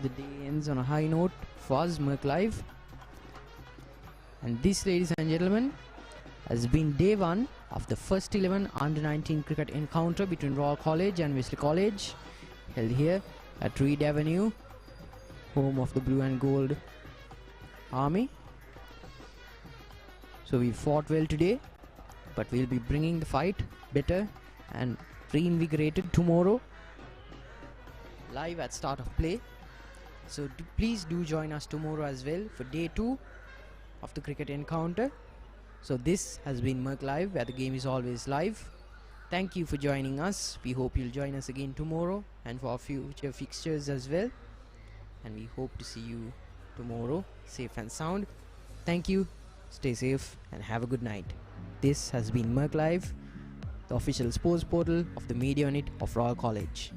the day ends on a high note for us, MURCLIVE. And this, ladies and gentlemen, has been day 1 of the first 11 under-19 cricket encounter between Royal College and Wesley College, held here at Reed Avenue, home of the Blue and Gold Army. So we fought well today, but we'll be bringing the fight better and reinvigorated tomorrow, live at start of play. So please do join us tomorrow as well for day 2 of the cricket encounter. So this has been MURCLIVE, where the game is always live. Thank you for joining us. We hope you'll join us again tomorrow and for our future fixtures as well. And we hope to see you tomorrow, safe and sound. Thank you, stay safe and have a good night. This has been MURCLIVE, the official sports portal of the media unit of Royal College.